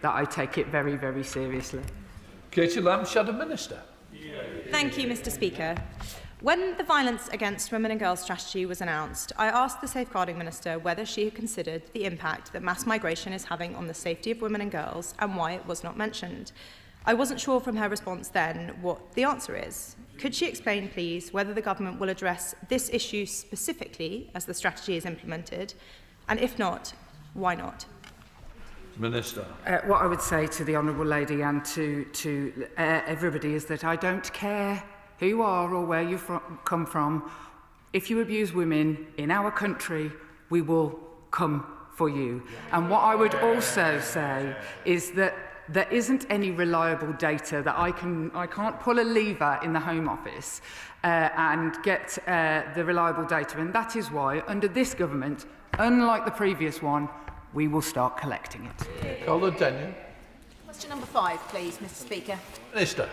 that I take it very, very seriously. Katie Lamb, Shadow Minister. Thank you, Mr. Speaker. When the Violence Against Women and Girls strategy was announced, I asked the Safeguarding Minister whether she had considered the impact that mass migration is having on the safety of women and girls and why it was not mentioned. I wasn't sure from her response then what the answer is. Could she explain, please, whether the government will address this issue specifically as the strategy is implemented, and if not, why not? Minister. What I would say to the Honourable Lady and to everybody is that I don't care who you are or where you come from. If you abuse women in our country, we will come for you. And what I would also say is that there isn't any reliable data that I can't pull a lever in the Home Office and get the reliable data. And that is why, under this government, unlike the previous one, we will start collecting it. Caller Daniel. Question number 5, please, Mr. Speaker. Minister.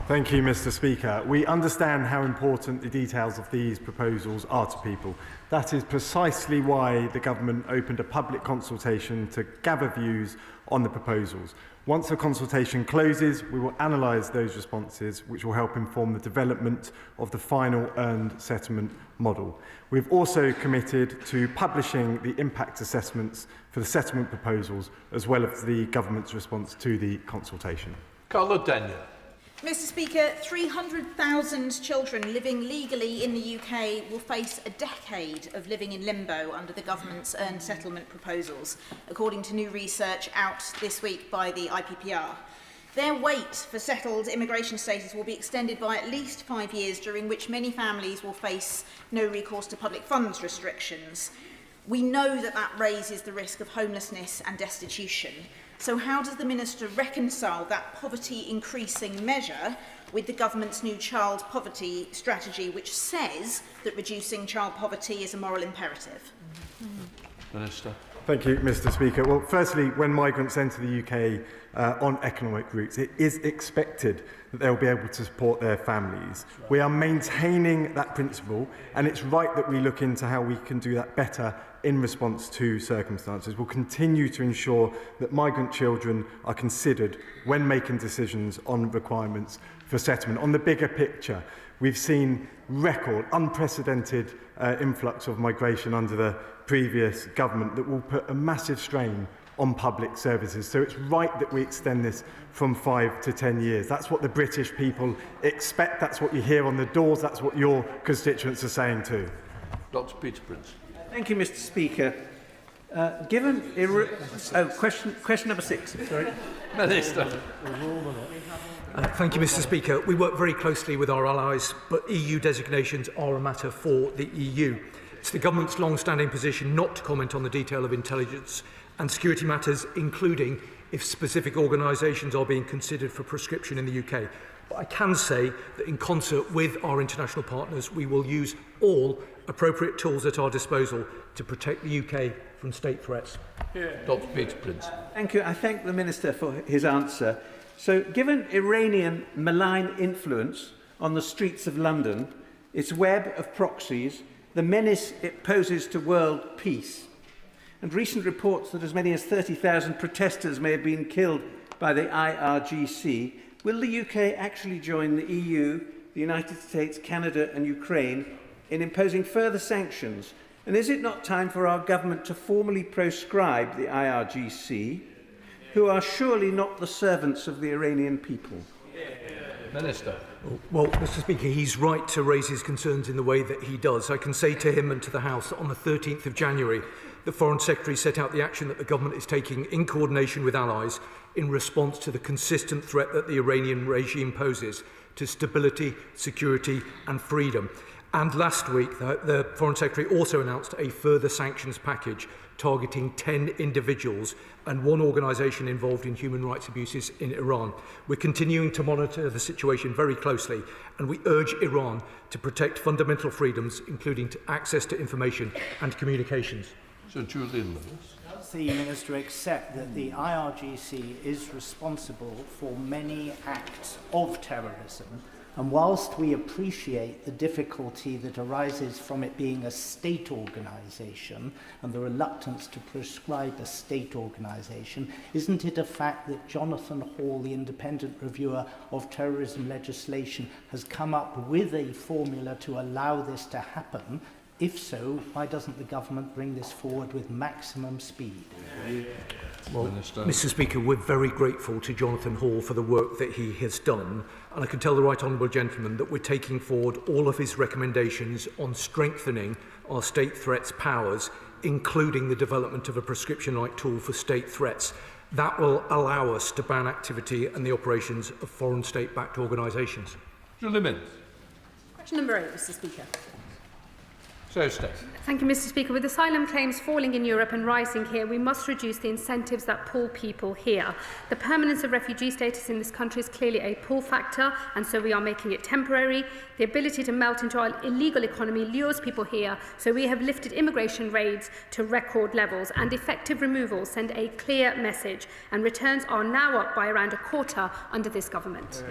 Thank you, Mr. Speaker. We understand how important the details of these proposals are to people. That is precisely why the government opened a public consultation to gather views on the proposals. Once the consultation closes, we will analyse those responses, which will help inform the development of the final earned settlement model. We've also committed to publishing the impact assessments for the settlement proposals, as well as the government's response to the consultation. Caller Daniel. Mr. Speaker, 300,000 children living legally in the UK will face a decade of living in limbo under the government's earned settlement proposals, according to new research out this week by the IPPR. Their wait for settled immigration status will be extended by at least 5 years, during which many families will face no recourse to public funds restrictions. We know that that raises the risk of homelessness and destitution. So how does the Minister reconcile that poverty-increasing measure with the government's new child poverty strategy, which says that reducing child poverty is a moral imperative? Minister. Thank you, Mr. Speaker. Well, firstly, when migrants enter the UK on economic routes, it is expected that they'll be able to support their families. We are maintaining that principle, and it's right that we look into how we can do that better in response to circumstances. We'll continue to ensure that migrant children are considered when making decisions on requirements for settlement. On the bigger picture, we've seen record, unprecedented influx of migration under the previous government that will put a massive strain on public services. So it's right that we extend this from 5 to 10 years. That's what the British people expect. That's what you hear on the doors. That's what your constituents are saying too. Dr. Peter Prince. Thank you, Mr. Speaker. Question number 6. Sorry. Minister. Thank you, Mr. Speaker. We work very closely with our allies, but EU designations are a matter for the EU. It's the government's long-standing position not to comment on the detail of intelligence and security matters, including if specific organisations are being considered for proscription in the UK. But I can say that in concert with our international partners, we will use all appropriate tools at our disposal to protect the UK from state threats. Dr. Peter Prince. Thank you. I thank the Minister for his answer. So, given Iranian malign influence on the streets of London, its web of proxies, the menace it poses to world peace, and recent reports that as many as 30,000 protesters may have been killed by the IRGC, will the UK actually join the EU, the United States, Canada and Ukraine in imposing further sanctions? And is it not time for our government to formally proscribe the IRGC, who are surely not the servants of the Iranian people? Minister. Well, Mr. Speaker, he's right to raise his concerns in the way that he does. I can say to him and to the House that on the 13th of January, the Foreign Secretary set out the action that the government is taking in coordination with allies in response to the consistent threat that the Iranian regime poses to stability, security and freedom. And last week, the Foreign Secretary also announced a further sanctions package targeting 10 individuals and one organisation involved in human rights abuses in Iran. We're continuing to monitor the situation very closely, and we urge Iran to protect fundamental freedoms, including access to information and communications. Sir Julian Lewis. Does the Minister accept that the IRGC is responsible for many acts of terrorism And whilst we appreciate the difficulty that arises from it being a state organisation and the reluctance to prescribe a state organisation, isn't it a fact that Jonathan Hall, the independent reviewer of terrorism legislation, has come up with a formula to allow this to happen? If so, why doesn't the government bring this forward with maximum speed? Well, Mr. Speaker, we're very grateful to Jonathan Hall for the work that he has done, and I can tell the right honourable gentleman that we're taking forward all of his recommendations on strengthening our state threats powers, including the development of a prescription-like tool for state threats. That will allow us to ban activity and the operations of foreign state-backed organisations. Julie Minns. Question number 8, Mr. Speaker. Thank you, Mr. Speaker. With asylum claims falling in Europe and rising here, we must reduce the incentives that pull people here. The permanence of refugee status in this country is clearly a pull factor, and so we are making it temporary. The ability to melt into our illegal economy lures people here, so we have lifted immigration raids to record levels, and effective removals send a clear message, and returns are now up by around a quarter under this government.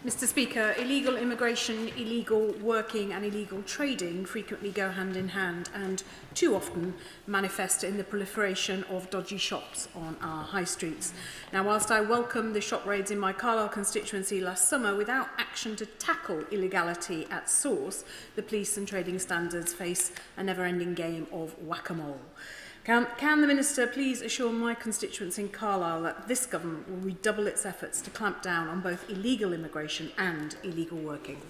Mr. Speaker, illegal immigration, illegal working and illegal trading frequently go hand in hand and too often manifest in the proliferation of dodgy shops on our high streets. Now, whilst I welcome the shop raids in my Carlisle constituency last summer, without action to tackle illegality at source, the police and trading standards face a never-ending game of whack-a-mole. Can the Minister please assure my constituents in Carlisle that this government will redouble its efforts to clamp down on both illegal immigration and illegal working?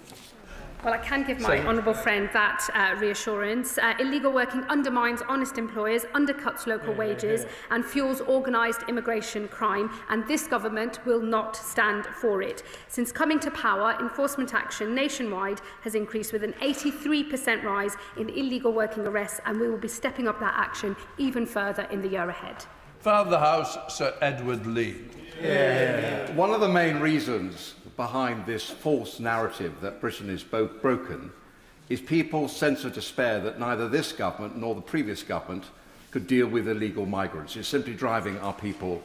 Well, I can give my honourable friend that reassurance. Illegal working undermines honest employers, undercuts local wages and fuels organised immigration crime, and this government will not stand for it. Since coming to power, enforcement action nationwide has increased with an 83% rise in illegal working arrests, and we will be stepping up that action even further in the year ahead. Father of the House, Sir Edward Lee. One of the main reasons behind this false narrative that Britain is both broken is people's sense of despair that neither this government nor the previous government could deal with illegal migrants. It's simply driving our people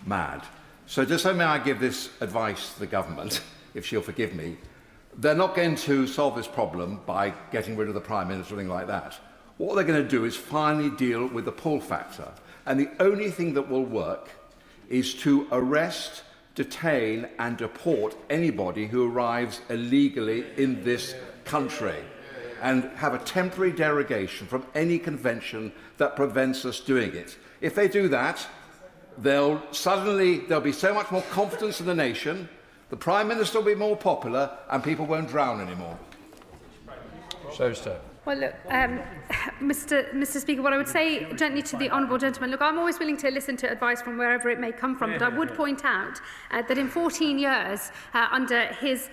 mad. So just so may I give this advice to the government, if she'll forgive me. They're not going to solve this problem by getting rid of the Prime Minister or anything like that. What they're going to do is finally deal with the pull factor. And the only thing that will work is to arrest, detain and deport anybody who arrives illegally in this country and have a temporary derogation from any convention that prevents us doing it. If they do that, there'll be so much more confidence in the nation, the Prime Minister will be more popular and people won't drown anymore. Well, look, Mr. Speaker, what I would say gently to the honourable gentleman, look, I'm always willing to listen to advice from wherever it may come from, but I would point out that in 14 years under his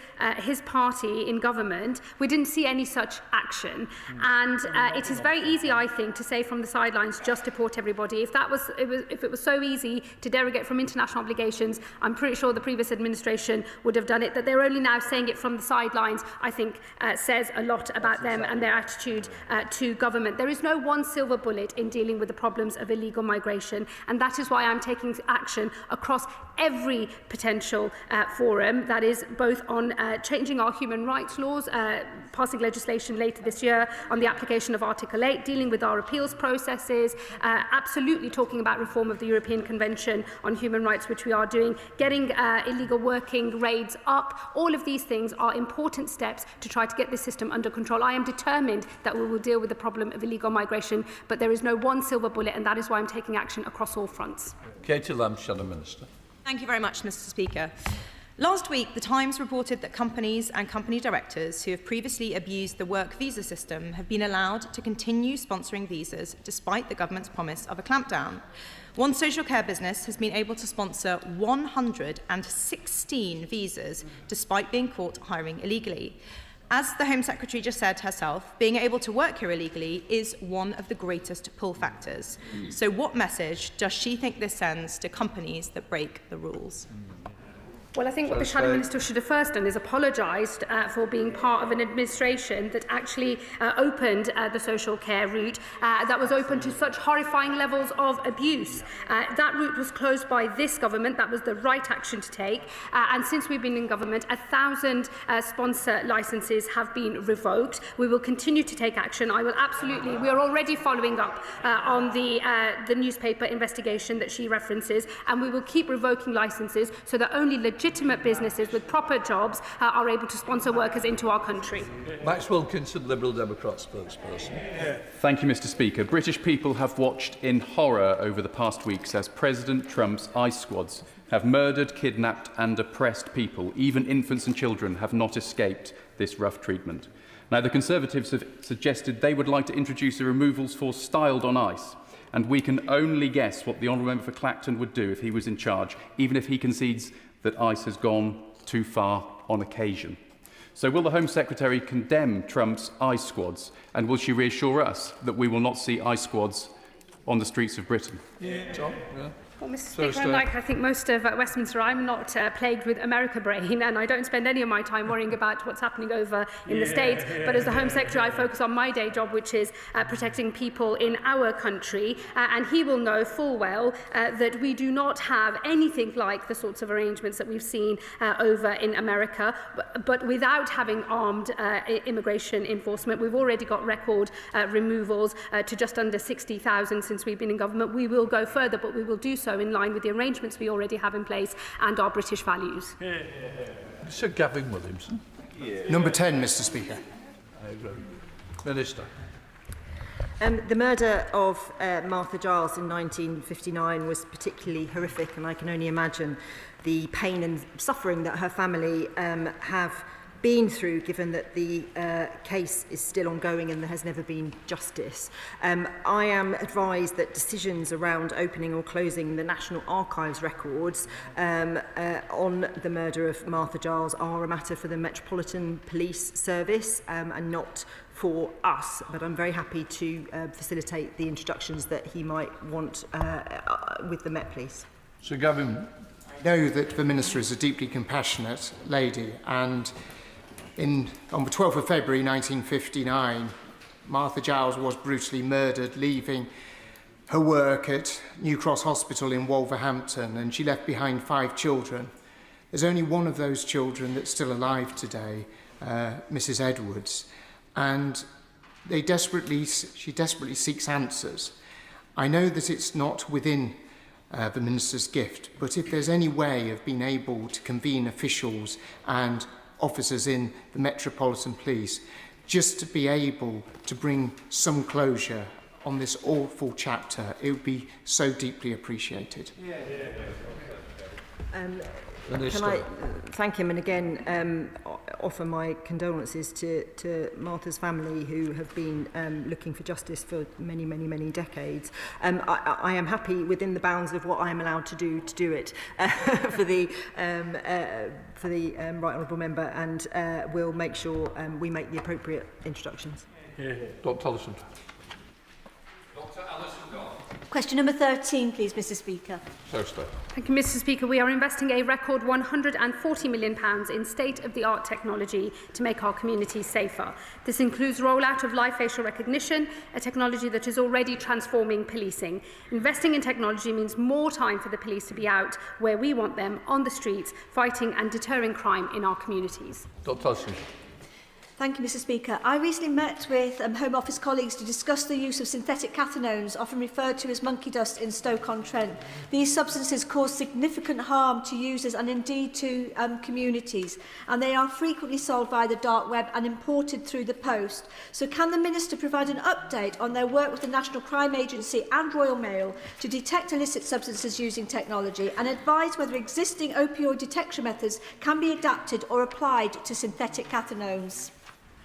party in government, we didn't see any such action. And it is very easy, I think, to say from the sidelines, just deport everybody. If it was so easy to derogate from international obligations, I'm pretty sure the previous administration would have done it. That they're only now saying it from the sidelines, I think, says a lot about them and their attitude to government. There is no one silver bullet in dealing with the problems of illegal migration, and that is why I'm taking action across every potential forum, that is both on changing our human rights laws, passing legislation later this year on the application of Article 8, dealing with our appeals processes, absolutely talking about reform of the European Convention on Human Rights, which we are doing, getting illegal working raids up. All of these things are important steps to try to get this system under control. I am determined that we will deal with the problem of illegal migration, but there is no one silver bullet, and that is why I'm taking action across all fronts. Katie Lamb, Shadow Minister. Thank you very much, Mr. Speaker. Last week, The Times reported that companies and company directors who have previously abused the work visa system have been allowed to continue sponsoring visas despite the government's promise of a clampdown. One social care business has been able to sponsor 116 visas despite being caught hiring illegally. As the Home Secretary just said herself, being able to work here illegally is one of the greatest pull factors. So what message does she think this sends to companies that break the rules? Well, I think what the Shadow Minister should have first done is apologised for being part of an administration that actually opened the social care route that was open to such horrifying levels of abuse. That route was closed by this government. That was the right action to take. And since we've been in government, 1,000 sponsor licences have been revoked. We will continue to take action. We are already following up on the newspaper investigation that she references, and we will keep revoking licences so that only legitimate businesses with proper jobs are able to sponsor workers into our country. Max Wilkinson, Liberal Democrat spokesperson. Thank you, Mr. Speaker. British people have watched in horror over the past weeks as President Trump's ICE squads have murdered, kidnapped and oppressed people. Even infants and children have not escaped this rough treatment. Now, the Conservatives have suggested they would like to introduce a removals force styled on ICE, and we can only guess what the Honourable Member for Clacton would do if he was in charge, even if he concedes that ICE has gone too far on occasion. So will the Home Secretary condemn Trump's ICE squads, and will she reassure us that we will not see ICE squads on the streets of Britain? Tom? Yeah. Well, Mr. Speaker, unlike I think most of Westminster, I'm not plagued with America brain, and I don't spend any of my time worrying about what's happening over in the States. But as the Home Secretary, I focus on my day job, which is protecting people in our country. And he will know full well that we do not have anything like the sorts of arrangements that we've seen over in America. But without having armed immigration enforcement, we've already got record removals to just under 60,000 since we've been in government. We will go further, but we will do so in line with the arrangements we already have in place and our British values. Sir Gavin Williamson. Number 10, Mr. Speaker. Minister. The murder of Martha Giles in 1959 was particularly horrific, and I can only imagine the pain and suffering that her family have been through, given that the case is still ongoing and there has never been justice. I am advised that decisions around opening or closing the National Archives records on the murder of Martha Giles are a matter for the Metropolitan Police Service and not for us, but I'm very happy to facilitate the introductions that he might want with the Met Police. Sir Gavin. I know that the Minister is a deeply compassionate lady, and on the 12th of February 1959, Martha Giles was brutally murdered, leaving her work at New Cross Hospital in Wolverhampton, and she left behind 5 children. There's only one of those children that's still alive today, Mrs. Edwards, and she desperately seeks answers. I know that it's not within the Minister's gift, but if there's any way of being able to convene officials and officers in the Metropolitan Police, just to be able to bring some closure on this awful chapter, it would be so deeply appreciated. Can I thank him and again offer my condolences to Martha's family, who have been looking for justice for many, many, many decades. I am happy within the bounds of what I am allowed to do it for the right honourable member, and we'll make sure we make the appropriate introductions. Dr. Allison. Question number 13, please, Mr. Speaker. Thank you, Mr. Speaker. We are investing a record £140 million in state-of-the-art technology to make our communities safer. This includes rollout of live facial recognition, a technology that is already transforming policing. Investing in technology means more time for the police to be out where we want them, on the streets, fighting and deterring crime in our communities. Dr. Allison. Thank you, Mr. Speaker. I recently met with Home Office colleagues to discuss the use of synthetic cathinones, often referred to as monkey dust, in Stoke-on-Trent. These substances cause significant harm to users and indeed to communities, and they are frequently sold via the dark web and imported through the post. So can the Minister provide an update on their work with the National Crime Agency and Royal Mail to detect illicit substances using technology, and advise whether existing opioid detection methods can be adapted or applied to synthetic cathinones?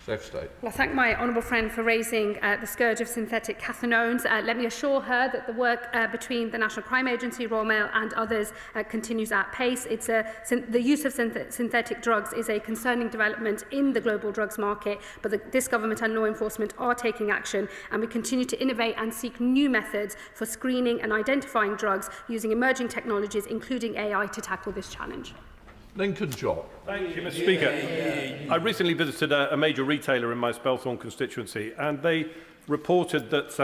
Well, I thank my honourable friend for raising the scourge of synthetic cathinones. Let me assure her that the work between the National Crime Agency, Royal Mail and others continues at pace. The use of synthetic drugs is a concerning development in the global drugs market, but this government and law enforcement are taking action, and we continue to innovate and seek new methods for screening and identifying drugs using emerging technologies, including AI, to tackle this challenge. Lincoln Jock. Thank you, Mr. Speaker. I recently visited a major retailer in my Spelthorne constituency, and they reported that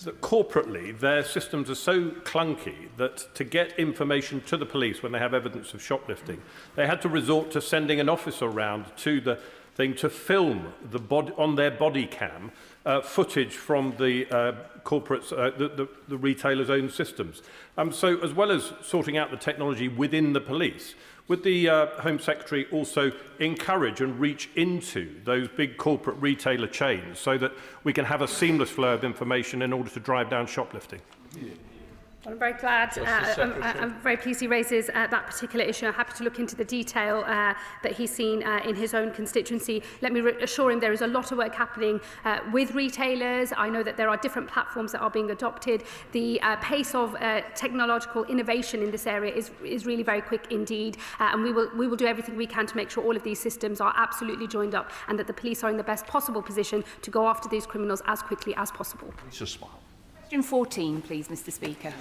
that corporately their systems are so clunky that to get information to the police when they have evidence of shoplifting, they had to resort to sending an officer around to the thing to film on their body cam footage from the the retailer's own systems. So as well as sorting out the technology within the police, would the Home Secretary also encourage and reach into those big corporate retailer chains so that we can have a seamless flow of information in order to drive down shoplifting? Well, I'm very glad, I'm very pleased he raises that particular issue. I'm happy to look into the detail that he's seen in his own constituency. Let me assure him there is a lot of work happening with retailers. I know that there are different platforms that are being adopted. The pace of technological innovation in this area is really very quick indeed, and we will do everything we can to make sure all of these systems are absolutely joined up and that the police are in the best possible position to go after these criminals as quickly as possible. Question 14, please, Mr. Speaker.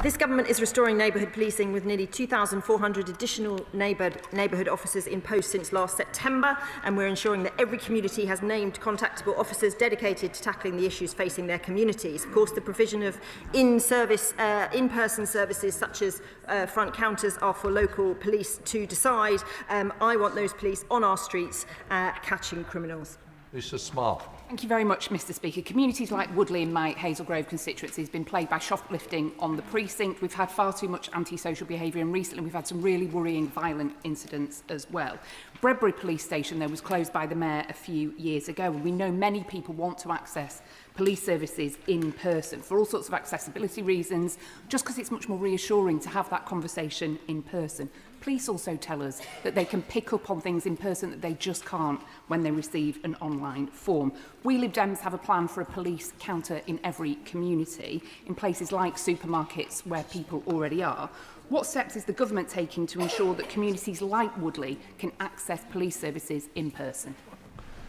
This government is restoring neighbourhood policing with nearly 2,400 additional neighbourhood officers in post since last September, and we're ensuring that every community has named contactable officers dedicated to tackling the issues facing their communities. Of course, the provision of in-person services such as front counters are for local police to decide. I want those police on our streets catching criminals. Mr. Smart. Thank you very much, Mr. Speaker. Communities like Woodley in my Hazel Grove constituency has been plagued by shoplifting on the precinct. We've had far too much antisocial behaviour, and recently we've had some really worrying violent incidents as well. Bredbury Police Station, though, was closed by the Mayor a few years ago, and we know many people want to access police services in person for all sorts of accessibility reasons, just because it's much more reassuring to have that conversation in person. Police also tell us that they can pick up on things in person that they just can't when they receive an online form. We Lib Dems have a plan for a police counter in every community, in places like supermarkets where people already are. What steps is the government taking to ensure that communities like Woodley can access police services in person?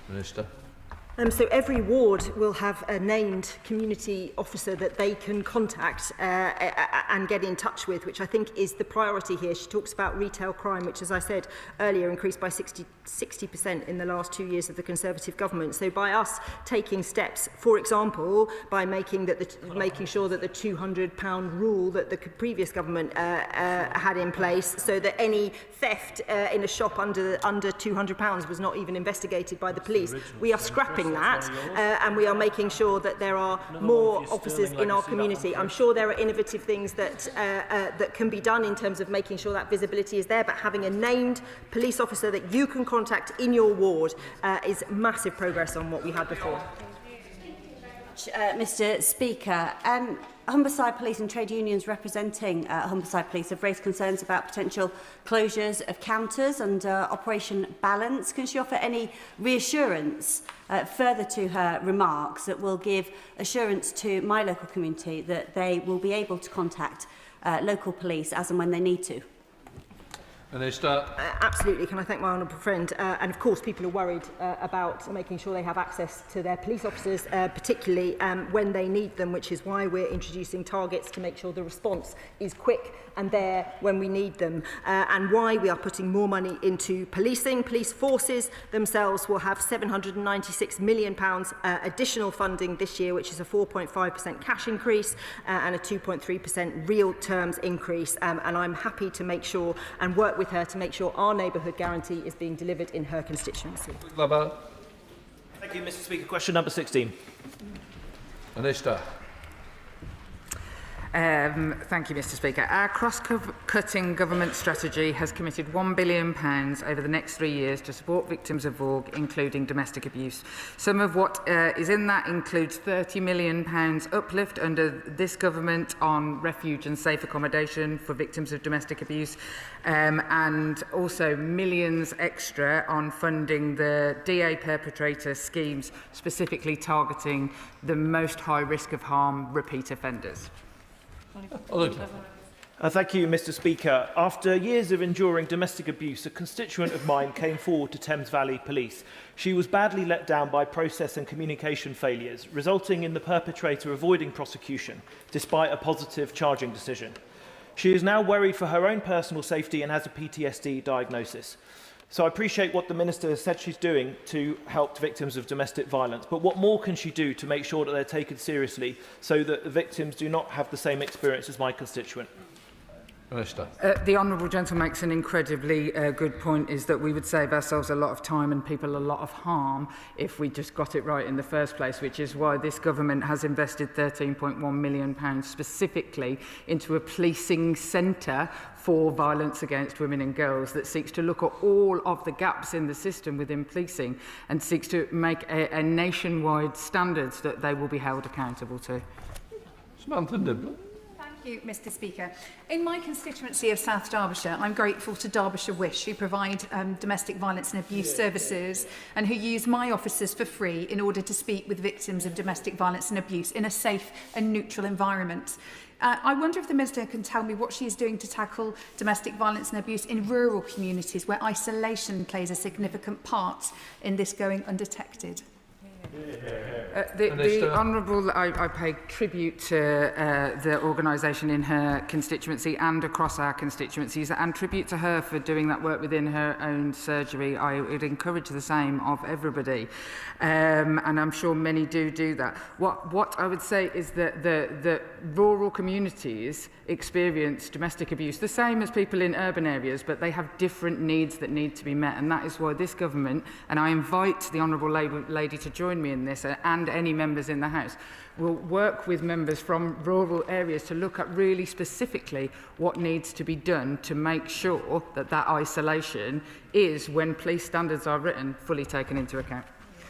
Minister. So every ward will have a named community officer that they can contact and get in touch with, which I think is the priority here. She talks about retail crime, which, as I said earlier, increased by 60% in the last 2 years of the Conservative government. So by us taking steps, for example, by making sure that the £200 rule that the previous government had in place, so that any theft in a shop under £200 was not even investigated by the police, we are scrapping that, and we are making sure that there are more officers in our community. I'm sure there are innovative things that can be done in terms of making sure that visibility is there, but having a named police officer that you can contact in your ward is massive progress on what we had before. Mr. Speaker, Humberside Police and trade unions representing Humberside Police have raised concerns about potential closures of counters and Operation Balance. Can she offer any reassurance further to her remarks that will give assurance to my local community that they will be able to contact local police as and when they need to? Minister. Absolutely. Can I thank my honourable friend? And of course, people are worried about making sure they have access to their police officers, particularly when they need them, which is why we're introducing targets to make sure the response is quick and there when we need them, and why we are putting more money into policing. Police forces themselves will have £796 million additional funding this year, which is a 4.5% cash increase and a 2.3% real terms increase. And I'm happy to make sure and work with her to make sure our neighbourhood guarantee is being delivered in her constituency. Thank you, Mr. Speaker. Question number 16. Minister. Thank you, Mr. Speaker. Our cross-cutting government strategy has committed £1 billion over the next 3 years to support victims of VAWG, including domestic abuse. Some of what is in that includes £30 million uplift under this government on refuge and safe accommodation for victims of domestic abuse, and also millions extra on funding the DA perpetrator schemes, specifically targeting the most high risk of harm repeat offenders. Thank you, Mr. Speaker. After years of enduring domestic abuse, a constituent of mine came forward to Thames Valley Police. She was badly let down by process and communication failures, resulting in the perpetrator avoiding prosecution, despite a positive charging decision. She is now worried for her own personal safety and has a PTSD diagnosis. So I appreciate what the Minister has said she's doing to help victims of domestic violence, but what more can she do to make sure that they're taken seriously so that the victims do not have the same experience as my constituent? Minister. The honourable gentleman makes an incredibly good point, is that we would save ourselves a lot of time and people a lot of harm if we just got it right in the first place, which is why this government has invested £13.1 million specifically into a policing centre for violence against women and girls that seeks to look at all of the gaps in the system within policing and seeks to make a nationwide standards that they will be held accountable to. Samantha Nibbler. Thank you, Mr Speaker. In my constituency of South Derbyshire, I'm grateful to Derbyshire Wish, who provide domestic violence and abuse services and who use my offices for free in order to speak with victims of domestic violence and abuse in a safe and neutral environment. I wonder if the Minister can tell me what she is doing to tackle domestic violence and abuse in rural communities where isolation plays a significant part in this going undetected. The Honourable, I pay tribute to the organisation in her constituency and across our constituencies, and tribute to her for doing that work within her own surgery. I would encourage the same of everybody, and I'm sure many do that. What I would say is that the rural communities experience domestic abuse the same as people in urban areas, but they have different needs that need to be met, and that is why this government, and I invite the Honourable Lady to join me in this, and any members in the House, will work with members from rural areas to look at really specifically what needs to be done to make sure that that isolation is, when police standards are written, fully taken into account.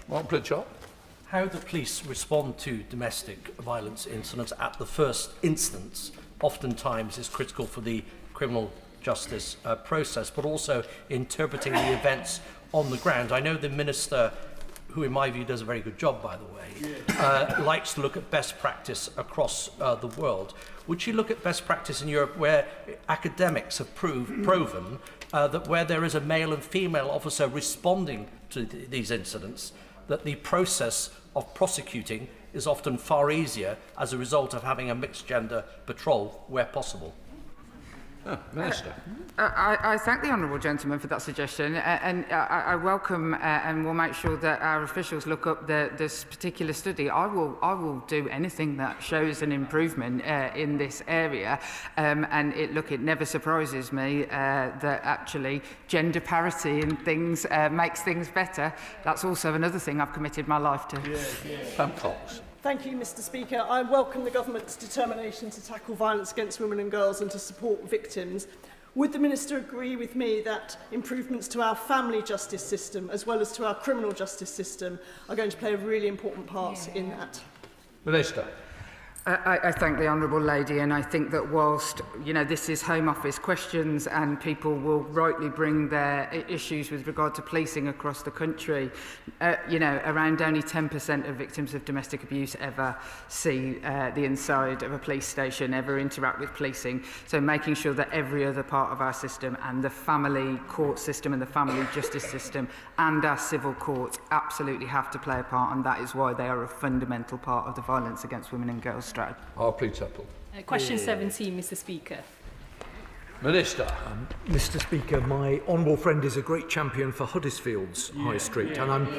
Mark Pritchard. How the police respond to domestic violence incidents at the first instance oftentimes is critical for the criminal justice process, but also interpreting the events on the ground. I know the Minister, who in my view does a very good job, by the way, likes to look at best practice across the world. Would she look at best practice in Europe where academics have proven that where there is a male and female officer responding to these incidents, that the process of prosecuting is often far easier as a result of having a mixed gender patrol where possible? Minister. I thank the honourable gentleman for that suggestion, and I welcome and will make sure that our officials look up this particular study. I will do anything that shows an improvement in this area, and it never surprises me that actually gender parity in things makes things better. That's also another thing I've committed my life to. Pam Cox. Thank you, Mr Speaker. I welcome the Government's determination to tackle violence against women and girls and to support victims. Would the Minister agree with me that improvements to our family justice system, as well as to our criminal justice system, are going to play a really important part in that? Minister. I thank the honourable lady, and I think that whilst this is Home Office questions and people will rightly bring their issues with regard to policing across the country, around only 10% of victims of domestic abuse ever see the inside of a police station, ever interact with policing. So making sure that every other part of our system, and the family court system and the family justice system and our civil courts absolutely have to play a part, and that is why they are a fundamental part of the violence against women and girls. Question 17, Mr Speaker. Minister. Mr Speaker, my honourable friend is a great champion for Huddersfield's High Street, and I'm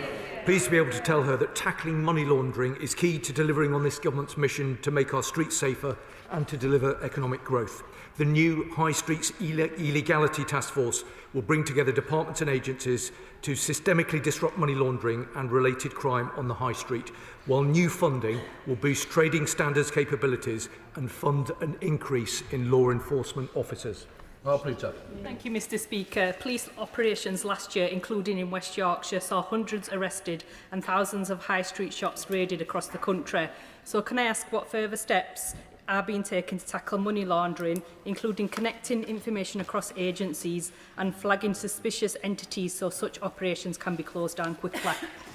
pleased to be able to tell her that tackling money laundering is key to delivering on this government's mission to make our streets safer and to deliver economic growth. The new High Streets Illegality Task Force will bring together departments and agencies to systemically disrupt money laundering and related crime on the High Street, while new funding will boost trading standards capabilities and fund an increase in law enforcement officers. Thank you, Mr Speaker. Police operations last year, including in West Yorkshire, saw hundreds arrested and thousands of high street shops raided across the country. So can I ask what further steps are being taken to tackle money laundering, including connecting information across agencies and flagging suspicious entities so such operations can be closed down quickly?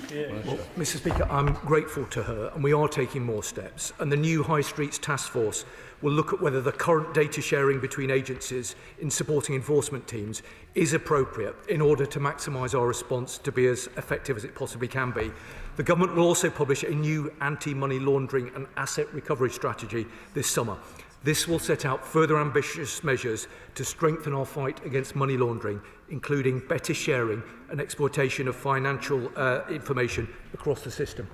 Well, Mr Speaker, I'm grateful to her, and we are taking more steps. And the new High Streets Task Force will look at whether the current data sharing between agencies in supporting enforcement teams is appropriate in order to maximise our response to be as effective as it possibly can be. The Government will also publish a new anti-money laundering and asset recovery strategy this summer. This will set out further ambitious measures to strengthen our fight against money laundering, including better sharing and exploitation of financial information across the system.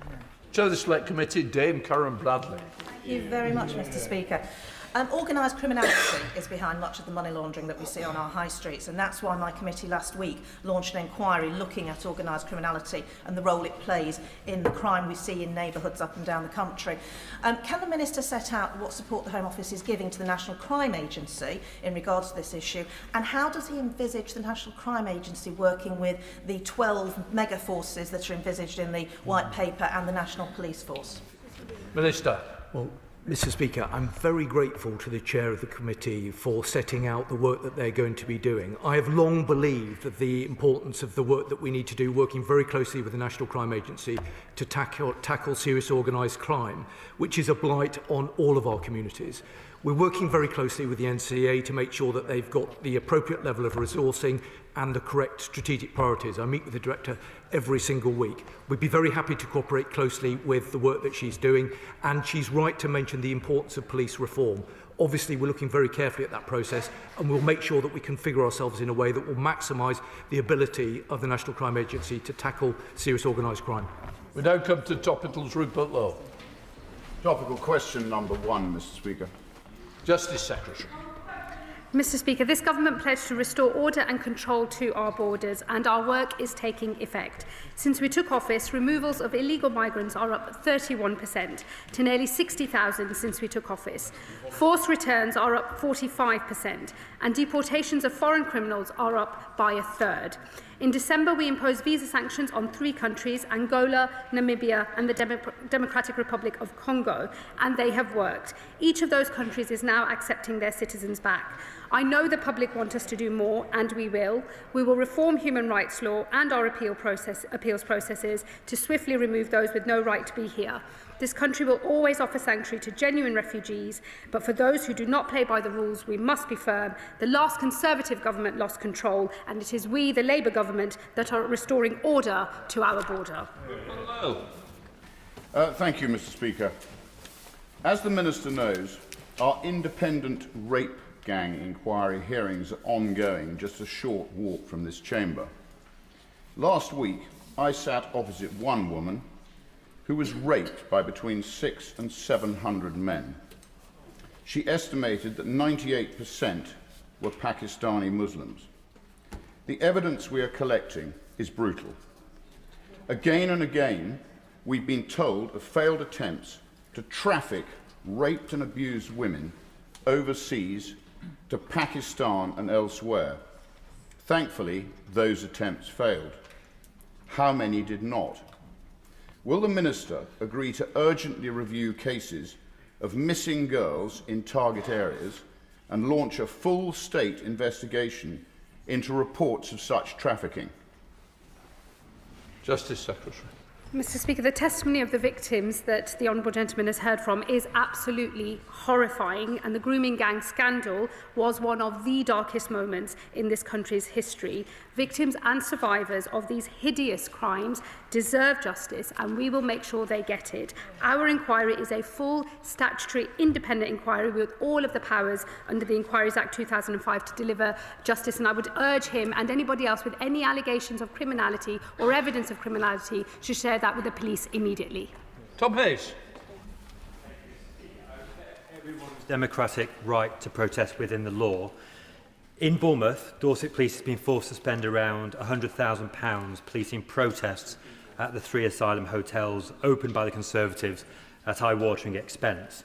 Chair of the Select Committee, Dame Karen Bradley. Thank you very much, Mr. Speaker. Organised criminality is behind much of the money laundering that we see on our high streets, and that's why my committee last week launched an inquiry looking at organised criminality and the role it plays in the crime we see in neighbourhoods up and down the country. Can the Minister set out what support the Home Office is giving to the National Crime Agency in regards to this issue, and how does he envisage the National Crime Agency working with the 12 mega forces that are envisaged in the White Paper and the National Police Force? Minister. Well, Mr. Speaker, I'm very grateful to the chair of the committee for setting out the work that they're going to be doing. I have long believed of the importance of the work that we need to do, working very closely with the National Crime Agency to tackle serious organised crime, which is a blight on all of our communities. We're working very closely with the NCA to make sure that they've got the appropriate level of resourcing and the correct strategic priorities. I meet with the Director every single week. We'd be very happy to cooperate closely with the work that she's doing, and she's right to mention the importance of police reform. Obviously, we're looking very carefully at that process, and we'll make sure that we configure ourselves in a way that will maximise the ability of the National Crime Agency to tackle serious organised crime. We now come to topicals. Rupert Lowe. Topical question number 1, Mr. Speaker. Justice Secretary. Mr. Speaker, this government pledged to restore order and control to our borders, and our work is taking effect. Since we took office, removals of illegal migrants are up 31% to nearly 60,000 since we took office. Forced returns are up 45%, and deportations of foreign criminals are up by a third. In December, we imposed visa sanctions on 3 countries, Angola, Namibia and the Democratic Republic of Congo, and they have worked. Each of those countries is now accepting their citizens back. I know the public want us to do more, and we will. We will reform human rights law and our appeals processes to swiftly remove those with no right to be here. This country will always offer sanctuary to genuine refugees, but for those who do not play by the rules, we must be firm. The last Conservative government lost control, and it is we, the Labour government, that are restoring order to our border. Thank you, Mr. Speaker. As the Minister knows, our independent rape gang inquiry hearings are ongoing, just a short walk from this chamber. Last week, I sat opposite one woman who was raped by between 600 and 700 men. She estimated that 98% were Pakistani Muslims. The evidence we are collecting is brutal. Again and again, we've been told of failed attempts to traffic raped and abused women overseas to Pakistan and elsewhere. Thankfully, those attempts failed. How many did not? Will the Minister agree to urgently review cases of missing girls in target areas and launch a full state investigation into reports of such trafficking? Justice Secretary. Mr. Speaker, the testimony of the victims that the Honourable Gentleman has heard from is absolutely horrifying, and the grooming gang scandal was one of the darkest moments in this country's history. Victims and survivors of these hideous crimes deserve justice, and we will make sure they get it. Our inquiry is a full, statutory, independent inquiry with all of the powers under the Inquiries Act 2005 to deliver justice, and I would urge him and anybody else with any allegations of criminality or evidence of criminality to share that with the police immediately. Tom Hayes. Everyone's democratic right to protest within the law. In Bournemouth, Dorset Police has been forced to spend around £100,000 policing protests at the 3 Asylum hotels opened by the Conservatives at eye-watering expense.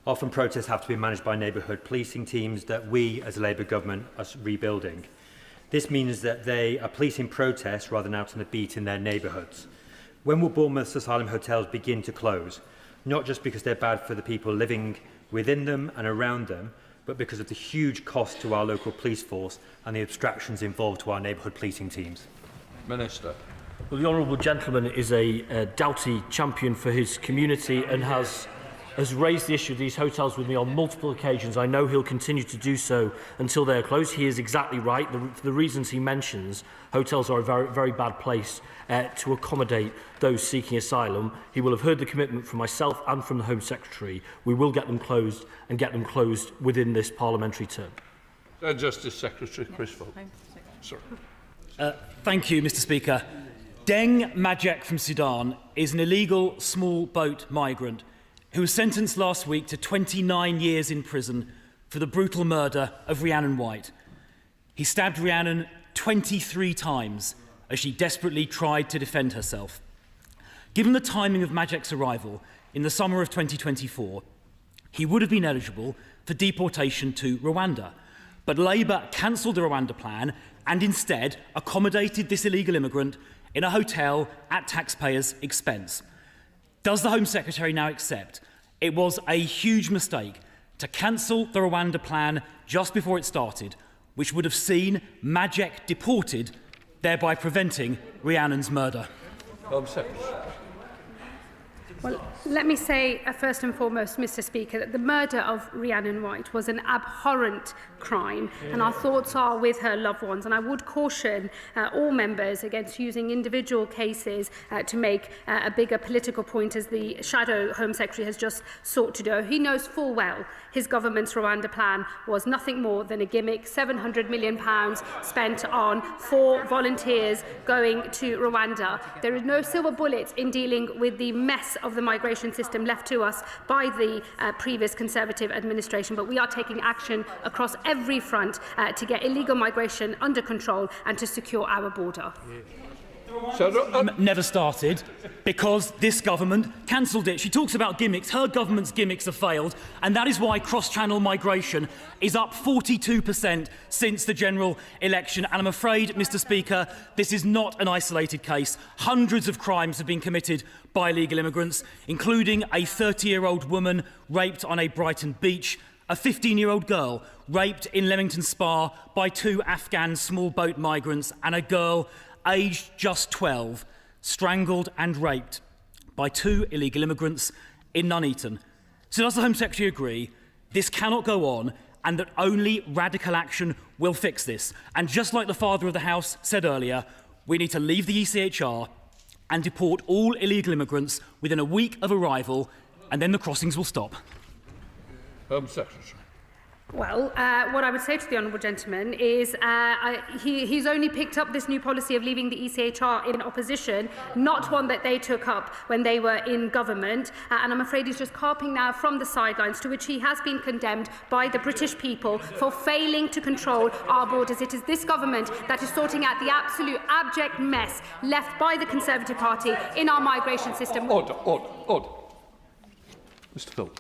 Often protests have to be managed by neighbourhood policing teams that we, as a Labour government, are rebuilding. This means that they are policing protests rather than out on the beat in their neighbourhoods. When will Bournemouth's Asylum hotels begin to close? Not just because they're bad for the people living within them and around them, but because of the huge cost to our local police force and the abstractions involved to our neighbourhood policing teams. Minister. Well, the Honourable Gentleman is a doughty champion for his community and has has raised the issue of these hotels with me on multiple occasions. I know he'll continue to do so until they are closed. He is exactly right. For the reasons he mentions, hotels are a very, very bad place to accommodate those seeking asylum. He will have heard the commitment from myself and from the Home Secretary. We will get them closed and get them closed within this parliamentary term. Justice Secretary Chris Fold. Sorry. Thank you, Mr. Speaker. Deng Majek from Sudan is an illegal small boat migrant who was sentenced last week to 29 years in prison for the brutal murder of Rhiannon White. He stabbed Rhiannon 23 times as she desperately tried to defend herself. Given the timing of Majek's arrival in the summer of 2024, he would have been eligible for deportation to Rwanda. But Labour cancelled the Rwanda plan and instead accommodated this illegal immigrant in a hotel at taxpayers' expense. Does the Home Secretary now accept it was a huge mistake to cancel the Rwanda plan just before it started, which would have seen Majek deported, thereby preventing Rhiannon's murder? Home Secretary. Well, let me say first and foremost, Mr. Speaker, that the murder of Rhiannon White was an abhorrent crime, and our thoughts are with her loved ones. And I would caution all members against using individual cases to make a bigger political point, as the Shadow Home Secretary has just sought to do. He knows full well his government's Rwanda plan was nothing more than a gimmick. £700 million spent on 4 volunteers going to Rwanda. There is no silver bullet in dealing with the mess of the migration system left to us by the previous Conservative administration, but we are taking action across every front to get illegal migration under control and to secure our border. Never started because this government cancelled it. She talks about gimmicks. Her government's gimmicks have failed, and that is why cross-channel migration is up 42% since the general election. And I'm afraid, Mr. Speaker, this is not an isolated case. Hundreds of crimes have been committed by illegal immigrants, including a 30-year-old woman raped on a Brighton beach, a 15-year-old girl raped in Leamington Spa by 2 Afghan small boat migrants, and a girl aged just 12, strangled and raped by 2 illegal immigrants in Nuneaton. So does the Home Secretary agree this cannot go on and that only radical action will fix this? And just like the Father of the House said earlier, we need to leave the ECHR and deport all illegal immigrants within a week of arrival, and then the crossings will stop. Home Secretary. Well, what I would say to the honourable gentleman is he's only picked up this new policy of leaving the ECHR in opposition, not one that they took up when they were in government, and I'm afraid he's just carping now from the sidelines, to which he has been condemned by the British people for failing to control our borders. It is this government that is sorting out the absolute abject mess left by the Conservative Party in our migration system. Order. Mr. Philp.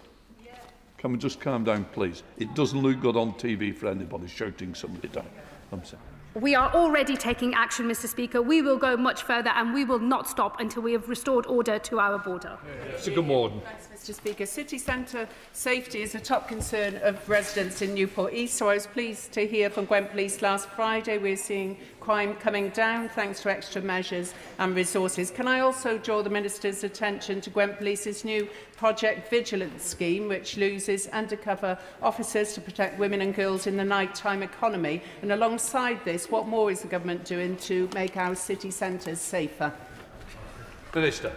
Can we just calm down, please? It doesn't look good on TV for anybody shouting somebody down. I'm sorry. We are already taking action, Mr. Speaker. We will go much further, and we will not stop until we have restored order to our border. Mr. Gordon. Thanks, Mr. Speaker. City centre safety is a top concern of residents in Newport East, so I was pleased to hear from Gwent Police last Friday we're seeing crime coming down thanks to extra measures and resources. Can I also draw the Minister's attention to Gwent Police's new Project Vigilance scheme, which uses undercover officers to protect women and girls in the nighttime economy? And alongside this, what more is the government doing to make our city centres safer? Minister.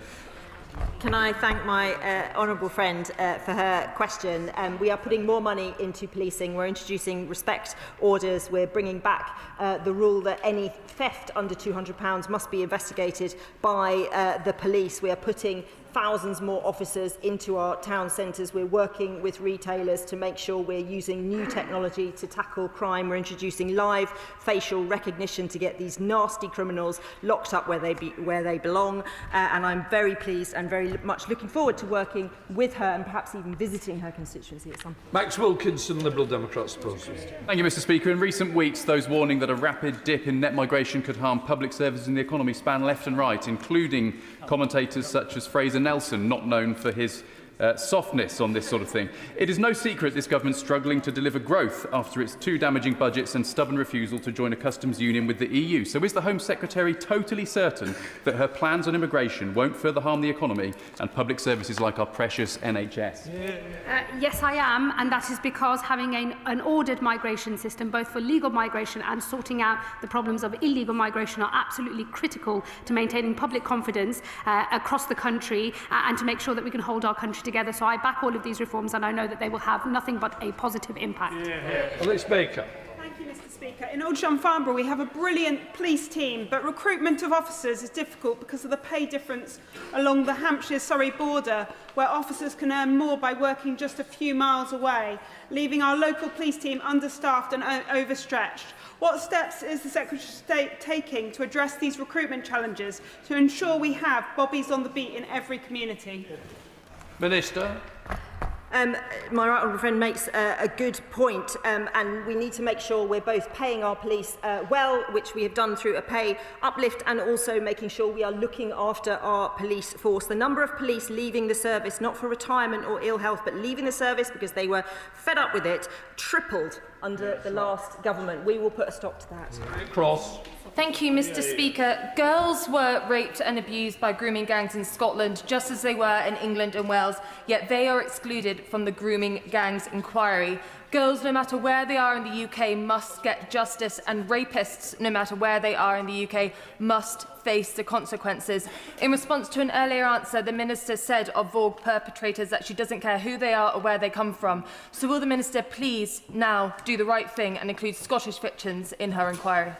Can I thank my honourable friend for her question? We are putting more money into policing. We're introducing respect orders. We're bringing back the rule that any theft under £200 must be investigated by the police. We are putting thousands more officers into our town centres. We're working with retailers to make sure we're using new technology to tackle crime. We're introducing live facial recognition to get these nasty criminals locked up where they belong. And I'm very pleased and very much looking forward to working with her and perhaps even visiting her constituency at some point. Max Wilkinson, Liberal Democrat sponsor. Thank you, Mr. Speaker. In recent weeks, those warning that a rapid dip in net migration could harm public services and the economy span left and right, including commentators such as Fraser Nelson, not known for his softness on this sort of thing. It is no secret this government is struggling to deliver growth after its 2 damaging budgets and stubborn refusal to join a customs union with the EU. So is the Home Secretary totally certain that her plans on immigration won't further harm the economy and public services like our precious NHS? Yes, I am, and that is because having an ordered migration system, both for legal migration and sorting out the problems of illegal migration, are absolutely critical to maintaining public confidence across the country and to make sure that we can hold our country together. So I back all of these reforms, and I know that they will have nothing but a positive impact. Alex Baker. Thank you, Mr. Speaker. In Old John Farnborough, we have a brilliant police team, but recruitment of officers is difficult because of the pay difference along the Hampshire-Surrey border, where officers can earn more by working just a few miles away, leaving our local police team understaffed and overstretched. What steps is the Secretary of State taking to address these recruitment challenges to ensure we have bobbies on the beat in every community? Minister. My right honourable friend makes a good point, and we need to make sure we're both paying our police well, which we have done through a pay uplift, and also making sure we are looking after our police force. The number of police leaving the service, not for retirement or ill health, but leaving the service because they were fed up with it, tripled under the last government. We will put a stop to that. Cross. Thank you, Mr. Speaker. Girls were raped and abused by grooming gangs in Scotland, just as they were in England and Wales, yet they are excluded from the grooming gangs inquiry. Girls, no matter where they are in the UK, must get justice, and rapists, no matter where they are in the UK, must face the consequences. In response to an earlier answer, the Minister said of VAWG perpetrators that she doesn't care who they are or where they come from. So will the Minister please now do the right thing and include Scottish victims in her inquiry?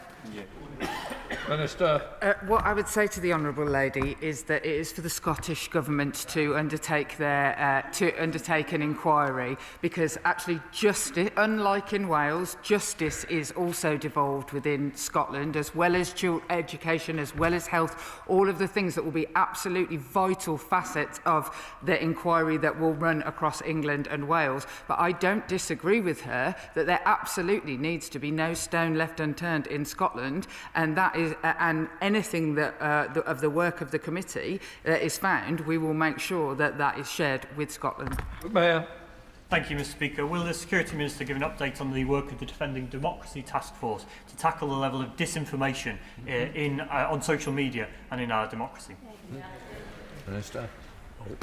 Minister. What I would say to the honourable lady is that it is for the Scottish Government to undertake an inquiry, because actually justice, unlike in Wales, justice is also devolved within Scotland, as well as education, as well as health, all of the things that will be absolutely vital facets of the inquiry that will run across England and Wales. But I don't disagree with her that there absolutely needs to be no stone left unturned in Scotland, and that is and anything that of the work of the committee is found, we will make sure that that is shared with Scotland. Mayor. Thank you, Mr. Speaker. Will the Security Minister give an update on the work of the Defending Democracy Task Force to tackle the level of disinformation on social media and in our democracy? Minister.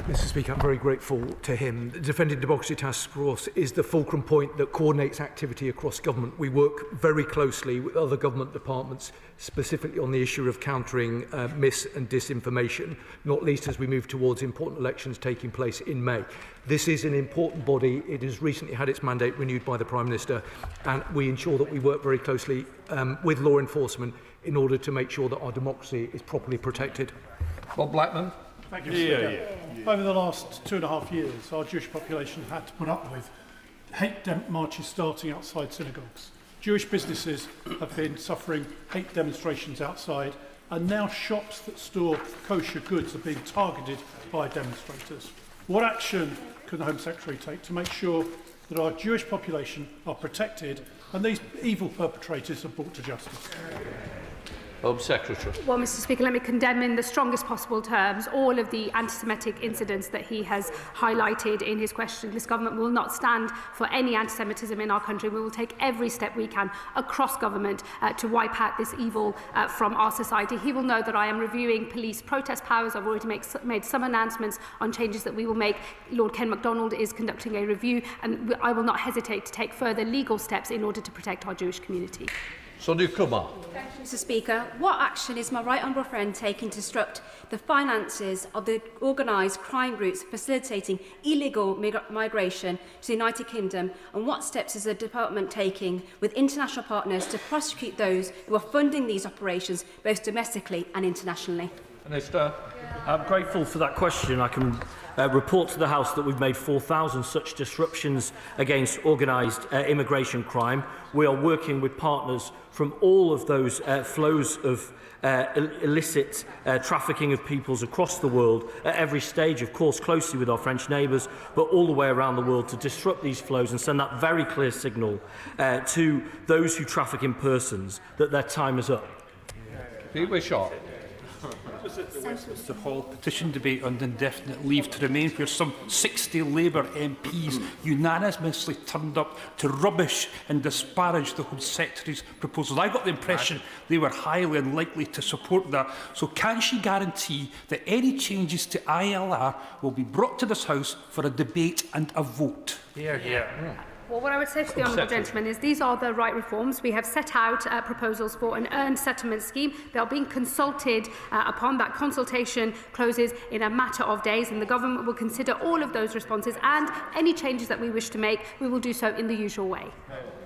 Mr. Speaker, I'm very grateful to him. The Defending Democracy Task Force is the fulcrum point that coordinates activity across government. We work very closely with other government departments, specifically on the issue of countering mis- and disinformation, not least as we move towards important elections taking place in May. This is an important body. It has recently had its mandate renewed by the Prime Minister, and we ensure that we work very closely with law enforcement in order to make sure that our democracy is properly protected. Bob Blackman. Thank you, Mr. Speaker. Over the last 2.5 years, our Jewish population have had to put up with hate marches starting outside synagogues. Jewish businesses have been suffering hate demonstrations outside, and now shops that store kosher goods are being targeted by demonstrators. What action can the Home Secretary take to make sure that our Jewish population are protected and these evil perpetrators are brought to justice? Home Secretary. Well, Mr. Speaker, let me condemn in the strongest possible terms all of the anti-Semitic incidents that he has highlighted in his question. This government will not stand for any anti-Semitism in our country. We will take every step we can across government to wipe out this evil from our society. He will know that I am reviewing police protest powers. I've already made some announcements on changes that we will make. Lord Ken MacDonald is conducting a review, and I will not hesitate to take further legal steps in order to protect our Jewish community. Sonia Kumar. Thank you, Mr. Speaker. What action is my right honourable friend taking to disrupt the finances of the organised crime groups facilitating illegal migration to the United Kingdom, and what steps is the department taking with international partners to prosecute those who are funding these operations both domestically and internationally? Minister. I'm grateful for that question. I can report to the House that we've made 4,000 such disruptions against organised immigration crime. We are working with partners from all of those flows of illicit trafficking of peoples across the world at every stage, of course, closely with our French neighbours, but all the way around the world to disrupt these flows and send that very clear signal to those who traffic in persons that their time is up. Pete Wishart. Mr Hall, petition debate on indefinite leave to remain, where some 60 Labour MPs unanimously turned up to rubbish and disparage the Home Secretary's proposals. I got the impression they were highly unlikely to support that. So can she guarantee that any changes to ILR will be brought to this House for a debate and a vote? Well, what I would say to the honourable gentleman is these are the right reforms. We have set out proposals for an earned settlement scheme. They are being consulted upon. That consultation closes in a matter of days, and the government will consider all of those responses, and any changes that we wish to make, we will do so in the usual way.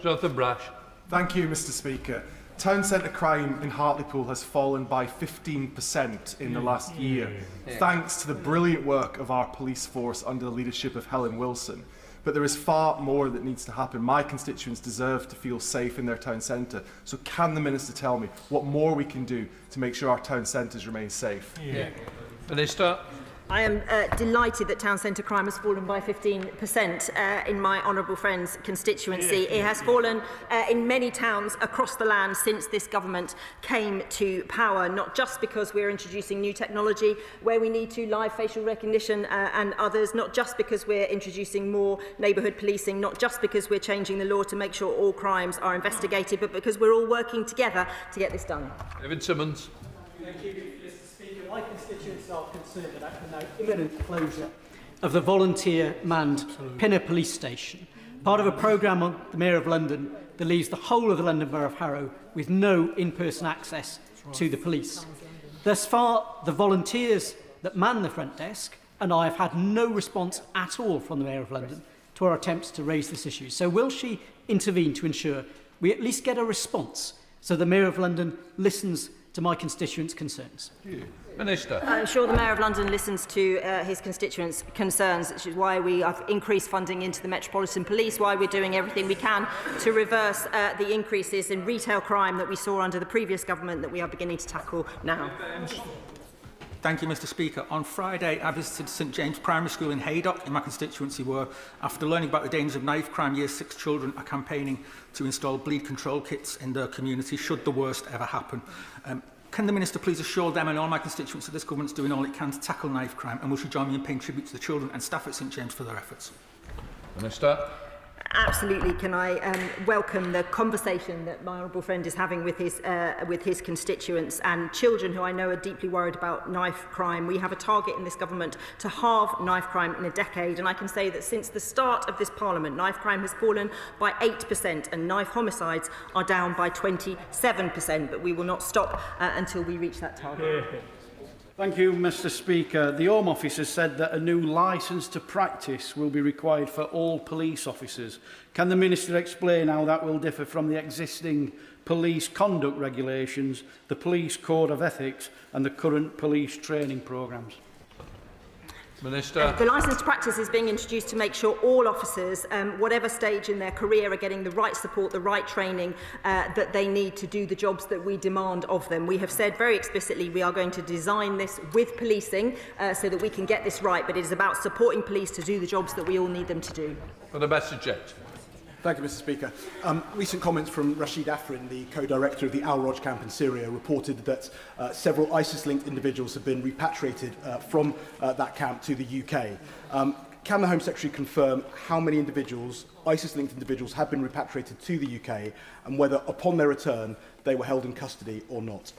Jonathan Brash. Thank you, Mr Speaker. Town centre crime in Hartlepool has fallen by 15% in the last year, thanks to the brilliant work of our police force under the leadership of Helen Wilson. But there is far more that needs to happen. My constituents deserve to feel safe in their town centre. So can the Minister tell me what more we can do to make sure our town centres remain safe? Minister. I am delighted that town centre crime has fallen by 15% in my honourable friend's constituency. It has fallen in many towns across the land since this government came to power, not just because we're introducing new technology where we need to, live facial recognition and others, not just because we're introducing more neighbourhood policing, not just because we're changing the law to make sure all crimes are investigated, but because we're all working together to get this done. David Simmons. Thank you, Mr Speaker. My constituents are concerned about the now imminent closure of the volunteer-manned Pinner Police Station, part of a programme on the Mayor of London that leaves the whole of the London Borough of Harrow with no in-person access to the police. Thus far, the volunteers that man the front desk and I have had no response at all from the Mayor of London to our attempts to raise this issue. So will she intervene to ensure we at least get a response so the Mayor of London listens to my constituents' concerns? Minister. I'm sure the Mayor of London listens to his constituents' concerns, which is why we have increased funding into the Metropolitan Police, why we're doing everything we can to reverse the increases in retail crime that we saw under the previous government that we are beginning to tackle now. Thank you, Mr Speaker. On Friday, I visited St James Primary School in Haydock in my constituency where, after learning about the dangers of knife crime, Year 6 children are campaigning to install bleed control kits in their community should the worst ever happen. Can the Minister please assure them and all my constituents that this government is doing all it can to tackle knife crime, and will she join me in paying tribute to the children and staff at St James for their efforts? Minister. Absolutely. Can I welcome the conversation that my honourable friend is having with his constituents and children who I know are deeply worried about knife crime. We have a target in this government to halve knife crime in a decade, and I can say that since the start of this Parliament, knife crime has fallen by 8% and knife homicides are down by 27%, but we will not stop until we reach that target. Thank you, Mr Speaker. The Home Office has said that a new licence to practice will be required for all police officers. Can the Minister explain how that will differ from the existing police conduct regulations, the Police Code of Ethics and the current police training programmes? Minister. The licence to practice is being introduced to make sure all officers, whatever stage in their career, are getting the right support, the right training that they need to do the jobs that we demand of them. We have said very explicitly we are going to design this with policing so that we can get this right, but it is about supporting police to do the jobs that we all need them to do. For the message. Thank you, Mr Speaker. Recent comments from Rashid Afrin, the co-director of the Al-Roj camp in Syria, reported that several ISIS-linked individuals have been repatriated from that camp to the UK. Can the Home Secretary confirm how many individuals, ISIS-linked individuals, have been repatriated to the UK and whether, upon their return, they were held in custody or not?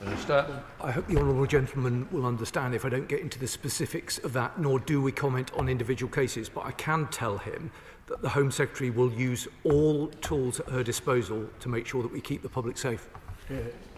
Minister. I hope the honourable gentleman will understand if I don't get into the specifics of that, nor do we comment on individual cases, but I can tell him that the Home Secretary will use all tools at her disposal to make sure that we keep the public safe.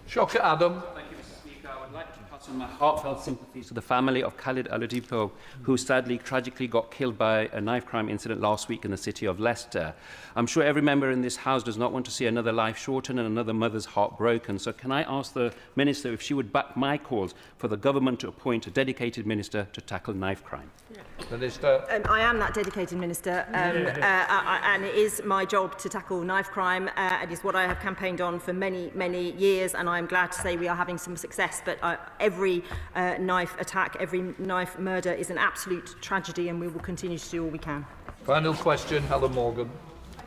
Shocker Adam. Thank you, Mr Speaker. I would like to pass on my heartfelt sympathies to the family of Khalid Al-Adipo, who sadly, tragically got killed by a knife crime incident last week in the city of Leicester. I'm sure every member in this House does not want to see another life shortened and another mother's heart broken. So can I ask the Minister if she would back my calls for the government to appoint a dedicated minister to tackle knife crime? Minister. I am that dedicated minister, and it is my job to tackle knife crime. It is what I have campaigned on for many, many years, and I am glad to say we are having some success. But every knife attack, every knife murder is an absolute tragedy, and we will continue to do all we can. Final question, Helen Morgan.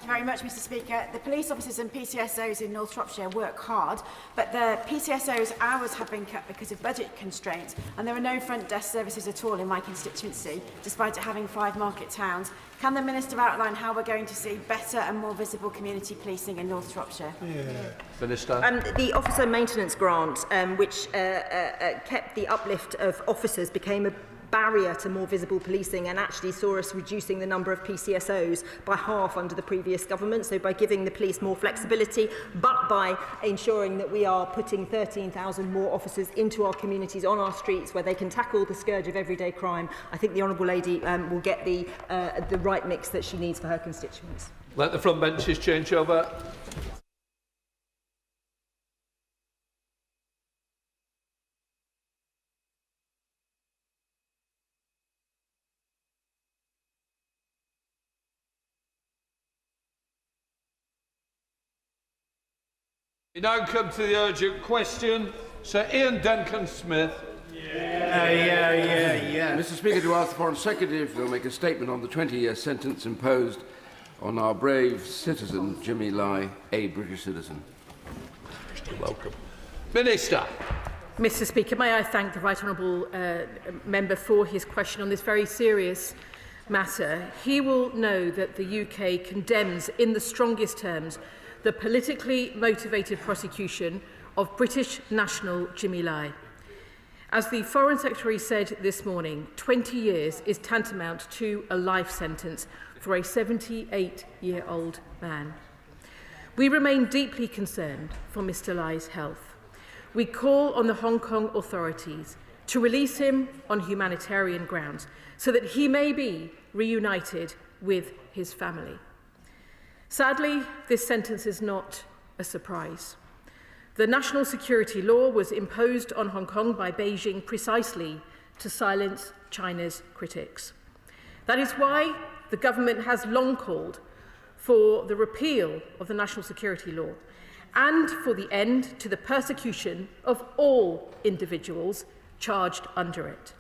you very much, Mr Speaker. The police officers and PCSOs in North Shropshire work hard, but the PCSOs' hours have been cut because of budget constraints, and there are no front desk services at all in my constituency, despite it having 5 market towns. Can the Minister outline how we're going to see better and more visible community policing in North Shropshire? Minister. The officer maintenance grant, which kept the uplift of officers, became a barrier to more visible policing and actually saw us reducing the number of PCSOs by half under the previous government. So by giving the police more flexibility, but by ensuring that we are putting 13,000 more officers into our communities, on our streets, where they can tackle the scourge of everyday crime, I think the Honourable Lady will get the right mix that she needs for her constituents. Let the front benches change over. We now come to the urgent question. Sir Ian Duncan-Smith. Mr Speaker, to ask the Foreign Secretary if he'll make a statement on the 20-year sentence imposed on our brave citizen, Jimmy Lai, a British citizen. You're welcome. Minister. Mr Speaker, may I thank the Right Honourable Member for his question on this very serious matter. He will know that the UK condemns in the strongest terms the politically motivated prosecution of British national Jimmy Lai. As the Foreign Secretary said this morning, 20 years is tantamount to a life sentence for a 78-year-old man. We remain deeply concerned for Mr Lai's health. We call on the Hong Kong authorities to release him on humanitarian grounds so that he may be reunited with his family. Sadly, this sentence is not a surprise. The national security law was imposed on Hong Kong by Beijing precisely to silence China's critics. That is why the government has long called for the repeal of the national security law and for the end to the persecution of all individuals charged under it.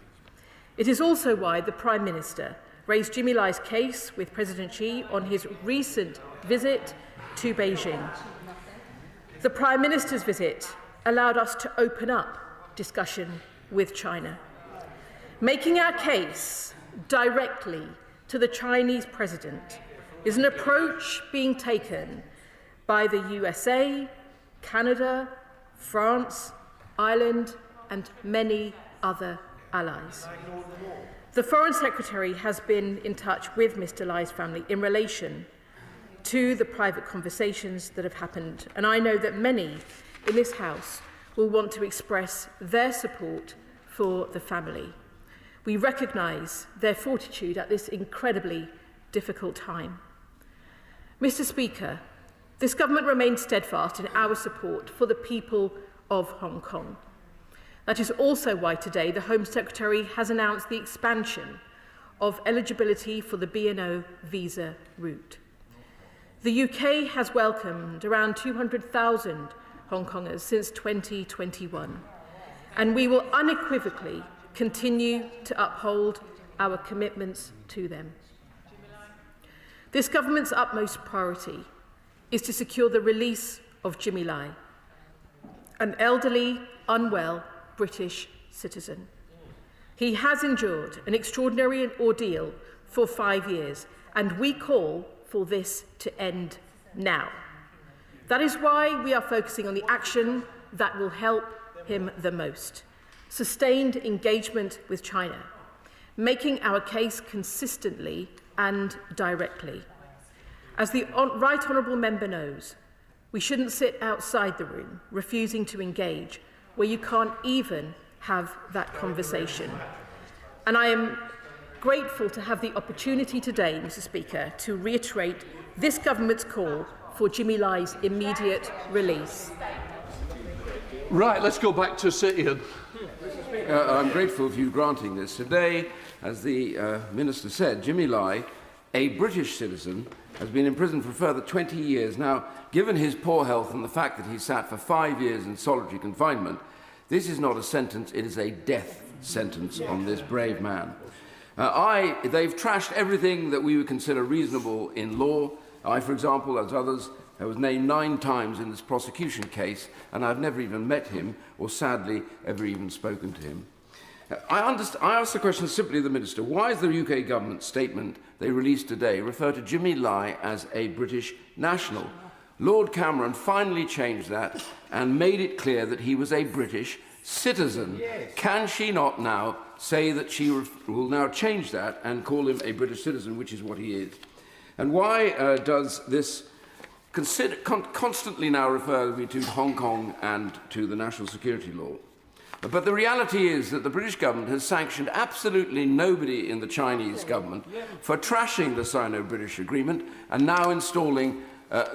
It is also why the Prime Minister raised Jimmy Lai's case with President Xi on his recent visit to Beijing. The Prime Minister's visit allowed us to open up discussion with China, making our case directly to the Chinese President is an approach being taken by the USA, Canada, France, Ireland, and many other allies. The Foreign Secretary has been in touch with Mr Lai's family in relation to the private conversations that have happened, and I know that many in this House will want to express their support for the family. We recognise their fortitude at this incredibly difficult time. Mr Speaker, this government remains steadfast in our support for the people of Hong Kong. That is also why today the Home Secretary has announced the expansion of eligibility for the B&O visa route. The UK has welcomed around 200,000 Hong Kongers since 2021, and we will unequivocally continue to uphold our commitments to them. This government's utmost priority is to secure the release of Jimmy Lai, an elderly, unwell British citizen. He has endured an extraordinary ordeal for 5 years, and we call for this to end now. That is why we are focusing on the action that will help him the most: sustained engagement with China, making our case consistently and directly. As the Right Honourable Member knows, we shouldn't sit outside the room refusing to engage where you can't even have that conversation. And I am grateful to have the opportunity today, Mr Speaker, to reiterate this government's call for Jimmy Lai's immediate release. Right, let's go back to Sir Ian. I'm grateful for you granting this. Today, as the Minister said, Jimmy Lai, a British citizen, has been in prison for a further 20 years. Now, given his poor health and the fact that he sat for 5 years in solitary confinement, this is not a sentence, it is a death sentence on this brave man. They've trashed everything that we would consider reasonable in law. I, for example, as others, I was named 9 times in this prosecution case, and I've never even met him, or sadly, ever even spoken to him. I ask the question simply of the Minister. Why is the UK government statement they released today refer to Jimmy Lai as a British national? Lord Cameron finally changed that and made it clear that he was a British citizen. Yes. Can she not now say that she will now change that and call him a British citizen, which is what he is? And why does this constantly now refer me to Hong Kong and to the national security law? But the reality is that the British government has sanctioned absolutely nobody in the Chinese government for trashing the Sino-British agreement and now installing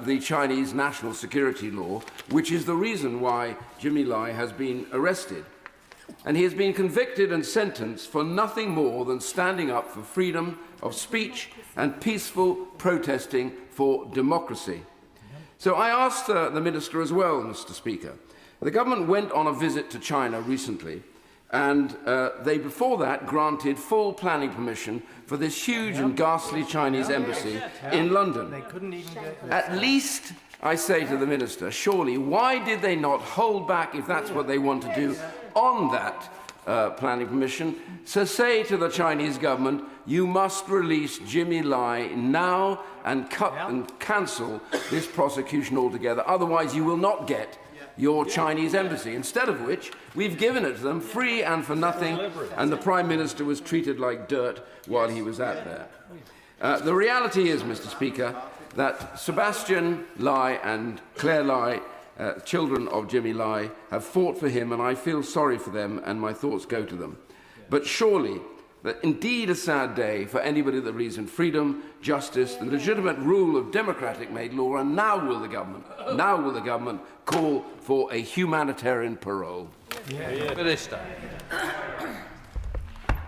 the Chinese national security law, which is the reason why Jimmy Lai has been arrested. And he has been convicted and sentenced for nothing more than standing up for freedom of speech and peaceful protesting for democracy. So I asked the Minister as well, Mr. Speaker. The government went on a visit to China recently, and they before that granted full planning permission for this huge and ghastly Chinese embassy in London. At least, I say to the Minister, surely, why did they not hold back, if that's what they want to do, on that planning permission? So say to the Chinese government, you must release Jimmy Lai now and cut and cancel this prosecution altogether. Otherwise, you will not get your Chinese embassy, instead of which we've given it to them free and for nothing, and the Prime Minister was treated like dirt while he was out there. The reality is, Mr. Speaker, that Sebastian Lai and Claire Lai, children of Jimmy Lai, have fought for him, and I feel sorry for them, and my thoughts go to them. But surely, that indeed a sad day for anybody that believes in freedom, justice, the legitimate rule of democratic-made law, and now will the government call for a humanitarian parole. Minister.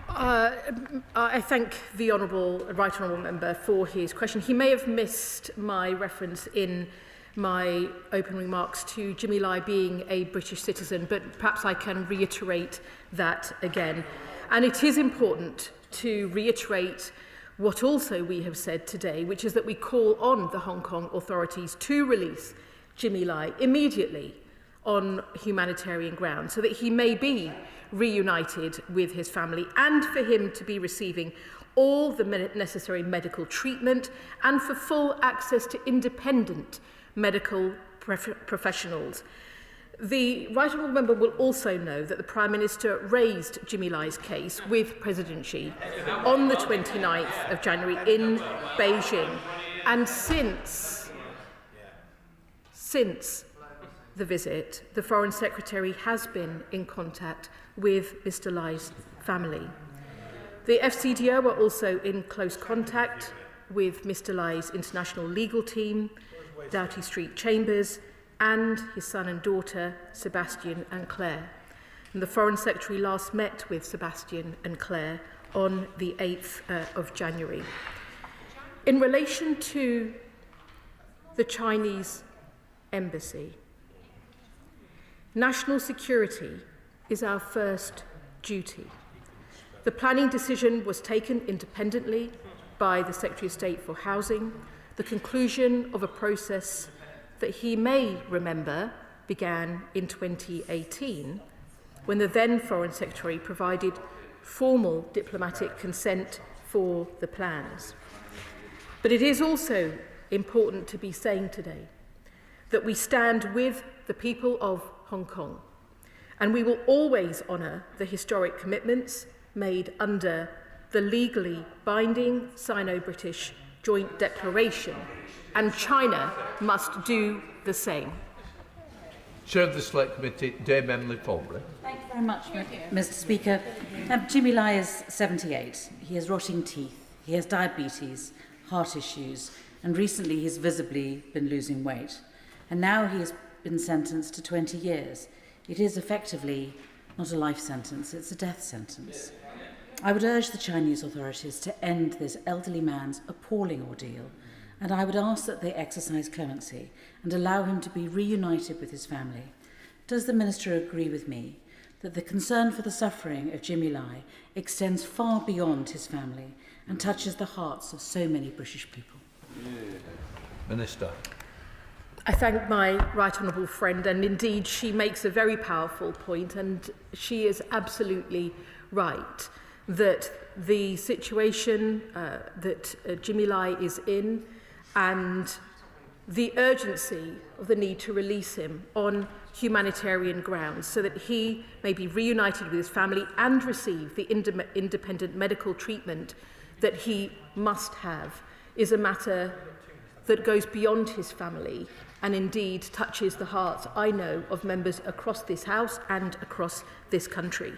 I thank the Right Honourable Member for his question. He may have missed my reference in my opening remarks to Jimmy Lai being a British citizen, but perhaps I can reiterate that again. And it is important to reiterate what also we have said today, which is that we call on the Hong Kong authorities to release Jimmy Lai immediately on humanitarian grounds so that he may be reunited with his family and for him to be receiving all the necessary medical treatment and for full access to independent medical professionals. The Right Honourable Member will also know that the Prime Minister raised Jimmy Lai's case with President Xi on the 29th of January in Beijing. And since the visit, the Foreign Secretary has been in contact with Mr. Lai's family. The FCDO are also in close contact with Mr. Lai's international legal team, Doughty Street Chambers, and his son and daughter, Sebastian and Claire. And the Foreign Secretary last met with Sebastian and Claire on the 8th of January. In relation to the Chinese embassy, national security is our first duty. The planning decision was taken independently by the Secretary of State for Housing, the conclusion of a process that he may remember began in 2018, when the then Foreign Secretary provided formal diplomatic consent for the plans. But it is also important to be saying today that we stand with the people of Hong Kong, and we will always honour the historic commitments made under the legally binding Sino-British Joint Declaration, and China must do the same. Chair of the Select Committee, Dame Emily Falbury. Thank you very much, Mr. Speaker. Jimmy Lai is 78. He has rotting teeth. He has diabetes, heart issues, and recently he's visibly been losing weight. And now he has been sentenced to 20 years. It is effectively not a life sentence, it's a death sentence. I would urge the Chinese authorities to end this elderly man's appalling ordeal, and I would ask that they exercise clemency and allow him to be reunited with his family. Does the Minister agree with me that the concern for the suffering of Jimmy Lai extends far beyond his family and touches the hearts of so many British people? Minister. I thank my right honourable friend, and indeed she makes a very powerful point, and she is absolutely right that the situation that Jimmy Lai is in and the urgency of the need to release him on humanitarian grounds so that he may be reunited with his family and receive the independent medical treatment that he must have is a matter that goes beyond his family and indeed touches the hearts, I know, of members across this House and across this country.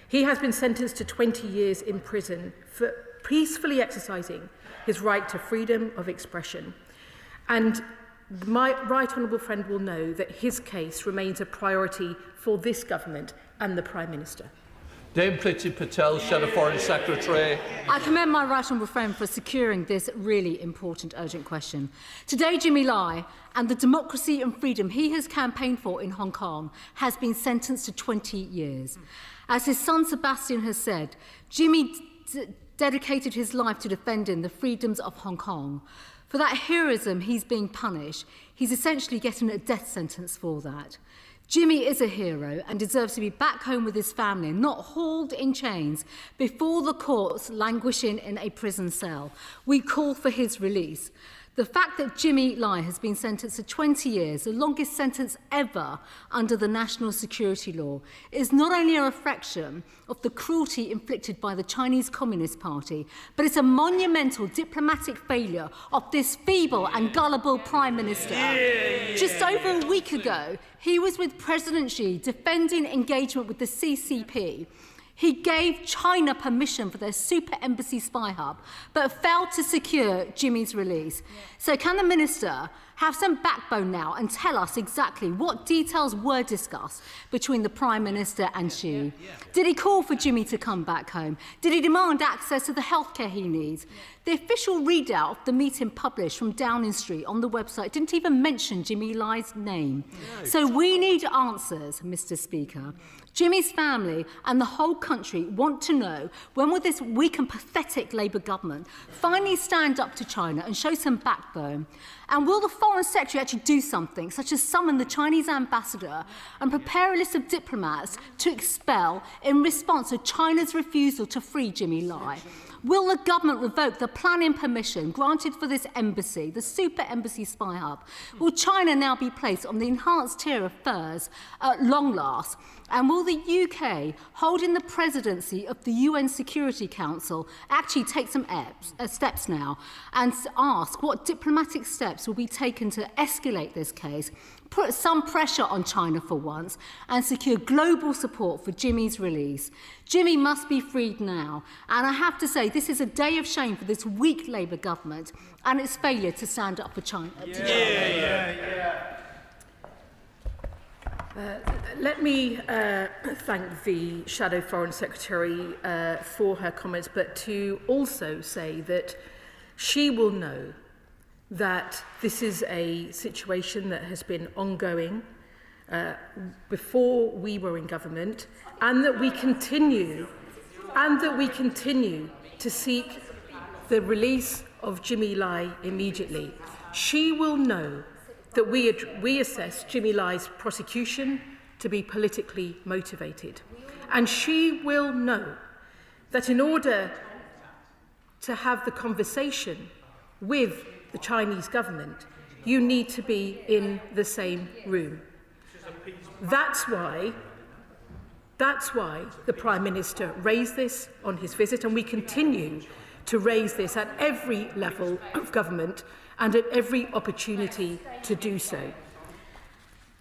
He has been sentenced to 20 years in prison for peacefully exercising his right to freedom of expression. And my right honourable friend will know that his case remains a priority for this government and the Prime Minister. Dame Priti Patel, Shadow Foreign Secretary. I commend my right honourable friend for securing this really important, urgent question. Today, Jimmy Lai and the democracy and freedom he has campaigned for in Hong Kong has been sentenced to 20 years. As his son Sebastian has said, Jimmy dedicated his life to defending the freedoms of Hong Kong. For that heroism, he's being punished. He's essentially getting a death sentence for that. Jimmy is a hero and deserves to be back home with his family, not hauled in chains before the courts languishing in a prison cell. We call for his release. The fact that Jimmy Lai has been sentenced to 20 years, the longest sentence ever under the national security law, is not only a reflection of the cruelty inflicted by the Chinese Communist Party, but it's a monumental diplomatic failure of this feeble and gullible Prime Minister. Just over a week ago, he was with President Xi defending engagement with the CCP. He gave China permission for their super embassy spy hub, but failed to secure Jimmy's release. So can the Minister have some backbone now and tell us exactly what details were discussed between the Prime Minister and Xi? Did he call for Jimmy to come back home? Did he demand access to the healthcare he needs? The official readout of the meeting published from Downing Street on the website didn't even mention Jimmy Lai's name. So we need answers, Mr. Speaker. Jimmy's family and the whole country want to know when will this weak and pathetic Labour government finally stand up to China and show some backbone? And will the Foreign Secretary actually do something, such as summon the Chinese ambassador and prepare a list of diplomats to expel in response to China's refusal to free Jimmy Lai? Will the government revoke the planning permission granted for this embassy, the super embassy spy hub? Will China now be placed on the enhanced tier of furs at long last? And will the UK, holding the presidency of the UN Security Council, actually take some steps now and ask what diplomatic steps will be taken to escalate this case, put some pressure on China for once, and secure global support for Jimmy's release? Jimmy must be freed now. And I have to say, this is a day of shame for this weak Labour government and its failure to stand up for China. Let me thank the Shadow Foreign Secretary for her comments, but to also say that she will know that this is a situation that has been ongoing before we were in government, and that we continue to seek the release of Jimmy Lai immediately. She will know that we assess Jimmy Lai's prosecution to be politically motivated. And she will know that in order to have the conversation with the Chinese government, you need to be in the same room. That's why the Prime Minister raised this on his visit, and we continue to raise this at every level of government and at every opportunity to do so.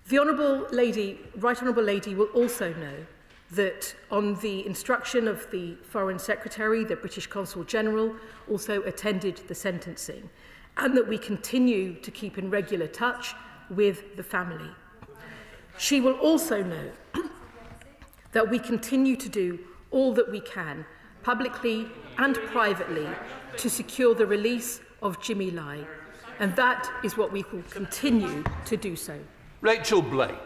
The Right Honourable Lady will also know that on the instruction of the Foreign Secretary, the British Consul General also attended the sentencing, and that we continue to keep in regular touch with the family. She will also know that we continue to do all that we can, publicly and privately, to secure the release of Jimmy Lai. And that is what we will continue to do so. Rachel Blake.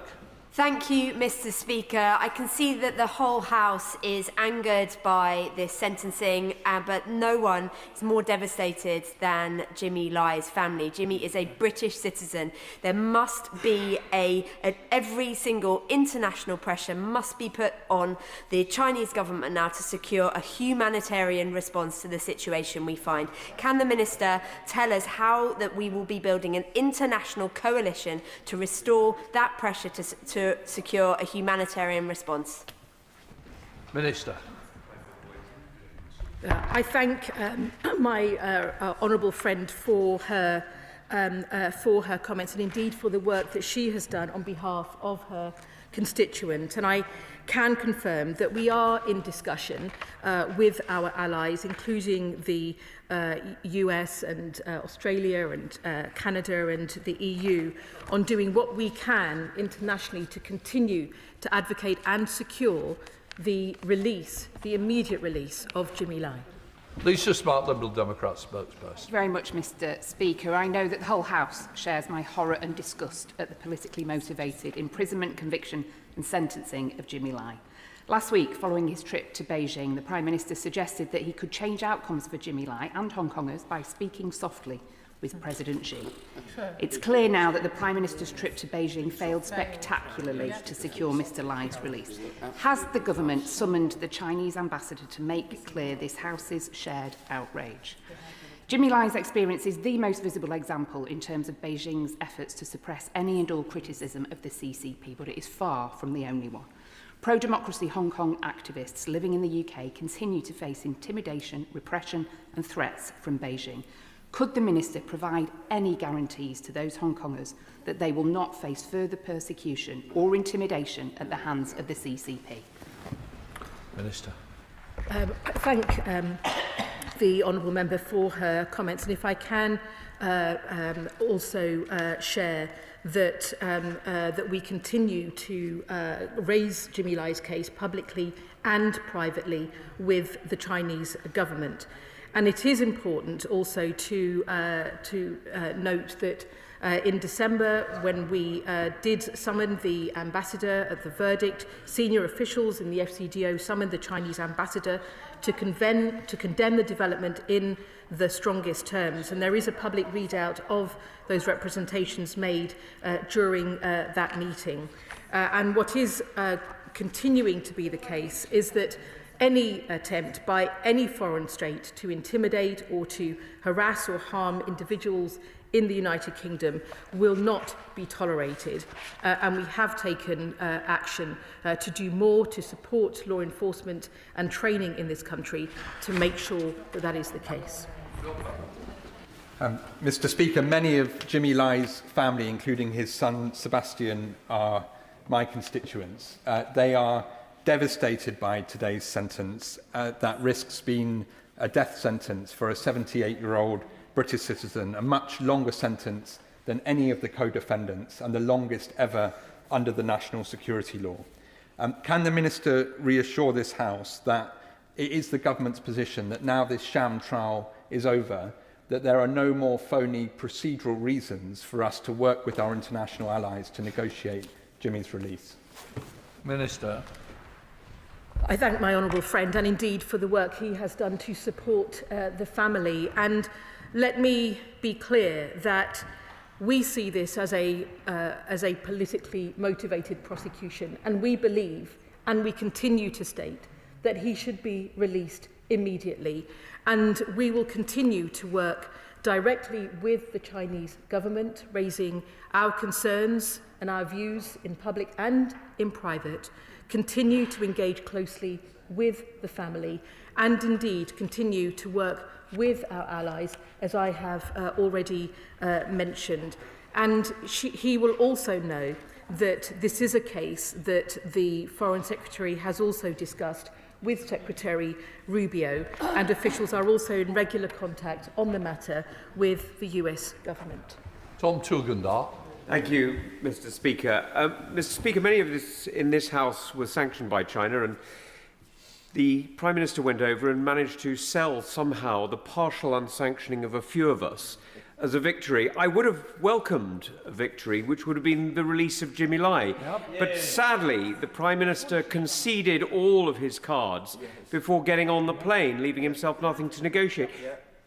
Thank you, Mr. Speaker. I can see that the whole House is angered by this sentencing, but no one is more devastated than Jimmy Lai's family. Jimmy is a British citizen. There must be every single international pressure must be put on the Chinese government now to secure a humanitarian response to the situation we find. Can the Minister tell us how that we will be building an international coalition to restore that pressure to secure a humanitarian response? Minister. I thank my honourable friend for her comments and indeed for the work that she has done on behalf of her constituent. And I can confirm that we are in discussion with our allies, including the US and Australia and Canada and the EU, on doing what we can internationally to continue to advocate and secure the immediate release of Jimmy Lai. Lisa Smart, Liberal Democrat spokesperson. Very much, Mr. Speaker. I know that the whole House shares my horror and disgust at the politically motivated imprisonment, conviction and sentencing of Jimmy Lai. Last week, following his trip to Beijing, the Prime Minister suggested that he could change outcomes for Jimmy Lai and Hong Kongers by speaking softly with President Xi. It's clear now that the Prime Minister's trip to Beijing failed spectacularly to secure Mr. Lai's release. Has the government summoned the Chinese ambassador to make clear this House's shared outrage? Jimmy Lai's experience is the most visible example in terms of Beijing's efforts to suppress any and all criticism of the CCP, but it is far from the only one. Pro-democracy Hong Kong activists living in the UK continue to face intimidation, repression and threats from Beijing. Could the Minister provide any guarantees to those Hong Kongers that they will not face further persecution or intimidation at the hands of the CCP? Minister. I thank the honourable member for her comments, and if I can also share that that we continue to raise Jimmy Lai's case publicly and privately with the Chinese government. And it is important also to note that in December, when we did summon the ambassador at the verdict, senior officials in the FCDO summoned the Chinese ambassador to condemn the development in the strongest terms. And there is a public readout of those representations made during that meeting. And what is continuing to be the case is that any attempt by any foreign state to intimidate or to harass or harm individuals in the United Kingdom will not be tolerated. And we have taken action to do more to support law enforcement and training in this country to make sure that that is the case. Mr. Speaker, many of Jimmy Lai's family, including his son Sebastian, are my constituents. They are devastated by today's sentence that risks being a death sentence for a 78-year-old British citizen, a much longer sentence than any of the co-defendants and the longest ever under the national security law. Can the Minister reassure this House that it is the government's position that now this sham trial is over, that there are no more phony procedural reasons for us to work with our international allies to negotiate Jimmy's release? Minister. I thank my honourable friend and indeed for the work he has done to support the family. And let me be clear that we see this as a politically motivated prosecution, and we believe, and we continue to state, that he should be released immediately. And we will continue to work directly with the Chinese government, raising our concerns and our views in public and in private, continue to engage closely with the family, and indeed continue to work with our allies, as I have already mentioned. And he will also know that this is a case that the Foreign Secretary has also discussed with Secretary Rubio, and officials are also in regular contact on the matter with the US government. Tom Tugendar. Thank you, Mr. Speaker. Mr. Speaker, many of us in this House were sanctioned by China, and the Prime Minister went over and managed to sell somehow the partial unsanctioning of a few of us. as a victory. I would have welcomed a victory, which would have been the release of Jimmy Lai. But sadly, the Prime Minister conceded all of his cards before getting on the plane, leaving himself nothing to negotiate.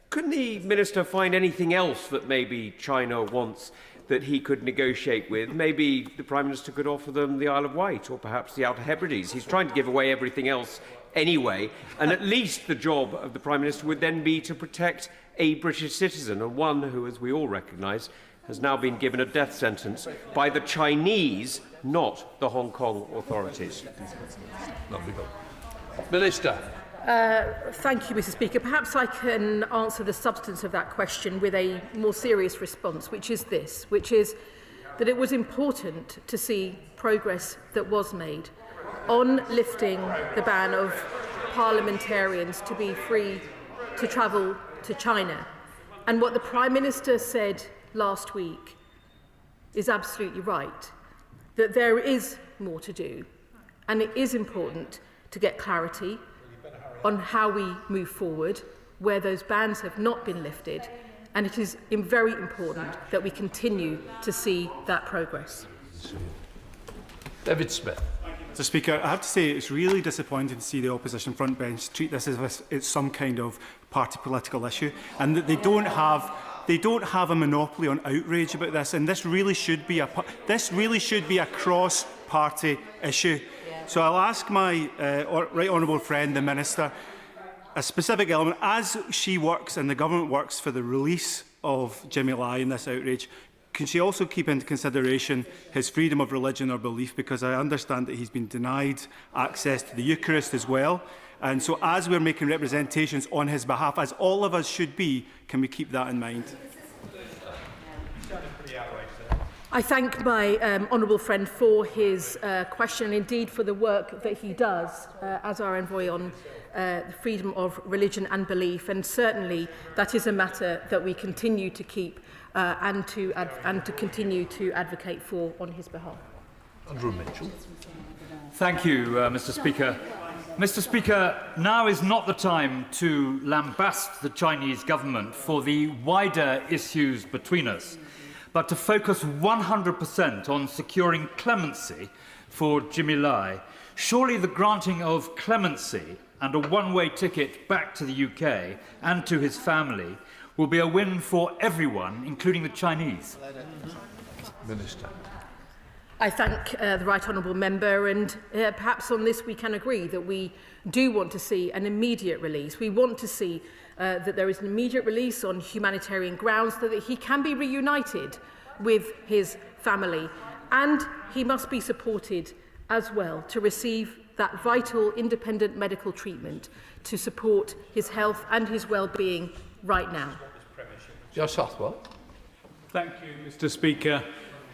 Couldn't the Minister find anything else that maybe China wants that he could negotiate with? Maybe the Prime Minister could offer them the Isle of Wight or perhaps the Outer Hebrides. He's trying to give away everything else anyway, and at least the job of the Prime Minister would then be to protect a British citizen, and one who, as we all recognise, has now been given a death sentence by the Chinese, not the Hong Kong authorities. Minister. Thank you, Mr. Speaker. Perhaps I can answer the substance of that question with a more serious response, which is this, which is that it was important to see progress that was made on lifting the ban of parliamentarians to be free to travel to China. And what the Prime Minister said last week is absolutely right, that there is more to do, and it is important to get clarity on how we move forward, where those bans have not been lifted, and it is very important that we continue to see that progress. David Smith. Mr. Speaker, I have to say it's really disappointing to see the opposition front bench treat this as if it's some kind of party political issue, and that they don't have a monopoly on outrage about this. And this really should be a cross-party issue. So I'll ask my right honourable friend, the Minister, a specific element as she works and the government works for the release of Jimmy Lai in this outrage. Can she also keep into consideration his freedom of religion or belief? Because I understand that he's been denied access to the Eucharist as well. And so as we're making representations on his behalf, as all of us should be, can we keep that in mind? I thank my honourable friend for his question and indeed for the work that he does as our envoy on the freedom of religion and belief. And certainly that is a matter that we continue to keep and to continue to advocate for on his behalf. Andrew Mitchell. Thank you, Mr. Speaker. Mr. Speaker, now is not the time to lambast the Chinese government for the wider issues between us, but to focus 100% on securing clemency for Jimmy Lai. Surely the granting of clemency and a one-way ticket back to the UK and to his family will be a win for everyone, including the Chinese. Minister. I thank the right honourable member, and perhaps on this we can agree that we do want to see an immediate release. We want to see that there is an immediate release on humanitarian grounds, so that he can be reunited with his family, and he must be supported as well to receive that vital independent medical treatment to support his health and his well-being right now. Josh Hathwell. Thank you, Mr. Speaker.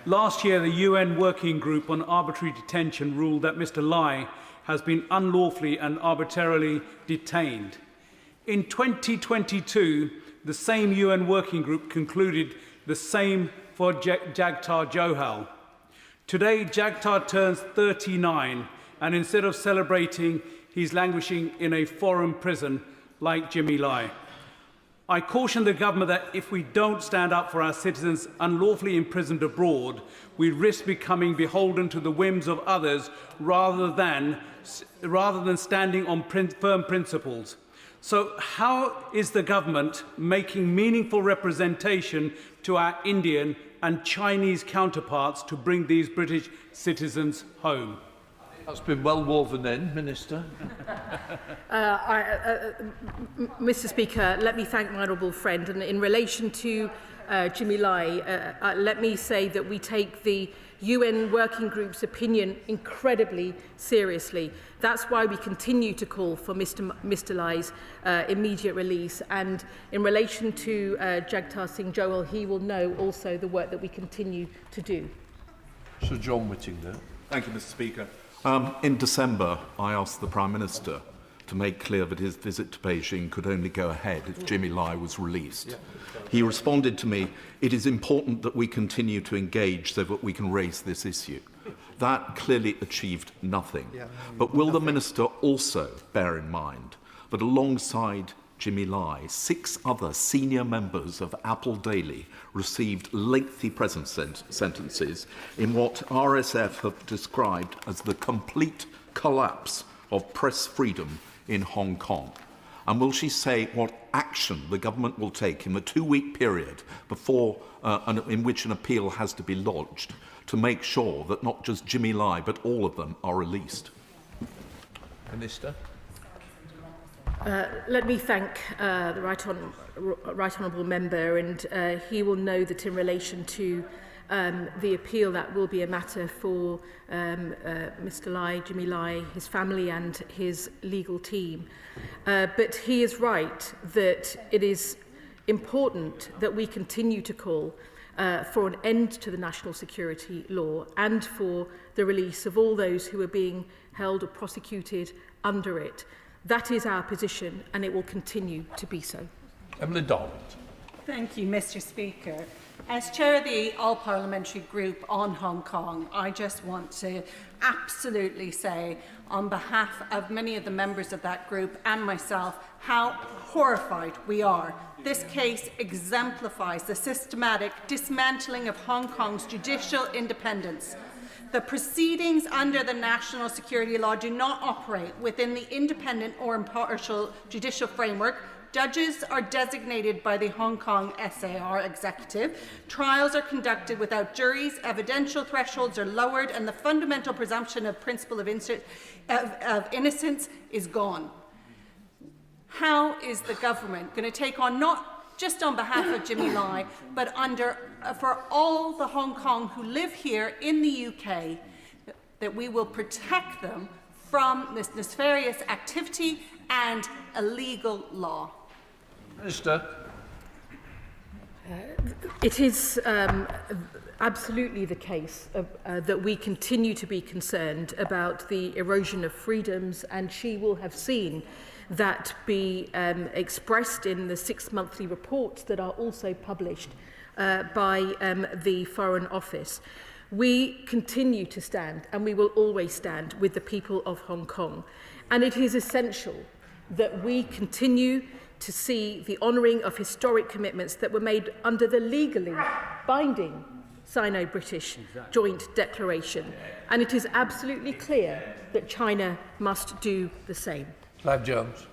Last year, the UN Working Group on Arbitrary Detention ruled that Mr. Lai has been unlawfully and arbitrarily detained. In 2022, the same UN Working Group concluded the same for Jagtar Johal. Today, Jagtar turns 39, and instead of celebrating, he's languishing in a foreign prison like Jimmy Lai. I caution the government that if we don't stand up for our citizens unlawfully imprisoned abroad, we risk becoming beholden to the whims of others rather than standing on firm principles. So how is the government making meaningful representation to our Indian and Chinese counterparts to bring these British citizens home? That's been well woven in, Minister. Mr. Speaker, let me thank my honourable friend. And in relation to Jimmy Lai, let me say that we take the UN Working Group's opinion incredibly seriously. That's why we continue to call for Mr. Lai's immediate release. And in relation to Jagtar Singh Johal, he will know also the work that we continue to do. Sir John Whittingham. Thank you, Mr. Speaker. In December, I asked the Prime Minister to make clear that his visit to Beijing could only go ahead if Jimmy Lai was released. He responded to me, "It is important that we continue to engage so that we can raise this issue." That clearly achieved nothing. But will the Minister also bear in mind that alongside Jimmy Lai, 6 other senior members of Apple Daily received lengthy prison sentences in what RSF have described as the complete collapse of press freedom in Hong Kong. And will she say what action the government will take in the 2-week period before in which an appeal has to be lodged to make sure that not just Jimmy Lai but all of them are released? Minister. Let me thank the right honourable member, and he will know that in relation to the appeal, that will be a matter for Mr. Lai, Jimmy Lai, his family and his legal team. But he is right that it is important that we continue to call for an end to the national security law and for the release of all those who are being held or prosecuted under it. That is our position, and it will continue to be so. Emily Darwin. Thank you, Mr. Speaker. As chair of the All-Parliamentary Group on Hong Kong, I just want to absolutely say, on behalf of many of the members of that group and myself, how horrified we are. This case exemplifies the systematic dismantling of Hong Kong's judicial independence. The proceedings under the national security law do not operate within the independent or impartial judicial framework. Judges are designated by the Hong Kong SAR executive. Trials are conducted without juries, evidential thresholds are lowered, and the fundamental presumption of principle of innocence is gone. How is the government going to take on, not just on behalf of Jimmy Lai, but for all the Hong Kong who live here in the UK, that we will protect them from this nefarious activity and illegal law? Minister. It is absolutely the case that we continue to be concerned about the erosion of freedoms, and she will have seen that be expressed in the 6 monthly reports that are also published by the Foreign Office. We continue to stand, and we will always stand, with the people of Hong Kong. And it is essential that we continue to see the honouring of historic commitments that were made under the legally binding Sino-British joint declaration. And it is absolutely clear that China must do the same. Clive Jones.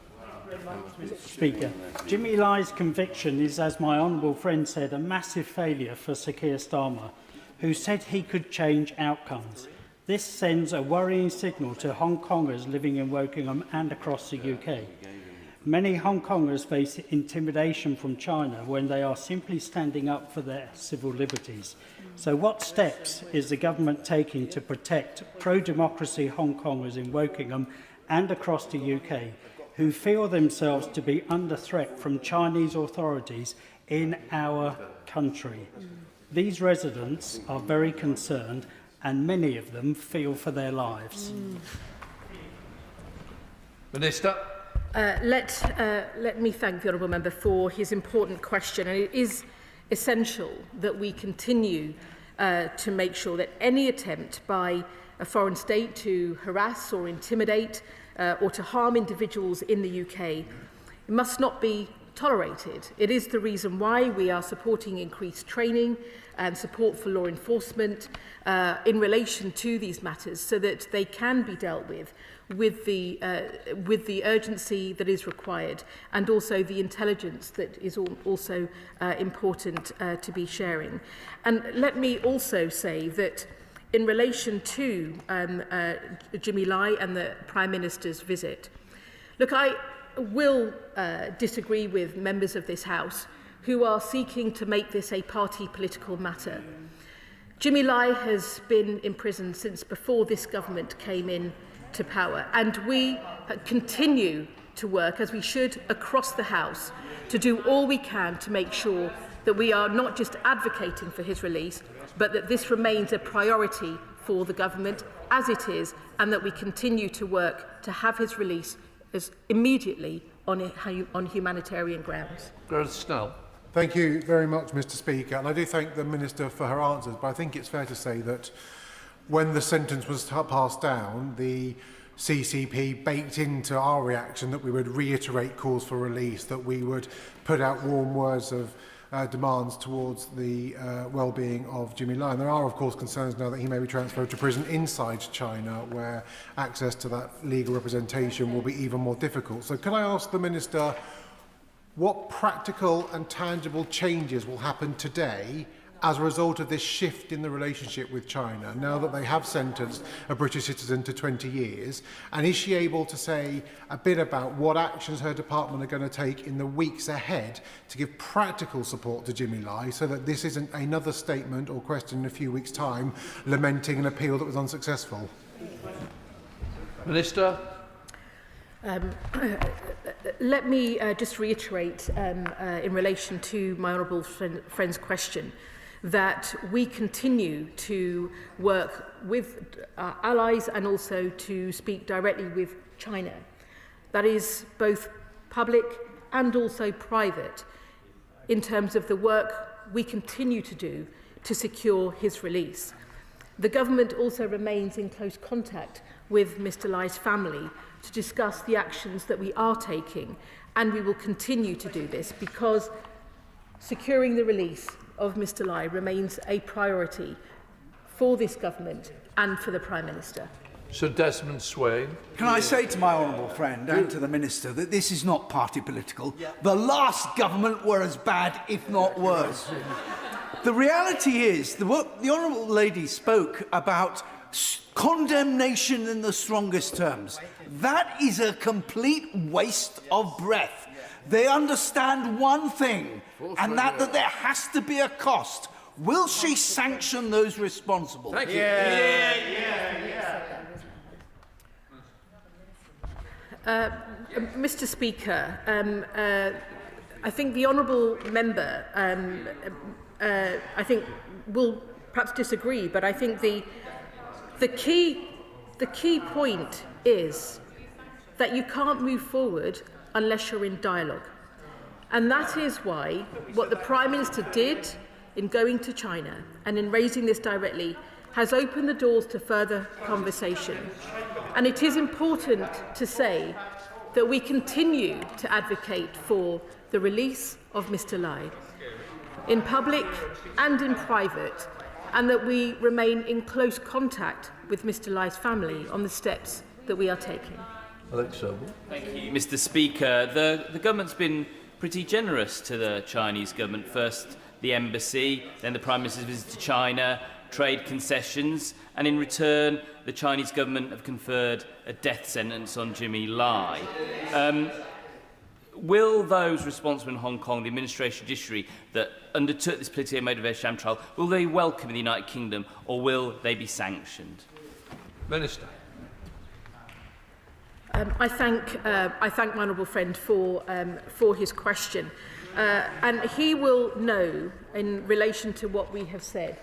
Mr. Speaker, Jimmy Lai's conviction is, as my honourable friend said, a massive failure for Sir Keir Starmer, who said he could change outcomes. This sends a worrying signal to Hong Kongers living in Wokingham and across the UK. Many Hong Kongers face intimidation from China when they are simply standing up for their civil liberties. So what steps is the government taking to protect pro-democracy Hong Kongers in Wokingham and across the UK who feel themselves to be under threat from Chinese authorities in our country? These residents are very concerned, and many of them feel for their lives. Minister. Let me thank the honourable member for his important question. And it is essential that we continue to make sure that any attempt by a foreign state to harass or intimidate or to harm individuals in the UK must not be tolerated. It is the reason why we are supporting increased training and support for law enforcement in relation to these matters, so that they can be dealt with the urgency that is required, and also the intelligence that is also important to be sharing. And let me also say that in relation to Jimmy Lai and the Prime Minister's visit, look, I will disagree with members of this House who are seeking to make this a party political matter. Jimmy Lai has been in prison since before this government came in to power, and we continue to work, as we should, across the House to do all we can to make sure that we are not just advocating for his release, but that this remains a priority for the government, as it is, and that we continue to work to have his release as immediately on humanitarian grounds. Snell. Thank you very much, Mr. Speaker, and I do thank the Minister for her answers, but I think it's fair to say that when the sentence was passed down, the CCP baked into our reaction, that we would reiterate calls for release, that we would put out warm words of demands towards the well-being of Jimmy Lai. And there are, of course, concerns now that he may be transferred to prison inside China, where access to that legal representation will be even more difficult. So can I ask the Minister what practical and tangible changes will happen today as a result of this shift in the relationship with China, now that they have sentenced a British citizen to 20 years? And is she able to say a bit about what actions her department are going to take in the weeks ahead to give practical support to Jimmy Lai, so that this isn't another statement or question in a few weeks' time lamenting an appeal that was unsuccessful? Minister. Let me just reiterate in relation to my honourable friend's question that we continue to work with our allies and also to speak directly with China. That is both public and also private in terms of the work we continue to do to secure his release. The government also remains in close contact with Mr. Lai's family to discuss the actions that we are taking, and we will continue to do this because securing the release of Mr. Lai remains a priority for this government and for the Prime Minister. Sir Desmond Swain. Can I say to my honourable friend and to the Minister that this is not party political? The last government were as bad, if not worse. The reality is, the honourable lady spoke about condemnation in the strongest terms. That is a complete waste of breath. They understand one thing, and that there has to be a cost. Will she sanction those responsible? Thank you. Mr. Speaker, I think the honourable member, I think, will perhaps disagree, but I think the key point is that you can't move forward unless you're in dialogue. And that is why what the Prime Minister did in going to China and in raising this directly has opened the doors to further conversation. And it is important to say that we continue to advocate for the release of Mr. Lai in public and in private, and that we remain in close contact with Mr. Lai's family on the steps that we are taking. Thank you, Mr. Speaker. The government's been pretty generous to the Chinese government. First the embassy, then the Prime Minister's visit to China, trade concessions, and in return the Chinese government have conferred a death sentence on Jimmy Lai. Will those responsible in Hong Kong, the administration judiciary that undertook this politically motivated sham trial, will they welcome the United Kingdom, or will they be sanctioned? Minister. I thank my honourable friend for his question, and he will know, in relation to what we have said,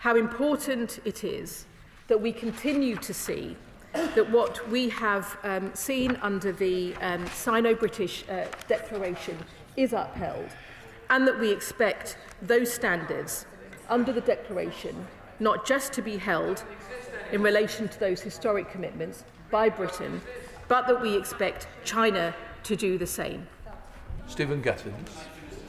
how important it is that we continue to see that what we have seen under the Sino-British Declaration is upheld, and that we expect those standards under the Declaration not just to be held in relation to those historic commitments by Britain, but that we expect China to do the same. Stephen Gattins.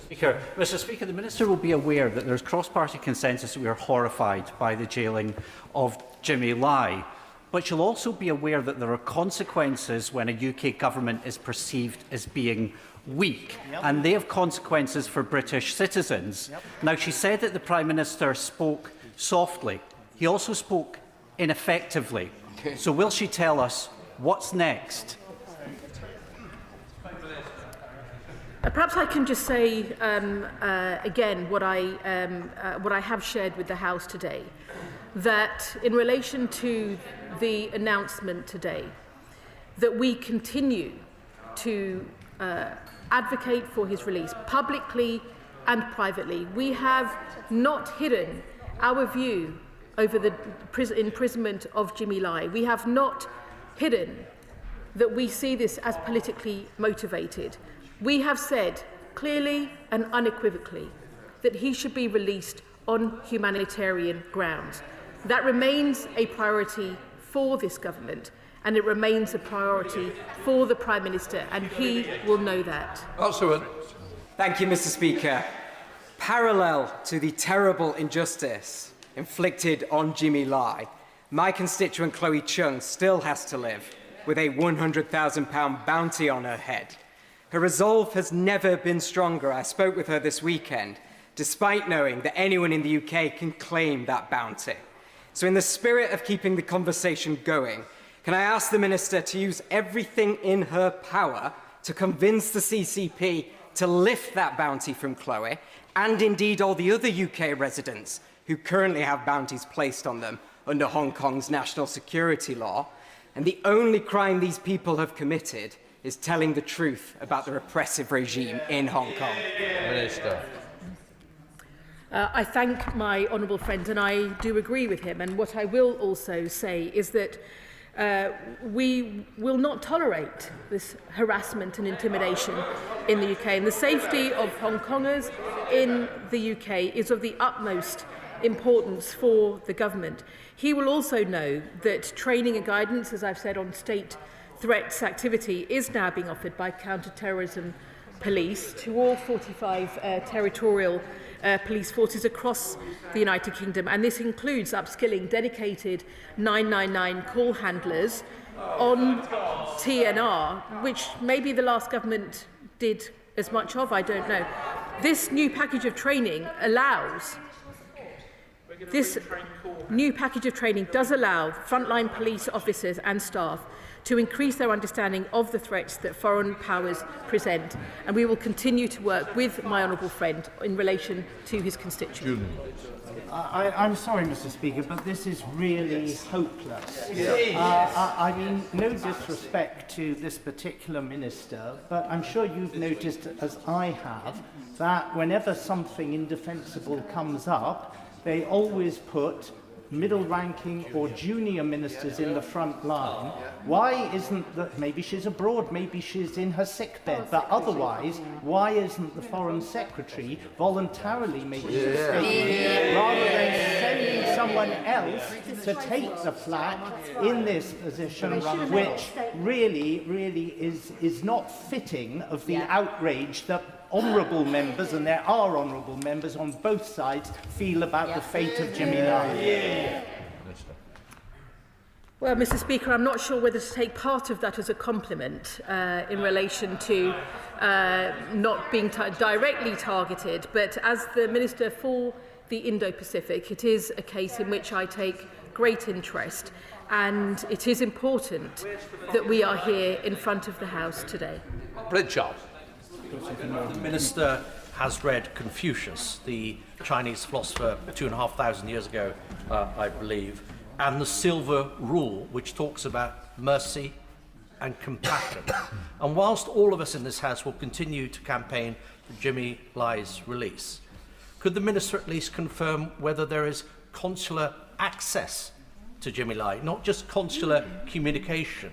Speaker, Mr. Speaker, the Minister will be aware that there is cross-party consensus that we are horrified by the jailing of Jimmy Lai. But she'll also be aware that there are consequences when a UK government is perceived as being weak, and they have consequences for British citizens. Now, she said that the Prime Minister spoke softly. He also spoke ineffectively. So will she tell us what's next? Perhaps I can just say again what I have shared with the House today, that in relation to the announcement today, that we continue to advocate for his release publicly and privately. We have not hidden our view over the imprisonment of Jimmy Lai. We have not hidden that we see this as politically motivated. We have said clearly and unequivocally that he should be released on humanitarian grounds. That remains a priority for this government, and it remains a priority for the Prime Minister, and he will know that. Thank you, Mr. Speaker. Parallel to the terrible injustice inflicted on Jimmy Lai, my constituent Chloe Chung still has to live with a £100,000 bounty on her head. Her resolve has never been stronger. I spoke with her this weekend, despite knowing that anyone in the UK can claim that bounty. So in the spirit of keeping the conversation going, can I ask the Minister to use everything in her power to convince the CCP to lift that bounty from Chloe, and indeed all the other UK residents who currently have bounties placed on them under Hong Kong's national security law, and the only crime these people have committed is telling the truth about the repressive regime in Hong Kong. Minister. I thank my honourable friend, and I do agree with him. And what I will also say is that we will not tolerate this harassment and intimidation in the UK. And the safety of Hong Kongers in the UK is of the utmost importance for the government. He will also know that training and guidance, as I've said, on state threats activity is now being offered by counter-terrorism police to all 45 territorial police forces across the United Kingdom, and this includes upskilling dedicated 999 call handlers on TNR, which maybe the last government did as much of, I don't know. This new package of training does allow frontline police officers and staff to increase their understanding of the threats that foreign powers present, and we will continue to work with my honourable friend in relation to his constituents. I'm sorry, Mr. Speaker, but this is really hopeless. I mean, no disrespect to this particular minister, but I'm sure you've noticed, as I have, that whenever something indefensible comes up, they always put middle-ranking or junior ministers in the front line. Why isn't that? Maybe she's abroad, maybe she's in her sickbed, but otherwise, why isn't the Foreign Secretary voluntarily making a statement rather than sending someone else to take the flak in this position, which really is not fitting of the outrage that honourable members, and there are honourable members on both sides, feel about the fate of Jimmy Lai. Well, Mr. Speaker, I'm not sure whether to take part of that as a compliment in relation to not being directly targeted, but as the Minister for the Indo-Pacific, it is a case in which I take great interest, and it is important that we are here in front of the House today. Pritchard. The Minister has read Confucius, the Chinese philosopher 2,500 years ago, I believe, and the Silver Rule, which talks about mercy and compassion. And whilst all of us in this House will continue to campaign for Jimmy Lai's release, could the Minister at least confirm whether there is consular access to Jimmy Lai, not just consular communication,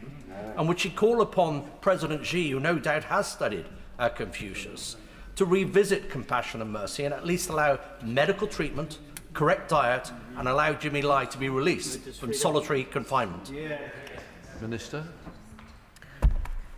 and would she call upon President Xi, who no doubt has studied Confucius, to revisit compassion and mercy and at least allow medical treatment, correct diet, and allow Jimmy Lai to be released from solitary confinement? Minister.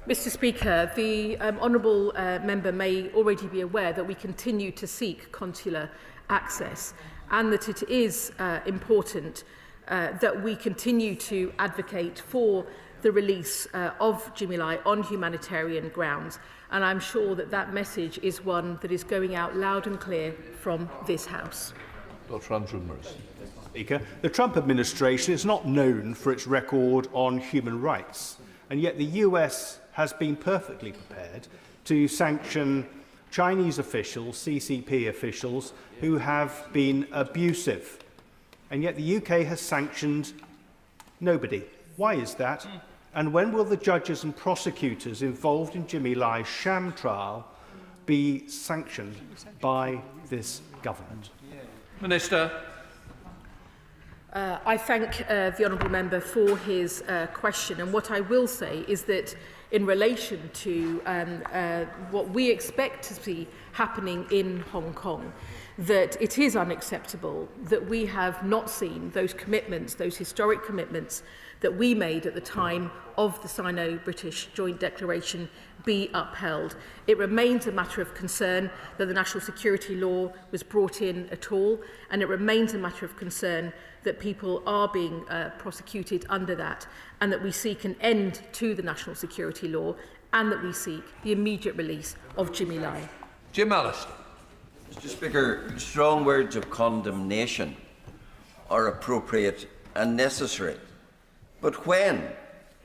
Mr. Speaker, the honourable member may already be aware that we continue to seek consular access, and that it is important that we continue to advocate for the release of Jimmy Lai on humanitarian grounds. And I'm sure that that message is one that is going out loud and clear from this House. Dr. Andrew Morris. Speaker, the Trump administration is not known for its record on human rights, and yet the US has been perfectly prepared to sanction Chinese officials, CCP officials, who have been abusive. And yet the UK has sanctioned nobody. Why is that? And when will the judges and prosecutors involved in Jimmy Lai's sham trial be sanctioned by this government? Minister. I thank the honourable member for his question, and what I will say is that in relation to what we expect to see happening in Hong Kong, that it is unacceptable that we have not seen those commitments, those historic commitments that we made at the time of the Sino-British Joint Declaration be upheld. It remains a matter of concern that the national security law was brought in at all, and it remains a matter of concern that people are being prosecuted under that, and that we seek an end to the national security law, and that we seek the immediate release of Jimmy Lai. Jim Allister. Mr. Speaker, strong words of condemnation are appropriate and necessary. But when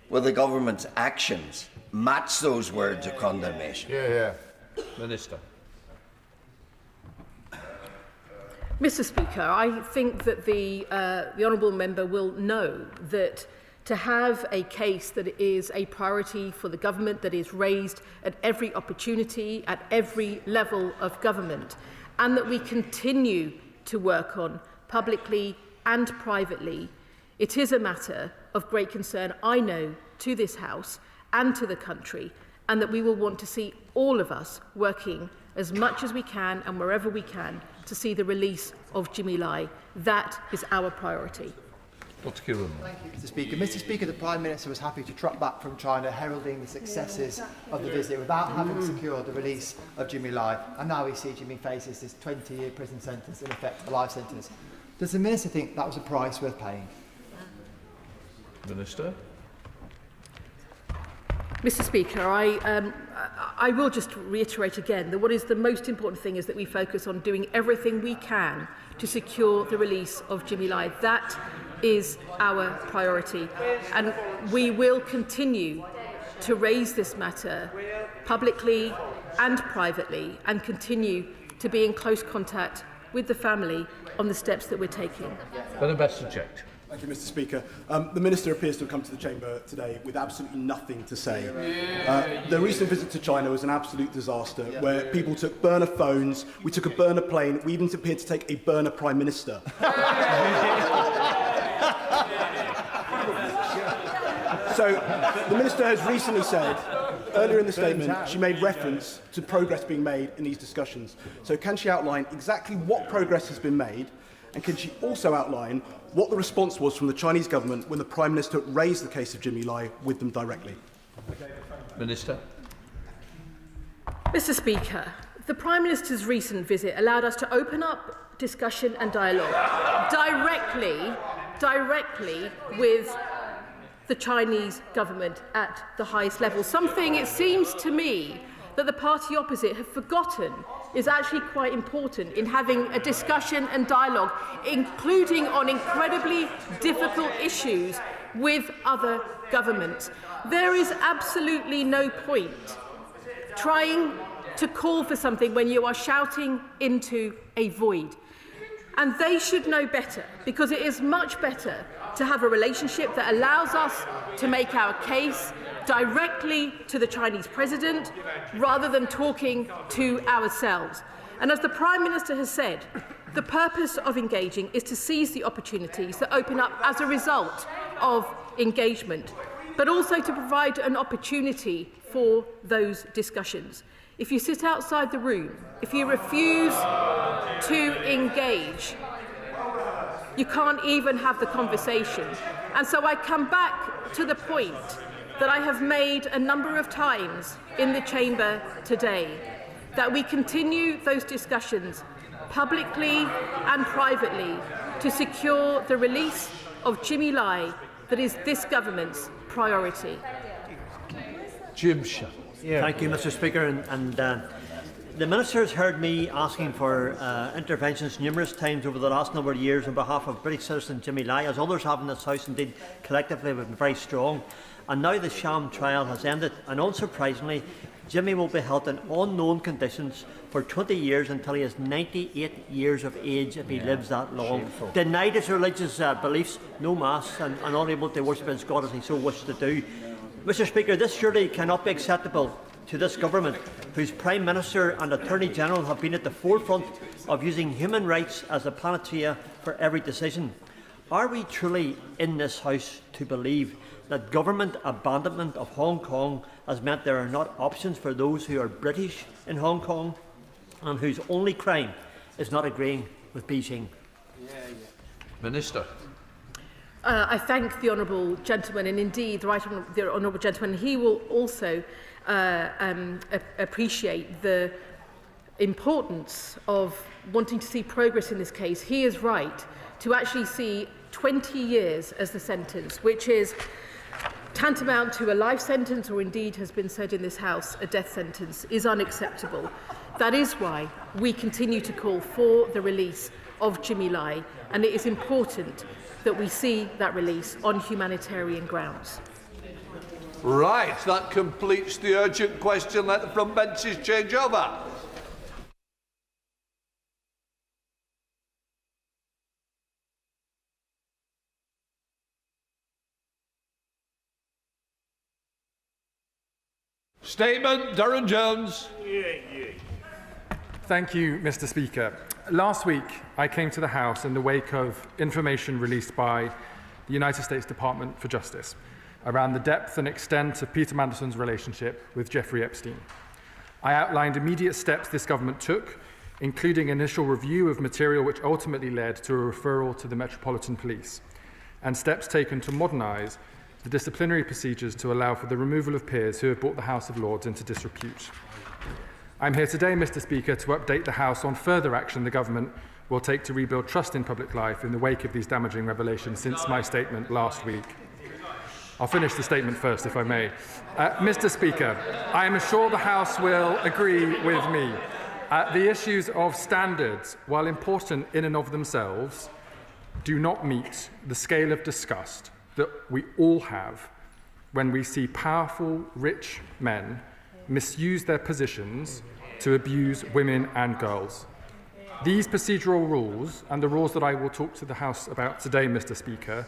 will the government's actions match those words of condemnation? Minister. Mr. Speaker, I think that the honourable member will know that to have a case that is a priority for the government, that is raised at every opportunity, at every level of government, and that we continue to work on publicly and privately, it is a matter of great concern, I know, to this House and to the country, and that we will want to see all of us working as much as we can and wherever we can to see the release of Jimmy Lai. That is our priority. Dr. Kieran. Thank you, Mr. Speaker. Mr. Speaker, the Prime Minister was happy to trot back from China, heralding the successes of the visit without having secured the release of Jimmy Lai. And now we see Jimmy faces this 20-year prison sentence, in effect a life sentence. Does the Minister think that was a price worth paying? Minister. Mr. Speaker, I will just reiterate again that what is the most important thing is that we focus on doing everything we can to secure the release of Jimmy Lai. That is our priority, and we will continue to raise this matter publicly and privately, and continue to be in close contact with the family on the steps that we're taking. Then a best subject. Thank you, Mr. Speaker. The Minister appears to have come to the Chamber today with absolutely nothing to say. The recent visit to China was an absolute disaster, where people took burner phones, we took a burner plane, we even appeared to take a burner Prime Minister. So, the Minister has recently said, earlier in the statement, she made reference to progress being made in these discussions. So can she outline exactly what progress has been made, and can she also outline what the response was from the Chinese government when the Prime Minister raised the case of Jimmy Lai with them directly? Minister. Mr. Speaker, the Prime Minister's recent visit allowed us to open up discussion and dialogue directly with the Chinese government at the highest level. Something, it seems to me, that the party opposite have forgotten is actually quite important in having a discussion and dialogue, including on incredibly difficult issues with other governments. There is absolutely no point trying to call for something when you are shouting into a void. And they should know better, because it is much better to have a relationship that allows us to make our case directly to the Chinese president rather than talking to ourselves. And as the Prime Minister has said, the purpose of engaging is to seize the opportunities that open up as a result of engagement, but also to provide an opportunity for those discussions. If you sit outside the room, if you refuse to engage, you can't even have the conversation. And so I come back to the point that I have made a number of times in the Chamber today, that we continue those discussions publicly and privately to secure the release of Jimmy Lai, that is this government's priority. Jim Shah. Thank you, Mr. Speaker. The Minister has heard me asking for interventions numerous times over the last number of years on behalf of British citizen Jimmy Lai, as others have in this House. Indeed, collectively we've been very strong. And now the sham trial has ended, and unsurprisingly, Jimmy will be held in unknown conditions for 20 years until he is 98 years of age, if he lives that long. Shameful. Denied his religious beliefs, no mass, and unable to worship his God as he so wishes to do. Mr. Speaker, this surely cannot be acceptable to this government, whose Prime Minister and Attorney General have been at the forefront of using human rights as a panacea for every decision. Are we truly in this House to believe that government abandonment of Hong Kong has meant there are not options for those who are British in Hong Kong and whose only crime is not agreeing with Beijing? Minister. I thank the honourable gentleman, and indeed the honourable gentleman. He will also appreciate the importance of wanting to see progress in this case. He is right to actually see 20 years as the sentence, which is tantamount to a life sentence, or indeed has been said in this House, a death sentence, is unacceptable. That is why we continue to call for the release of Jimmy Lai, and it is important that we see that release on humanitarian grounds. Right, that completes the urgent question. Let the front benches change over. Statement, Durham-Jones. Thank you, Mr. Speaker. Last week, I came to the House in the wake of information released by the United States Department for Justice around the depth and extent of Peter Mandelson's relationship with Jeffrey Epstein. I outlined immediate steps this government took, including initial review of material which ultimately led to a referral to the Metropolitan Police, and steps taken to modernise the disciplinary procedures to allow for the removal of peers who have brought the House of Lords into disrepute. I'm here today, Mr. Speaker, to update the House on further action the government will take to rebuild trust in public life in the wake of these damaging revelations since my statement last week. I'll finish the statement first, if I may. Mr. Speaker, I am sure the House will agree with me. The issues of standards, while important in and of themselves, do not meet the scale of disgust that we all have when we see powerful, rich men misuse their positions to abuse women and girls. These procedural rules, and the rules that I will talk to the House about today, Mr. Speaker,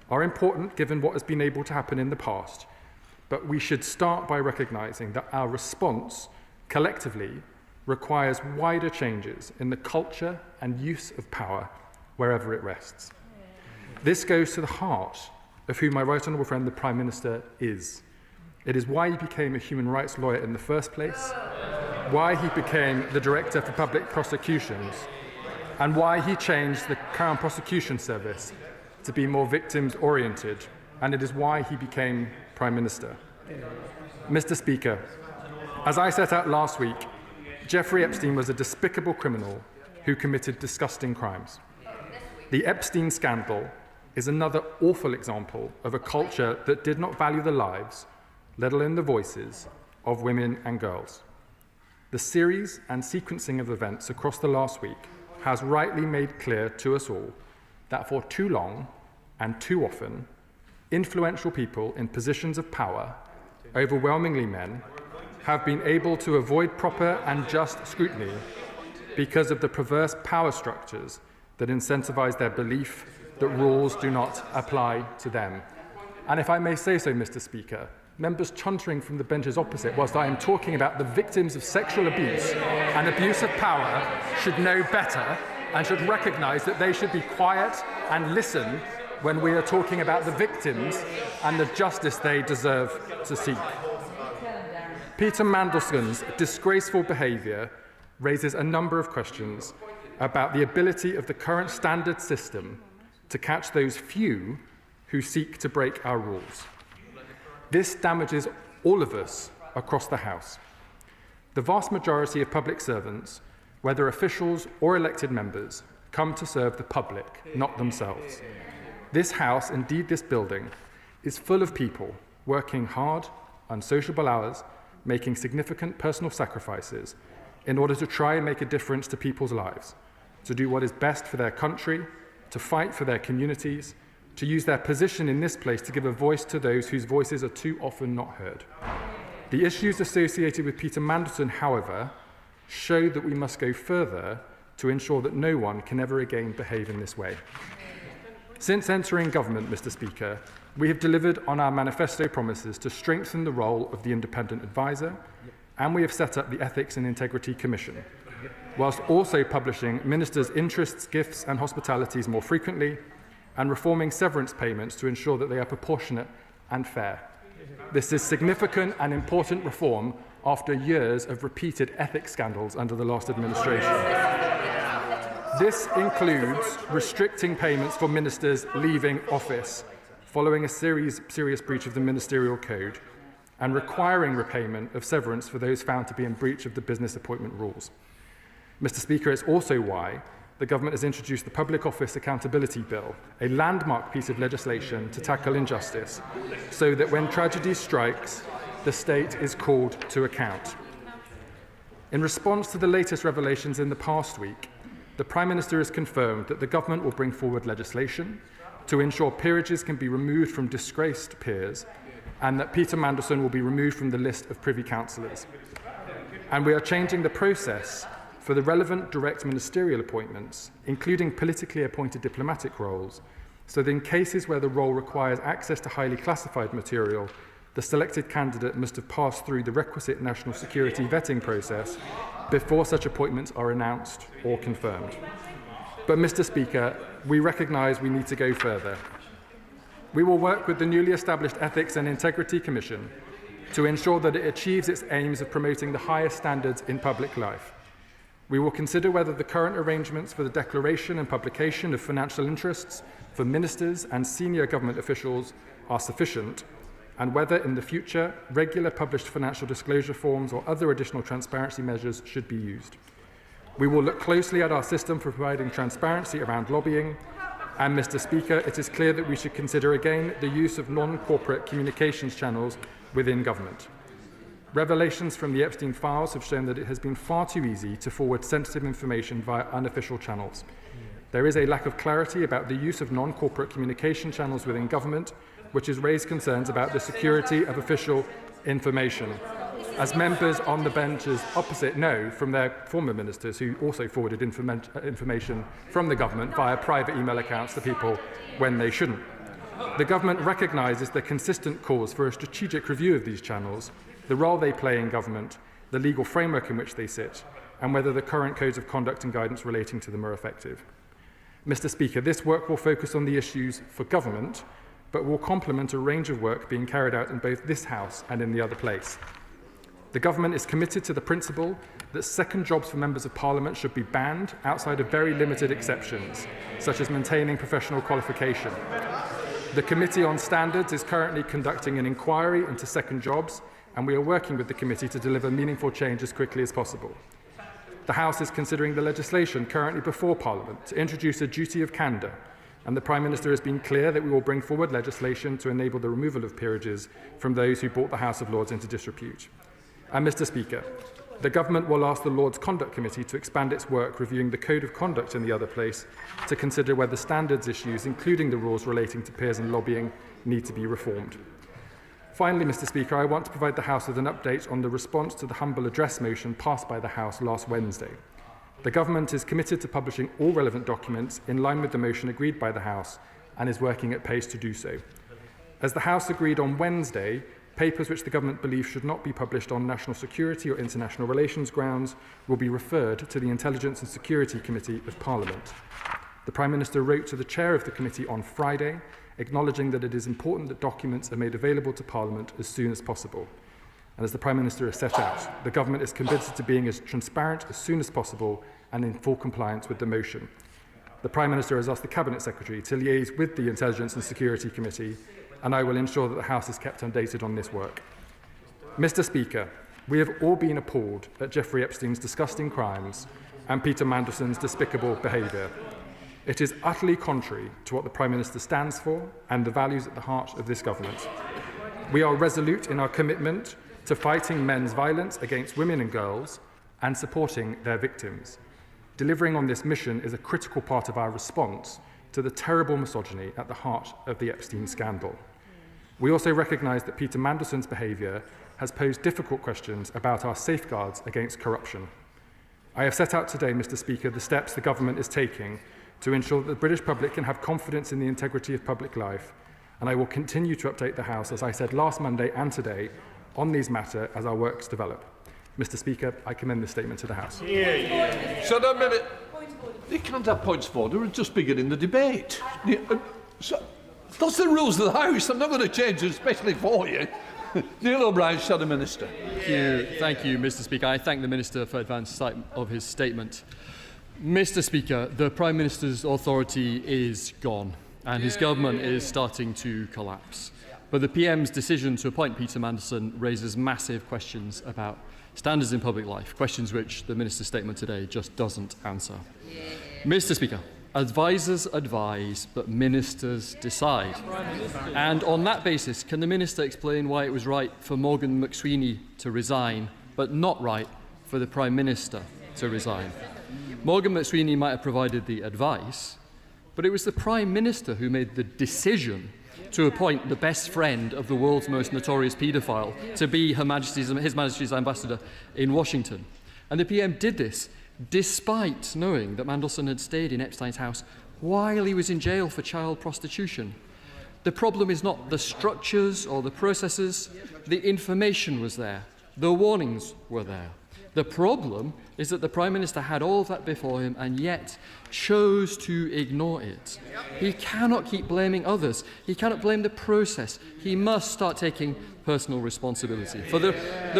are important given what has been able to happen in the past, but we should start by recognising that our response, collectively, requires wider changes in the culture and use of power wherever it rests. This goes to the heart of who my right honourable friend, the Prime Minister, is. It is why he became a human rights lawyer in the first place, why he became the Director for Public Prosecutions, and why he changed the Crown Prosecution Service to be more victims-oriented, and it is why he became Prime Minister. Mr. Speaker, as I set out last week, Jeffrey Epstein was a despicable criminal who committed disgusting crimes. The Epstein scandal is another awful example of a culture that did not value the lives, let alone the voices, of women and girls. The series and sequencing of events across the last week has rightly made clear to us all that for too long and too often, influential people in positions of power, overwhelmingly men, have been able to avoid proper and just scrutiny because of the perverse power structures that incentivise their belief that rules do not apply to them. And if I may say so, Mr. Speaker, members chuntering from the benches opposite, whilst I am talking about the victims of sexual abuse and abuse of power, should know better and should recognise that they should be quiet and listen when we are talking about the victims and the justice they deserve to seek. Peter Mandelson's disgraceful behaviour raises a number of questions about the ability of the current standard system to catch those few who seek to break our rules. This damages all of us across the House. The vast majority of public servants, whether officials or elected members, come to serve the public, not themselves. This House, indeed this building, is full of people working hard, unsociable hours, making significant personal sacrifices in order to try and make a difference to people's lives, to do what is best for their country, to fight for their communities, to use their position in this place to give a voice to those whose voices are too often not heard. The issues associated with Peter Mandelson, however, show that we must go further to ensure that no one can ever again behave in this way. Since entering government, Mr. Speaker, we have delivered on our manifesto promises to strengthen the role of the independent advisor, and we have set up the Ethics and Integrity Commission, whilst also publishing ministers' interests, gifts and hospitalities more frequently, and reforming severance payments to ensure that they are proportionate and fair. This is significant and important reform after years of repeated ethics scandals under the last administration. This includes restricting payments for ministers leaving office following a serious breach of the ministerial code, and requiring repayment of severance for those found to be in breach of the business appointment rules. Mr. Speaker, it's also why the government has introduced the Public Office Accountability Bill, a landmark piece of legislation to tackle injustice, so that when tragedy strikes, the state is called to account. In response to the latest revelations in the past week, the Prime Minister has confirmed that the government will bring forward legislation to ensure peerages can be removed from disgraced peers, and that Peter Mandelson will be removed from the list of Privy Councillors. And we are changing the process for the relevant direct ministerial appointments, including politically appointed diplomatic roles, so that in cases where the role requires access to highly classified material, the selected candidate must have passed through the requisite national security vetting process before such appointments are announced or confirmed. But, Mr. Speaker, we recognise we need to go further. We will work with the newly established Ethics and Integrity Commission to ensure that it achieves its aims of promoting the highest standards in public life. We will consider whether the current arrangements for the declaration and publication of financial interests for ministers and senior government officials are sufficient, and whether in the future regular published financial disclosure forms or other additional transparency measures should be used. We will look closely at our system for providing transparency around lobbying, and, Mr. Speaker, it is clear that we should consider again the use of non-corporate communications channels within government. Revelations from the Epstein files have shown that it has been far too easy to forward sensitive information via unofficial channels. There is a lack of clarity about the use of non-corporate communication channels within government, which has raised concerns about the security of official information. As members on the benches opposite know from their former ministers who also forwarded information from the government via private email accounts to people when they shouldn't. The government recognises the consistent cause for a strategic review of these channels, the role they play in government, the legal framework in which they sit, and whether the current codes of conduct and guidance relating to them are effective. Mr. Speaker, this work will focus on the issues for government, but will complement a range of work being carried out in both this House and in the other place. The government is committed to the principle that second jobs for members of Parliament should be banned outside of very limited exceptions, such as maintaining professional qualification. The Committee on Standards is currently conducting an inquiry into second jobs, and we are working with the committee to deliver meaningful change as quickly as possible. The House is considering the legislation currently before Parliament to introduce a duty of candour, and the Prime Minister has been clear that we will bring forward legislation to enable the removal of peerages from those who brought the House of Lords into disrepute. And, Mr. Speaker, the government will ask the Lords Conduct Committee to expand its work reviewing the Code of Conduct in the other place to consider whether standards issues, including the rules relating to peers and lobbying, need to be reformed. Finally, Mr. Speaker, I want to provide the House with an update on the response to the humble address motion passed by the House last Wednesday. The government is committed to publishing all relevant documents in line with the motion agreed by the House and is working at pace to do so. As the House agreed on Wednesday, papers which the government believes should not be published on national security or international relations grounds will be referred to the Intelligence and Security Committee of Parliament. The Prime Minister wrote to the chair of the committee on Friday, acknowledging that it is important that documents are made available to Parliament as soon as possible. And as the Prime Minister has set out, the government is committed to being as transparent as soon as possible and in full compliance with the motion. The Prime Minister has asked the Cabinet Secretary to liaise with the Intelligence and Security Committee, and I will ensure that the House is kept updated on this work. Mr. Speaker, we have all been appalled at Jeffrey Epstein's disgusting crimes and Peter Mandelson's despicable behaviour. It is utterly contrary to what the Prime Minister stands for and the values at the heart of this government. We are resolute in our commitment to fighting men's violence against women and girls and supporting their victims. Delivering on this mission is a critical part of our response to the terrible misogyny at the heart of the Epstein scandal. We also recognise that Peter Mandelson's behaviour has posed difficult questions about our safeguards against corruption. I have set out today, Mr. Speaker, the steps the government is taking to ensure that the British public can have confidence in the integrity of public life, and I will continue to update the House, as I said last Monday and today, on these matters as our works develop. Mr. Speaker, I commend this statement to the House. Shut up a minute. You can't have points of order and just beginning the debate. So, that's the rules of the House. I'm not going to change them, especially for you. Neil O'Brien, Shadow Minister. Thank you, Mr. Speaker. I thank the Minister for advance sight of his statement. Mr. Speaker, the Prime Minister's authority is gone and his government is starting to collapse. But the PM's decision to appoint Peter Mandelson raises massive questions about standards in public life, questions which the Minister's statement today just doesn't answer. Mr. Speaker, advisers advise, but ministers decide. And on that basis, can the Minister explain why it was right for Morgan McSweeney to resign, but not right for the Prime Minister to resign? Morgan McSweeney might have provided the advice, but it was the Prime Minister who made the decision to appoint the best friend of the world's most notorious paedophile to be His Majesty's ambassador in Washington. And the PM did this despite knowing that Mandelson had stayed in Epstein's house while he was in jail for child prostitution. The problem is not the structures or the processes. The information was there. The warnings were there. The problem is that the Prime Minister had all of that before him and yet chose to ignore it. He cannot keep blaming others. He cannot blame the process. He must start taking personal responsibility. For the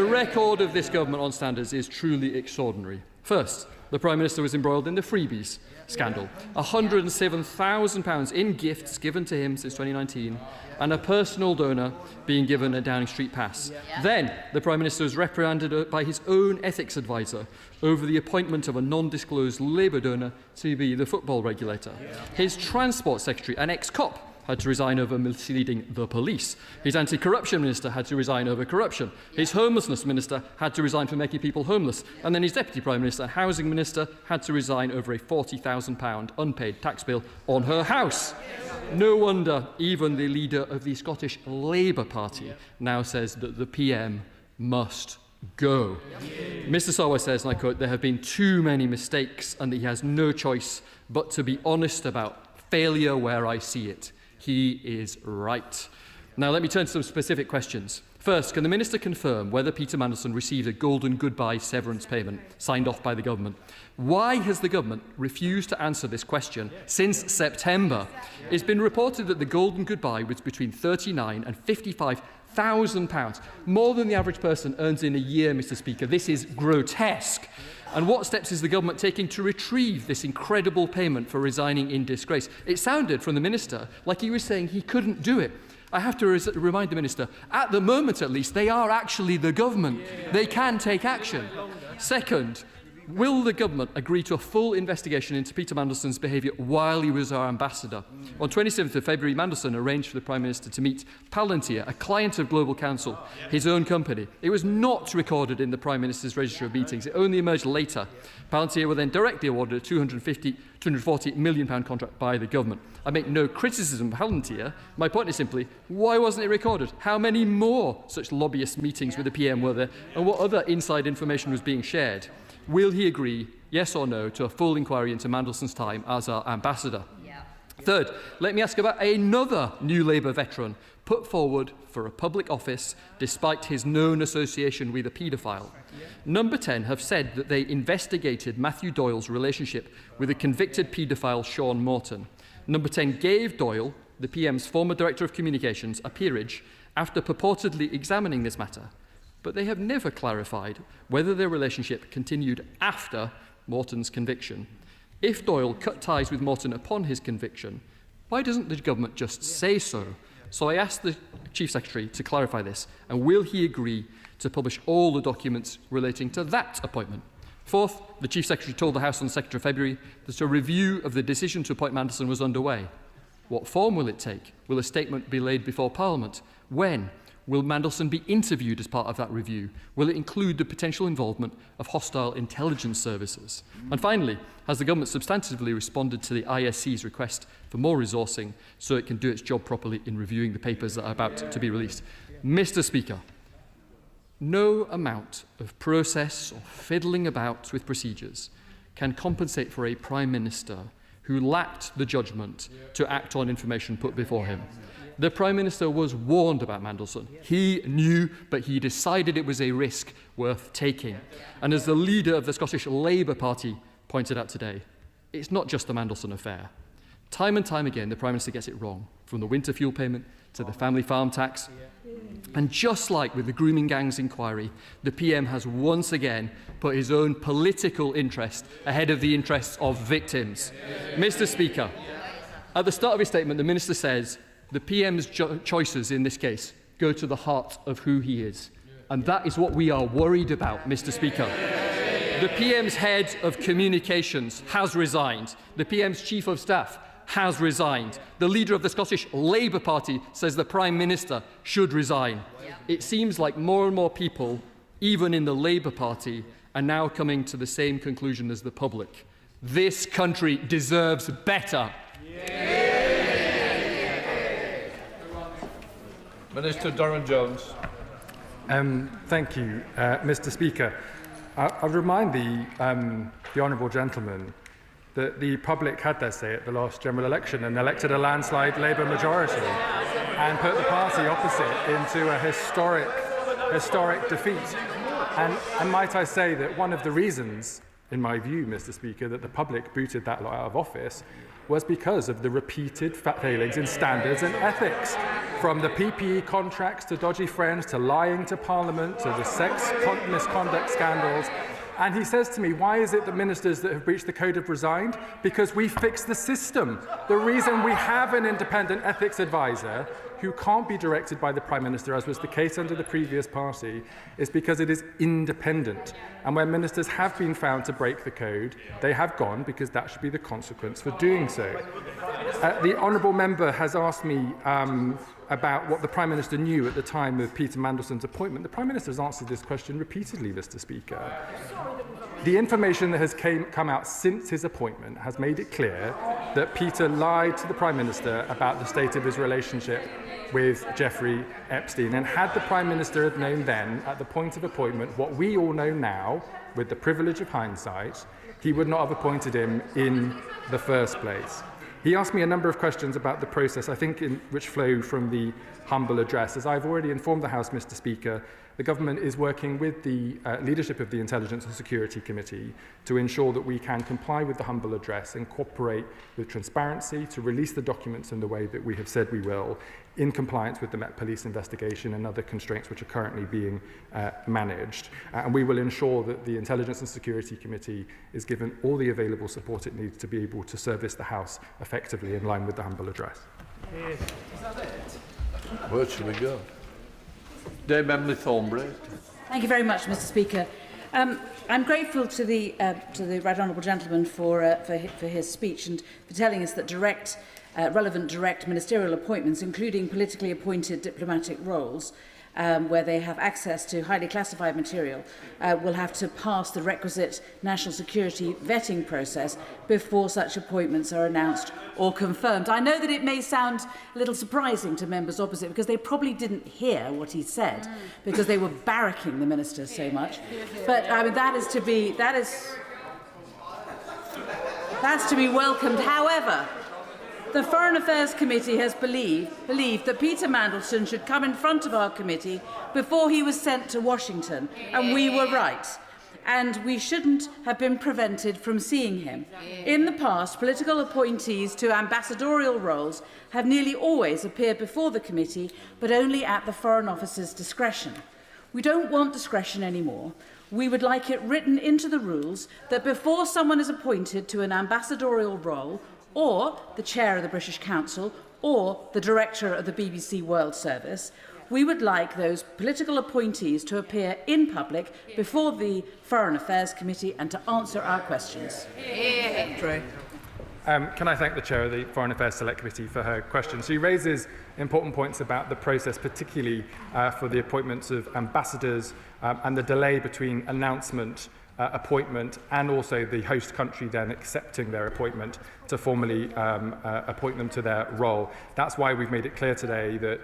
record of this government on standards is truly extraordinary. First, the Prime Minister was embroiled in the freebies scandal. £107,000 in gifts given to him since 2019 and a personal donor being given a Downing Street pass. Then the Prime Minister was reprimanded by his own ethics advisor over the appointment of a non-disclosed Labour donor to be the football regulator. His Transport Secretary, an ex-cop, had to resign over misleading the police. His anti-corruption minister had to resign over corruption. His homelessness minister had to resign for making people homeless. And then his deputy prime minister and housing minister had to resign over a £40,000 unpaid tax bill on her house. No wonder even the leader of the Scottish Labour Party now says that the PM must go. Mr. Sarwar says, and I quote, "There have been too many mistakes and that he has no choice but to be honest about failure where I see it." He is right. Now let me turn to some specific questions. First, can the Minister confirm whether Peter Mandelson received a golden goodbye severance payment signed off by the government? Why has the government refused to answer this question since September? It's been reported that the golden goodbye was between £39,000 and £55,000, more than the average person earns in a year, Mr. Speaker. This is grotesque. And what steps is the government taking to retrieve this incredible payment for resigning in disgrace? It sounded from the Minister like he was saying he couldn't do it. I have to remind the Minister, at the moment at least, they are actually the government. They can take action. Second, will the government agree to a full investigation into Peter Mandelson's behaviour while he was our ambassador? On 27th of February, Mandelson arranged for the Prime Minister to meet Palantir, a client of Global Counsel, his own company. It was not recorded in the Prime Minister's register of meetings. It only emerged later. Palantir were then directly awarded a £240 million contract by the government. I make no criticism of Palantir. My point is simply, why wasn't it recorded? How many more such lobbyist meetings with the PM were there? And what other inside information was being shared? Will he agree, yes or no, to a full inquiry into Mandelson's time as our ambassador? Third, let me ask about another New Labour veteran put forward for a public office despite his known association with a paedophile. Number 10 have said that they investigated Matthew Doyle's relationship with a convicted paedophile, Sean Morton. Number 10 gave Doyle, the PM's former Director of Communications, a peerage after purportedly examining this matter. But they have never clarified whether their relationship continued after Morton's conviction. If Doyle cut ties with Morton upon his conviction, why doesn't the government just say so? So I asked the Chief Secretary to clarify this, and will he agree to publish all the documents relating to that appointment? Fourth, the Chief Secretary told the House on the 2nd of February that a review of the decision to appoint Mandelson was underway. What form will it take? Will a statement be laid before Parliament? When? Will Mandelson be interviewed as part of that review? Will it include the potential involvement of hostile intelligence services? And finally, has the government substantively responded to the ISC's request for more resourcing so it can do its job properly in reviewing the papers that are about to be released? Mr. Speaker, no amount of process or fiddling about with procedures can compensate for a Prime Minister who lacked the judgment to act on information put before him. The Prime Minister was warned about Mandelson. He knew, but he decided it was a risk worth taking. And as the leader of the Scottish Labour Party pointed out today, it's not just the Mandelson affair. Time and time again, the Prime Minister gets it wrong, from the winter fuel payment to the family farm tax. And just like with the grooming gangs inquiry, the PM has once again put his own political interest ahead of the interests of victims. Mr. Speaker, at the start of his statement, the Minister says the PM's choices in this case go to the heart of who he is. And that is what we are worried about, Mr. Speaker. The PM's head of communications has resigned. The PM's chief of staff has resigned. The leader of the Scottish Labour Party says the Prime Minister should resign. It seems like more and more people, even in the Labour Party, are now coming to the same conclusion as the public. This country deserves better. Minister Durham-Jones. Thank you, Mr. Speaker. I remind the honourable gentleman that the public had their say at the last general election and elected a landslide Labour majority and put the party opposite into a historic defeat. And might I say that one of the reasons, in my view, Mr. Speaker, that the public booted that lot out of office was because of the repeated failings in standards and ethics, from the PPE contracts to dodgy friends to lying to Parliament to the sex misconduct scandals. And he says to me, why is it that ministers that have breached the code have resigned? Because we fixed the system. The reason we have an independent ethics advisor who can't be directed by the Prime Minister, as was the case under the previous party, is because it is independent. And when ministers have been found to break the code, they have gone, because that should be the consequence for doing so. The honourable member has asked me about what the Prime Minister knew at the time of Peter Mandelson's appointment. The Prime Minister has answered this question repeatedly, Mr. Speaker. The information that has come out since his appointment has made it clear that Peter lied to the Prime Minister about the state of his relationship with Jeffrey Epstein. And had the Prime Minister have known then, at the point of appointment, what we all know now, with the privilege of hindsight, he would not have appointed him in the first place. He asked me a number of questions about the process, I think, which flow from the humble address. As I've already informed the House, Mr. Speaker, the government is working with the leadership of the Intelligence and Security Committee to ensure that we can comply with the humble address and cooperate with transparency to release the documents in the way that we have said we will, in compliance with the Met Police investigation and other constraints which are currently being managed. And we will ensure that the Intelligence and Security Committee is given all the available support it needs to be able to service the House effectively in line with the humble address. Is that it? Where should we go? Dame Emily Thornbury. Thank you very much, Mr. Speaker. I'm grateful to the Right Honourable Gentleman for his speech and for telling us that relevant direct ministerial appointments, including politically appointed diplomatic roles, where they have access to highly classified material, will have to pass the requisite national security vetting process before such appointments are announced or confirmed. I know that it may sound a little surprising to members opposite because they probably didn't hear what he said because they were barracking the minister so much. But I mean, that's to be welcomed. However, the Foreign Affairs Committee has believed that Peter Mandelson should come in front of our committee before he was sent to Washington, and we were right. And we shouldn't have been prevented from seeing him. In the past, political appointees to ambassadorial roles have nearly always appeared before the committee, but only at the Foreign Office's discretion. We don't want discretion anymore. We would like it written into the rules that before someone is appointed to an ambassadorial role, or the chair of the British Council, or the director of the BBC World Service, we would like those political appointees to appear in public before the Foreign Affairs Committee and to answer our questions. Can I thank the Chair of the Foreign Affairs Select Committee for her question? She raises important points about the process, particularly for the appointments of ambassadors and the delay between announcement, appointment, and also the host country then accepting their appointment to formally appoint them to their role. That's why we've made it clear today that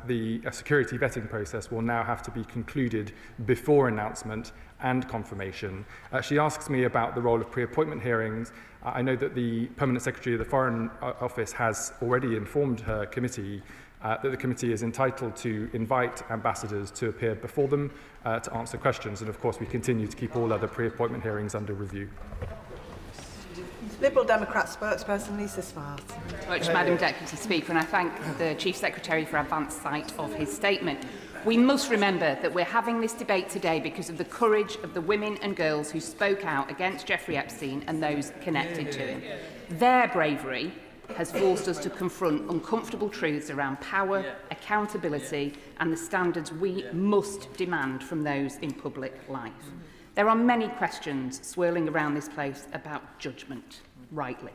the security vetting process will now have to be concluded before announcement and confirmation. She asks me about the role of pre-appointment hearings. I know that the Permanent Secretary of the Foreign Office has already informed her committee that the committee is entitled to invite ambassadors to appear before them to answer questions. And of course, we continue to keep all other pre-appointment hearings under review. Liberal Democrat spokesperson Lisa Smart. Much, Madam Deputy Speaker, and I thank the Chief Secretary for advance sight of his statement. We must remember that we're having this debate today because of the courage of the women and girls who spoke out against Jeffrey Epstein and those connected to him. Their bravery has forced us to confront uncomfortable truths around power, accountability and the standards we must demand from those in public life. There are many questions swirling around this place about judgment, rightly.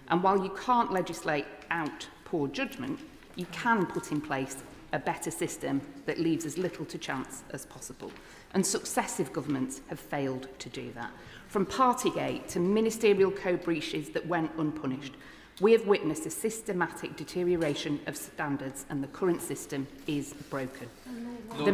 And while you can't legislate out poor judgment, you can put in place a better system that leaves as little to chance as possible. And successive governments have failed to do that. From Partygate to ministerial code breaches that went unpunished, we have witnessed a systematic deterioration of standards and the current system is broken. The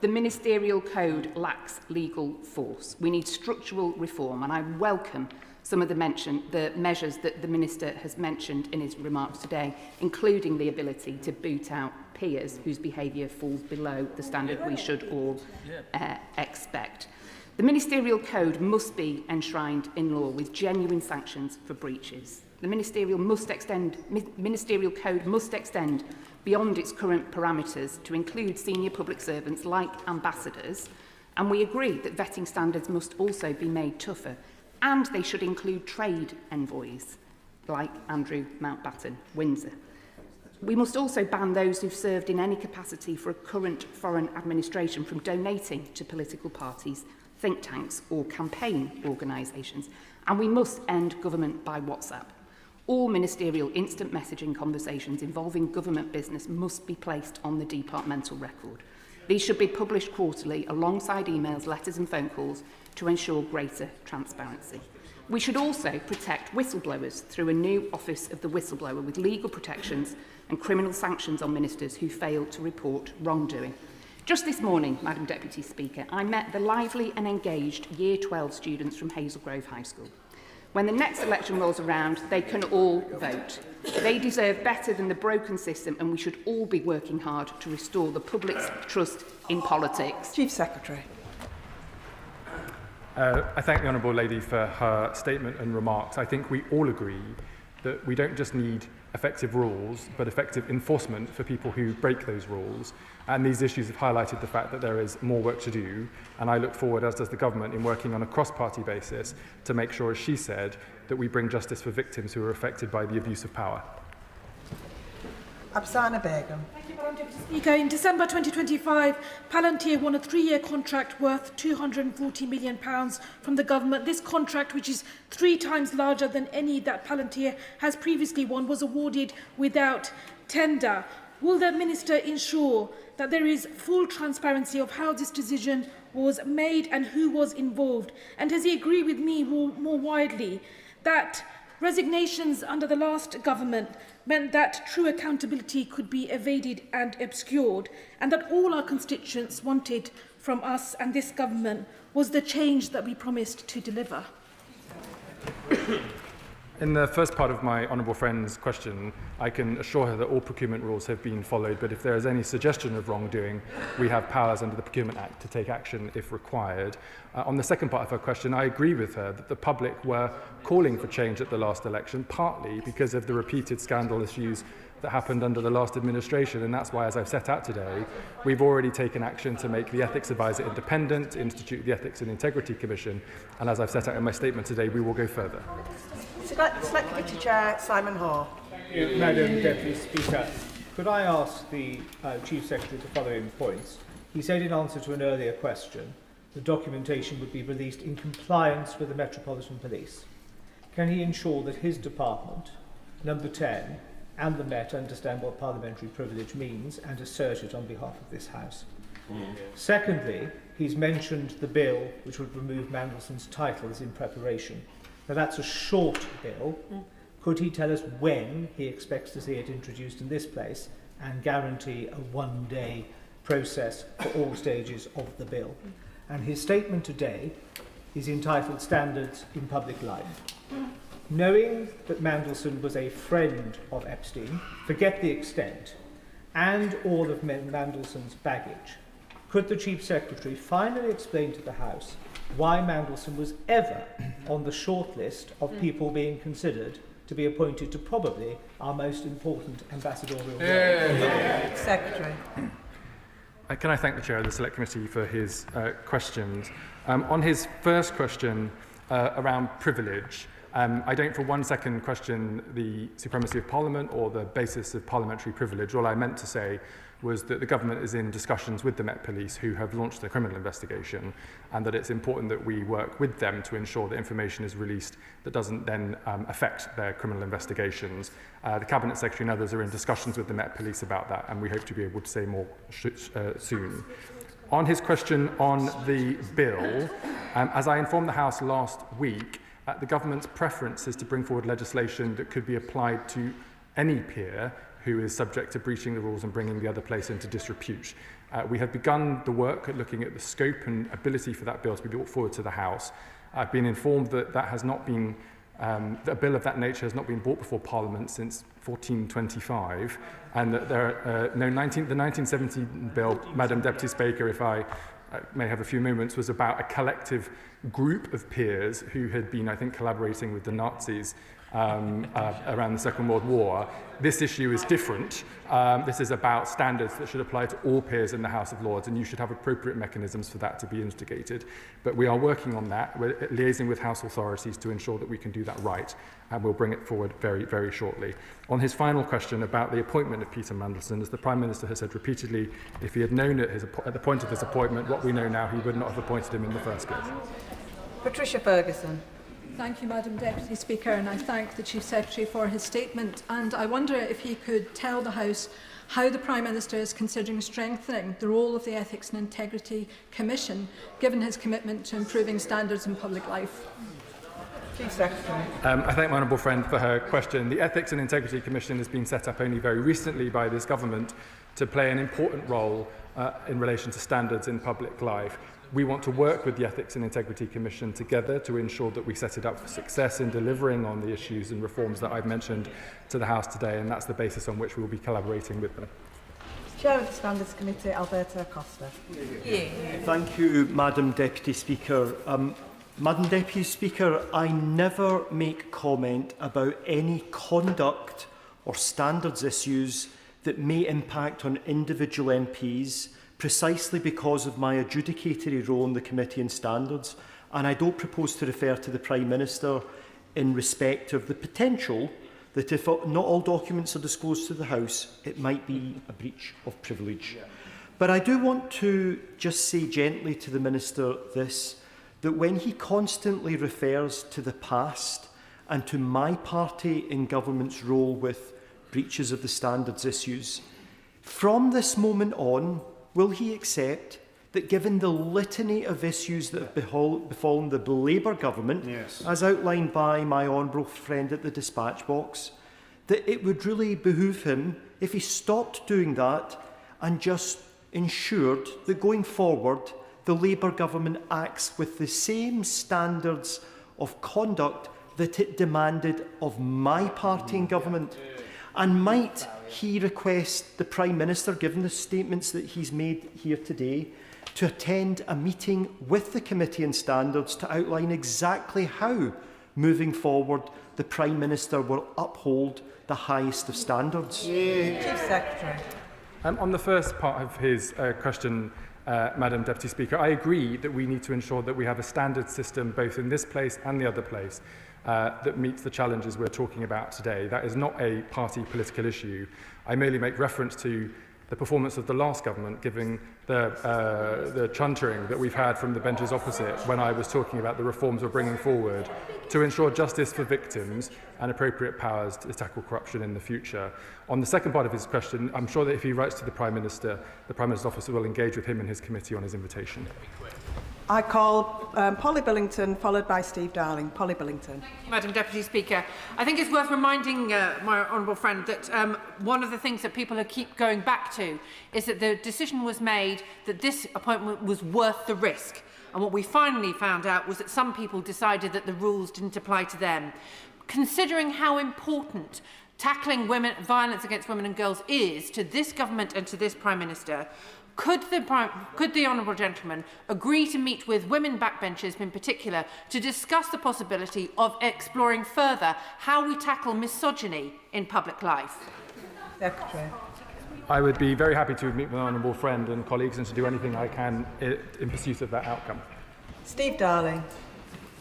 ministerial code lacks legal force. We need structural reform, and I welcome some of the measures that the Minister has mentioned in his remarks today, including the ability to boot out peers whose behaviour falls below the standard we should all expect. The ministerial code must be enshrined in law with genuine sanctions for breaches. The ministerial code must extend beyond its current parameters to include senior public servants like ambassadors, and we agree that vetting standards must also be made tougher, and they should include trade envoys like Andrew Mountbatten, Windsor. We must also ban those who've served in any capacity for a current foreign administration from donating to political parties, think tanks or campaign organisations, and we must end government by WhatsApp. All ministerial instant messaging conversations involving government business must be placed on the departmental record. These should be published quarterly alongside emails, letters and phone calls to ensure greater transparency. We should also protect whistleblowers through a new Office of the Whistleblower with legal protections and criminal sanctions on ministers who fail to report wrongdoing. Just this morning, Madam Deputy Speaker, I met the lively and engaged Year 12 students from Hazel Grove High School. When the next election rolls around, they can all vote. They deserve better than the broken system, and we should all be working hard to restore the public's trust in politics. Chief Secretary. I thank the Honourable Lady for her statement and remarks. I think we all agree that we don't just need effective rules, but effective enforcement for people who break those rules. And these issues have highlighted the fact that there is more work to do. And I look forward, as does the government, in working on a cross-party basis to make sure, as she said, that we bring justice for victims who are affected by the abuse of power. Absana Begum. Thank you, Madam Deputy Speaker. In December 2025, Palantir won a 3-year contract worth £240 million from the government. This contract, which is 3 times larger than any that Palantir has previously won, was awarded without tender. Will the Minister ensure that there is full transparency of how this decision was made and who was involved? And does he agree with me more widely that resignations under the last government meant that true accountability could be evaded and obscured, and that all our constituents wanted from us and this government was the change that we promised to deliver? In the first part of my honourable friend's question, I can assure her that all procurement rules have been followed, but if there is any suggestion of wrongdoing, we have powers under the Procurement Act to take action if required. On the second part of her question, I agree with her that the public were calling for change at the last election, partly because of the repeated scandal issues that happened under the last administration, and that's why, as I've set out today, we've already taken action to make the Ethics Advisor independent, institute the Ethics and Integrity Commission, and as I've set out in my statement today, we will go further. Select Committee Chair Simon Hoare. Madam Deputy Speaker, could I ask the Chief Secretary the following points? He said in answer to an earlier question the documentation would be released in compliance with the Metropolitan Police. Can he ensure that his department, number 10, and the Met understand what parliamentary privilege means and assert it on behalf of this House? Secondly, he's mentioned the bill which would remove Mandelson's title is in preparation. Now that's a short bill. Could he tell us when he expects to see it introduced in this place and guarantee a one-day process for all stages of the bill? And his statement today is entitled Standards in Public Life. Knowing that Mandelson was a friend of Epstein, forget the extent, and all of Mandelson's baggage, could the Chief Secretary finally explain to the House why Mandelson was ever on the shortlist of people being considered to be appointed to probably our most important ambassadorial role. Secretary. Can I thank the Chair of the Select Committee for his questions? On his first question around privilege, I don't for one second question the supremacy of Parliament or the basis of parliamentary privilege. All I meant to say was that the government is in discussions with the Met Police, who have launched a criminal investigation, and that it's important that we work with them to ensure that information is released that doesn't then affect their criminal investigations. The Cabinet Secretary and others are in discussions with the Met Police about that, and we hope to be able to say more soon. On his question on the bill, as I informed the House last week, the government's preference is to bring forward legislation that could be applied to any peer who is subject to breaching the rules and bringing the other place into disrepute. We have begun the work at looking at the scope and ability for that bill to be brought forward to the House. I've been informed that that has not been, that a bill of that nature has not been brought before Parliament since 1425, and that there are the 1970 bill, Madam Deputy Speaker, if I may have a few moments, was about a collective group of peers who had been, I think, collaborating with the Nazis around the Second World War. This issue is different. This is about standards that should apply to all peers in the House of Lords, and you should have appropriate mechanisms for that to be instigated. But we are working on that. We're liaising with House authorities to ensure that we can do that right, and we'll bring it forward very, very shortly. On his final question about the appointment of Peter Mandelson, as the Prime Minister has said repeatedly, if he had known at the point of his appointment what we know now, he would not have appointed him in the first place. Patricia Ferguson. Thank you, Madam Deputy Speaker, and I thank the Chief Secretary for his statement. And I wonder if he could tell the House how the Prime Minister is considering strengthening the role of the Ethics and Integrity Commission, given his commitment to improving standards in public life. Chief Secretary. I thank my honourable friend for her question. The Ethics and Integrity Commission has been set up only very recently by this government to play an important role in relation to standards in public life. We want to work with the Ethics and Integrity Commission together to ensure that we set it up for success in delivering on the issues and reforms that I've mentioned to the House today, and that's the basis on which we will be collaborating with them. Chair of the Standards Committee, Alberta Costa. Thank you, Madam Deputy Speaker. Madam Deputy Speaker, I never make comment about any conduct or standards issues that may impact on individual MPs, precisely because of my adjudicatory role in the Committee on Standards, and I don't propose to refer to the Prime Minister in respect of the potential that if not all documents are disclosed to the House, it might be a breach of privilege. But I do want to just say gently to the Minister this, that when he constantly refers to the past and to my party in government's role with breaches of the standards issues, from this moment on, will he accept that given the litany of issues that have befallen the Labour government, as outlined by my honourable friend at the dispatch box, that it would really behove him if he stopped doing that and just ensured that going forward the Labour government acts with the same standards of conduct that it demanded of my party in government? And might he request the Prime Minister, given the statements that he's made here today, to attend a meeting with the Committee on Standards to outline exactly how, moving forward, the Prime Minister will uphold the highest of standards? Chief Secretary. On the first part of his question, Madam Deputy Speaker, I agree that we need to ensure that we have a standard system both in this place and the other place that meets the challenges we're talking about today. That is not a party political issue. I merely make reference to the performance of the last government, given the chuntering that we've had from the benches opposite when I was talking about the reforms we're bringing forward to ensure justice for victims and appropriate powers to tackle corruption in the future. On the second part of his question, I'm sure that if he writes to the Prime Minister's office will engage with him and his committee on his invitation. I call Polly Billington, followed by Steve Darling. Polly Billington. Madam Deputy Speaker, I think it's worth reminding my honourable friend that one of the things that people keep going back to is that the decision was made that this appointment was worth the risk. And what we finally found out was that some people decided that the rules didn't apply to them. Considering how important tackling violence against women and girls is to this government and to this Prime Minister, Could the honourable gentleman agree to meet with women backbenchers in particular to discuss the possibility of exploring further how we tackle misogyny in public life? Secretary. I would be very happy to meet with my honourable friend and colleagues and to do anything I can in pursuit of that outcome. Steve Darling.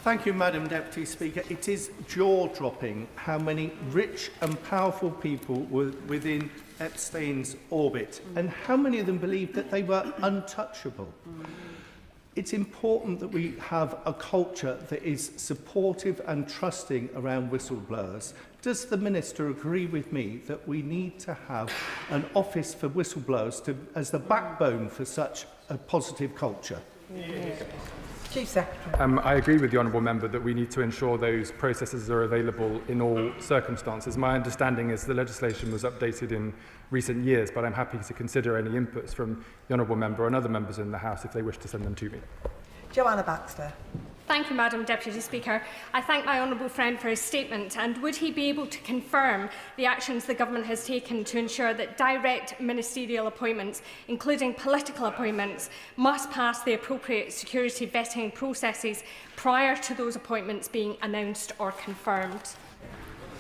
Thank you, Madam Deputy Speaker. It is jaw-dropping how many rich and powerful people were within Epstein's orbit and how many of them believed that they were untouchable. It's important that we have a culture that is supportive and trusting around whistleblowers. Does the Minister agree with me that we need to have an office for whistleblowers as the backbone for such a positive culture? Yes. Chief Secretary. I agree with the honourable member that we need to ensure those processes are available in all circumstances. My understanding is the legislation was updated in recent years, but I'm happy to consider any inputs from the honourable member and other members in the House if they wish to send them to me. Joanna Baxter. Thank you, Madam Deputy Speaker. I thank my honourable friend for his statement, and would he be able to confirm the actions the government has taken to ensure that direct ministerial appointments, including political appointments, must pass the appropriate security vetting processes prior to those appointments being announced or confirmed?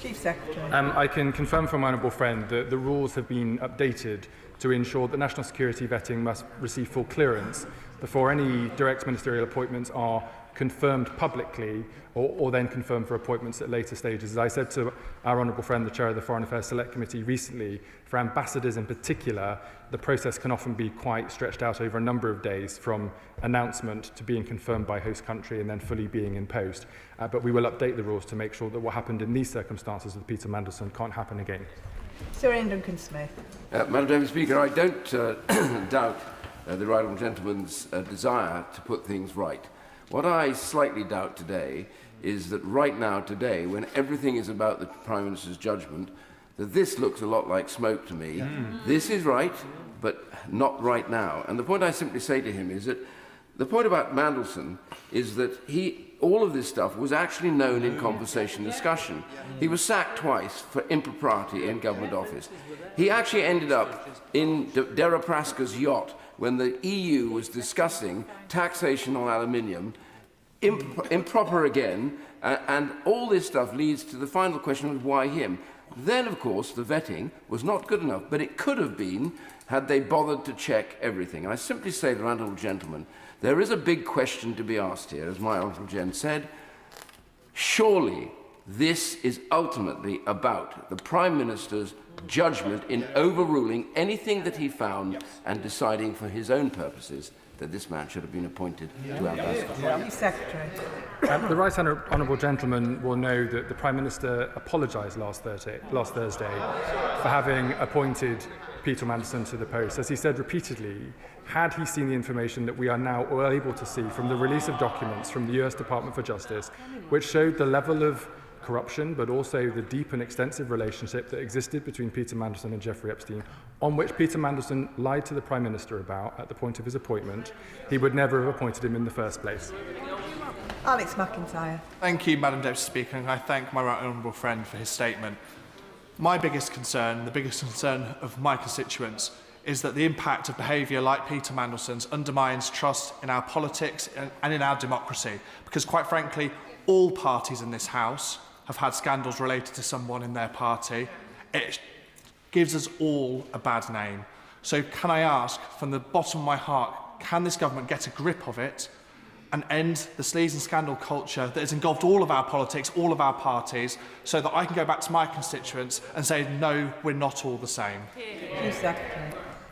Chief Secretary. I can confirm from my honourable friend that the rules have been updated to ensure that national security vetting must receive full clearance before any direct ministerial appointments are confirmed publicly or then confirmed for appointments at later stages. As I said to our honourable friend, the Chair of the Foreign Affairs Select Committee recently, for ambassadors in particular, the process can often be quite stretched out over a number of days from announcement to being confirmed by host country and then fully being in post. But we will update the rules to make sure that what happened in these circumstances with Peter Mandelson can't happen again. Sir Duncan-Smith. Madam Deputy Speaker, I don't doubt the right honourable gentleman's desire to put things right. What I slightly doubt today is that right now, today, when everything is about the Prime Minister's judgment, that this looks a lot like smoke to me. This is right, but not right now. And the point I simply say to him is that the point about Mandelson is that all of this stuff was actually known in conversation discussion. He was sacked twice for impropriety in government office. He actually ended up in Deripaska's yacht when the EU was discussing taxation on aluminium, improper again, and all this stuff leads to the final question of why him. Then, of course, the vetting was not good enough, but it could have been had they bothered to check everything. I simply say to the honourable gentleman, there is a big question to be asked here, as my honourable gent said. Surely this is ultimately about the Prime Minister's judgment in overruling anything that he found and deciding for his own purposes that this man should have been appointed to ambassador. Secretary. The right honourable gentleman will know that the Prime Minister apologised last Thursday for having appointed Peter Mandelson to the post. As he said repeatedly, had he seen the information that we are now all able to see from the release of documents from the US Department for Justice, which showed the level of corruption, but also the deep and extensive relationship that existed between Peter Mandelson and Jeffrey Epstein, on which Peter Mandelson lied to the Prime Minister about at the point of his appointment, he would never have appointed him in the first place. Alex McIntyre. Thank you, Madam Deputy Speaker, and I thank my right honourable friend for his statement. My biggest concern, the biggest concern of my constituents, is that the impact of behaviour like Peter Mandelson's undermines trust in our politics and in our democracy, because quite frankly, all parties in this House have had scandals related to someone in their party. It gives us all a bad name. So can I ask, from the bottom of my heart, can this government get a grip of it and end the sleaze and scandal culture that has engulfed all of our politics, all of our parties, so that I can go back to my constituents and say, no, we're not all the same?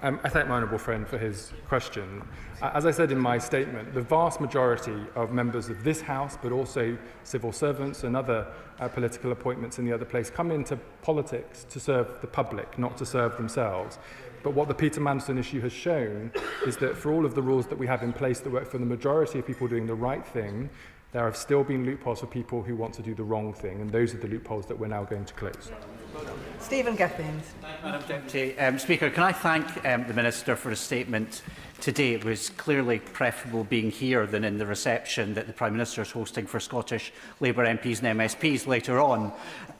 I thank my honourable friend for his question. As I said in my statement, the vast majority of members of this House, but also civil servants and other political appointments in the other place, come into politics to serve the public, not to serve themselves. But what the Peter Mandelson issue has shown is that for all of the rules that we have in place that work for the majority of people doing the right thing, there have still been loopholes for people who want to do the wrong thing, and those are the loopholes that we're now going to close. Stephen Gethings. Madam Deputy Speaker, can I thank the Minister for his statement today? It was clearly preferable being here than in the reception that the Prime Minister is hosting for Scottish Labour MPs and MSPs later on.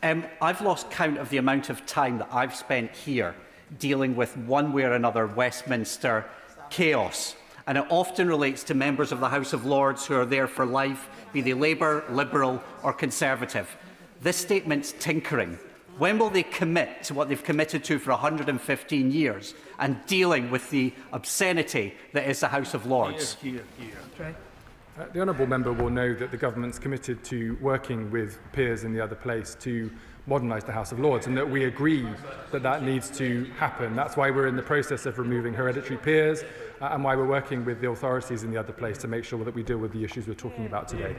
I've lost count of the amount of time that I've spent here dealing with one way or another Westminster chaos. And it often relates to members of the House of Lords who are there for life, be they Labour, Liberal or Conservative. This statement's tinkering. When will they commit to what they've committed to for 115 years and dealing with the obscenity that is the House of Lords? The honourable member will know that the government's committed to working with peers in the other place to modernise the House of Lords, and that we agree that that needs to happen. That's why we're in the process of removing hereditary peers and why we're working with the authorities in the other place to make sure that we deal with the issues we're talking about today.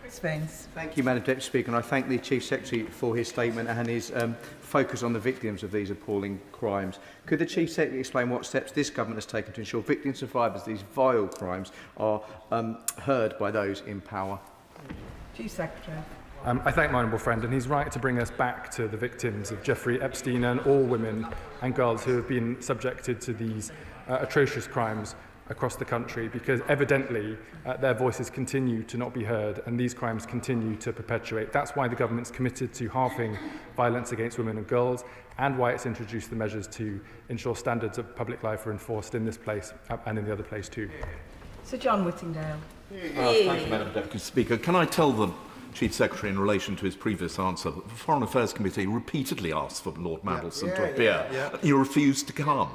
Thank you, Madam Deputy Speaker, and I thank the Chief Secretary for his statement and his focus on the victims of these appalling crimes. Could the Chief Secretary explain what steps this government has taken to ensure victims and survivors of these vile crimes are heard by those in power? Chief Secretary. I thank my honourable friend, and he's right to bring us back to the victims of Jeffrey Epstein and all women and girls who have been subjected to these atrocious crimes across the country, because evidently their voices continue to not be heard and these crimes continue to perpetuate. That's why the government's committed to halving violence against women and girls, and why it's introduced the measures to ensure standards of public life are enforced in this place and in the other place too. Sir John Whittingdale. Thank you, Madam Deputy Speaker. Can I tell the Chief Secretary, in relation to his previous answer, that the Foreign Affairs Committee repeatedly asked for Lord Mandelson to appear. He refused to come.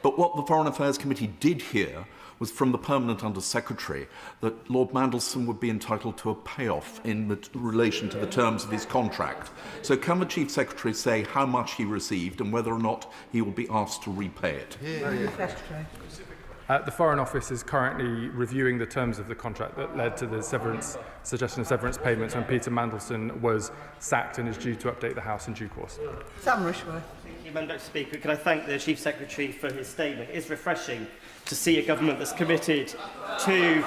But what the Foreign Affairs Committee did hear was from the Permanent Under-Secretary that Lord Mandelson would be entitled to a payoff in relation to the terms of his contract. So can the Chief Secretary say how much he received and whether or not he will be asked to repay it? The Foreign Office is currently reviewing the terms of the contract that led to the suggestion of severance payments when Peter Mandelson was sacked, and is due to update the House in due course. Sam Rushworth. Thank you, Madam Deputy Speaker. Can I thank the Chief Secretary for his statement? It is refreshing to see a government that's committed to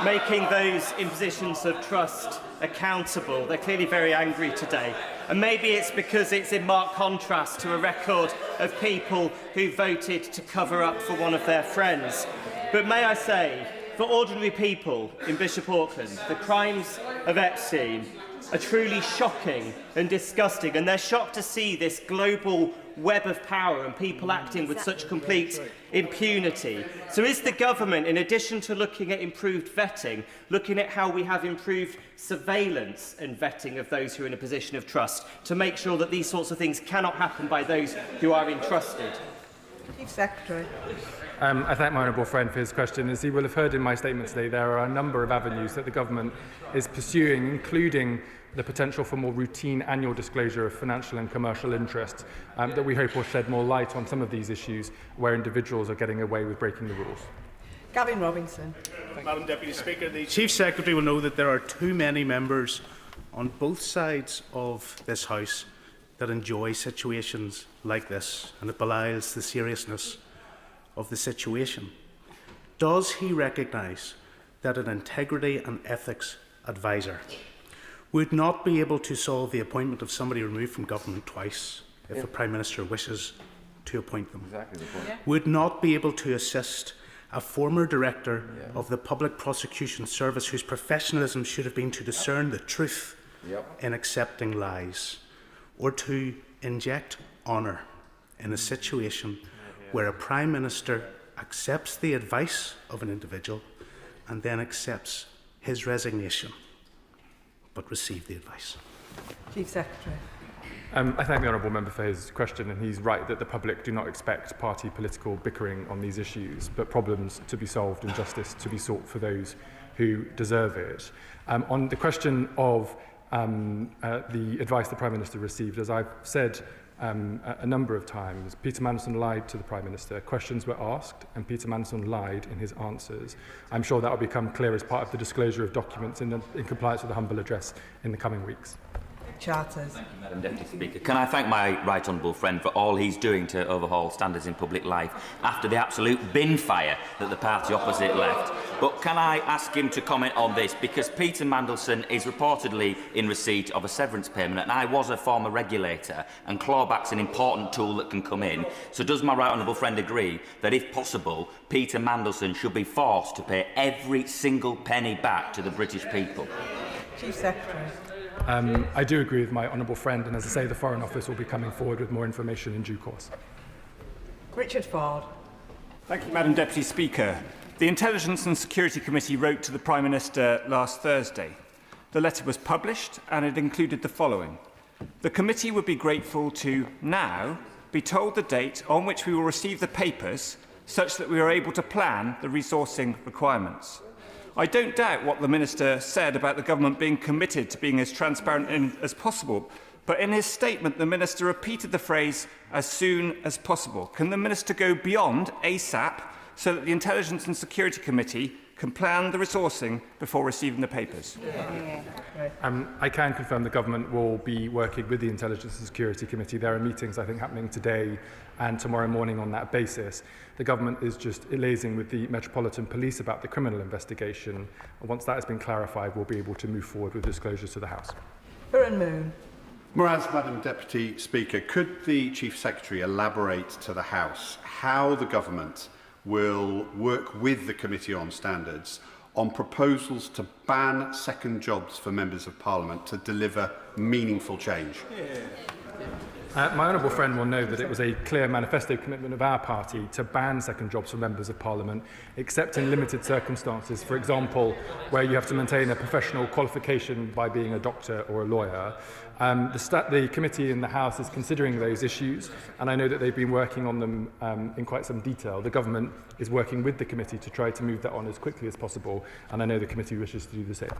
making those in positions of trust accountable. They're clearly very angry today. And maybe it's because it's in marked contrast to a record of people who voted to cover up for one of their friends. But may I say, for ordinary people in Bishop Auckland, the crimes of Epstein are truly shocking and disgusting, and they're shocked to see this global web of power and people acting with such complete impunity. So is the government, in addition to looking at improved vetting, looking at how we have improved surveillance and vetting of those who are in a position of trust to make sure that these sorts of things cannot happen by those who are entrusted? Chief Secretary. I thank my honourable friend for his question. As he will have heard in my statement today, there are a number of avenues that the government is pursuing, including the potential for more routine annual disclosure of financial and commercial interests that we hope will shed more light on some of these issues where individuals are getting away with breaking the rules. Gavin Robinson. Madam Deputy Speaker, the Chief Secretary will know that there are too many members on both sides of this House that enjoy situations like this, and it belies the seriousness of the situation. Does he recognise that an integrity and ethics advisor would not be able to solve the appointment of somebody removed from government twice if the Prime Minister wishes to appoint them? Exactly the point. Would not be able to assist a former director of the Public Prosecution Service whose professionalism should have been to discern the truth in accepting lies, or to inject honour in a situation where a Prime Minister accepts the advice of an individual and then accepts his resignation, but receive the advice? Chief Secretary. I thank the honourable member for his question, and he's right that the public do not expect party political bickering on these issues, but problems to be solved and justice to be sought for those who deserve it. On the question of the advice the Prime Minister received, as I've said a number of times, Peter Mandelson lied to the Prime Minister. Questions were asked, and Peter Mandelson lied in his answers. I'm sure that will become clear as part of the disclosure of documents in compliance with the humble address in the coming weeks. Charters. Madam Deputy Speaker, can I thank my right honourable friend for all he's doing to overhaul standards in public life after the absolute bin fire that the party opposite left. But can I ask him to comment on this, because Peter Mandelson is reportedly in receipt of a severance payment, and I was a former regulator, and clawback's an important tool that can come in. So does my right honourable friend agree that, if possible, Peter Mandelson should be forced to pay every single penny back to the British people? Chief Secretary. I do agree with my honourable friend, and as I say, the Foreign Office will be coming forward with more information in due course. Richard Ford. Thank you, Madam Deputy Speaker. The Intelligence and Security Committee wrote to the Prime Minister last Thursday. The letter was published and it included the following. The committee would be grateful to now be told the date on which we will receive the papers such that we are able to plan the resourcing requirements. I don't doubt what the Minister said about the Government being committed to being as transparent as possible, but in his statement the Minister repeated the phrase as soon as possible. Can the Minister go beyond ASAP so that the Intelligence and Security Committee can plan the resourcing before receiving the papers? I can confirm the Government will be working with the Intelligence and Security Committee. There are meetings, I think, happening today and tomorrow morning on that basis. The Government is just liaising with the Metropolitan Police about the criminal investigation. Once that has been clarified, we'll be able to move forward with disclosures to the House. Whereas, Madam Deputy Speaker, could the Chief Secretary elaborate to the House how the Government will work with the Committee on Standards on proposals to ban second jobs for Members of Parliament to deliver meaningful change? My honourable friend will know that it was a clear manifesto commitment of our party to ban second jobs for Members of Parliament, except in limited circumstances, for example, where you have to maintain a professional qualification by being a doctor or a lawyer. The committee in the House is considering those issues, and I know that they've been working on them in quite some detail. The Government is working with the committee to try to move that on as quickly as possible, and I know the committee wishes to do the same.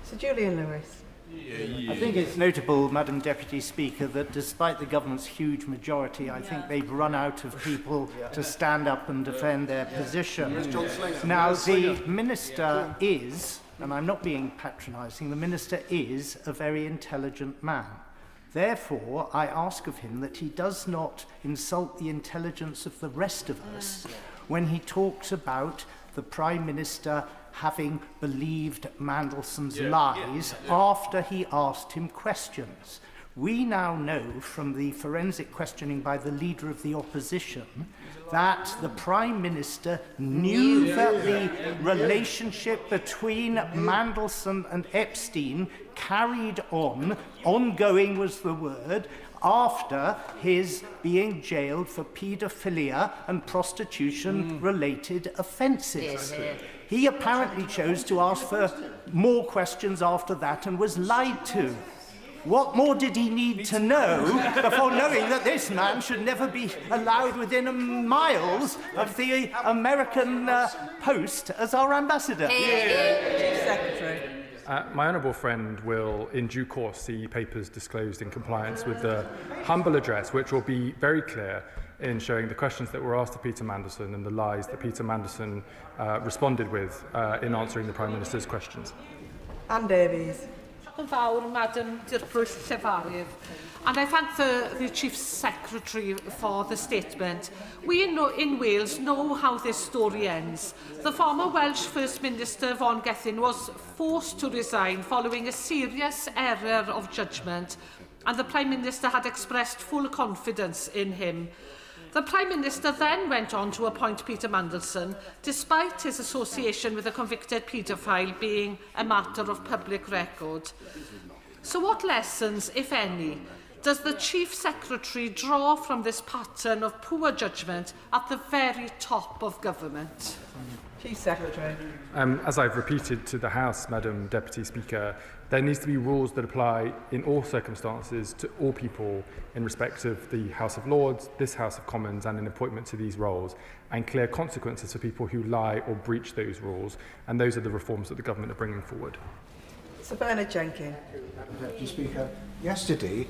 Sir Julian Lewis. I think it's notable, Madam Deputy Speaker, that despite the Government's huge majority, I think they've run out of people to stand up and defend their position. Now, the Minister is, and I'm not being patronising, the Minister is a very intelligent man. Therefore, I ask of him that he does not insult the intelligence of the rest of us when he talks about the Prime Minister having believed Mandelson's lies after he asked him questions. We now know from the forensic questioning by the Leader of the Opposition that the Prime Minister knew that the relationship between Mandelson and Epstein carried on, ongoing was the word, after his being jailed for paedophilia and prostitution-related offences. He apparently chose to ask for more questions after that and was lied to. What more did he need to know before knowing that this man should never be allowed within miles of the American post as our ambassador? Chief Secretary. My honourable friend will, in due course, see papers disclosed in compliance with the humble address, which will be very clear in showing the questions that were asked to Peter Mandelson and the lies that Peter Mandelson responded with in answering the Prime Minister's questions. Anne Davies. Madam Secretary, and I thank the Chief Secretary for the statement. We in Wales know how this story ends. The former Welsh First Minister Vaughan Gething was forced to resign following a serious error of judgment, and the Prime Minister had expressed full confidence in him. The Prime Minister then went on to appoint Peter Mandelson, despite his association with a convicted paedophile being a matter of public record. So what lessons, if any, does the Chief Secretary draw from this pattern of poor judgment at the very top of government? Chief Secretary. As I've repeated to the House, Madam Deputy Speaker, there needs to be rules that apply in all circumstances to all people in respect of the House of Lords, this House of Commons, and in appointment to these roles, and clear consequences for people who lie or breach those rules. And those are the reforms that the government are bringing forward. Sir Bernard Jenkins. Madam Deputy Speaker, yesterday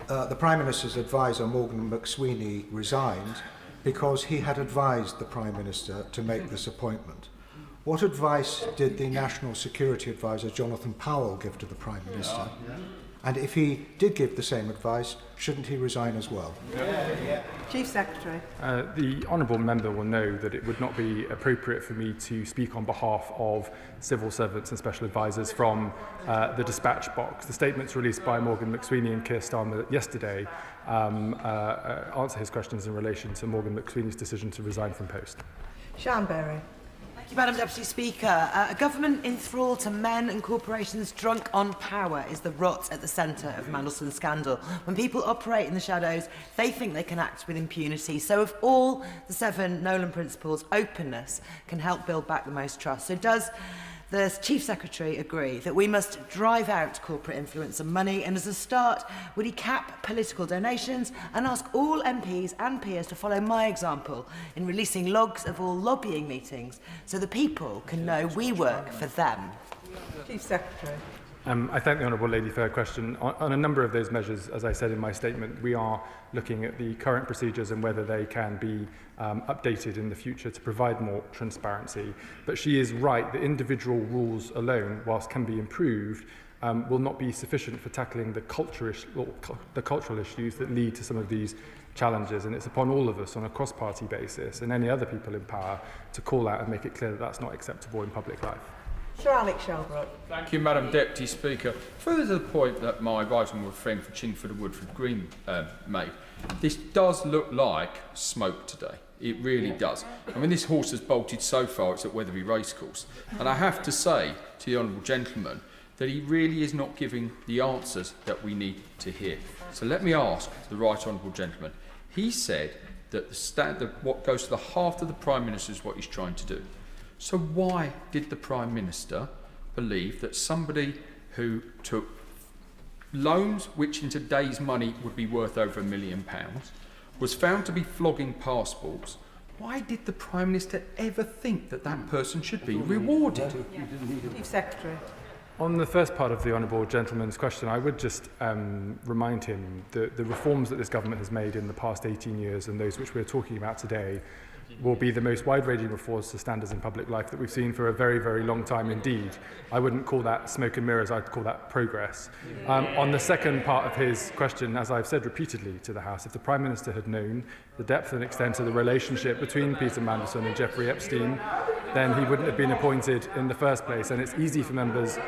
the Prime Minister's advisor, Morgan McSweeney, resigned because he had advised the Prime Minister to make this appointment. What advice did the National Security Advisor, Jonathan Powell, give to the Prime Minister? And if he did give the same advice, shouldn't he resign as well? Chief Secretary. The honourable member will know that it would not be appropriate for me to speak on behalf of civil servants and special advisors from the dispatch box. The statements released by Morgan McSweeney and Keir Starmer yesterday answer his questions in relation to Morgan McSweeney's decision to resign from post. Sian Berry. Madam Deputy Speaker. A government enthralled to men and corporations drunk on power is the rot at the centre of Mandelson's scandal. When people operate in the shadows, they think they can act with impunity. So of all the 7 Nolan principles, openness can help build back the most trust. So does the Chief Secretary agree that we must drive out corporate influence and money, and as a start, would he cap political donations and ask all MPs and peers to follow my example in releasing logs of all lobbying meetings so the people can know we work for them? Chief Secretary. I thank the Honourable Lady for her question. On a number of those measures, as I said in my statement, we are looking at the current procedures and whether they can be updated in the future to provide more transparency. But she is right that individual rules alone, whilst can be improved, will not be sufficient for tackling the cultural issues that lead to some of these challenges. And it's upon all of us on a cross-party basis and any other people in power to call out and make it clear that that's not acceptable in public life. Sir Alex Shelbrooke. Thank you, Madam Deputy Speaker. Further to the point that my right honourable friend for Chingford and Woodford Green made, this does look like smoke today. It really does. I mean, this horse has bolted so far, it's at Wetherby Racecourse. And I have to say to the honourable gentleman that he really is not giving the answers that we need to hear. So let me ask the right honourable gentleman. He said that what goes to the heart of the Prime Minister is what he's trying to do. So why did the Prime Minister believe that somebody who took loans which in today's money would be worth over £1 million was found to be flogging passports? Why did the Prime Minister ever think that that person should be rewarded? Chief Secretary. On the first part of the Honourable Gentleman's question, I would just remind him that the reforms that this government has made in the past 18 years and those which we're talking about today will be the most wide-ranging reforms to standards in public life that we've seen for a very, very long time indeed. I wouldn't call that smoke and mirrors, I'd call that progress. On the second part of his question, as I've said repeatedly to the House, if the Prime Minister had known the depth and extent of the relationship between Peter Mandelson and Jeffrey Epstein, then he wouldn't have been appointed in the first place. And it's easy for members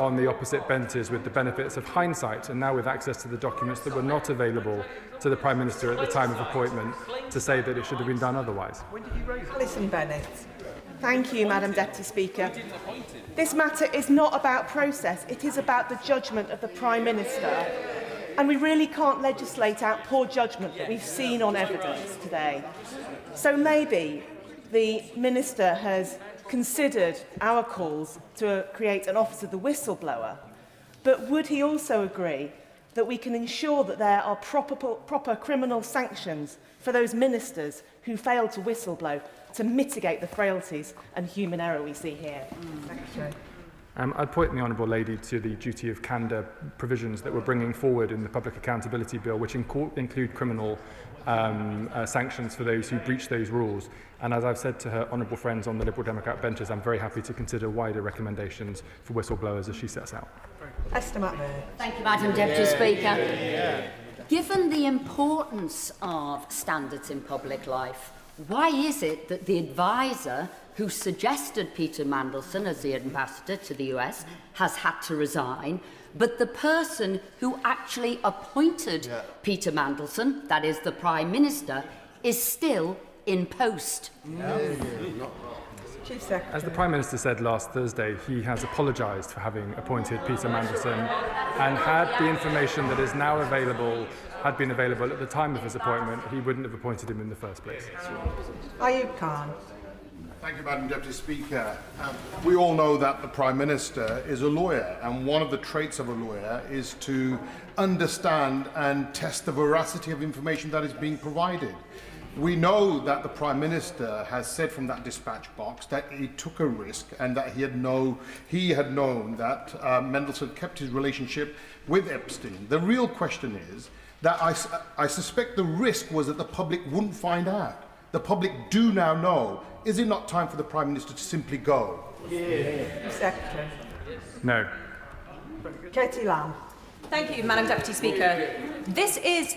on the opposite benches with the benefits of hindsight and now with access to the documents that were not available to the Prime Minister at the time of appointment to say that it should have been done otherwise. Alison Bennett. Thank you, Madam Deputy Speaker. This matter is not about process, it is about the judgment of the Prime Minister. And we really can't legislate out poor judgment that we've seen on evidence today. So maybe the Minister has considered our calls to create an Office of the Whistleblower, but would he also agree that we can ensure that there are proper criminal sanctions for those ministers who fail to whistleblow to mitigate the frailties and human error we see here? I'd point the Honourable Lady to the duty of candour provisions that we're bringing forward in the Public Accountability Bill, which include criminal sanctions for those who breach those rules. And as I've said to her honourable friends on the Liberal Democrat benches, I'm very happy to consider wider recommendations for whistleblowers as she sets out. Esther McMahon. Thank you, Madam Deputy Speaker. Given the importance of standards in public life, why is it that the advisor who suggested Peter Mandelson as the ambassador to the US has had to resign, but the person who actually appointed Peter Mandelson, that is the Prime Minister, is still in post? Chief Secretary. As the Prime Minister said last Thursday, he has apologised for having appointed Peter Mandelson, and had the information that is now available had been available at the time of his appointment, he wouldn't have appointed him in the first place. Ayub Khan. Thank you, Madam Deputy Speaker. We all know that the Prime Minister is a lawyer, and one of the traits of a lawyer is to understand and test the veracity of information that is being provided. We know that the Prime Minister has said from that dispatch box that he took a risk and that he had known that Mandelson kept his relationship with Epstein. The real question is that I suspect the risk was that the public wouldn't find out. The public do now know. Is it not time for the Prime Minister to simply go? Secretary. No. Katie Lamb. Thank you, Madam Deputy Speaker. This is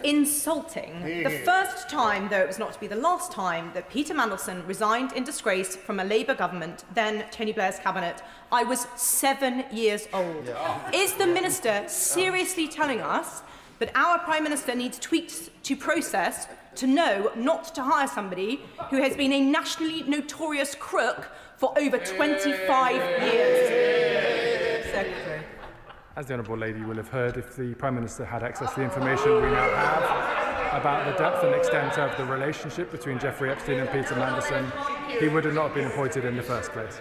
insulting. The first time, though it was not to be the last time, that Peter Mandelson resigned in disgrace from a Labour government, then Tony Blair's cabinet, I was 7 years old. Is the Minister seriously telling us that our Prime Minister needs tweaks to process to know not to hire somebody who has been a nationally notorious crook for over 25 years? Secretary. As the Honourable Lady will have heard, if the Prime Minister had access to the information we now have about the depth and extent of the relationship between Jeffrey Epstein and Peter Mandelson, he would have not been appointed in the first place.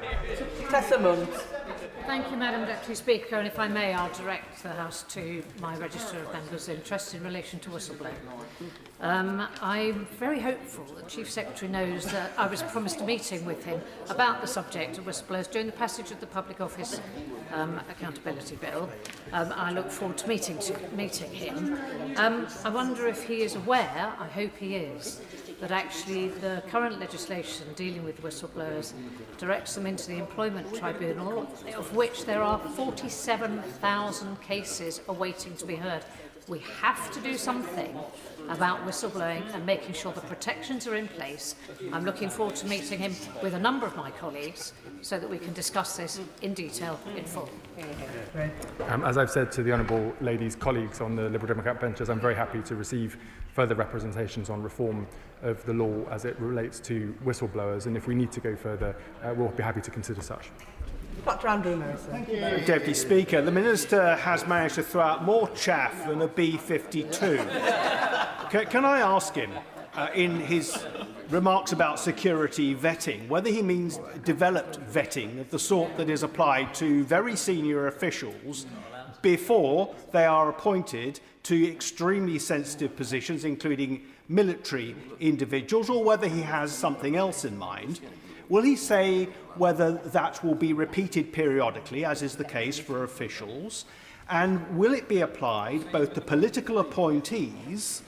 Thank you, Madam Deputy Speaker, and if I may, I'll direct the House to my register of members' interest in relation to whistleblowing. I'm very hopeful that Chief Secretary knows that I was promised a meeting with him about the subject of whistleblowers during the passage of the Public Office Accountability Bill. I look forward to meeting him. I wonder if he is aware, I hope he is, that actually the current legislation dealing with whistleblowers directs them into the Employment Tribunal, of which there are 47,000 cases awaiting to be heard. We have to do something about whistleblowing and making sure the protections are in place. I'm looking forward to meeting him with a number of my colleagues so that we can discuss this in detail in full. As I've said to the Honourable Lady's colleagues on the Liberal Democrat benches, I'm very happy to receive further representations on reform of the law as it relates to whistleblowers, and if we need to go further, we'll be happy to consider such. Dr. Andrew Morrison. Deputy Speaker, the Minister has managed to throw out more chaff than a B-52. Can I ask him, in his remarks about security vetting, whether he means developed vetting of the sort that is applied to very senior officials before they are appointed to extremely sensitive positions, including military individuals, or whether he has something else in mind? Will he say whether that will be repeated periodically, as is the case for officials? And will it be applied both to political appointees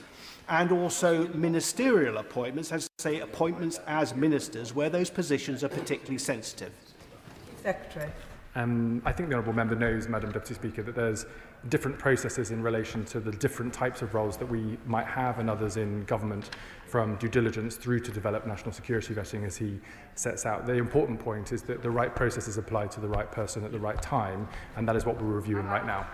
and also ministerial appointments, as say appointments as ministers, where those positions are particularly sensitive? Secretary. I think the Honourable Member knows, Madam Deputy Speaker, that there's different processes in relation to the different types of roles that we might have and others in government, from due diligence through to develop national security vetting, as he sets out. The important point is that the right process is applied to the right person at the right time, and that is what we're reviewing right now.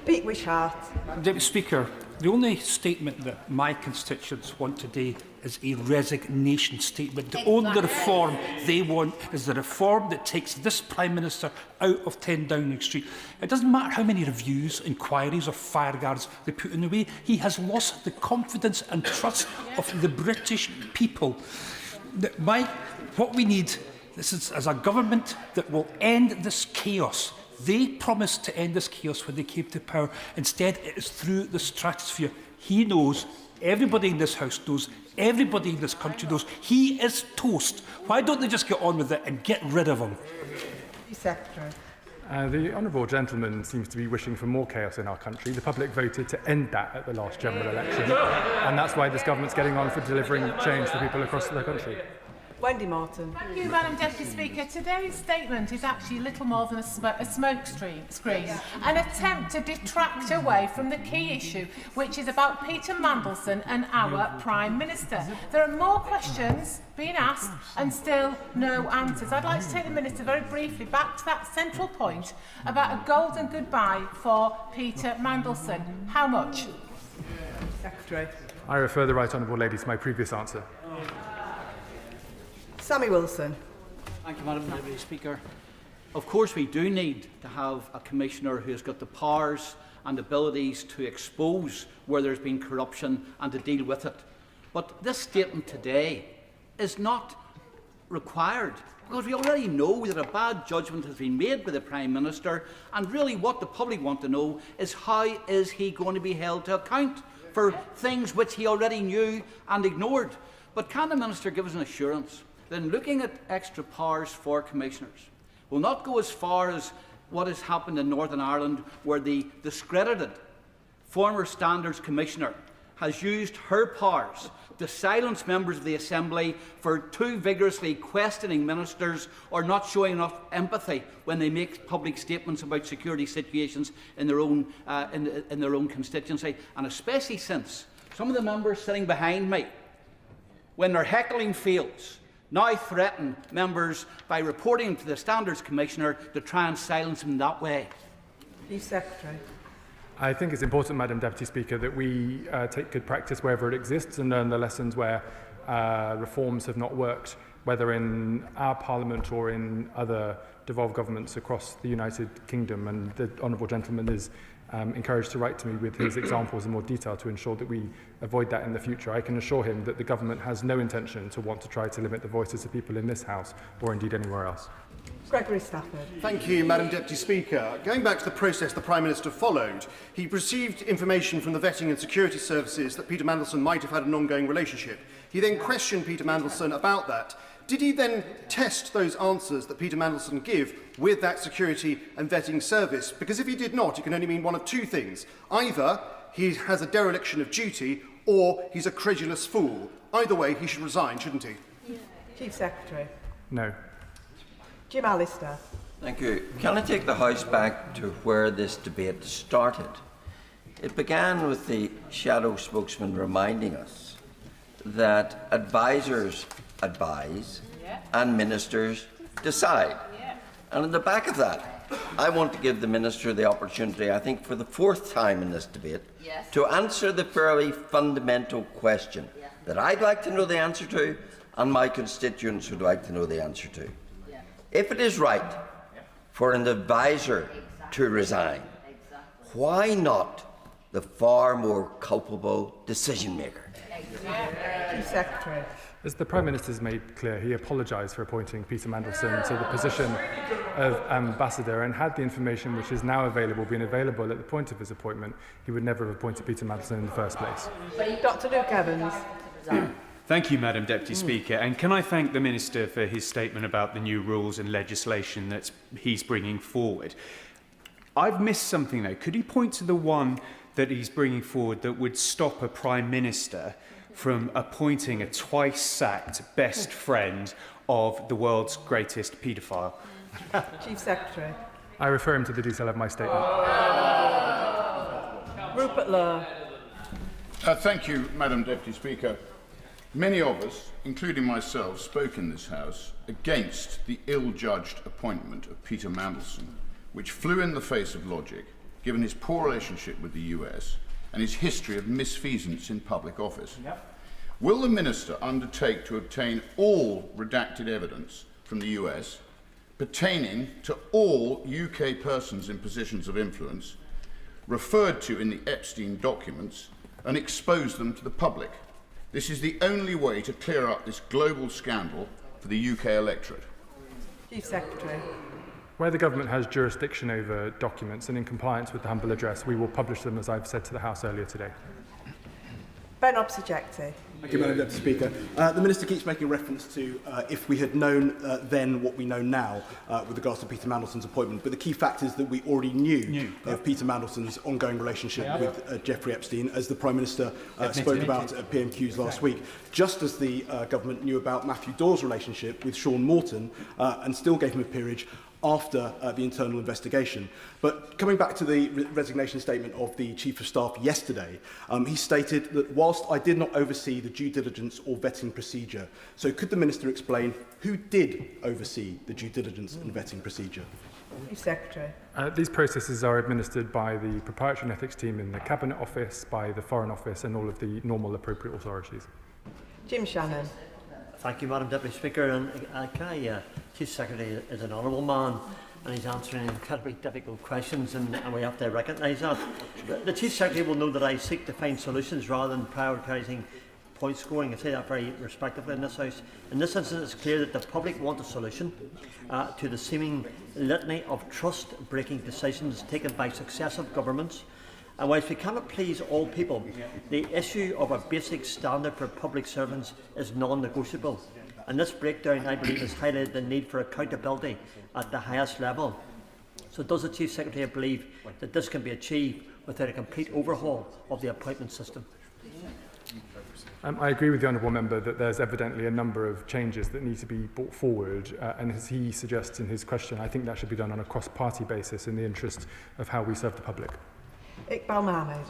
Pete Wishart. Deputy Speaker, the only statement that my constituents want today is a resignation statement. The only reform they want is the reform that takes this Prime Minister out of 10 Downing Street. It doesn't matter how many reviews, inquiries or fireguards they put in the way. He has lost the confidence and trust of the British people. What we need is a government that will end this chaos. They promised to end this chaos when they came to power. Instead, it is through the stratosphere. He knows, everybody in this House knows, everybody in this country knows, he is toast. Why don't they just get on with it and get rid of him? Secretary. The Honourable Gentleman seems to be wishing for more chaos in our country. The public voted to end that at the last general election, and that's why this government's getting on for delivering change for people across the country. Wendy Martin. Thank you, Madam Deputy Speaker. Today's statement is actually little more than a smoke screen, an attempt to detract away from the key issue, which is about Peter Mandelson and our Prime Minister. There are more questions being asked and still no answers. I'd like to take the Minister very briefly back to that central point about a golden goodbye for Peter Mandelson. How much? Secretary. I refer the Right Honourable Lady to my previous answer. Sammy Wilson. Thank you, Madam Deputy Speaker. Of course, we do need to have a Commissioner who has got the powers and abilities to expose where there's been corruption and to deal with it. But this statement today is not required, because we already know that a bad judgment has been made by the Prime Minister, and really what the public want to know is how is he going to be held to account for things which he already knew and ignored. But can the Minister give us an assurance then looking at extra powers for commissioners will not go as far as what has happened in Northern Ireland, where the discredited former Standards Commissioner has used her powers to silence members of the Assembly for too vigorously questioning ministers or not showing enough empathy when they make public statements about security situations in their own constituency, and especially since some of the members sitting behind me, when their heckling fails, now threaten members by reporting to the Standards Commissioner to try and silence him that way. Chief Secretary. I think it's important, Madam Deputy Speaker, that we take good practice wherever it exists and learn the lessons where reforms have not worked, whether in our Parliament or in other devolved governments across the United Kingdom. And the Honourable Gentleman is encouraged to write to me with his examples in more detail to ensure that we avoid that in the future. I can assure him that the government has no intention to want to try to limit the voices of people in this House or indeed anywhere else. Gregory Stafford. Thank you, Madam Deputy Speaker. Going back to the process the Prime Minister followed, he received information from the vetting and security services that Peter Mandelson might have had an ongoing relationship. He then questioned Peter Mandelson about that. Did he then test those answers that Peter Mandelson gave with that security and vetting service? Because if he did not, it can only mean one of two things. Either he has a dereliction of duty or he's a credulous fool. Either way, he should resign, shouldn't he? Chief Secretary. No. Jim Allister. Thank you. Can I take the House back to where this debate started? It began with the shadow spokesman reminding us that advisers advise and ministers decide. And in the back of that, I want to give the Minister the opportunity, I think for the fourth time in this debate, to answer the fairly fundamental question that I'd like to know the answer to and my constituents would like to know the answer to. If it is right for an advisor to resign, why not the far more culpable decision maker? Chief Secretary. As the Prime Minister has made clear, he apologised for appointing Peter Mandelson to the position of Ambassador, and had the information which is now available been available at the point of his appointment, he would never have appointed Peter Mandelson in the first place. Dr Luke Evans. Thank you, Madam Deputy Speaker. And can I thank the Minister for his statement about the new rules and legislation that he's bringing forward. I've missed something, though. Could he point to the one that he's bringing forward that would stop a Prime Minister from appointing a twice-sacked best friend of the world's greatest paedophile? Chief Secretary. I refer him to the detail of my statement. Rupert Law. Thank you, Madam Deputy Speaker. Many of us, including myself, spoke in this House against the ill-judged appointment of Peter Mandelson, which flew in the face of logic, given his poor relationship with the US and his history of misfeasance in public office. Will the Minister undertake to obtain all redacted evidence from the US pertaining to all UK persons in positions of influence referred to in the Epstein documents and expose them to the public? This is the only way to clear up this global scandal for the UK electorate. Chief Secretary. Where the government has jurisdiction over documents and in compliance with the humble address, we will publish them, as I've said to the House earlier today. Ben Obsojecti. Thank you, Madam Deputy Speaker. The Minister keeps making reference to if we had known then what we know now with regards to Peter Mandelson's appointment. But the key fact is that we already knew of Peter Mandelson's ongoing relationship with Jeffrey Epstein, as the Prime Minister spoke about at PMQs last week, just as the government knew about Matthew Dawes' relationship with Sean Morton and still gave him a peerage after the internal investigation. But coming back to the resignation statement of the Chief of Staff yesterday, he stated that whilst I did not oversee the due diligence or vetting procedure, so could the Minister explain who did oversee the due diligence and vetting procedure? Chief Secretary. These processes are administered by the Proprietary and Ethics team in the Cabinet Office, by the Foreign Office and all of the normal appropriate authorities. Jim Shannon. Thank you, Madam Deputy Speaker. And Chief Secretary is an honourable man, and he's answering incredibly difficult questions, and we have to recognise that. The Chief Secretary will know that I seek to find solutions rather than prioritising point scoring. I say that very respectively in this House. In this instance, it's clear that the public want a solution to the seeming litany of trust-breaking decisions taken by successive governments. And whilst we cannot please all people, the issue of a basic standard for public servants is non-negotiable. And this breakdown, I believe, has highlighted the need for accountability at the highest level. So does the Chief Secretary believe that this can be achieved without a complete overhaul of the appointment system? I agree with the Honourable Member that there's evidently a number of changes that need to be brought forward, and as he suggests in his question, I think that should be done on a cross-party basis in the interest of how we serve the public. Iqbal Mahmood.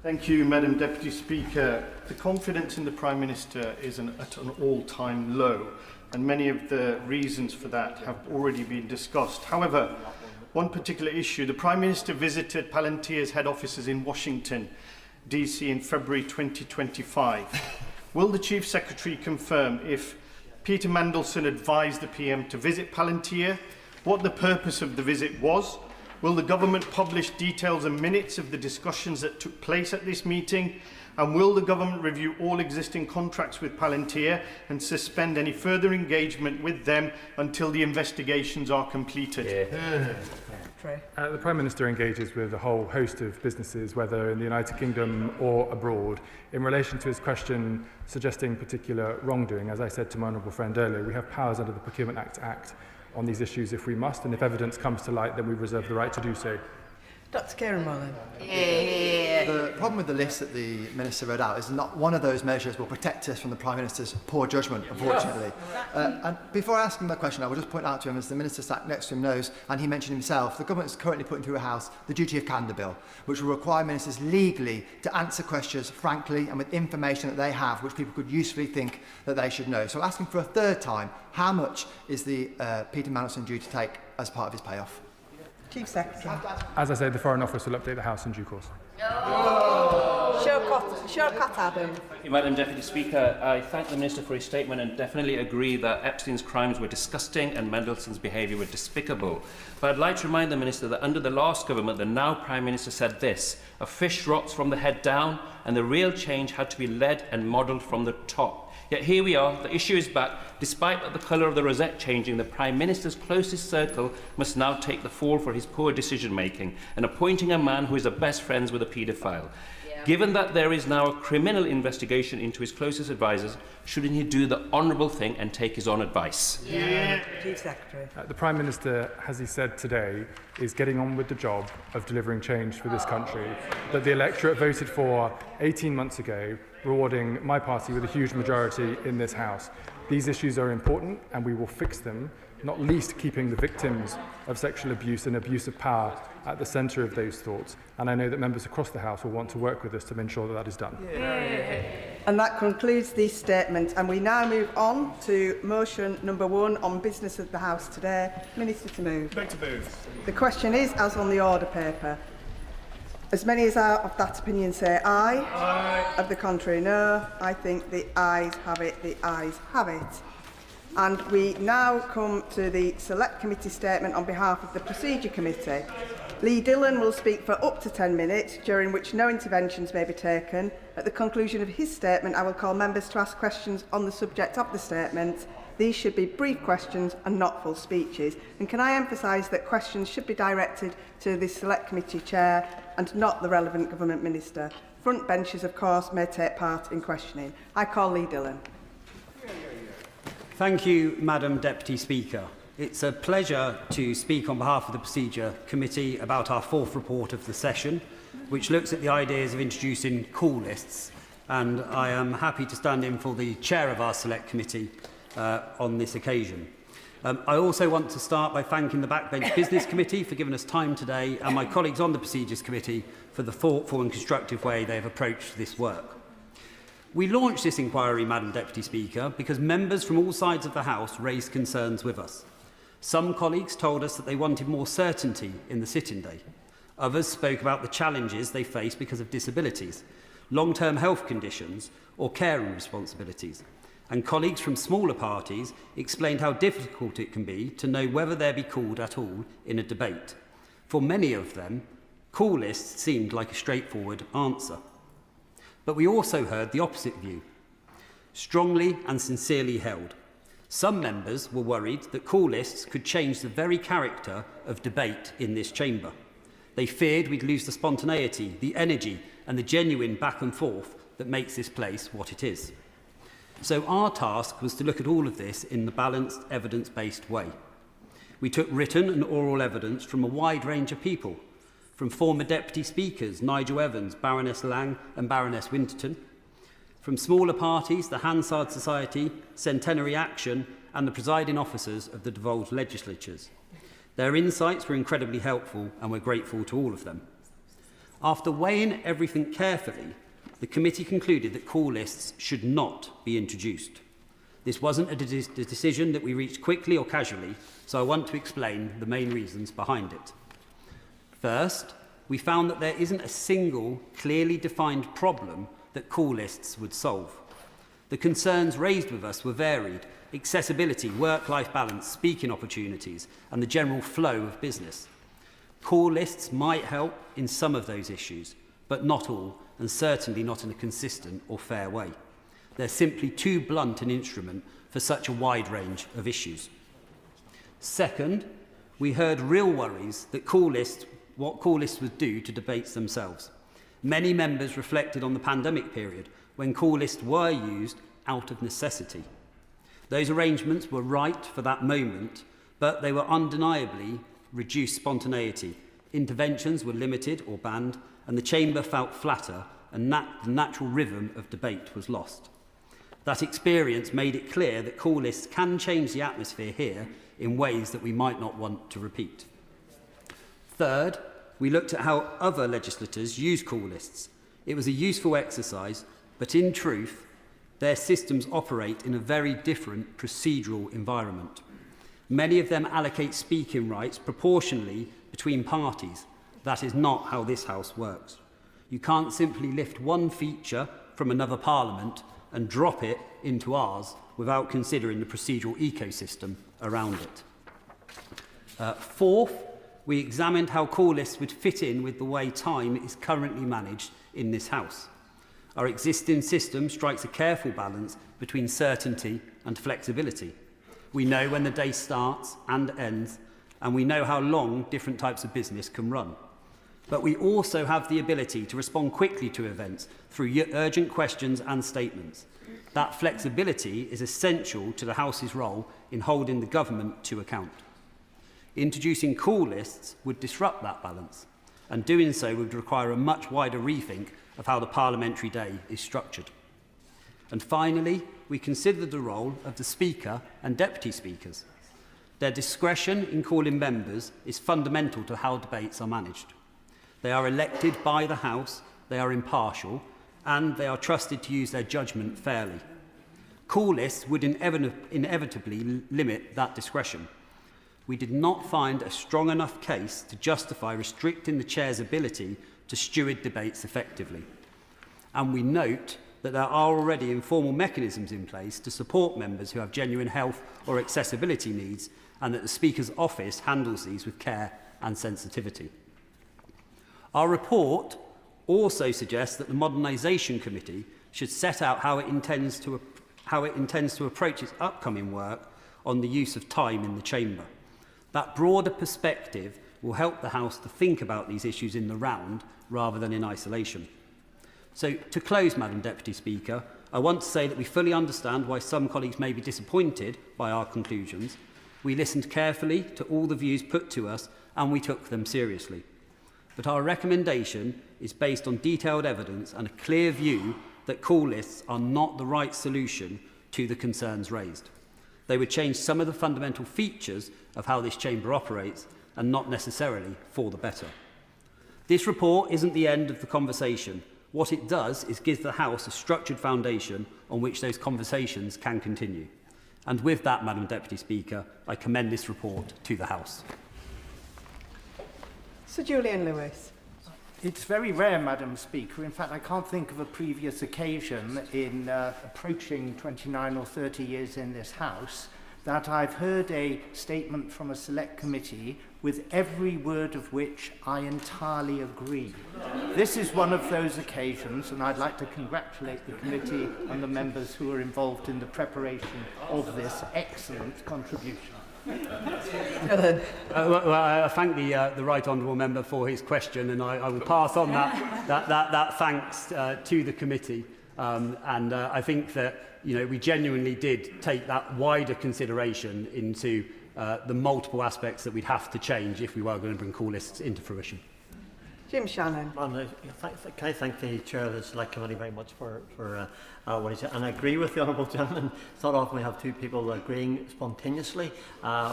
Thank you, Madam Deputy Speaker. The confidence in the Prime Minister is at an all-time low, and many of the reasons for that have already been discussed. However, one particular issue. The Prime Minister visited Palantir's head offices in Washington, DC in February 2025. Will the Chief Secretary confirm if Peter Mandelson advised the PM to visit Palantir, what the purpose of the visit was? Will the government publish details and minutes of the discussions that took place at this meeting? And will the government review all existing contracts with Palantir and suspend any further engagement with them until the investigations are completed? The Prime Minister engages with a whole host of businesses, whether in the United Kingdom or abroad. In relation to his question suggesting particular wrongdoing, as I said to my honourable friend earlier, we have powers under the Procurement Act on these issues if we must, and if evidence comes to light, then we reserve the right to do so. Dr. Kieran Mullen. The problem with the list that the Minister read out is not one of those measures will protect us from the Prime Minister's poor judgment, unfortunately. And before asking that question, I will just point out to him, as the Minister sat next to him knows, and he mentioned himself, the government is currently putting through a House the Duty of Candour Bill, which will require ministers legally to answer questions frankly and with information that they have, which people could usefully think that they should know. So asking for a third time, how much is the Peter Mandelson due to take as part of his payoff? Chief Secretary. As I said, the Foreign Office will update the House in due course. Shawkat Adam. Madam Deputy Speaker, I thank the Minister for his statement and definitely agree that Epstein's crimes were disgusting and Mandelson's behaviour was despicable. But I'd like to remind the Minister that under the last government, the now Prime Minister said this: a fish rots from the head down, and the real change had to be led and modelled from the top. Yet here we are, the issue is back. Despite the colour of the rosette changing, the Prime Minister's closest circle must now take the fall for his poor decision-making and appointing a man who is best friends with a paedophile. Given that there is now a criminal investigation into his closest advisers, shouldn't he do the honourable thing and take his own advice? Chief Secretary. The Prime Minister, as he said today, is getting on with the job of delivering change for this country that the electorate voted for 18 months ago, rewarding my party with a huge majority in this House. These issues are important and we will fix them, not least keeping the victims of sexual abuse and abuse of power at the centre of those thoughts. And I know that members across the House will want to work with us to ensure that that is done. And that concludes the statement. And we now move on to motion number 1 on business of the House today. Minister to move. Back to move. The question is as on the order paper. As many as are of that opinion say aye. Aye. Of the contrary, no. I think the ayes have it. The ayes have it. And we now come to the Select Committee statement on behalf of the Procedure Committee. Lee Dillon will speak for up to 10 minutes, during which no interventions may be taken. At the conclusion of his statement, I will call members to ask questions on the subject of the statement. These should be brief questions and not full speeches. And can I emphasise that questions should be directed to the Select Committee Chair and not the relevant Government Minister. Front benches, of course, may take part in questioning. I call Lee Dillon. Thank you, Madam Deputy Speaker. It's a pleasure to speak on behalf of the Procedure Committee about our 4th report of the session, which looks at the ideas of introducing call lists. And I am happy to stand in for the Chair of our Select Committee on this occasion. I also want to start by thanking the Backbench Business Committee for giving us time today and my colleagues on the Procedures Committee for the thoughtful and constructive way they have approached this work. We launched this inquiry, Madam Deputy Speaker, because members from all sides of the House raised concerns with us. Some colleagues told us that they wanted more certainty in the sitting day. Others spoke about the challenges they face because of disabilities, long-term health conditions or caring responsibilities. And colleagues from smaller parties explained how difficult it can be to know whether they'll be called at all in a debate. For many of them, call lists seemed like a straightforward answer. But we also heard the opposite view, strongly and sincerely held. Some members were worried that call lists could change the very character of debate in this chamber. They feared we'd lose the spontaneity, the energy and the genuine back and forth that makes this place what it is. So our task was to look at all of this in the balanced, evidence-based way. We took written and oral evidence from a wide range of people, from former Deputy Speakers Nigel Evans, Baroness Lang and Baroness Winterton, from smaller parties, the Hansard Society, Centenary Action and the presiding officers of the devolved legislatures. Their insights were incredibly helpful and we're grateful to all of them. After weighing everything carefully, the committee concluded that call lists should not be introduced. This wasn't a decision that we reached quickly or casually, so I want to explain the main reasons behind it. First, we found that there isn't a single, clearly defined problem that call lists would solve. The concerns raised with us were varied: accessibility, work-life balance, speaking opportunities, and the general flow of business. Call lists might help in some of those issues, but not all, and certainly not in a consistent or fair way. They're simply too blunt an instrument for such a wide range of issues. Second, we heard real worries that what call lists would do to debates themselves. Many members reflected on the pandemic period when call lists were used out of necessity. Those arrangements were right for that moment, but they were undeniably reduced spontaneity. Interventions were limited or banned, and the chamber felt flatter, and the natural rhythm of debate was lost. That experience made it clear that call lists can change the atmosphere here in ways that we might not want to repeat. Third, we looked at how other legislators use call lists. It was a useful exercise, but in truth, their systems operate in a very different procedural environment. Many of them allocate speaking rights proportionally between parties. That is not how this House works. You can't simply lift one feature from another parliament and drop it into ours without considering the procedural ecosystem around it. Fourth, we examined how call lists would fit in with the way time is currently managed in this House. Our existing system strikes a careful balance between certainty and flexibility. We know when the day starts and ends, and we know how long different types of business can run. But we also have the ability to respond quickly to events through urgent questions and statements. That flexibility is essential to the House's role in holding the government to account. Introducing call lists would disrupt that balance, and doing so would require a much wider rethink of how the parliamentary day is structured. And finally, we considered the role of the Speaker and Deputy Speakers. Their discretion in calling members is fundamental to how debates are managed. They are elected by the House, they are impartial, and they are trusted to use their judgment fairly. Call lists would inevitably limit that discretion. We did not find a strong enough case to justify restricting the Chair's ability to steward debates effectively. And we note that there are already informal mechanisms in place to support members who have genuine health or accessibility needs, and that the Speaker's office handles these with care and sensitivity. Our report also suggests that the Modernisation Committee should set out how it intends to approach its upcoming work on the use of time in the Chamber. That broader perspective will help the House to think about these issues in the round rather than in isolation. So, to close, Madam Deputy Speaker, I want to say that we fully understand why some colleagues may be disappointed by our conclusions. We listened carefully to all the views put to us and we took them seriously. But our recommendation is based on detailed evidence and a clear view that call lists are not the right solution to the concerns raised. They would change some of the fundamental features of how this chamber operates and not necessarily for the better. This report isn't the end of the conversation. What it does is give the House a structured foundation on which those conversations can continue. And with that, Madam Deputy Speaker, I commend this report to the House. Sir Julian Lewis. It's very rare, Madam Speaker. In fact, I can't think of a previous occasion in approaching 29 or 30 years in this House that I've heard a statement from a select committee with every word of which I entirely agree. This is one of those occasions, and I'd like to congratulate the committee and the members who are involved in the preparation of this excellent contribution. I thank the Right Honourable Member for his question, and I will pass on that thanks to the committee. I think that we genuinely did take that wider consideration into the multiple aspects that we'd have to change if we were going to bring call lists into fruition. Jim Shannon. Can I thank the Chair of the Select Committee very much for what he said. And I agree with the Honourable Gentleman. It's not often we have two people agreeing spontaneously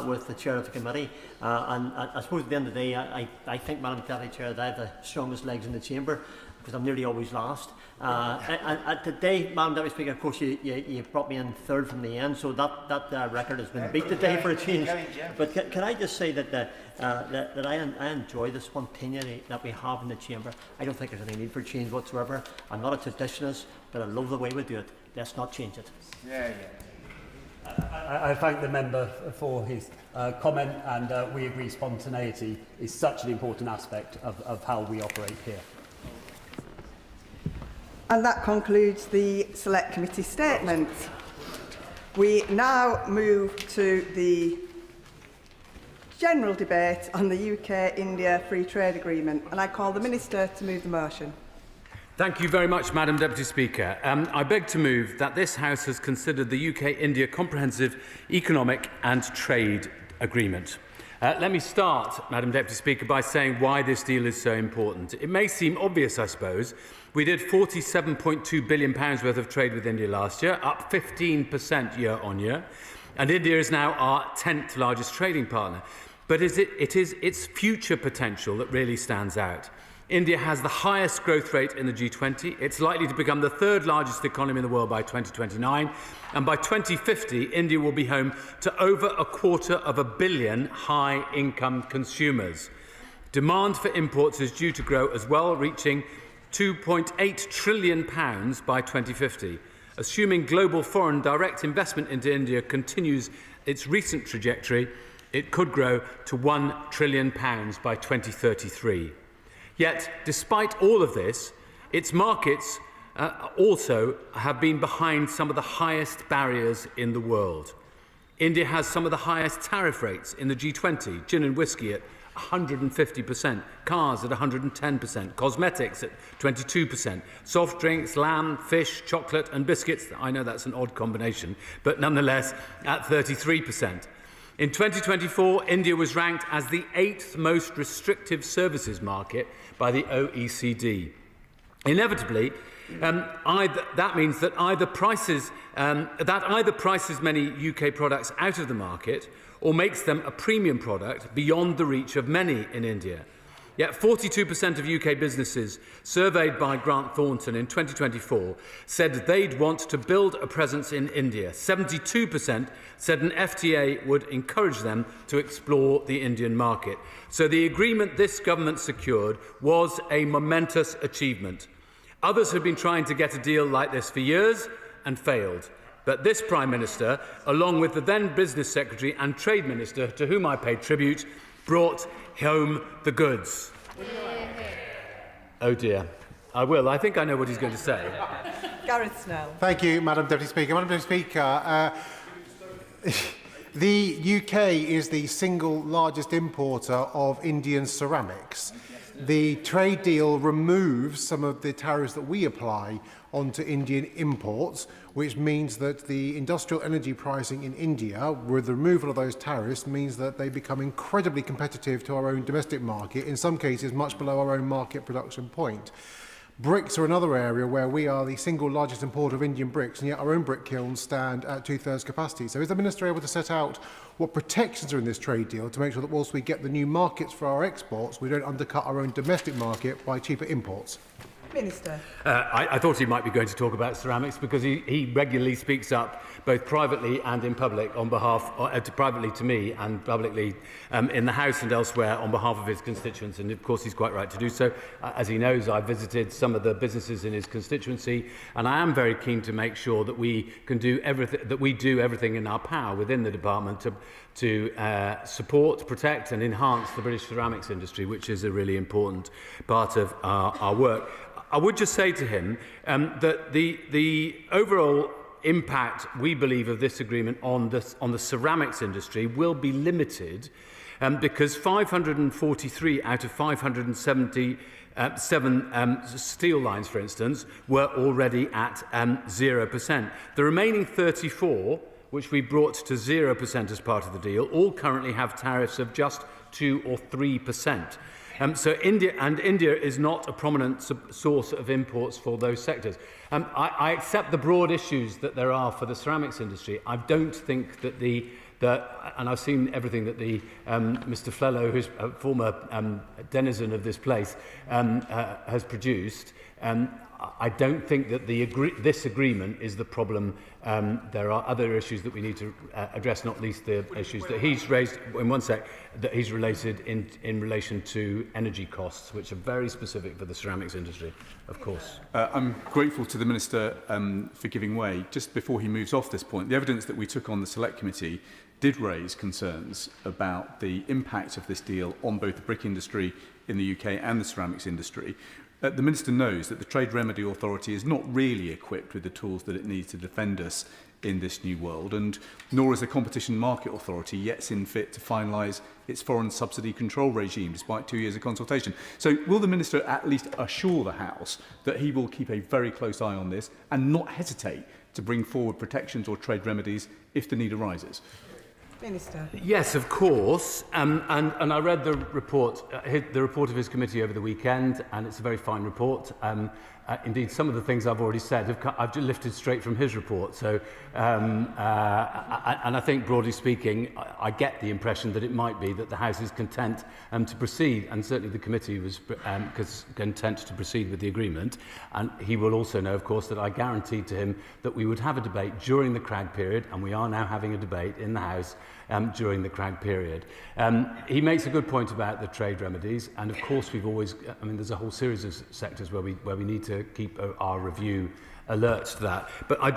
with the Chair of the Committee. And I suppose at the end of the day, I think, Madam Deputy Chair, that I have the strongest legs in the Chamber. because I'm nearly always last. And today, Madam Deputy Speaker, of course, you brought me in third from the end, so that record has been beat today for a change. But can I just say that I enjoy the spontaneity that we have in the chamber. I don't think there's any need for change whatsoever. I'm not a traditionalist, but I love the way we do it. Let's not change it. I thank the member for his comment, and we agree spontaneity is such an important aspect of how we operate here. And that concludes the Select Committee statement. We now move to the general debate on the UK-India Free Trade Agreement, and I call the Minister to move the motion. Thank you very much, Madam Deputy Speaker. I beg to move that this House has considered the UK-India Comprehensive Economic and Trade Agreement. Let me start, Madam Deputy Speaker, by saying why this deal is so important. It may seem obvious, I suppose. We did £47.2 billion worth of trade with India last year, up 15% year on year, and India is now our 10th largest trading partner. But it is its future potential that really stands out. India has the highest growth rate in the G20. It's likely to become the third largest economy in the world by 2029. And by 2050, India will be home to over 250 million high-income consumers. Demand for imports is due to grow as well, reaching £2.8 trillion by 2050. Assuming global foreign direct investment into India continues its recent trajectory, it could grow to £1 trillion by 2033. Yet, despite all of this, its markets also have been behind some of the highest barriers in the world. India has some of the highest tariff rates in the G20, gin and whiskey at 150%, cars at 110%, cosmetics at 22%, soft drinks, lamb, fish, chocolate and biscuits, I know that's an odd combination, but nonetheless at 33%. In 2024, India was ranked as the 8th most restrictive services market by the OECD. Inevitably, that means that either prices many UK products out of the market or makes them a premium product beyond the reach of many in India. Yet 42% of UK businesses surveyed by Grant Thornton in 2024 said they'd want to build a presence in India. 72% said an FTA would encourage them to explore the Indian market. So the agreement this government secured was a momentous achievement. Others have been trying to get a deal like this for years and failed. But this Prime Minister, along with the then Business Secretary and Trade Minister, to whom I paid tribute, brought home the goods. Oh dear. I will. I think I know what he's going to say. Gareth Snell. Thank you, Madam Deputy Speaker. Madam Deputy Speaker, the UK is the single largest importer of Indian ceramics. The trade deal removes some of the tariffs that we apply onto Indian imports, which means that the industrial energy pricing in India, with the removal of those tariffs, means that they become incredibly competitive to our own domestic market, in some cases much below our own market production point. Bricks are another area where we are the single largest importer of Indian bricks, and yet our own brick kilns stand at 2/3 capacity. So is the Minister able to set out what protections are in this trade deal to make sure that whilst we get the new markets for our exports, we don't undercut our own domestic market by cheaper imports? Minister. I thought he might be going to talk about ceramics because he regularly speaks up both privately and in public on behalf, privately to me and publicly in the House and elsewhere on behalf of his constituents, and of course he's quite right to do so. As he knows, I visited some of the businesses in his constituency, and I am very keen to make sure that we can do everything in our power within the department to support, protect and enhance the British ceramics industry, which is a really important part of our work. I would just say to him that the overall impact, we believe, of this agreement on the ceramics industry will be limited because 543 out of 577 steel lines, for instance, were already at 0%. The remaining 34, which we brought to 0% as part of the deal, all currently have tariffs of just 2 or 3%. So India is not a prominent source of imports for those sectors. I accept the broad issues that there are for the ceramics industry. I don't think that and I've seen everything that Mr. Flello, who's a former denizen of this place, has produced. I don't think that this agreement is the problem. There are other issues that we need to address, not least the issues that he's raised in one sec, that he's related in relation to energy costs, which are very specific for the ceramics industry, of course. I'm grateful to the Minister for giving way. Just before he moves off this point, the evidence that we took on the Select Committee did raise concerns about the impact of this deal on both the brick industry in the UK and the ceramics industry. The Minister knows that the Trade Remedy Authority is not really equipped with the tools that it needs to defend us in this new world, and nor is the Competition Market Authority yet seen fit to finalise its foreign subsidy control regime despite 2 years of consultation. So will the Minister at least assure the House that he will keep a very close eye on this and not hesitate to bring forward protections or trade remedies if the need arises? Minister. Yes, of course. And I read the report of his committee over the weekend, and it's a very fine report. Indeed, some of the things I've already said, I've lifted straight from his report. So, and I think, broadly speaking, I get the impression that it might be that the House is content to proceed, and certainly the committee was content to proceed with the agreement. And he will also know, of course, that I guaranteed to him that we would have a debate during the Crag period, and we are now having a debate in the House during the Crag period. He makes a good point about the trade remedies, and of course we've always, there's a whole series of sectors where we need to keep our review alert to that. But I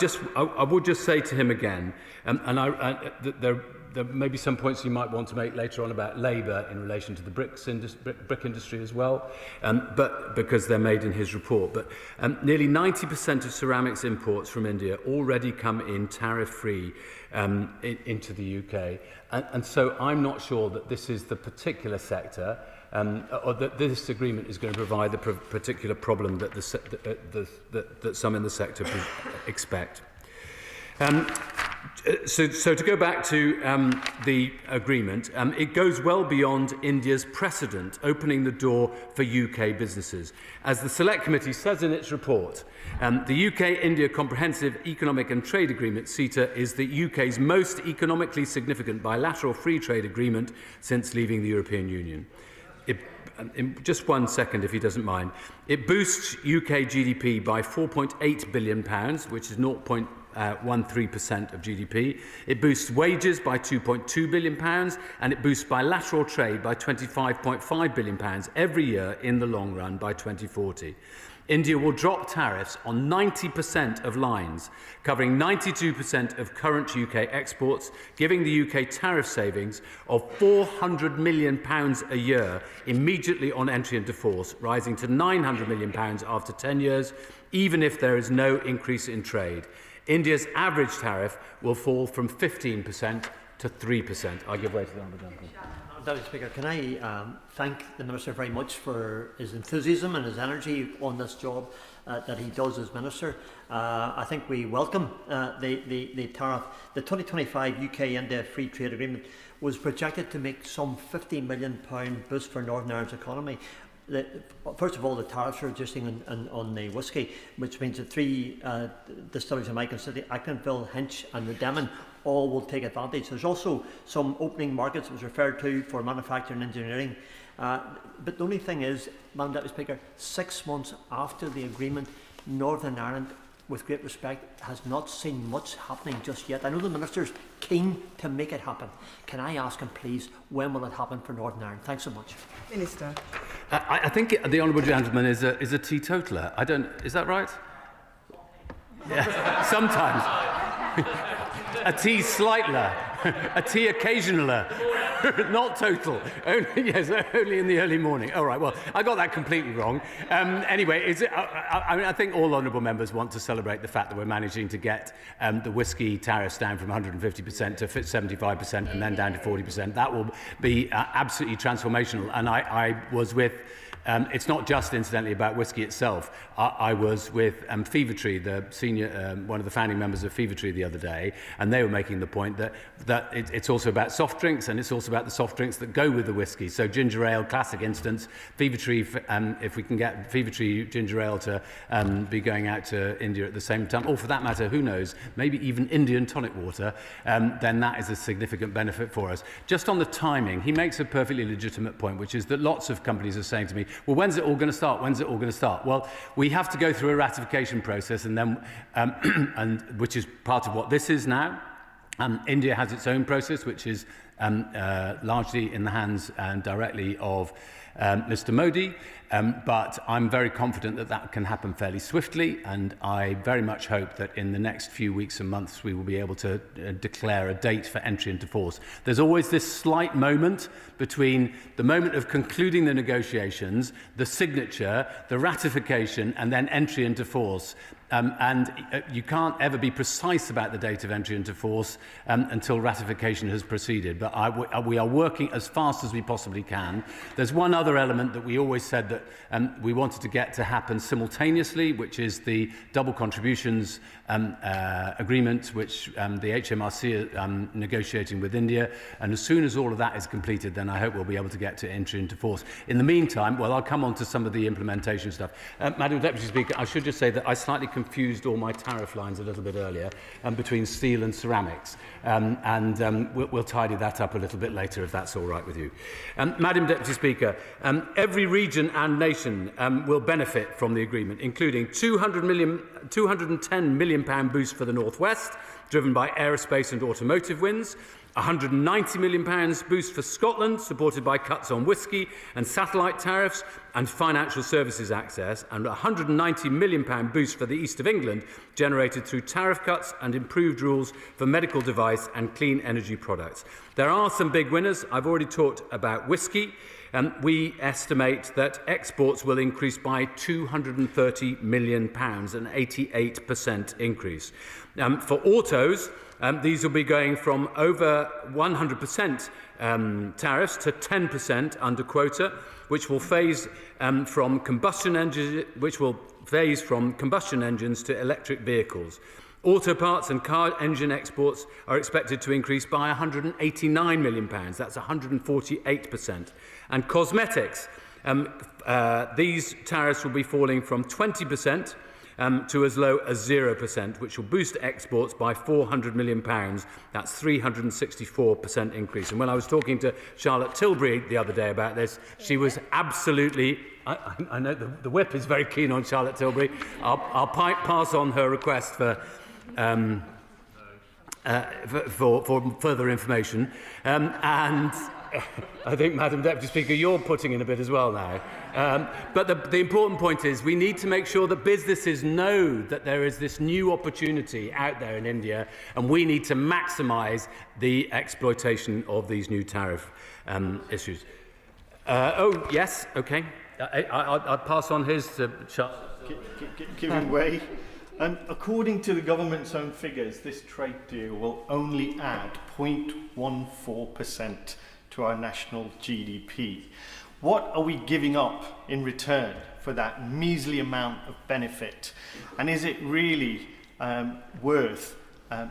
would just say to him again, there may be some points you might want to make later on about labour in relation to the brick industry as well, but because they're made in his report. But nearly 90% of ceramics imports from India already come in tariff-free into the UK. And so I'm not sure that this is the particular sector or that this agreement is going to provide the particular problem that, that some in the sector expect. So to go back to the agreement, it goes well beyond India's precedent, opening the door for UK businesses. As the Select Committee says in its report, the UK-India Comprehensive Economic and Trade Agreement, CETA, is the UK's most economically significant bilateral free trade agreement since leaving the European Union. In just 1 second, if he doesn't mind. It boosts UK GDP by £4.8 billion, which is 0.13% of GDP. It boosts wages by £2.2 billion, and it boosts bilateral trade by £25.5 billion every year in the long run by 2040. India will drop tariffs on 90% of lines, covering 92% of current UK exports, giving the UK tariff savings of £400 million a year immediately on entry into force, rising to £900 million after 10 years, even if there is no increase in trade. India's average tariff will fall from 15% to 3%. I give way to the Honourable Gentleman. Deputy Speaker, can I thank the Minister very much for his enthusiasm and his energy on this job that he does as Minister. I think we welcome the tariff. The 2025 UK-India Free Trade Agreement was projected to make some £50 million boost for Northern Ireland's economy. First of all, the tariffs are reducing on the whisky, which means that 3 distilleries in my constituency, Acklandville, Hinch and Redemin, all will take advantage. There's also some opening markets that was referred to for manufacturing and engineering. But the only thing is, Madam Deputy Speaker, 6 months after the agreement, Northern Ireland, with great respect, has not seen much happening just yet. I know the Minister's keen to make it happen. Can I ask him, please, when will it happen for Northern Ireland? Thanks so much. Minister. I think the Honourable Gentleman is a teetotaler. Is that right? Yeah, sometimes. A tea slightler, a tea occasionaler, not total. Only in the early morning. All right, well, I got that completely wrong. Anyway, I think all honourable members want to celebrate the fact that we're managing to get the whisky tariffs down from 150% to 75% and then down to 40%. That will be absolutely transformational. And I was with It's not just, incidentally, about whisky itself. I was with Fevertree, the senior, one of the founding members of Fevertree the other day, and they were making the point that it's also about soft drinks, and it's also about the soft drinks that go with the whisky. So ginger ale, classic instance, Fevertree, if we can get Fevertree ginger ale to be going out to India at the same time, or for that matter, who knows, maybe even Indian tonic water, then that is a significant benefit for us. Just on the timing, he makes a perfectly legitimate point, which is that lots of companies are saying to me, well, when's it all going to start? When's it all going to start? Well, we have to go through a ratification process, and then, and which is part of what this is now. India has its own process, which is largely in the hands and directly of Mr. Modi, but I'm very confident that that can happen fairly swiftly, and I very much hope that in the next few weeks and months we will be able to declare a date for entry into force. There's always this slight moment between the moment of concluding the negotiations, the signature, the ratification, and then entry into force. And you can't ever be precise about the date of entry into force until ratification has proceeded. But we are working as fast as we possibly can. There's one other element that we always said that we wanted to get to happen simultaneously, which is the double contributions agreement, which the HMRC are negotiating with India. And as soon as all of that is completed, then I hope we'll be able to get to entry into force. In the meantime, well, I'll come on to some of the implementation stuff. Madam Deputy Speaker, I should just say that I slightly confused all my tariff lines a little bit earlier between steel and ceramics, we'll tidy that up a little bit later if that's all right with you. Madam Deputy Speaker, every region and nation will benefit from the agreement, including £210 million boost for the North West, driven by aerospace and automotive wins, £190 million boost for Scotland, supported by cuts on whisky and satellite tariffs and financial services access, and £190 million boost for the East of England, generated through tariff cuts and improved rules for medical device and clean energy products. There are some big winners. I've already talked about whisky. We estimate that exports will increase by £230 million, an 88% increase. For autos, these will be going from over 100% tariffs to 10% under quota, which will phase from combustion engines to electric vehicles. Auto parts and car engine exports are expected to increase by £189 million. That's 148%. And cosmetics, these tariffs will be falling from 20% to as low as 0%, which will boost exports by £400 million. That's 364% increase. And when I was talking to Charlotte Tilbury the other day about this, she was absolutely... I know the whip is very keen on Charlotte Tilbury. I'll pass on her request for further information. And I think, Madam Deputy Speaker, you're putting in a bit as well now. But the important point is we need to make sure that businesses know that there is this new opportunity out there in India, and we need to maximise the exploitation of these new tariff issues. Oh, yes, OK. I'll pass on his to Charles. Giving way. According to the government's own figures, this trade deal will only add 0.14% to our national GDP. What are we giving up in return for that measly amount of benefit? And is it really worth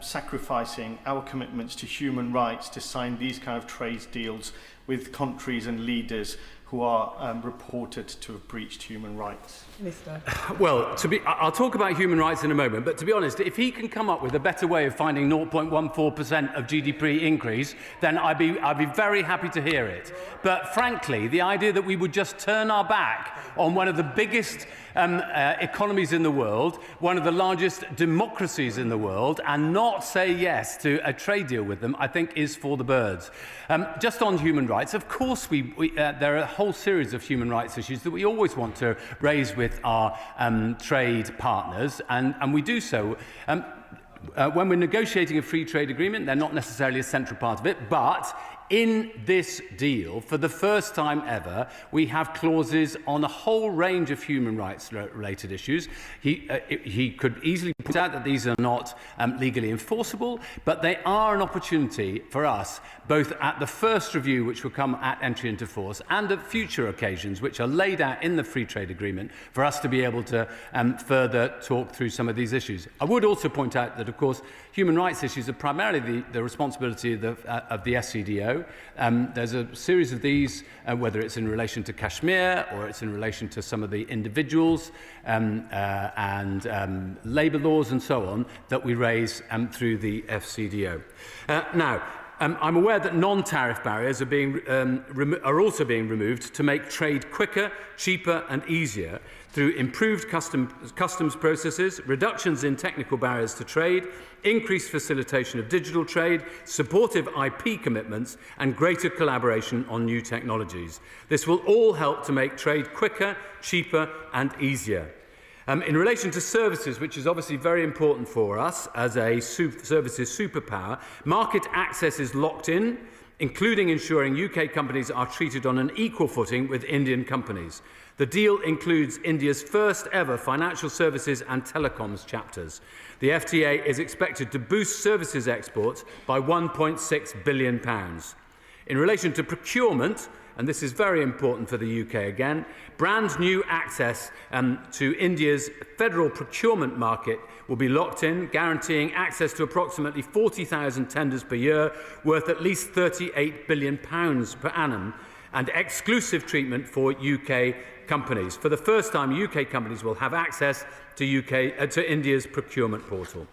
sacrificing our commitments to human rights to sign these kind of trade deals with countries and leaders who are reported to have breached human rights? Minister. Well, I'll talk about human rights in a moment, but to be honest, if he can come up with a better way of finding 0.14% of GDP increase, then I'd be very happy to hear it. But frankly, the idea that we would just turn our back on one of the biggest economies in the world, one of the largest democracies in the world, and not say yes to a trade deal with them, I think is for the birds. Just on human rights, of course, there are a whole series of human rights issues that we always want to raise with our trade partners, and we do so. When we're negotiating a free trade agreement, they're not necessarily a central part of it, but in this deal, for the first time ever, we have clauses on a whole range of human rights related issues. He could easily point out that these are not legally enforceable, but they are an opportunity for us, both at the first review, which will come at entry into force, and at future occasions, which are laid out in the free trade agreement, for us to be able to further talk through some of these issues. I would also point out that, of course, human rights issues are primarily the responsibility of the SCDO. There's a series of these, whether it's in relation to Kashmir or it's in relation to some of the individuals and labour laws and so on, that we raise through the FCDO. Now, I'm aware that non-tariff barriers are also being removed to make trade quicker, cheaper and easier through improved customs processes, reductions in technical barriers to trade, increased facilitation of digital trade, supportive IP commitments and greater collaboration on new technologies. This will all help to make trade quicker, cheaper and easier. In relation to services, which is obviously very important for us as a services superpower, market access is locked in, including ensuring UK companies are treated on an equal footing with Indian companies. The deal includes India's first ever financial services and telecoms chapters. The FTA is expected to boost services exports by £1.6 billion. In relation to procurement, and this is very important for the UK again, brand new access to India's federal procurement market will be locked in, guaranteeing access to approximately 40,000 tenders per year, worth at least £38 billion per annum, and exclusive treatment for UK companies. For the first time, UK companies will have access to India's procurement portal.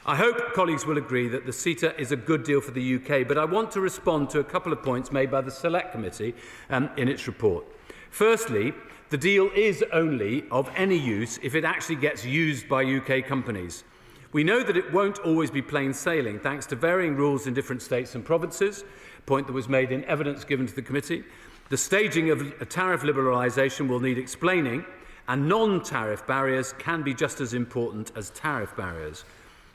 I hope colleagues will agree that the CETA is a good deal for the UK, but I want to respond to a couple of points made by the Select Committee in its report. Firstly, the deal is only of any use if it actually gets used by UK companies. We know that it won't always be plain sailing, thanks to varying rules in different states and provinces, a point that was made in evidence given to the committee. The staging of a tariff liberalisation will need explaining, and non-tariff barriers can be just as important as tariff barriers.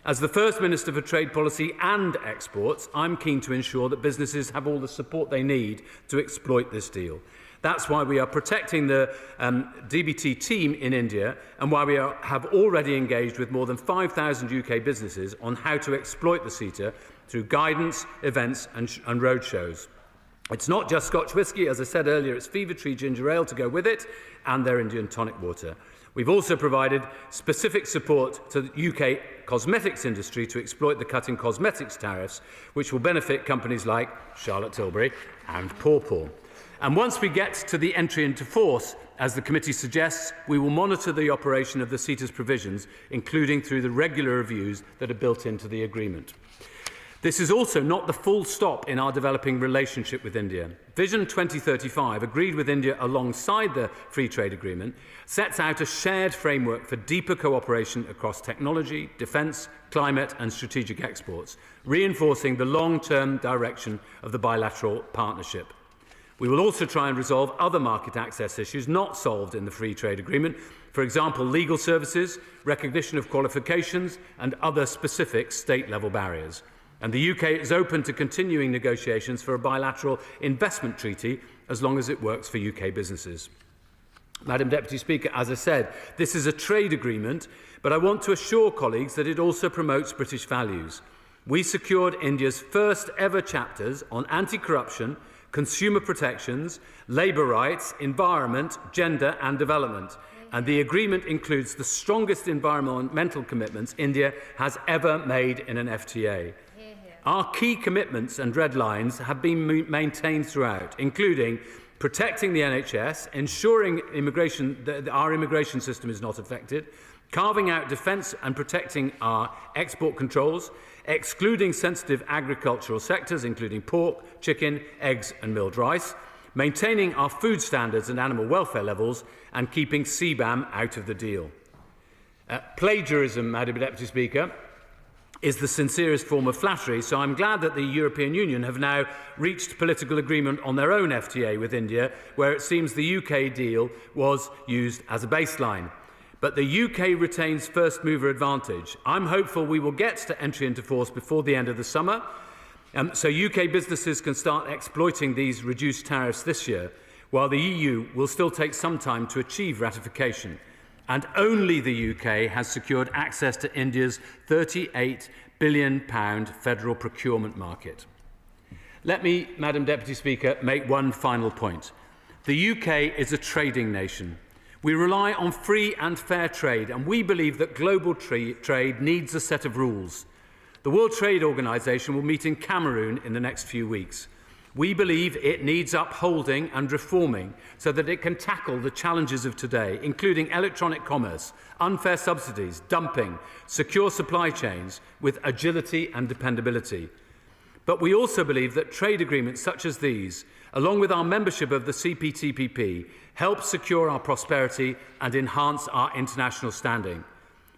As the First Minister for Trade Policy and Exports, I'm keen to ensure that businesses have all the support they need to exploit this deal. That's why we are protecting the DBT team in India and why we have already engaged with more than 5,000 UK businesses on how to exploit the CETA through guidance, events and roadshows. It's not just Scotch whisky, as I said earlier, it's Fever Tree ginger ale to go with it and their Indian tonic water. We've also provided specific support to the UK cosmetics industry to exploit the cut in cosmetics tariffs, which will benefit companies like Charlotte Tilbury and Paw Paw. And once we get to the entry into force, as the committee suggests, we will monitor the operation of the CETA's provisions, including through the regular reviews that are built into the agreement. This is also not the full stop in our developing relationship with India. Vision 2035, agreed with India alongside the Free Trade Agreement, sets out a shared framework for deeper cooperation across technology, defence, climate and strategic exports, reinforcing the long-term direction of the bilateral partnership. We will also try and resolve other market access issues not solved in the Free Trade Agreement, for example, legal services, recognition of qualifications and other specific state-level barriers. And the UK is open to continuing negotiations for a bilateral investment treaty as long as it works for UK businesses. Madam Deputy Speaker, as I said, this is a trade agreement, but I want to assure colleagues that it also promotes British values. We secured India's first ever chapters on anti-corruption, consumer protections, labour rights, environment, gender and development. And the agreement includes the strongest environmental commitments India has ever made in an FTA. Our key commitments and red lines have been maintained throughout, including protecting the NHS, ensuring that our immigration system is not affected, carving out defence and protecting our export controls, excluding sensitive agricultural sectors, including pork, chicken, eggs and milled rice, maintaining our food standards and animal welfare levels, and keeping CBAM out of the deal. Plagiarism, Madam Deputy Speaker, is the sincerest form of flattery, so I'm glad that the European Union have now reached political agreement on their own FTA with India, where it seems the UK deal was used as a baseline. But the UK retains first mover advantage. I'm hopeful we will get to entry into force before the end of the summer. So UK businesses can start exploiting these reduced tariffs this year, while the EU will still take some time to achieve ratification. And only the UK has secured access to India's £38 billion federal procurement market. Let me, Madam Deputy Speaker, make one final point. The UK is a trading nation. We rely on free and fair trade, and we believe that global trade needs a set of rules. The World Trade Organization will meet in Cameroon in the next few weeks. We believe it needs upholding and reforming so that it can tackle the challenges of today, including electronic commerce, unfair subsidies, dumping, secure supply chains with agility and dependability. But we also believe that trade agreements such as these, along with our membership of the CPTPP, help secure our prosperity and enhance our international standing.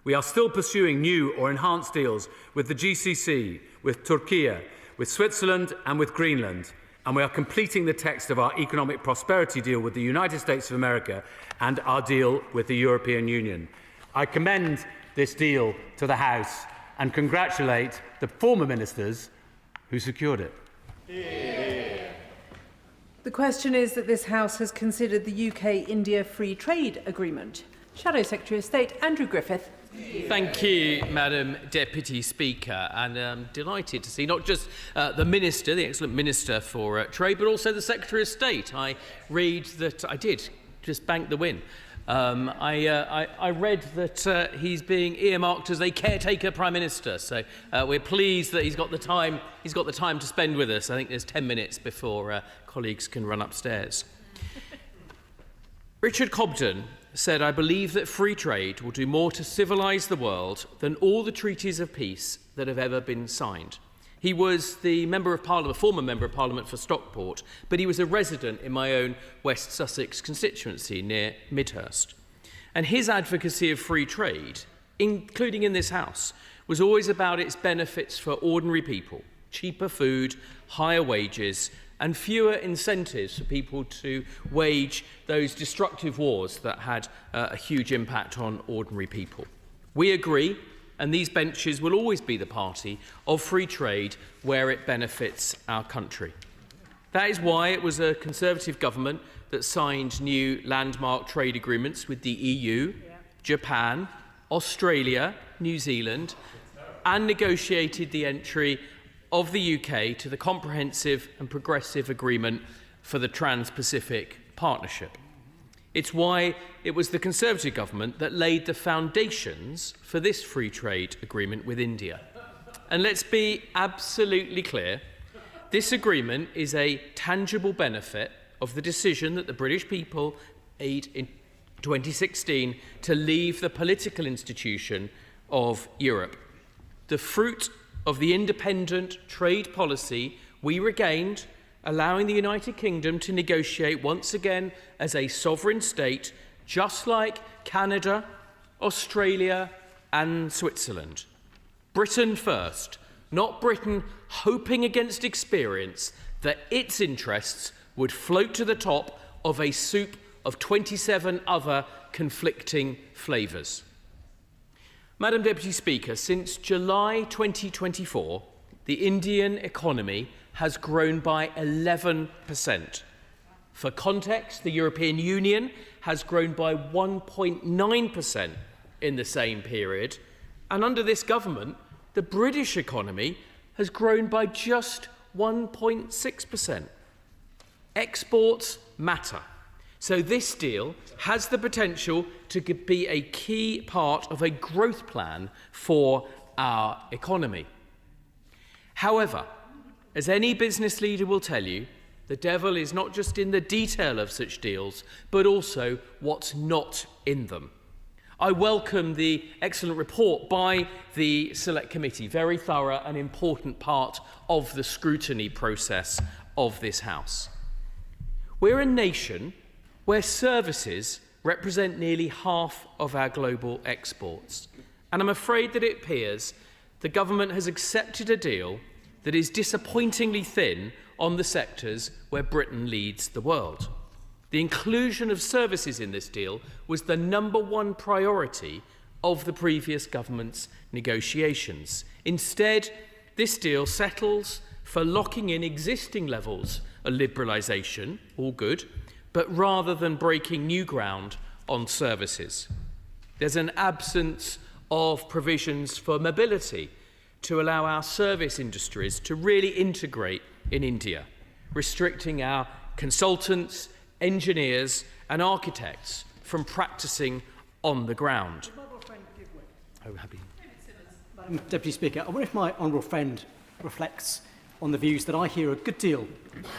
We are still pursuing new or enhanced deals with the GCC, with Turkey, with Switzerland and with Greenland. And we are completing the text of our economic prosperity deal with the United States of America and our deal with the European Union. I commend this deal to the House and congratulate the former ministers who secured it. The question is that this House has considered the UK-India Free Trade Agreement. Shadow Secretary of State Andrew Griffith. Thank you, Madam Deputy Speaker, and I'm delighted to see not just the Minister, the excellent Minister for Trade, but also the Secretary of State. I read that I did just bank the win. I read that he's being earmarked as a caretaker Prime Minister, so we're pleased that he's got the time to spend with us. I think there's 10 minutes before colleagues can run upstairs. Richard Cobden said, "I believe that free trade will do more to civilise the world than all the treaties of peace that have ever been signed." He was the former Member of Parliament for Stockport, but he was a resident in my own West Sussex constituency near Midhurst. And his advocacy of free trade, including in this House, was always about its benefits for ordinary people: cheaper food, higher wages, and fewer incentives for people to wage those destructive wars that had a huge impact on ordinary people. We agree, and these benches will always be the party of free trade where it benefits our country. That is why it was a Conservative government that signed new landmark trade agreements with the EU, Japan, Australia, New Zealand, and negotiated the entry of the UK to the Comprehensive and Progressive Agreement for the Trans-Pacific Partnership. It's why it was the Conservative government that laid the foundations for this free trade agreement with India. And let's be absolutely clear, this agreement is a tangible benefit of the decision that the British people made in 2016 to leave the political institution of Europe. The fruit of the independent trade policy we regained, allowing the United Kingdom to negotiate once again as a sovereign state, just like Canada, Australia and Switzerland. Britain first, not Britain hoping against experience that its interests would float to the top of a soup of 27 other conflicting flavours. Madam Deputy Speaker, since July 2024, the Indian economy has grown by 11%. For context, the European Union has grown by 1.9% in the same period, and under this government, the British economy has grown by just 1.6%. Exports matter. So this deal has the potential to be a key part of a growth plan for our economy. However, as any business leader will tell you, the devil is not just in the detail of such deals, but also what's not in them. I welcome the excellent report by the Select Committee, very thorough and important part of the scrutiny process of this House. We're a nation where services represent nearly half of our global exports. And I'm afraid that it appears the government has accepted a deal that is disappointingly thin on the sectors where Britain leads the world. The inclusion of services in this deal was the #1 priority of the previous government's negotiations. Instead, this deal settles for locking in existing levels of liberalisation, all good, but rather than breaking new ground on services. There's an absence of provisions for mobility to allow our service industries to really integrate in India, restricting our consultants, engineers and architects from practising on the ground. Oh, happy. Madam Deputy Speaker, I wonder if my honourable friend reflects on the views that I hear a good deal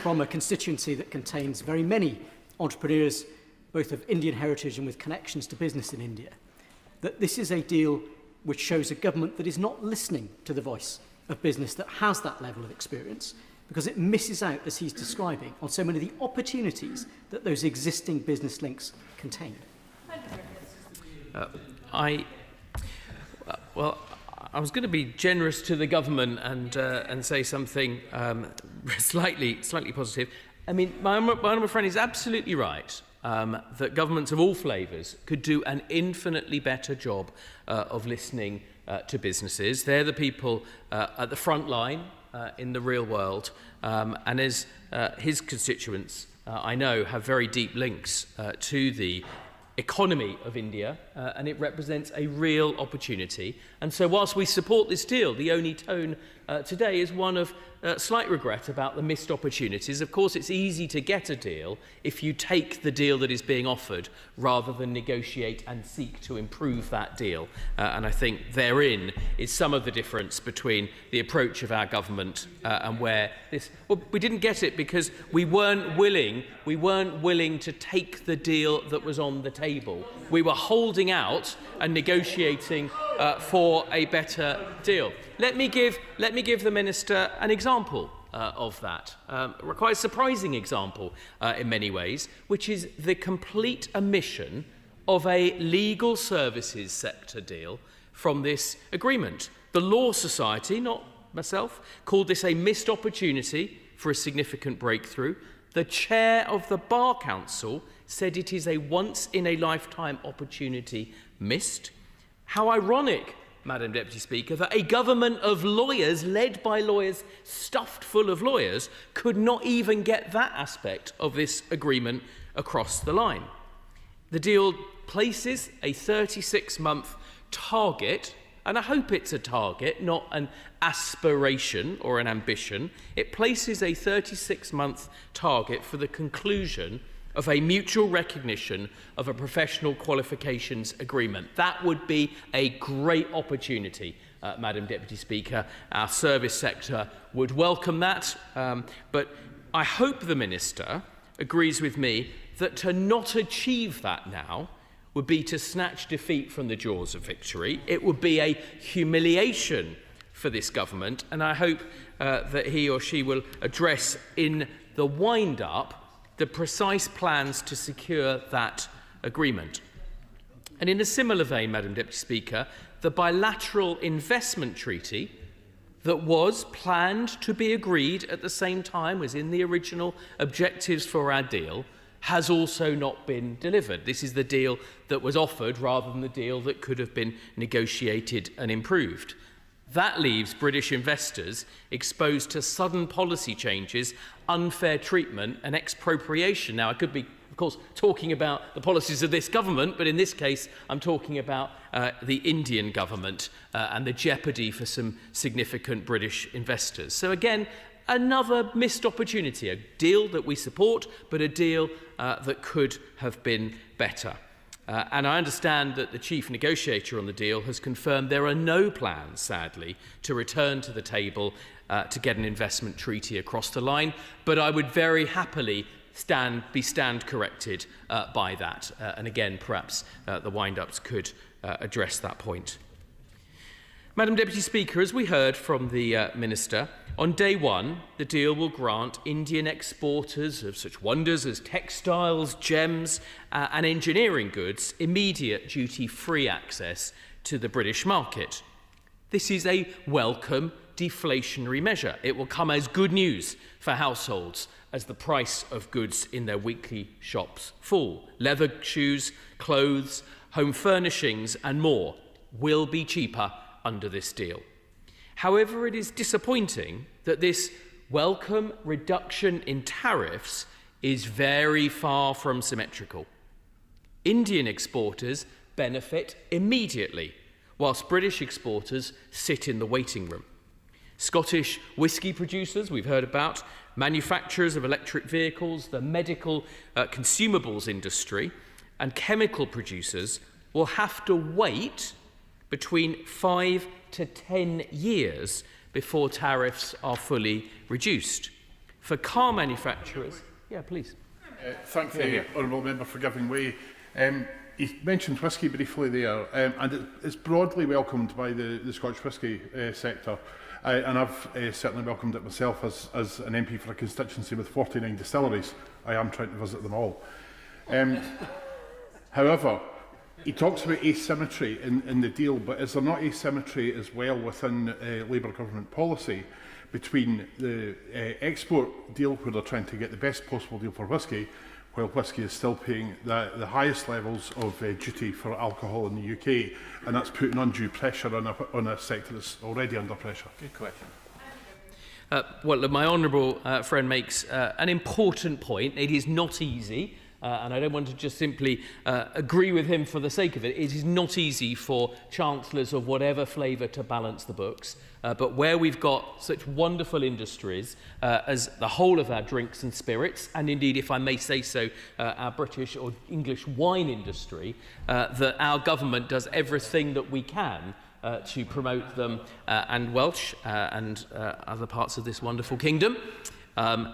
from a constituency that contains very many entrepreneurs, both of Indian heritage and with connections to business in India, that this is a deal which shows a government that is not listening to the voice of business that has that level of experience, because it misses out, as he's describing, on so many of the opportunities that those existing business links contain. Well, I was going to be generous to the government and say something slightly positive. I mean, my honourable friend is absolutely right that governments of all flavours could do an infinitely better job of listening to businesses. They're the people at the front line in the real world, and as his constituents, I know, have very deep links to the economy of India, and it represents a real opportunity. And so whilst we support this deal, the only tone today is one of slight regret about the missed opportunities. Of course, it's easy to get a deal if you take the deal that is being offered rather than negotiate and seek to improve that deal. And I think therein is some of the difference between the approach of our government and where this... Well, we didn't get it because we weren't willing to take the deal that was on the table. We were holding out and negotiating for a better deal. Let me give the Minister an example of that, quite a surprising example in many ways, which is the complete omission of a legal services sector deal from this agreement. The Law Society, not myself, called this a missed opportunity for a significant breakthrough. The chair of the Bar Council said it is a once-in-a-lifetime opportunity missed. How ironic, Madam Deputy Speaker, that a government of lawyers, led by lawyers, stuffed full of lawyers, could not even get that aspect of this agreement across the line. The deal places a 36-month target, and I hope it's a target, not an aspiration or an ambition. It places a 36-month target for the conclusion of a mutual recognition of a professional qualifications agreement. That would be a great opportunity, Madam Deputy Speaker. Our service sector would welcome that, but I hope the Minister agrees with me that to not achieve that now would be to snatch defeat from the jaws of victory. It would be a humiliation for this government, and I hope that he or she will address in the wind-up the precise plans to secure that agreement. And in a similar vein, Madam Deputy Speaker, the bilateral investment treaty that was planned to be agreed at the same time as in the original objectives for our deal has also not been delivered. This is the deal that was offered rather than the deal that could have been negotiated and improved. That leaves British investors exposed to sudden policy changes, unfair treatment and expropriation. Now, I could be, of course, talking about the policies of this government, but in this case, I'm talking about the Indian government and the jeopardy for some significant British investors. So again, another missed opportunity, a deal that we support, but a deal that could have been better. And I understand that the chief negotiator on the deal has confirmed there are no plans, sadly, to return to the table to get an investment treaty across the line. But I would very happily be corrected by that. And again, perhaps the wind-ups could address that point. Madam Deputy Speaker, as we heard from the Minister, on day one, the deal will grant Indian exporters of such wonders as textiles, gems and engineering goods immediate duty-free access to the British market. This is a welcome deflationary measure. It will come as good news for households as the price of goods in their weekly shops fall. Leather shoes, clothes, home furnishings and more will be cheaper under this deal. However, it is disappointing that this welcome reduction in tariffs is very far from symmetrical. Indian exporters benefit immediately, whilst British exporters sit in the waiting room. Scottish whisky producers, we've heard about, manufacturers of electric vehicles, the medical consumables industry, and chemical producers will have to wait between 5 to 10 years before tariffs are fully reduced. For car manufacturers, yeah, please. Thank the Honourable Member for giving way. He mentioned whisky briefly there, and it's broadly welcomed by the Scottish whisky sector. And I've certainly welcomed it myself as an MP for a constituency with 49 distilleries. I am trying to visit them all. However, he talks about asymmetry in the deal, but is there not asymmetry as well within Labour government policy between the export deal, where they're trying to get the best possible deal for whisky, while whisky is still paying the highest levels of duty for alcohol in the UK, and that's putting undue pressure on a sector that's already under pressure? Good question. Well, look, my honourable friend makes an important point. It is not easy, and I don't want to just simply agree with him for the sake of it. It is not easy for chancellors of whatever flavour to balance the books. But where we've got such wonderful industries as the whole of our drinks and spirits, and indeed, if I may say so, our British or English wine industry, that our government does everything that we can to promote them, and Welsh and other parts of this wonderful kingdom.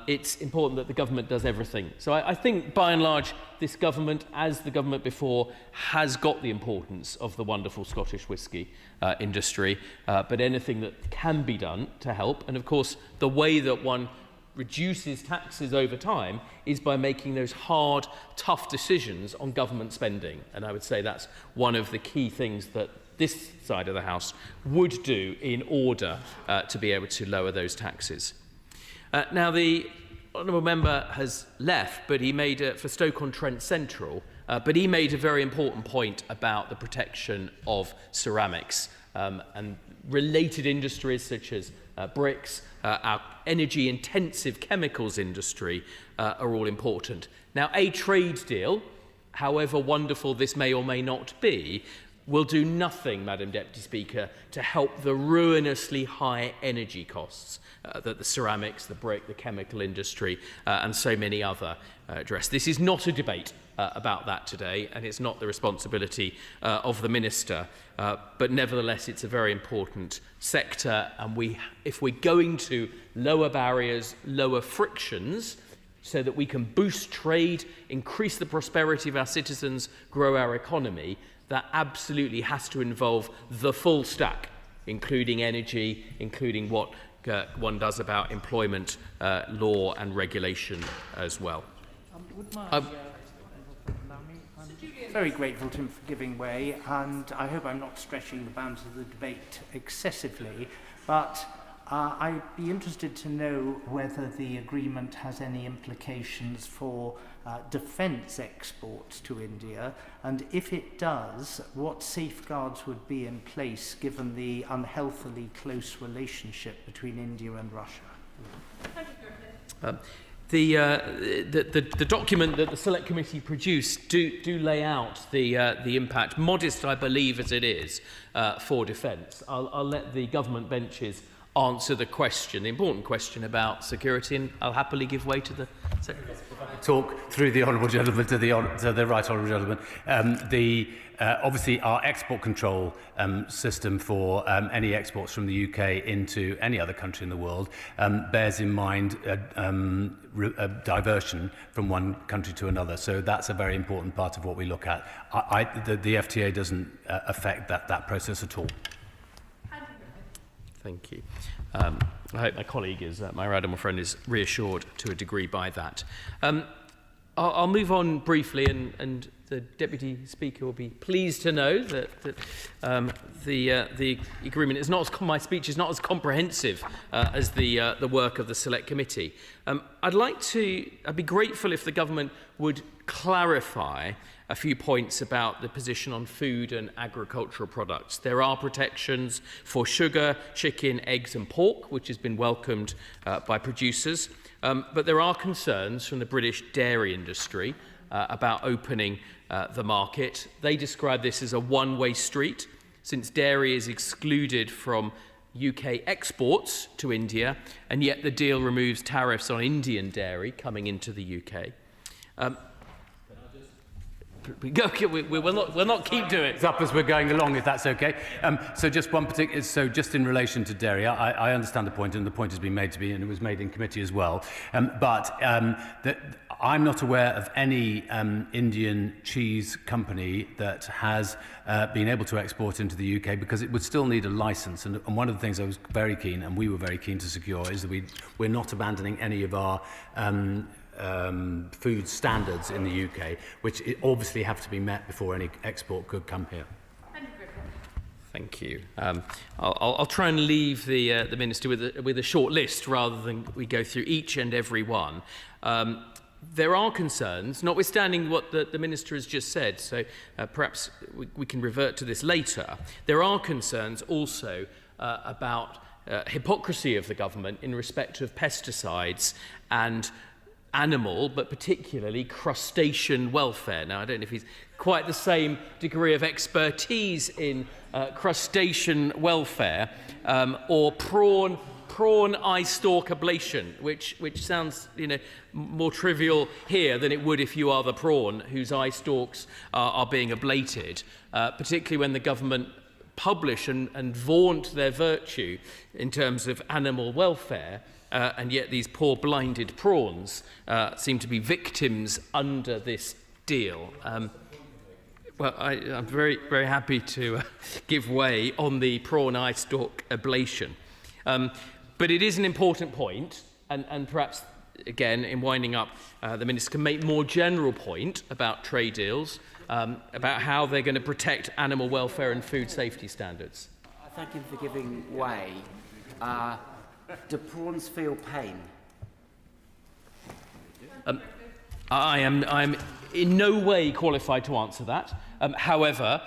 It's important that the government does everything. So I think, by and large, this government, as the government before, has got the importance of the wonderful Scottish whisky industry, but anything that can be done to help. And of course, the way that one reduces taxes over time is by making those hard, tough decisions on government spending. And I would say that's one of the key things that this side of the House would do in order to be able to lower those taxes. Now, the honourable member has left, but he made for Stoke-on-Trent Central, but he made a very important point about the protection of ceramics and related industries such as bricks, our energy-intensive chemicals industry are all important. Now, a trade deal, however wonderful this may or may not be, will do nothing, Madam Deputy Speaker, to help the ruinously high energy costs that the ceramics, the brick, the chemical industry and so many other address. This is not a debate about that today, and it's not the responsibility of the Minister, but nevertheless it's a very important sector, and if we're going to lower barriers, lower frictions, so that we can boost trade, increase the prosperity of our citizens, grow our economy, that absolutely has to involve the full stack, including energy, including what one does about employment law and regulation as well. Very grateful to him for giving way, and I hope I'm not stretching the bounds of the debate excessively, but I'd be interested to know whether the agreement has any implications for defence exports to India, and if it does, what safeguards would be in place given the unhealthily close relationship between India and Russia? The document that the Select Committee produced do lay out the impact, modest I believe as it is, for defence. I'll let the government benches answer the important question about security, and I'll happily give way to the Secretary. Talk through the honourable gentleman to the right honourable gentleman. Obviously, our export control system for any exports from the UK into any other country in the world bears in mind a diversion from one country to another. So that's a very important part of what we look at. The FTA doesn't affect that process at all. Thank you. I hope my colleague my honourable friend is reassured to a degree by that. I'll move on briefly and the Deputy Speaker will be pleased to know that the agreement is not as, my speech is not as comprehensive as the work of the Select Committee. I'd be grateful if the government would clarify a few points about the position on food and agricultural products. There are protections for sugar, chicken, eggs and pork, which has been welcomed by producers. But there are concerns from the British dairy industry about opening the market. They describe this as a one-way street, since dairy is excluded from UK exports to India, and yet the deal removes tariffs on Indian dairy coming into the UK. We'll not keep doing it. It's up as we're going along, if that's okay. So just one particular, so just in relation to dairy, I understand the point, and the point has been made to me, and it was made in committee as well. But I'm not aware of any Indian cheese company that has been able to export into the UK, because it would still need a license. And one of the things I was very keen, and we were very keen to secure, is that we're not abandoning any of our food standards in the UK, which obviously have to be met before any export could come here. Thank you. I'll try and leave the Minister with a short list rather than we go through each and every one. There are concerns, notwithstanding what the Minister has just said, so perhaps we can revert to this later. There are concerns also about hypocrisy of the government in respect of pesticides and animal, but particularly crustacean welfare. Now, I don't know if he's quite the same degree of expertise in crustacean welfare or prawn eye stalk ablation, which sounds, more trivial here than it would if you are the prawn whose eye stalks are being ablated, particularly when the government publish and vaunt their virtue in terms of animal welfare. And yet these poor blinded prawns seem to be victims under this deal. Well, I'm very, very happy to give way on the prawn eye stalk ablation. But it is an important point, and perhaps, again, in winding up, the Minister can make more general point about trade deals, about how they're going to protect animal welfare and food safety standards. I thank him for giving way. Do prawns feel pain? I'm in no way qualified to answer that. However,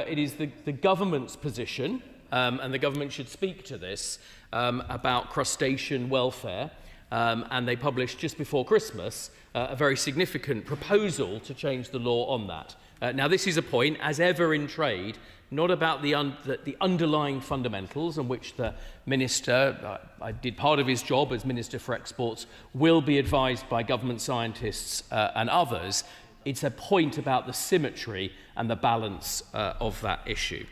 it is the government's position, and the government should speak to this, about crustacean welfare, and they published just before Christmas a very significant proposal to change the law on that. Now, this is a point, as ever in trade, not about the underlying fundamentals on which the Minister, I did part of his job as Minister for Exports, will be advised by government scientists and others. It's a point about the symmetry and the balance of that issue.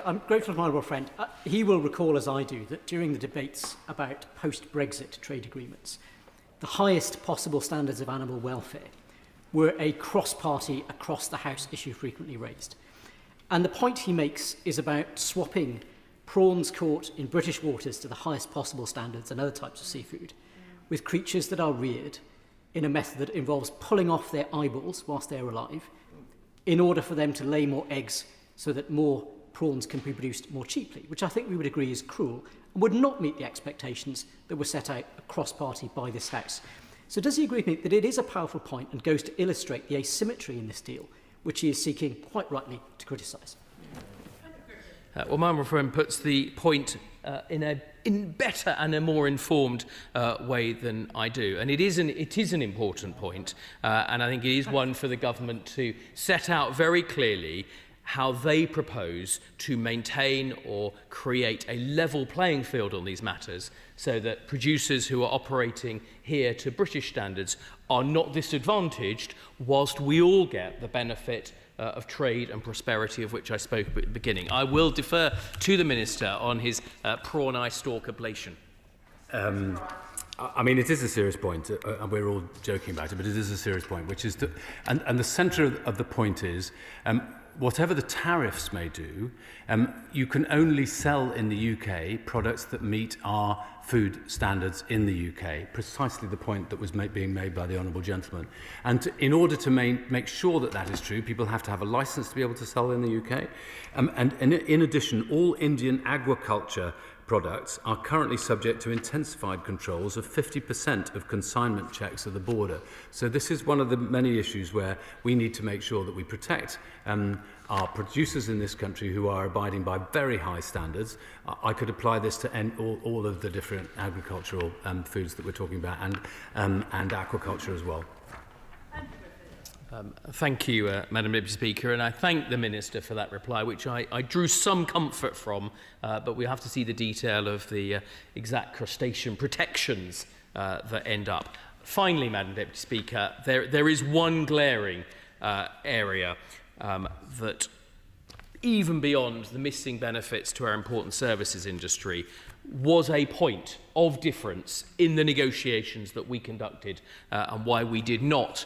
I'm grateful to my honourable friend. He will recall, as I do, that during the debates about post-Brexit trade agreements, the highest possible standards of animal welfare were a cross-party, across-the-House issue frequently raised. And the point he makes is about swapping prawns caught in British waters to the highest possible standards and other types of seafood with creatures that are reared in a method that involves pulling off their eyeballs whilst they're alive in order for them to lay more eggs so that more prawns can be produced more cheaply, which I think we would agree is cruel and would not meet the expectations that were set out cross-party by this House. So does he agree with me that it is a powerful point and goes to illustrate the asymmetry in this deal, which he is seeking, quite rightly, to criticise? Well, my friend puts the point in better and a more informed way than I do. And it is an important point, and I think it is one for the government to set out very clearly how they propose to maintain or create a level playing field on these matters so that producers who are operating here to British standards are not disadvantaged whilst we all get the benefit of trade and prosperity of which I spoke at the beginning. I will defer to the Minister on his prawn eye stalk ablation. I mean, it is a serious point, and we're all joking about it, but it is a serious point, which is and the centre of the point is whatever the tariffs may do, you can only sell in the UK products that meet our food standards in the UK, precisely the point that was being made by the Honourable Gentleman. And in order to make sure that that is true, people have to have a licence to be able to sell in the UK. And in addition, all Indian agriculture products are currently subject to intensified controls of 50% of consignment checks at the border. So this is one of the many issues where we need to make sure that we protect our producers in this country who are abiding by very high standards. I could apply this to all of the different agricultural foods that we're talking about, and aquaculture as well. Thank you, Madam Deputy Speaker, and I thank the Minister for that reply, which I drew some comfort from, but we have to see the detail of the exact crustacean protections that end up. Finally, Madam Deputy Speaker, there is one glaring area that, even beyond the missing benefits to our important services industry, was a point of difference in the negotiations that we conducted and why we did not,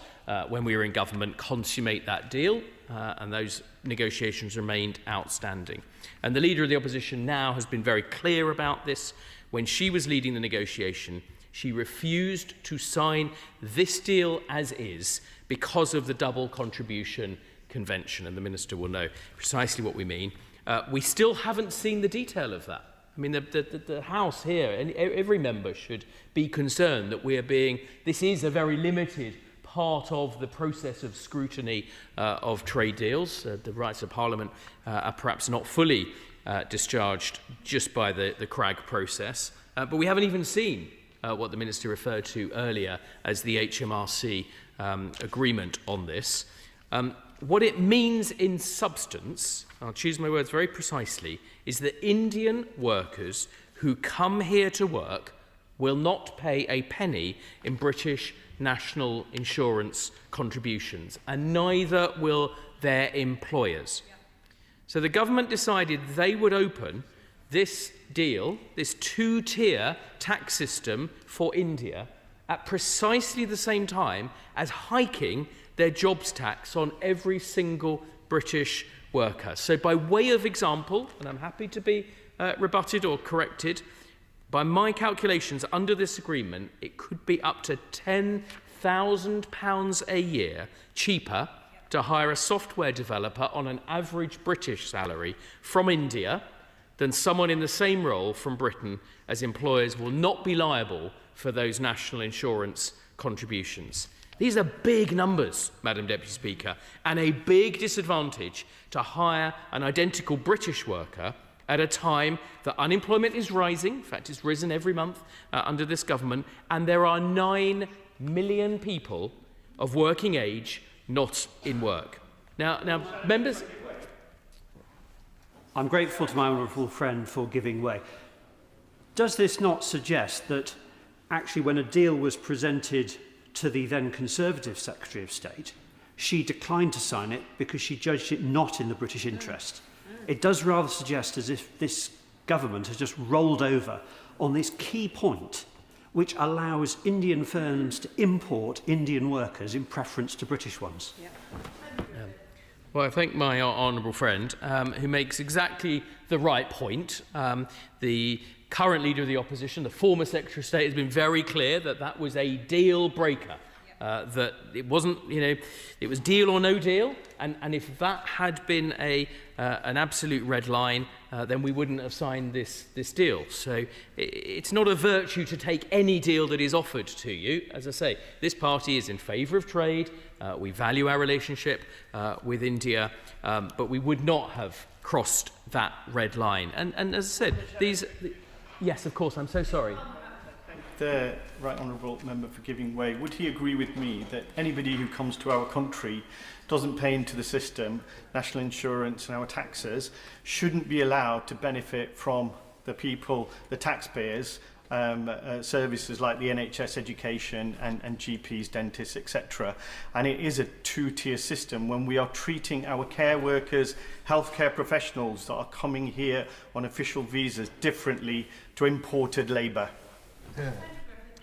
when we were in government, consummate that deal, and those negotiations remained outstanding. And the Leader of the Opposition now has been very clear about this. When she was leading the negotiation, she refused to sign this deal as is because of the double contribution convention, and the Minister will know precisely what we mean. We still haven't seen the detail of that. I mean, the House here, and every member should be concerned that this is a very limited part of the process of scrutiny of trade deals. The rights of Parliament are perhaps not fully discharged just by the CRAG process, but we haven't even seen what the Minister referred to earlier as the HMRC agreement on this. What it means in substance, I'll choose my words very precisely, is that Indian workers who come here to work will not pay a penny in British national insurance contributions, and neither will their employers. So the government decided they would open this deal, this two-tier tax system for India, at precisely the same time as hiking their jobs tax on every single British worker. So by way of example, and I'm happy to be rebutted or corrected, by my calculations under this agreement, it could be up to £10,000 a year cheaper to hire a software developer on an average British salary from India than someone in the same role from Britain, as employers will not be liable for those national insurance contributions. These are big numbers, Madam Deputy Speaker, and a big disadvantage to hire an identical British worker at a time that unemployment is rising. In fact, it's risen every month under this government, and there are 9 million people of working age not in work. Now, members... I'm grateful to my honourable friend for giving way. Does this not suggest that actually when a deal was presented to the then Conservative Secretary of State, she declined to sign it because she judged it not in the British interest? It does rather suggest as if this government has just rolled over on this key point, which allows Indian firms to import Indian workers in preference to British ones. Yeah. Well, I thank my honourable friend, who makes exactly the right point. The current Leader of the Opposition, the former Secretary of State, has been very clear that that was a deal breaker. That it wasn't, it was deal or no deal, and if that had been an absolute red line, then we wouldn't have signed this deal. So it's not a virtue to take any deal that is offered to you. As I say, this party is in favour of trade. We value our relationship with India, but we would not have crossed that red line. And as I said, yes, of course, I'm so sorry. The Right Honourable Member for giving way. Would he agree with me that anybody who comes to our country, doesn't pay into the system, national insurance and our taxes, shouldn't be allowed to benefit from the people, the taxpayers, services like the NHS education and GPs, dentists, etc. And it is a two-tier system when we are treating our care workers, healthcare professionals that are coming here on official visas differently to imported labour. Yeah.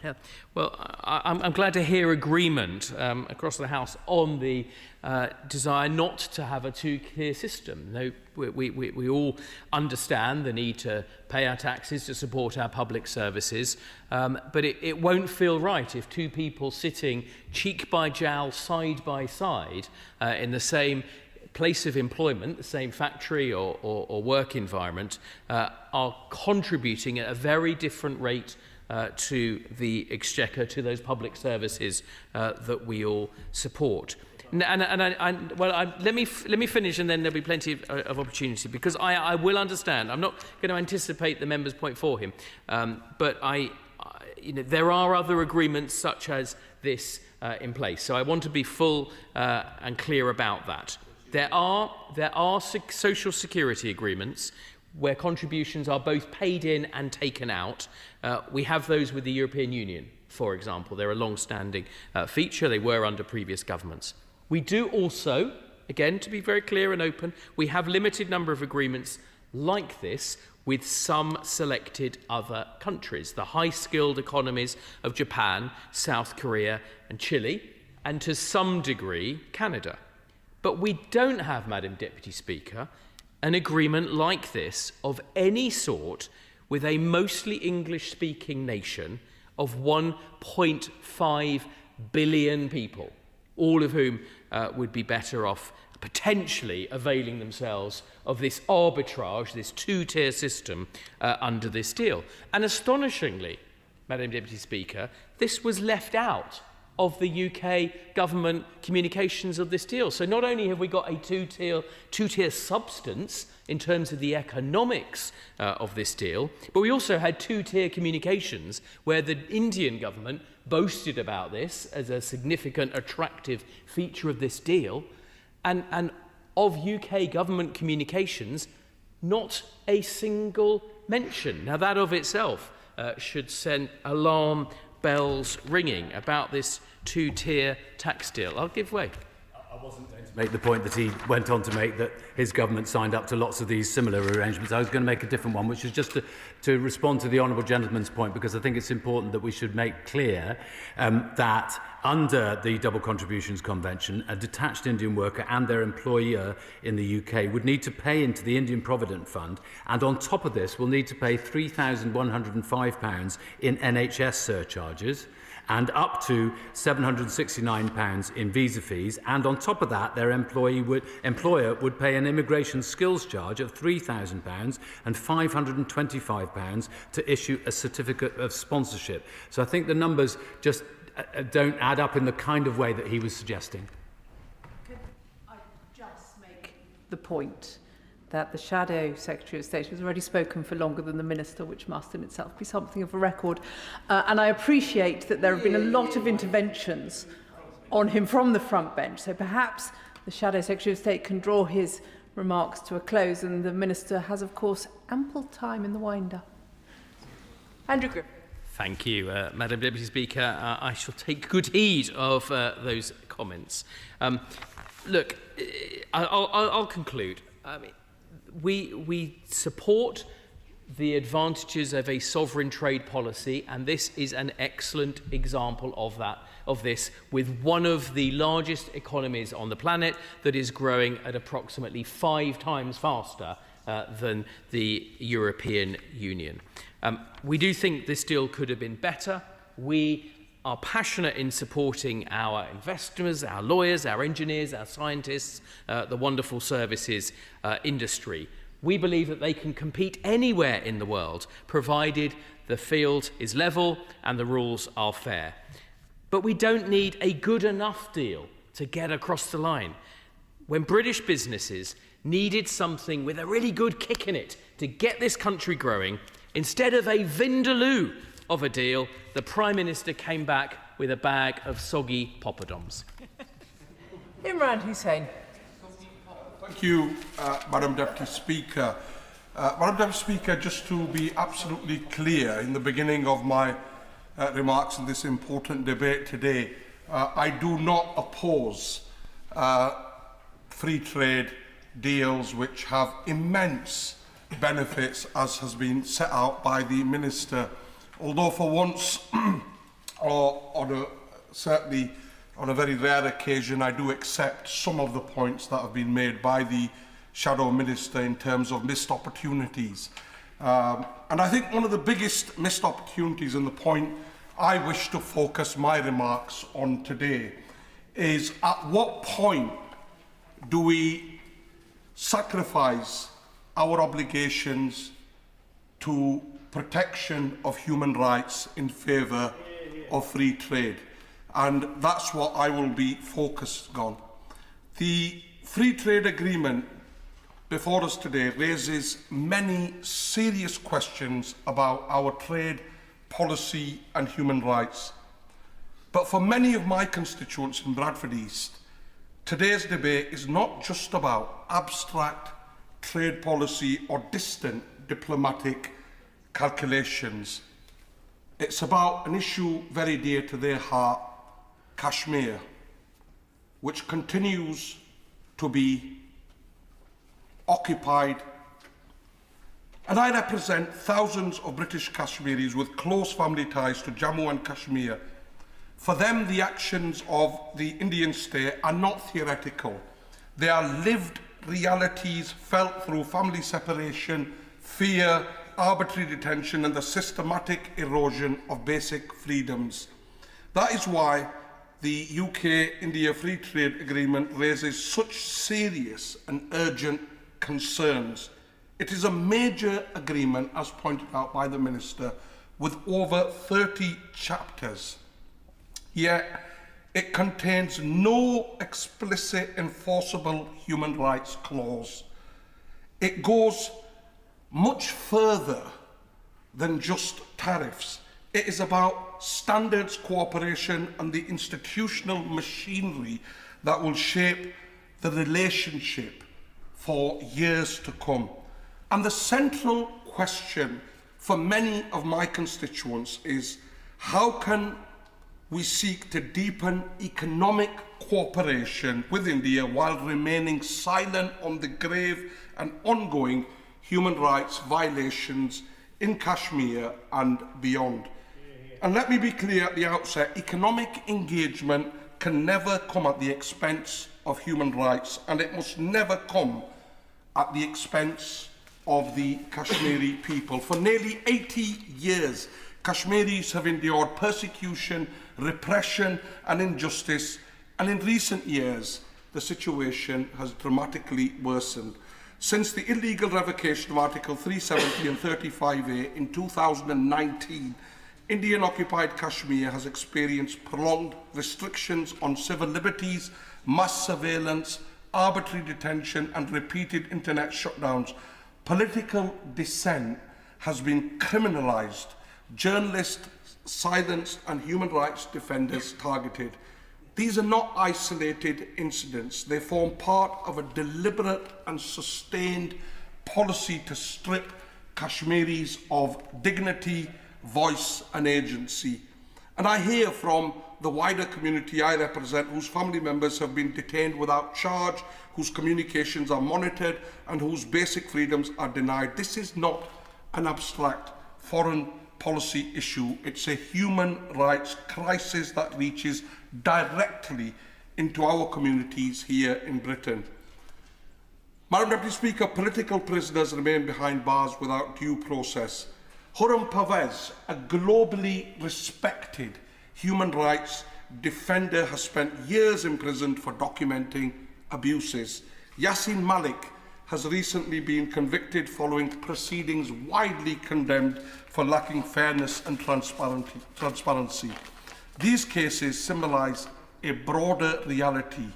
Yeah. Well, I'm glad to hear agreement across the House on the desire not to have a two-tier system. No, we all understand the need to pay our taxes to support our public services, but it won't feel right if two people sitting cheek by jowl, side by side, in the same place of employment, the same factory or work environment, are contributing at a very different rate to the exchequer, to those public services that we all support. Let me finish, and then there'll be plenty of opportunity, because I will understand. I'm not going to anticipate the member's point for him, but there are other agreements such as this in place. So I want to be full and clear about that. There are social security agreements where contributions are both paid in and taken out. We have those with the European Union, for example. They're a long-standing feature. They were under previous governments. We do also, again, to be very clear and open, we have limited number of agreements like this with some selected other countries, the high-skilled economies of Japan, South Korea and Chile, and to some degree, Canada. But we don't have, Madam Deputy Speaker, an agreement like this of any sort with a mostly English-speaking nation of 1.5 billion people, all of whom would be better off potentially availing themselves of this arbitrage, this two-tier system under this deal. And astonishingly, Madam Deputy Speaker, this was left out of the UK government communications of this deal. So not only have we got a two-tier substance in terms of the economics of this deal, but we also had two-tier communications where the Indian government boasted about this as a significant, attractive feature of this deal, and of UK government communications, not a single mention. Now that of itself should send alarm bells ringing about this two-tier tax deal. I'll give way. I wasn't going to make the point that he went on to make, that his government signed up to lots of these similar arrangements. I was going to make a different one, which is just to respond to the honourable gentleman's point, because I think it's important that we should make clear that under the Double Contributions Convention, a detached Indian worker and their employer in the UK would need to pay into the Indian Provident Fund, and on top of this will need to pay £3,105 in NHS surcharges, and up to £769 in visa fees, and on top of that their employer would pay an immigration skills charge of £3,000 and £525 to issue a certificate of sponsorship. So I think the numbers just don't add up in the kind of way that he was suggesting. Could I just make the point that the Shadow Secretary of State has already spoken for longer than the Minister, which must in itself be something of a record. And I appreciate that there have been a lot of interventions on him from the front bench. So perhaps the Shadow Secretary of State can draw his remarks to a close, and the Minister has, of course, ample time in the wind-up. Andrew Griffith. Thank you, Madam Deputy Speaker. I shall take good heed of those comments. Look, I'll conclude. We support the advantages of a sovereign trade policy, and this is an excellent example of this, with one of the largest economies on the planet that is growing at approximately 5 times faster than the European Union. We do think this deal could have been better. We are passionate in supporting our investors, our lawyers, our engineers, our scientists, the wonderful services industry. We believe that they can compete anywhere in the world, provided the field is level and the rules are fair. But we don't need a good enough deal to get across the line. When British businesses needed something with a really good kick in it to get this country growing, instead of a vindaloo of a deal, the Prime Minister came back with a bag of soggy poppadoms. Imran Hussain. Thank you, Madam Deputy Speaker. Madam Deputy Speaker, just to be absolutely clear in the beginning of my remarks in this important debate today, I do not oppose free trade deals which have immense benefits, as has been set out by the Minister. Although for once or certainly on a very rare occasion, I do accept some of the points that have been made by the Shadow Minister in terms of missed opportunities. And I think one of the biggest missed opportunities, and the point I wish to focus my remarks on today, is at what point do we sacrifice our obligations to protection of human rights in favour of free trade? And that's what I will be focused on. The free trade agreement before us today raises many serious questions about our trade policy and human rights. But for many of my constituents in Bradford East, today's debate is not just about abstract trade policy or distant diplomatic calculations. It's about an issue very dear to their heart, Kashmir, which continues to be occupied. And I represent thousands of British Kashmiris with close family ties to Jammu and Kashmir. For them, the actions of the Indian state are not theoretical. They are lived realities felt through family separation, fear, arbitrary detention, and the systematic erosion of basic freedoms. That is why the UK-India Free Trade Agreement raises such serious and urgent concerns. It is a major agreement, as pointed out by the Minister, with over 30 chapters. Yet it contains no explicit enforceable human rights clause. It goes much further than just tariffs. It is about standards, cooperation, and the institutional machinery that will shape the relationship for years to come. And the central question for many of my constituents is, how can we seek to deepen economic cooperation with India while remaining silent on the grave and ongoing human rights violations in Kashmir and beyond? And let me be clear at the outset, economic engagement can never come at the expense of human rights, and it must never come at the expense of the Kashmiri people. For nearly 80 years, Kashmiris have endured persecution, repression and injustice, and in recent years, the situation has dramatically worsened. Since the illegal revocation of Article 370 and 35A in 2019, Indian-occupied Kashmir has experienced prolonged restrictions on civil liberties, mass surveillance, arbitrary detention and repeated internet shutdowns. Political dissent has been criminalised, journalists silenced and human rights defenders targeted. These are not isolated incidents. They form part of a deliberate and sustained policy to strip Kashmiris of dignity, voice and agency. And I hear from the wider community I represent, whose family members have been detained without charge, whose communications are monitored and whose basic freedoms are denied. This is not an abstract foreign policy issue. It's a human rights crisis that reaches directly into our communities here in Britain. Madam Deputy Speaker, political prisoners remain behind bars without due process. Khurram Pervez, a globally respected human rights defender, has spent years imprisoned for documenting abuses. Yasin Malik has recently been convicted following proceedings widely condemned for lacking fairness and transparency. These cases symbolise a broader reality: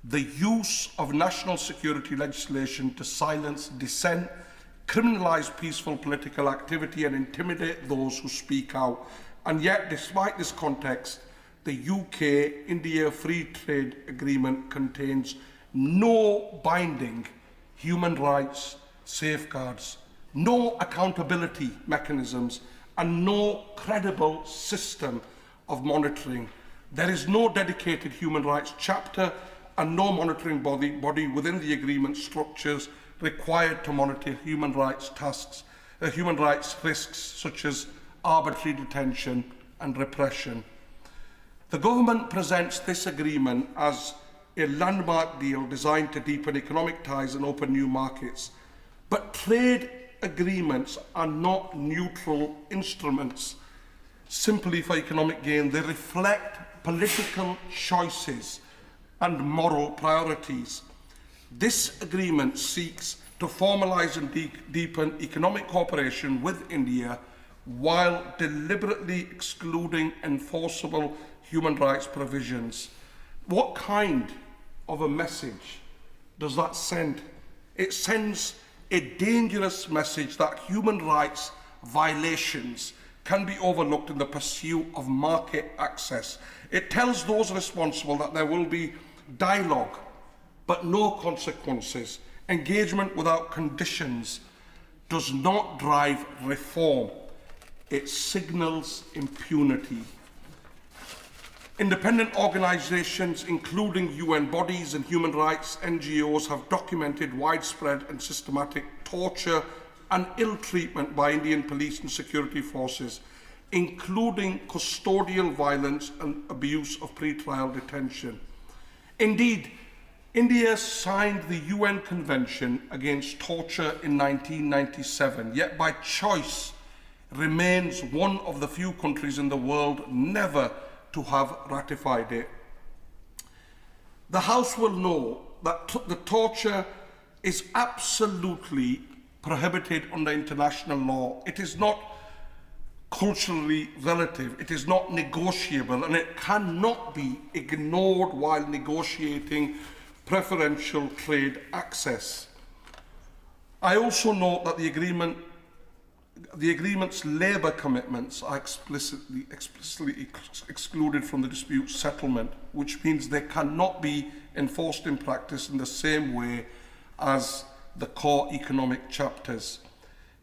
the use of national security legislation to silence dissent, criminalise peaceful political activity and intimidate those who speak out. And yet, despite this context, the UK-India Free Trade Agreement contains no binding human rights safeguards, no accountability mechanisms, and no credible system of monitoring. There is no dedicated human rights chapter and no monitoring body within the agreement structures required to monitor human rights tasks, human rights risks such as arbitrary detention and repression. The government presents this agreement as a landmark deal designed to deepen economic ties and open new markets. But trade agreements are not neutral instruments simply for economic gain. They reflect political choices and moral priorities. This agreement seeks to formalise and deepen economic cooperation with India while deliberately excluding enforceable human rights provisions. What kind of a message does that send? It sends a dangerous message that human rights violations can be overlooked in the pursuit of market access. It tells those responsible that there will be dialogue but no consequences. Engagement without conditions does not drive reform. It signals impunity. Independent organisations, including UN bodies and human rights NGOs, have documented widespread and systematic torture and ill treatment by Indian police and security forces, including custodial violence and abuse of pre-trial detention. Indeed, India signed the UN Convention Against Torture in 1997, yet by choice remains one of the few countries in the world never to have ratified it. The House will know that the torture is absolutely prohibited under international law. It is not culturally relative, it is not negotiable, and it cannot be ignored while negotiating preferential trade access. I also note that the agreement's labour commitments are explicitly excluded from the dispute settlement, which means they cannot be enforced in practice in the same way as the core economic chapters.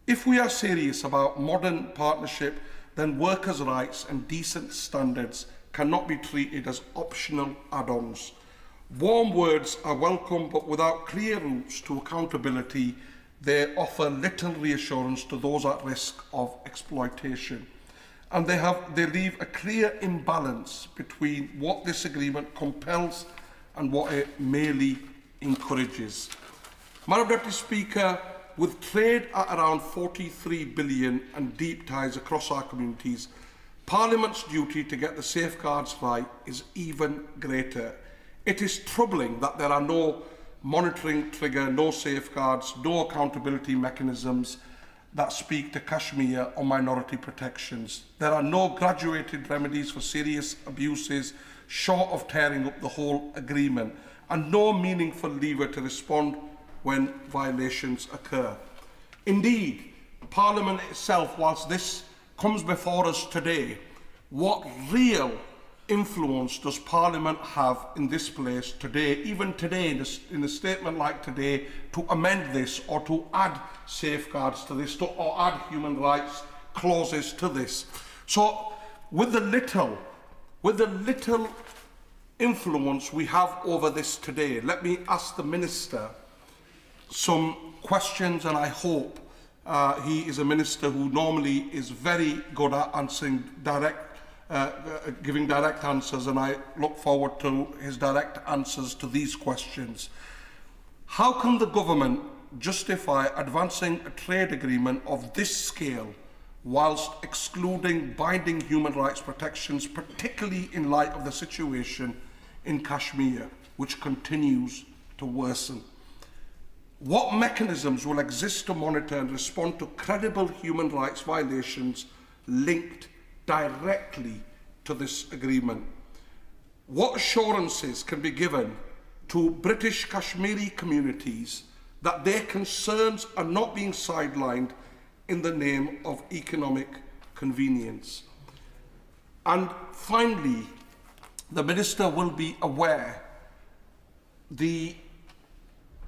If we are serious about modern partnership, then workers' rights and decent standards cannot be treated as optional add-ons. Warm words are welcome, but without clear routes to accountability, they offer little reassurance to those at risk of exploitation. And they leave a clear imbalance between what this agreement compels and what it merely encourages. Madam Deputy Speaker, with trade at around 43 billion and deep ties across our communities, Parliament's duty to get the safeguards right is even greater. It is troubling that there are no monitoring trigger, no safeguards, no accountability mechanisms that speak to Kashmir or minority protections. There are no graduated remedies for serious abuses, short of tearing up the whole agreement, and no meaningful lever to respond when violations occur. Indeed, Parliament itself, whilst this comes before us today, what real influence does Parliament have in this place today, even today, in a statement like today, to amend this or to add safeguards to this or add human rights clauses to this? So with the little influence we have over this today, let me ask the Minister some questions, and I hope he is a Minister who normally is very good at answering giving direct answers, and I look forward to his direct answers to these questions. How can the government justify advancing a trade agreement of this scale whilst excluding binding human rights protections, particularly in light of the situation in Kashmir, which continues to worsen? What mechanisms will exist to monitor and respond to credible human rights violations linked directly to this agreement? What assurances can be given to British Kashmiri communities that their concerns are not being sidelined in the name of economic convenience? And finally, the Minister will be aware the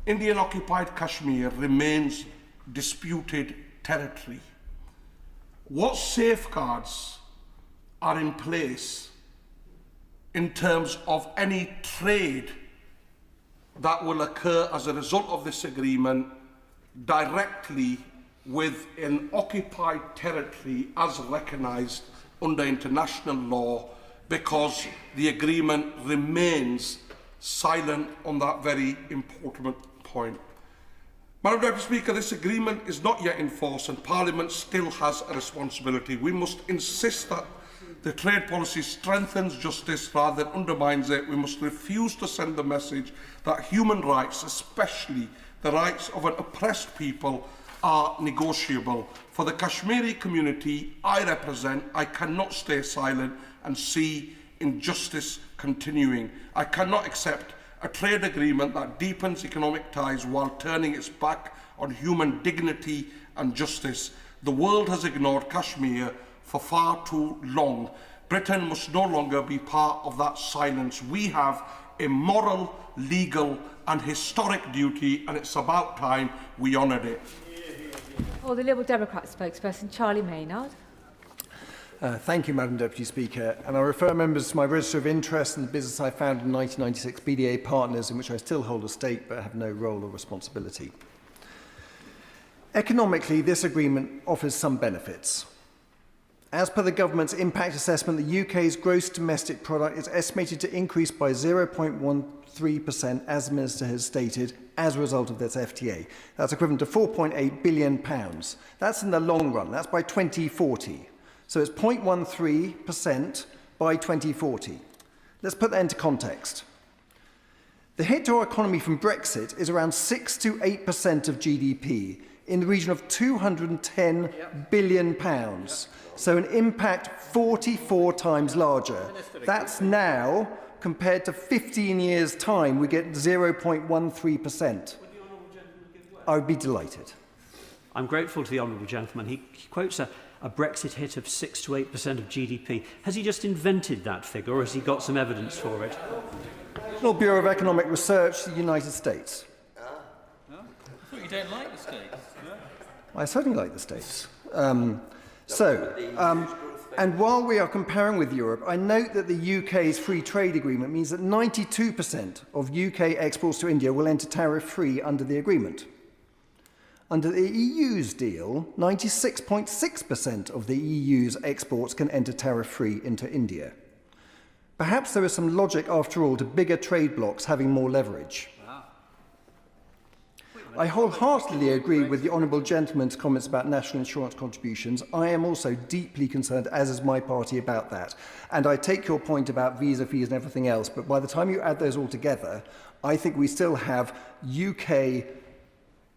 Indian-occupied Kashmir remains disputed territory. What safeguards are in place in terms of any trade that will occur as a result of this agreement directly with an occupied territory as recognised under international law, because the agreement remains silent on that very important point. Madam Deputy Speaker, this agreement is not yet in force and Parliament still has a responsibility. We must insist that the trade policy strengthens justice rather than undermines it. We must refuse to send the message that human rights, especially the rights of an oppressed people, are negotiable. For the Kashmiri community I represent, I cannot stay silent and see injustice continuing. I cannot accept a trade agreement that deepens economic ties while turning its back on human dignity and justice. The world has ignored Kashmir for far too long. Britain must no longer be part of that silence. We have a moral, legal and historic duty, and it's about time we honoured it. For the Liberal Democrat spokesperson, Charlie Maynard. Thank you, Madam Deputy Speaker. And I refer members to my register of interest in the business I founded in 1996, BDA Partners, in which I still hold a stake but have no role or responsibility. Economically, this agreement offers some benefits. As per the government's impact assessment, the UK's gross domestic product is estimated to increase by 0.13%, as the Minister has stated, as a result of this FTA. That's equivalent to £4.8 billion. That's in the long run. That's by 2040. So it's 0.13% by 2040. Let's put that into context. The hit to our economy from Brexit is around 6 to 8% of GDP, in the region of £210 billion. So an impact 44 times larger. That's now, compared to 15 years' time, we get 0.13%. I would be delighted. I'm grateful to the honourable gentleman. He quotes a Brexit hit of 6 to 8% of GDP. Has he just invented that figure, or has he got some evidence for it? National Bureau of Economic Research, the United States. I thought you don't like the States. I certainly like the States. And while we are comparing with Europe, I note that the UK's free trade agreement means that 92% of UK exports to India will enter tariff-free under the agreement. Under the EU's deal, 96.6% of the EU's exports can enter tariff-free into India. Perhaps there is some logic, after all, to bigger trade blocs having more leverage. I wholeheartedly agree with the honourable gentleman's comments about national insurance contributions. I am also deeply concerned, as is my party, about that. And I take your point about visa fees and everything else, but by the time you add those all together, I think we still have the UK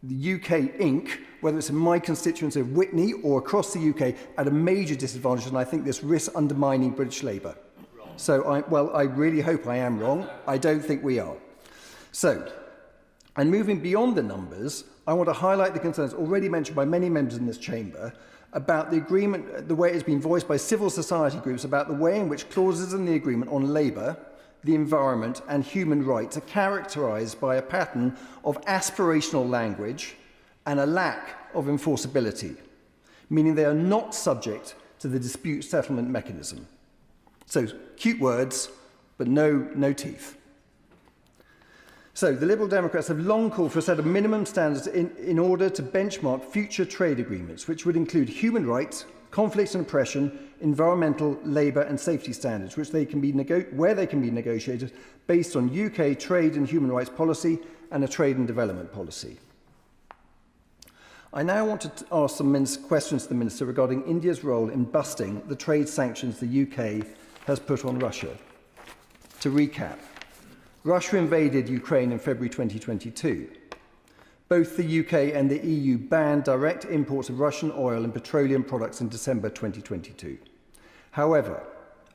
Inc., whether it's in my constituency of Witney or across the UK, at a major disadvantage, and I think this risks undermining British Labour. So, I really hope I am wrong. I don't think we are. So, and moving beyond the numbers, I want to highlight the concerns already mentioned by many members in this chamber about the agreement, the way it's been voiced by civil society groups about the way in which clauses in the agreement on labour, the environment and human rights are characterised by a pattern of aspirational language and a lack of enforceability, meaning they are not subject to the dispute settlement mechanism. So, cute words, but no teeth. So, the Liberal Democrats have long called for a set of minimum standards in order to benchmark future trade agreements, which would include human rights, conflict and oppression, environmental, labour and safety standards, where they can be negotiated based on UK trade and human rights policy and a trade and development policy. I now want to ask some questions to the Minister regarding India's role in busting the trade sanctions the UK has put on Russia. To recap, Russia invaded Ukraine in February 2022. Both the UK and the EU banned direct imports of Russian oil and petroleum products in December 2022. However,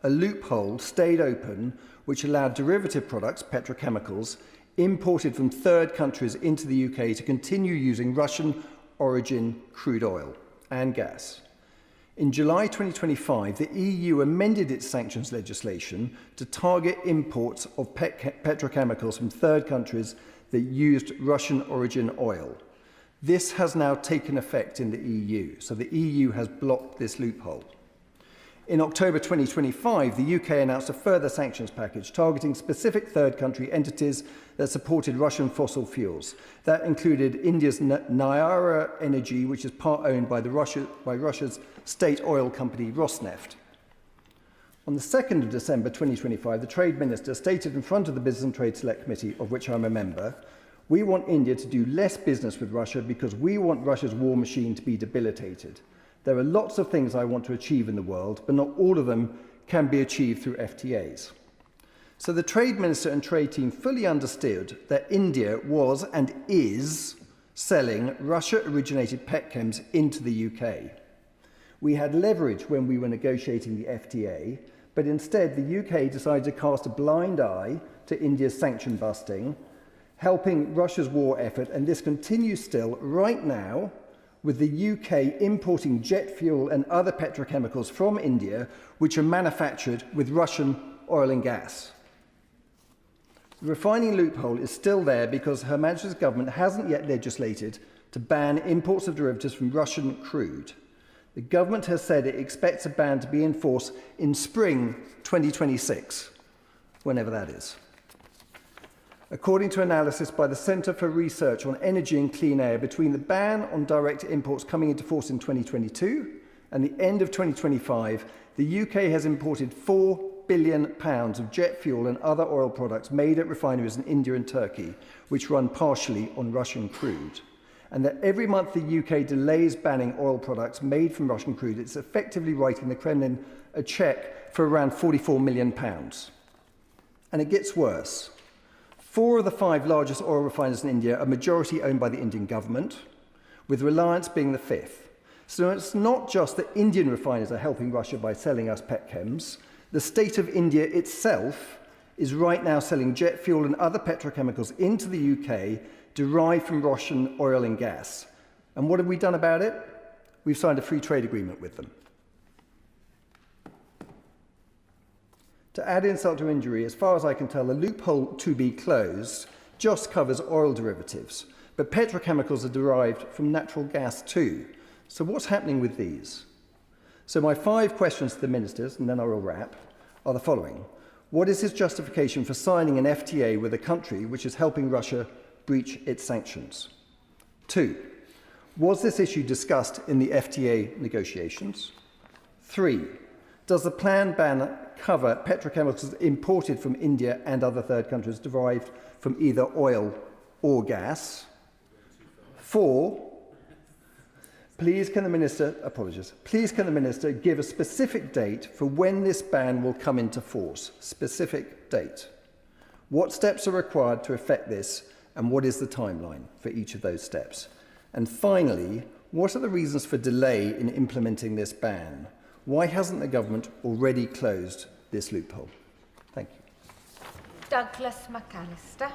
a loophole stayed open which allowed derivative products, petrochemicals, imported from third countries into the UK to continue using Russian origin crude oil and gas. In July 2025, the EU amended its sanctions legislation to target imports of petrochemicals from third countries that used Russian origin oil. This has now taken effect in the EU, so the EU has blocked this loophole. In October 2025, the UK announced a further sanctions package targeting specific third country entities that supported Russian fossil fuels. That included India's Nayara Energy, which is part owned by Russia's state oil company Rosneft. On the 2nd of December 2025, the Trade Minister stated in front of the Business and Trade Select Committee, of which I'm a member, we want India to do less business with Russia because we want Russia's war machine to be debilitated. There are lots of things I want to achieve in the world, but not all of them can be achieved through FTAs. So the Trade Minister and Trade team fully understood that India was and is selling Russia-originated petchems into the UK. We had leverage when we were negotiating the FTA, but instead the UK decided to cast a blind eye to India's sanction busting, helping Russia's war effort, and this continues still right now with the UK importing jet fuel and other petrochemicals from India, which are manufactured with Russian oil and gas. The refining loophole is still there because Her Majesty's government hasn't yet legislated to ban imports of derivatives from Russian crude. The government has said it expects a ban to be in force in spring 2026, whenever that is. According to analysis by the Centre for Research on Energy and Clean Air, between the ban on direct imports coming into force in 2022 and the end of 2025, the UK has imported £4 billion of jet fuel and other oil products made at refineries in India and Turkey, which run partially on Russian crude. And that every month the UK delays banning oil products made from Russian crude, it's effectively writing the Kremlin a cheque for around £44 million. And it gets worse. 4 of the 5 largest oil refiners in India are majority owned by the Indian government, with Reliance being the 5th. So it's not just that Indian refiners are helping Russia by selling us petchems. The state of India itself is right now selling jet fuel and other petrochemicals into the UK derived from Russian oil and gas. And what have we done about it? We've signed a free trade agreement with them. To add insult to injury, as far as I can tell, the loophole to be closed just covers oil derivatives, but petrochemicals are derived from natural gas too. So what's happening with these? So my 5 questions to the ministers, and then I will wrap, are the following. What is his justification for signing an FTA with a country which is helping Russia breach its sanctions? 2, was this issue discussed in the FTA negotiations? 3, does the planned ban cover petrochemicals imported from India and other third countries derived from either oil or gas? 4, please can the Minister give a specific date for when this ban will come into force? Specific date. What steps are required to effect this, and what is the timeline for each of those steps? And finally, what are the reasons for delay in implementing this ban? Why hasn't the government already closed this loophole? Thank you. Douglas McAllister.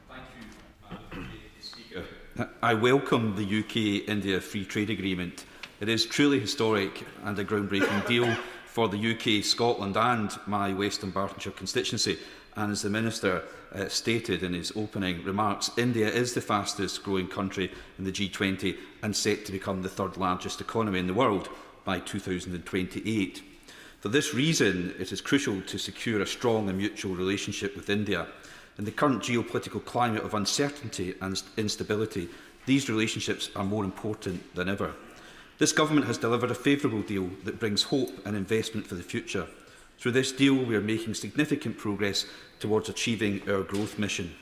Thank you, Madam Speaker. I welcome the UK-India Free Trade Agreement. It is truly historic and a groundbreaking deal for the UK, Scotland and my Western Bartonshire constituency. And as the Minister stated in his opening remarks, India is the fastest growing country in the G20 and set to become the 3rd largest economy in the world by 2028. For this reason, it is crucial to secure a strong and mutual relationship with India. In the current geopolitical climate of uncertainty and instability, these relationships are more important than ever. This government has delivered a favourable deal that brings hope and investment for the future. Through this deal, we are making significant progress towards achieving our growth mission.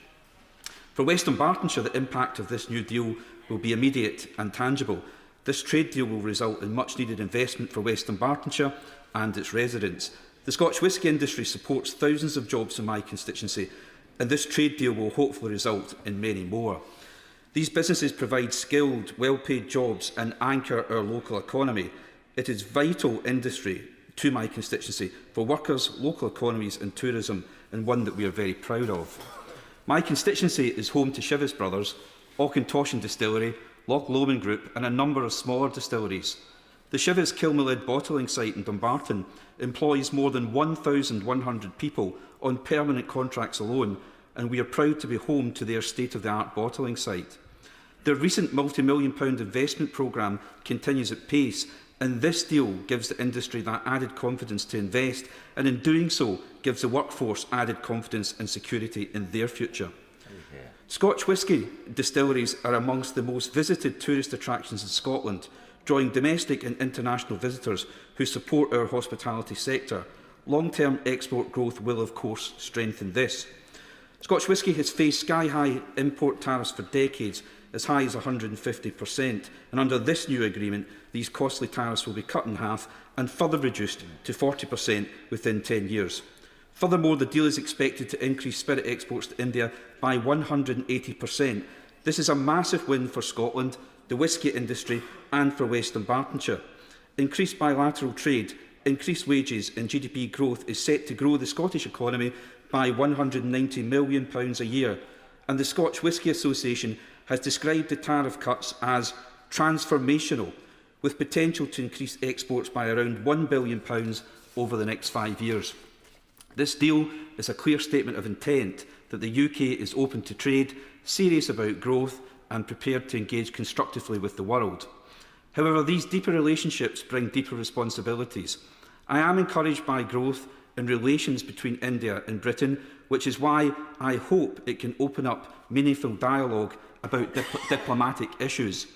For Western Bartonshire, the impact of this new deal will be immediate and tangible. This trade deal will result in much-needed investment for Western Bartonshire and its residents. The Scotch whisky industry supports thousands of jobs in my constituency, and this trade deal will hopefully result in many more. These businesses provide skilled, well-paid jobs and anchor our local economy. It is vital industry to my constituency for workers, local economies and tourism, and one that we are very proud of. My constituency is home to Chivas Brothers, Auchentoshan Distillery, Loch Lomond Group and a number of smaller distilleries. The Chivas Kilmalid bottling site in Dumbarton employs more than 1,100 people on permanent contracts alone, and we are proud to be home to their state-of-the-art bottling site. Their recent multi-million-pound investment programme continues at pace, and this deal gives the industry that added confidence to invest, and in doing so gives the workforce added confidence and security in their future. Scotch whisky distilleries are amongst the most visited tourist attractions in Scotland, drawing domestic and international visitors who support our hospitality sector. Long-term export growth will, of course, strengthen this. Scotch whisky has faced sky-high import tariffs for decades, as high as 150%, and under this new agreement, these costly tariffs will be cut in half and further reduced to 40% within 10 years. Furthermore, the deal is expected to increase spirit exports to India by 180%. This is a massive win for Scotland, the whisky industry and for Western Bartonshire. Increased bilateral trade, increased wages and GDP growth is set to grow the Scottish economy by £190 million a year, and the Scotch Whisky Association has described the tariff cuts as transformational, with potential to increase exports by around £1 billion over the next 5 years. This deal is a clear statement of intent that the UK is open to trade, serious about growth and prepared to engage constructively with the world. However, these deeper relationships bring deeper responsibilities. I am encouraged by growth in relations between India and Britain, which is why I hope it can open up meaningful dialogue about diplomatic issues.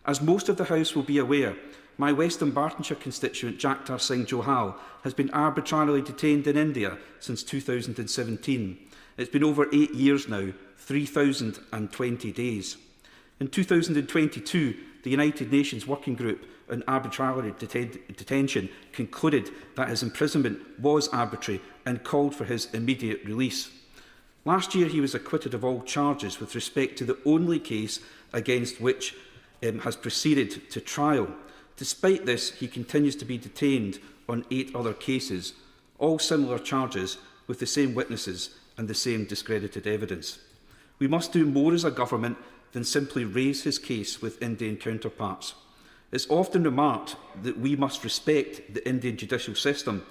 As most of the House will be aware, my Western Bartonshire constituent Jagtar Singh Johal has been arbitrarily detained in India since 2017. It's been over 8 years now, 3,020 days. In 2022, the United Nations Working Group on Arbitrary Detention concluded that his imprisonment was arbitrary and called for his immediate release. Last year, he was acquitted of all charges with respect to the only case against which has proceeded to trial. Despite this, he continues to be detained on 8 other cases, all similar charges with the same witnesses and the same discredited evidence. We must do more as a government than simply raise his case with Indian counterparts. It's often remarked that we must respect the Indian judicial system.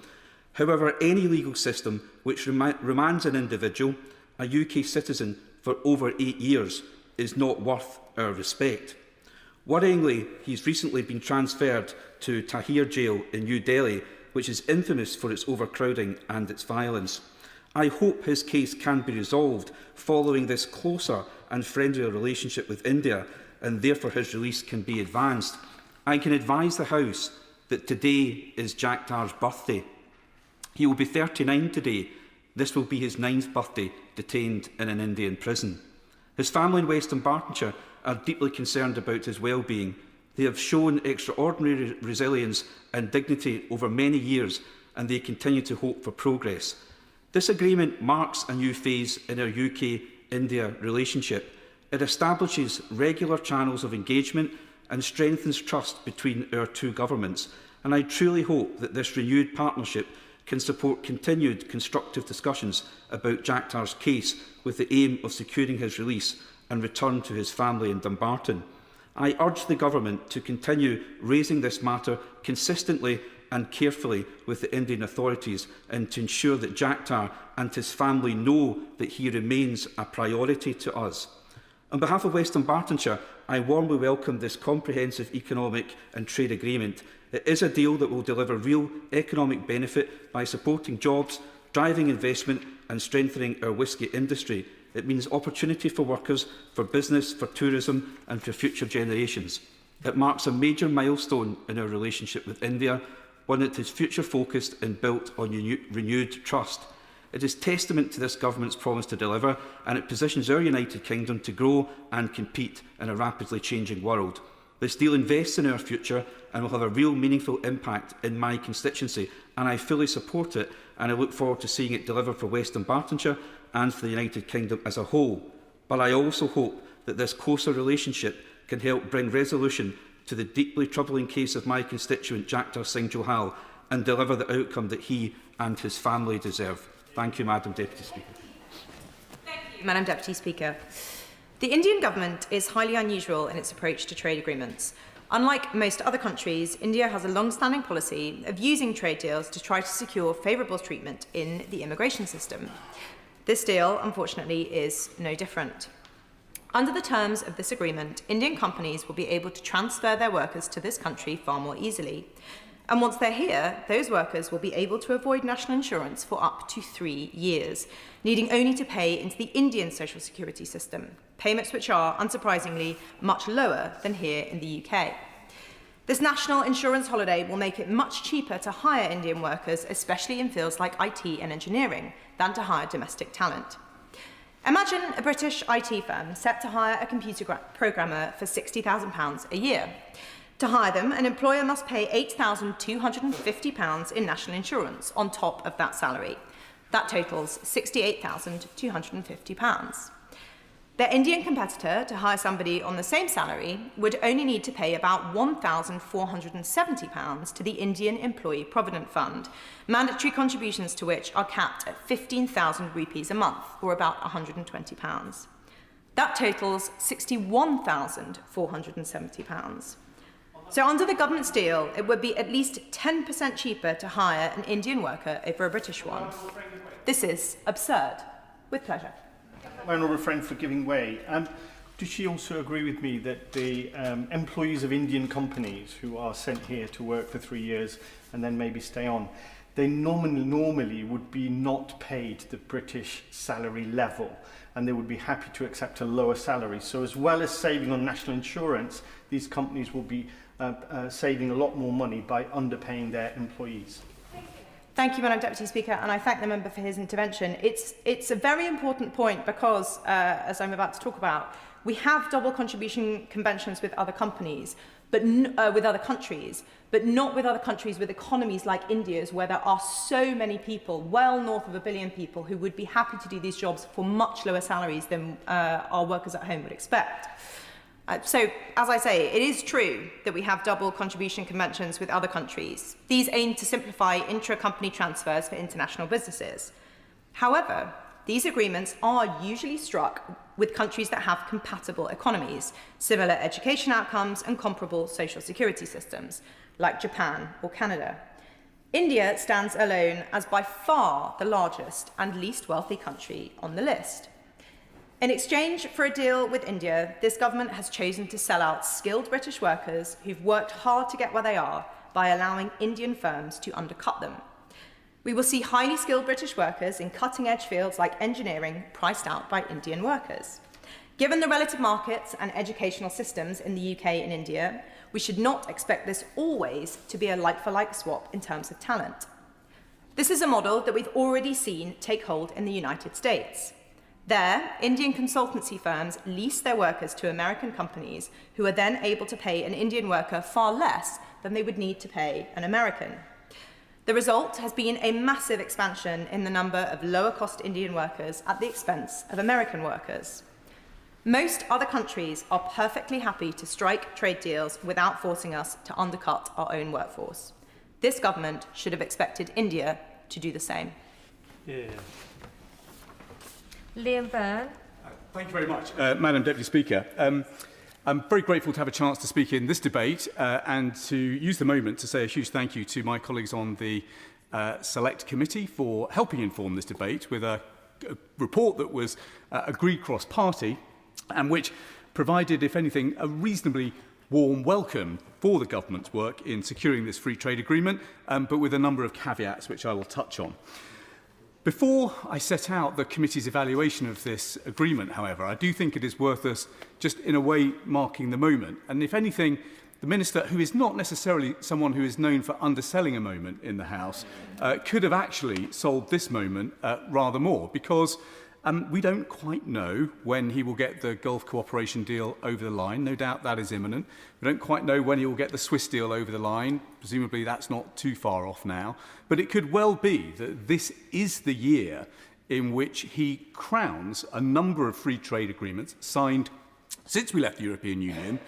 However, any legal system which remands an individual, a UK citizen, for over 8 years is not worth our respect. Worryingly, he's recently been transferred to Tahir Jail in New Delhi, which is infamous for its overcrowding and its violence. I hope his case can be resolved following this closer and friendlier relationship with India, and therefore his release can be advanced. I can advise the House that today is Jagtar's birthday. He will be 39 today. This will be his 9th birthday detained in an Indian prison. His family in Western Bartonshire are deeply concerned about his well-being. They have shown extraordinary resilience and dignity over many years, and they continue to hope for progress. This agreement marks a new phase in our UK-India relationship. It establishes regular channels of engagement and strengthens trust between our two governments, and I truly hope that this renewed partnership can support continued constructive discussions about Jagtar's case with the aim of securing his release and return to his family in Dumbarton. I urge the Government to continue raising this matter consistently and carefully with the Indian authorities, and to ensure that Jagtar and his family know that he remains a priority to us. On behalf of Western Bartonshire, I warmly welcome this comprehensive economic and trade agreement. It is a deal that will deliver real economic benefit by supporting jobs, driving investment and strengthening our whisky industry. It means opportunity for workers, for business, for tourism and for future generations. It marks a major milestone in our relationship with India, one that is future-focused and built on renewed trust. It is testament to this government's promise to deliver, and it positions our United Kingdom to grow and compete in a rapidly changing world. This deal invests in our future and will have a real meaningful impact in my constituency, and I fully support it, and I look forward to seeing it deliver for Western Bartonshire and for the United Kingdom as a whole. But I also hope that this closer relationship can help bring resolution to the deeply troubling case of my constituent Jagtar Singh Johal and deliver the outcome that he and his family deserve. Thank you, Madam Deputy Speaker. Thank you, Madam Deputy Speaker. The Indian government is highly unusual in its approach to trade agreements. Unlike most other countries, India has a long-standing policy of using trade deals to try to secure favourable treatment in the immigration system. This deal, unfortunately, is no different. Under the terms of this agreement, Indian companies will be able to transfer their workers to this country far more easily. And once they're here, those workers will be able to avoid national insurance for up to 3 years, needing only to pay into the Indian social security system, payments which are, unsurprisingly, much lower than here in the UK. This national insurance holiday will make it much cheaper to hire Indian workers, especially in fields like IT and engineering, than to hire domestic talent. Imagine a British IT firm set to hire a computer programmer for £60,000 a year. To hire them, an employer must pay £8,250 in national insurance on top of that salary. That totals £68,250. Their Indian competitor, to hire somebody on the same salary, would only need to pay about £1,470 to the Indian Employee Provident Fund, mandatory contributions to which are capped at 15,000 rupees a month, or about £120. That totals £61,470. So under the government's deal, it would be at least 10% cheaper to hire an Indian worker over a British one. This is absurd. With pleasure. My honourable friend for giving way. Does she also agree with me that the employees of Indian companies who are sent here to work for 3 years and then maybe stay on, they normally would be not paid the British salary level, and they would be happy to accept a lower salary. So as well as saving on national insurance, these companies will be saving a lot more money by underpaying their employees. Thank you, Madam Deputy Speaker, and I thank the member for his intervention. It's a very important point because, as I'm about to talk about, we have double contribution conventions with other companies, but with other countries, but not with other countries with economies like India's, where there are so many people, well north of 1 billion people, who would be happy to do these jobs for much lower salaries than our workers at home would expect. So, as I say, it is true that we have double contribution conventions with other countries. These aim to simplify intra-company transfers for international businesses. However, these agreements are usually struck with countries that have compatible economies, similar education outcomes and comparable social security systems, like Japan or Canada. India stands alone as by far the largest and least wealthy country on the list. In exchange for a deal with India, this government has chosen to sell out skilled British workers who've worked hard to get where they are by allowing Indian firms to undercut them. We will see highly skilled British workers in cutting-edge fields like engineering priced out by Indian workers. Given the relative markets and educational systems in the UK and India, we should not expect this always to be a like-for-like swap in terms of talent. This is a model that we've already seen take hold in the United States. There, Indian consultancy firms lease their workers to American companies who are then able to pay an Indian worker far less than they would need to pay an American. The result has been a massive expansion in the number of lower-cost Indian workers at the expense of American workers. Most other countries are perfectly happy to strike trade deals without forcing us to undercut our own workforce. This government should have expected India to do the same. Yeah. Liam Byrne. Thank you very much, Madam Deputy Speaker. I'm very grateful to have a chance to speak in this debate and to use the moment to say a huge thank you to my colleagues on the Select Committee for helping inform this debate with a report that was agreed cross-party and which provided, if anything, a reasonably warm welcome for the government's work in securing this free trade agreement, but with a number of caveats which I will touch on. Before I set out the committee's evaluation of this agreement, however, I do think it is worth us just in a way marking the moment. And if anything, the Minister, who is not necessarily someone who is known for underselling a moment in the House, could have actually sold this moment rather more, because we don't quite know when he will get the Gulf cooperation deal over the line. No doubt that is imminent. We don't quite know when he will get the Swiss deal over the line. Presumably that's not too far off now. But it could well be that this is the year in which he crowns a number of free trade agreements signed since we left the European Union,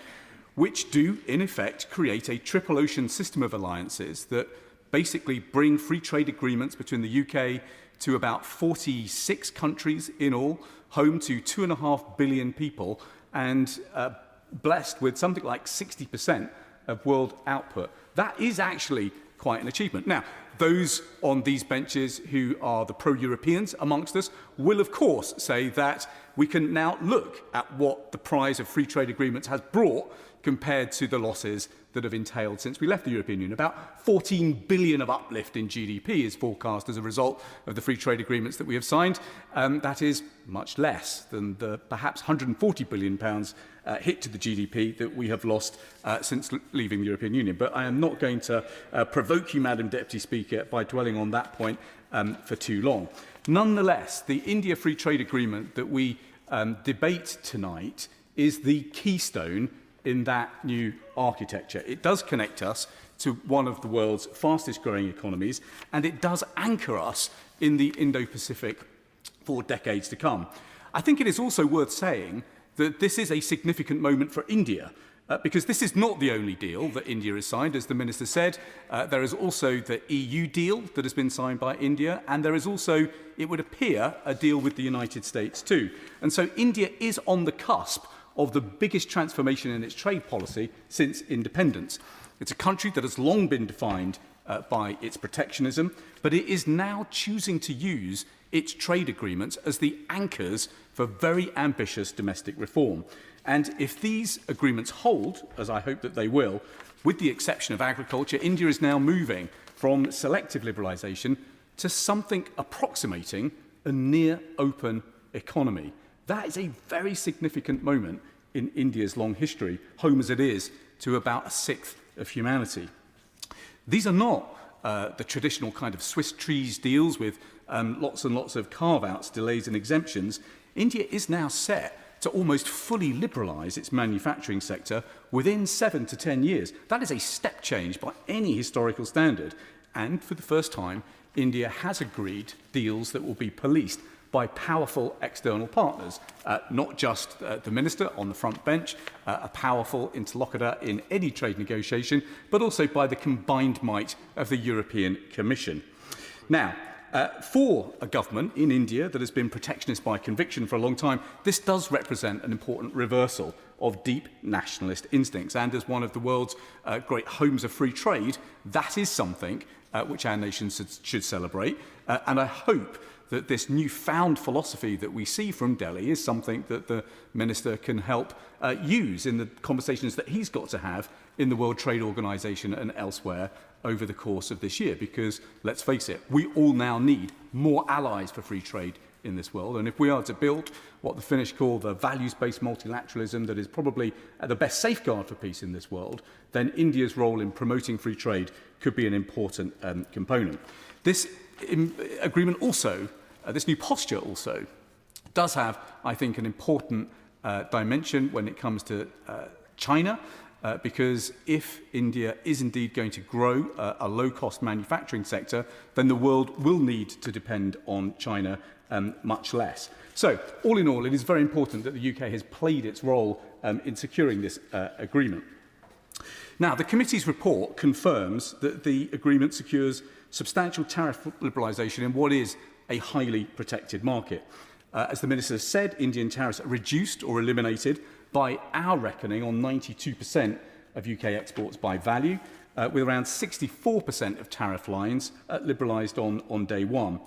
which do, in effect, create a triple ocean system of alliances that basically bring free trade agreements between the UK to about 46 countries in all, home to 2.5 billion people, and blessed with something like 60% of world output. That is actually quite an achievement. Now, those on these benches who are the pro-Europeans amongst us will, of course, say that we can now look at what the prize of free trade agreements has brought compared to the losses that have entailed since we left the European Union. About 14 billion of uplift in GDP is forecast as a result of the free trade agreements that we have signed. That is much less than the perhaps £140 billion hit to the GDP that we have lost since leaving the European Union. But I am not going to provoke you, Madam Deputy Speaker, by dwelling on that point for too long. Nonetheless, the India Free Trade Agreement that we debate tonight is the keystone in that new architecture. It does connect us to one of the world's fastest growing economies, and it does anchor us in the Indo-Pacific for decades to come. I think it is also worth saying that this is a significant moment for India, because this is not the only deal that India has signed, as the Minister said. There is also the EU deal that has been signed by India, and there is also, it would appear, a deal with the United States too. And so India is on the cusp of the biggest transformation in its trade policy since independence. It's a country that has long been defined by its protectionism, but it is now choosing to use its trade agreements as the anchors for very ambitious domestic reform. And if these agreements hold, as I hope that they will, with the exception of agriculture, India is now moving from selective liberalisation to something approximating a near-open economy. That is a very significant moment in India's long history, home as it is to about a sixth of humanity. These are not the traditional kind of Swiss cheese deals with lots and lots of carve-outs, delays and exemptions. India is now set to almost fully liberalise its manufacturing sector within 7 to 10 years. That is a step change by any historical standard. And for the first time, India has agreed deals that will be policed by powerful external partners, not just the Minister on the front bench, a powerful interlocutor in any trade negotiation, but also by the combined might of the European Commission. Now, for a government in India that has been protectionist by conviction for a long time, this does represent an important reversal of deep nationalist instincts. And as one of the world's great homes of free trade, that is something which our nation should celebrate. And I hope that this newfound philosophy that we see from Delhi is something that the Minister can help use in the conversations that he's got to have in the World Trade Organization and elsewhere over the course of this year. Because, let's face it, we all now need more allies for free trade in this world. And if we are to build what the Finnish call the values-based multilateralism that is probably the best safeguard for peace in this world, then India's role in promoting free trade could be an important component. This agreement also, this new posture also, does have, I think, an important dimension when it comes to China, because if India is indeed going to grow a low-cost manufacturing sector, then the world will need to depend on China much less. So, all in all, it is very important that the UK has played its role in securing this agreement. Now, the committee's report confirms that the agreement secures substantial tariff liberalisation in what is a highly protected market. As the Minister said, Indian tariffs are reduced or eliminated by our reckoning on 92% of UK exports by value, with around 64% of tariff lines liberalised on day one.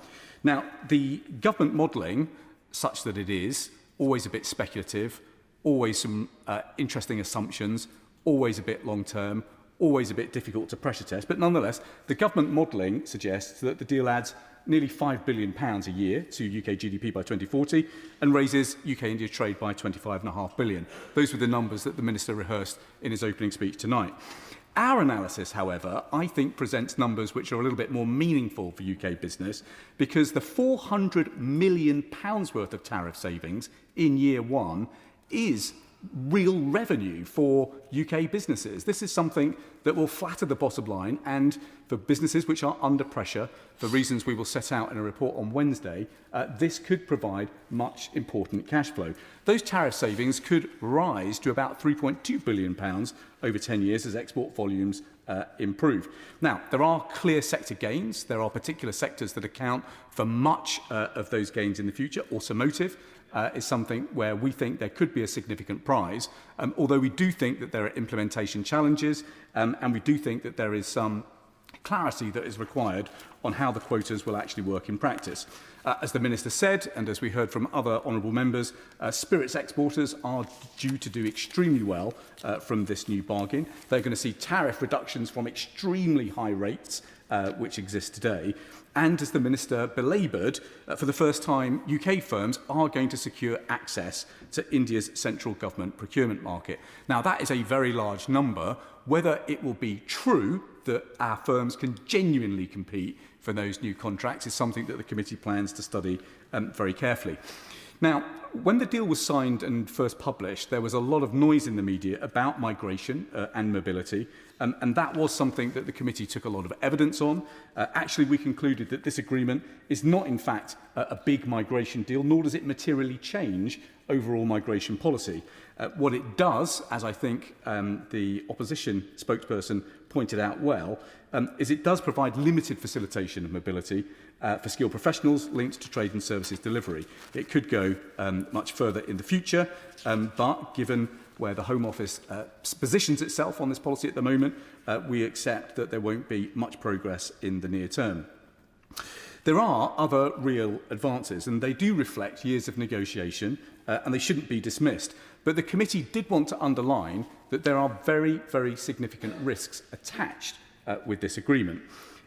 Now, the government modelling, such that it is, always a bit speculative, always some interesting assumptions, always a bit long-term, always a bit difficult to pressure test, but nonetheless, the government modelling suggests that the deal adds nearly £5 billion a year to UK GDP by 2040 and raises UK-India trade by £25.5 billion. Those were the numbers that the Minister rehearsed in his opening speech tonight. Our analysis, however, I think presents numbers which are a little bit more meaningful for UK business, because the £400 million worth of tariff savings in year one is real revenue for UK businesses. This is something that will flatter the bottom line, and for businesses which are under pressure, for reasons we will set out in a report on Wednesday, this could provide much important cash flow. Those tariff savings could rise to about £3.2 billion over 10 years as export volumes improve. Now, there are clear sector gains. There are particular sectors that account for much of those gains in the future. Automotive is something where we think there could be a significant prize, although we do think that there are implementation challenges, and we do think that there is some clarity that is required on how the quotas will actually work in practice. As the Minister said, and as we heard from other honourable members, spirits exporters are due to do extremely well from this new bargain. They're going to see tariff reductions from extremely high rates, which exist today. And as the Minister belaboured, for the first time, UK firms are going to secure access to India's central government procurement market. Now, that is a very large number. Whether it will be true that our firms can genuinely compete for those new contracts is something that the committee plans to study very carefully. Now, when the deal was signed and first published, there was a lot of noise in the media about migration and mobility, and that was something that the committee took a lot of evidence on. Actually, we concluded that this agreement is not, in fact, a big migration deal, nor does it materially change overall migration policy. What it does, as I think the opposition spokesperson pointed out well, is it does provide limited facilitation of mobility for skilled professionals linked to trade and services delivery. It could go much further in the future, but given where the Home Office positions itself on this policy at the moment, we accept that there won't be much progress in the near term. There are other real advances, and they do reflect years of negotiation, and they shouldn't be dismissed. But the committee did want to underline that there are very, very significant risks attached with this agreement.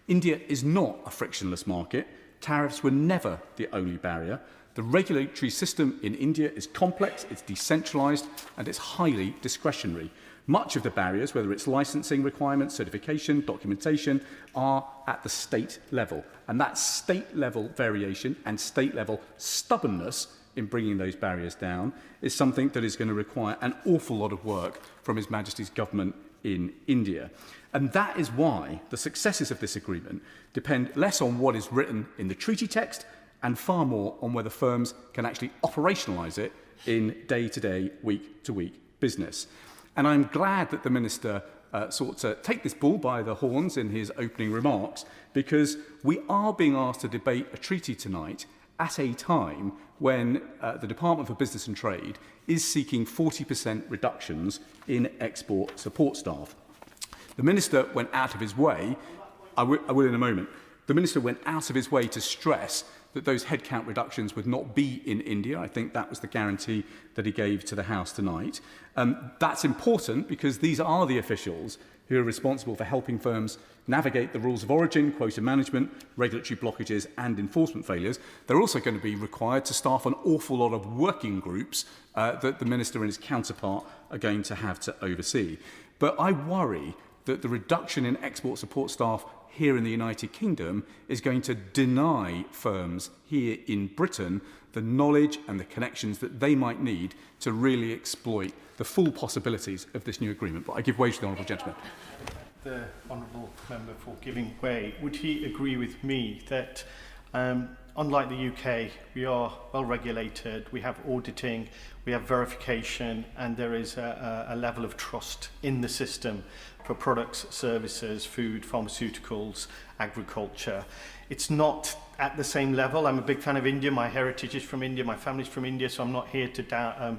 India is not a frictionless market. Tariffs were never the only barrier. The regulatory system in India is complex, it's decentralised, and it's highly discretionary. Much of the barriers, whether it's licensing requirements, certification, documentation, are at the state level. And that state-level variation and state-level stubbornness in bringing those barriers down is something that is going to require an awful lot of work from His Majesty's government in India. And that is why the successes of this agreement depend less on what is written in the treaty text and far more on whether firms can actually operationalise it in day-to-day, week-to-week business. And I'm glad that the Minister sought to take this bull by the horns in his opening remarks, because we are being asked to debate a treaty tonight at a time when the Department for Business and Trade is seeking 40% reductions in export support staff. The Minister went out of his way, I will in a moment, the Minister went out of his way to stress that those headcount reductions would not be in India. I think that was the guarantee that he gave to the House tonight. That's important because these are the officials who are responsible for helping firms navigate the rules of origin, quota management, regulatory blockages and enforcement failures. They're also going to be required to staff an awful lot of working groups that the Minister and his counterpart are going to have to oversee. But I worry that the reduction in export support staff here in the United Kingdom is going to deny firms here in Britain the knowledge and the connections that they might need to really exploit the full possibilities of this new agreement. But I give way to the honourable gentleman. The honourable member for giving way. Would he agree with me that unlike the UK, we are well regulated, we have auditing, we have verification, and there is a level of trust in the system for products, services, food, pharmaceuticals, agriculture. It's not at the same level. I'm a big fan of India. My heritage is from India. My family's from India, so I'm not here to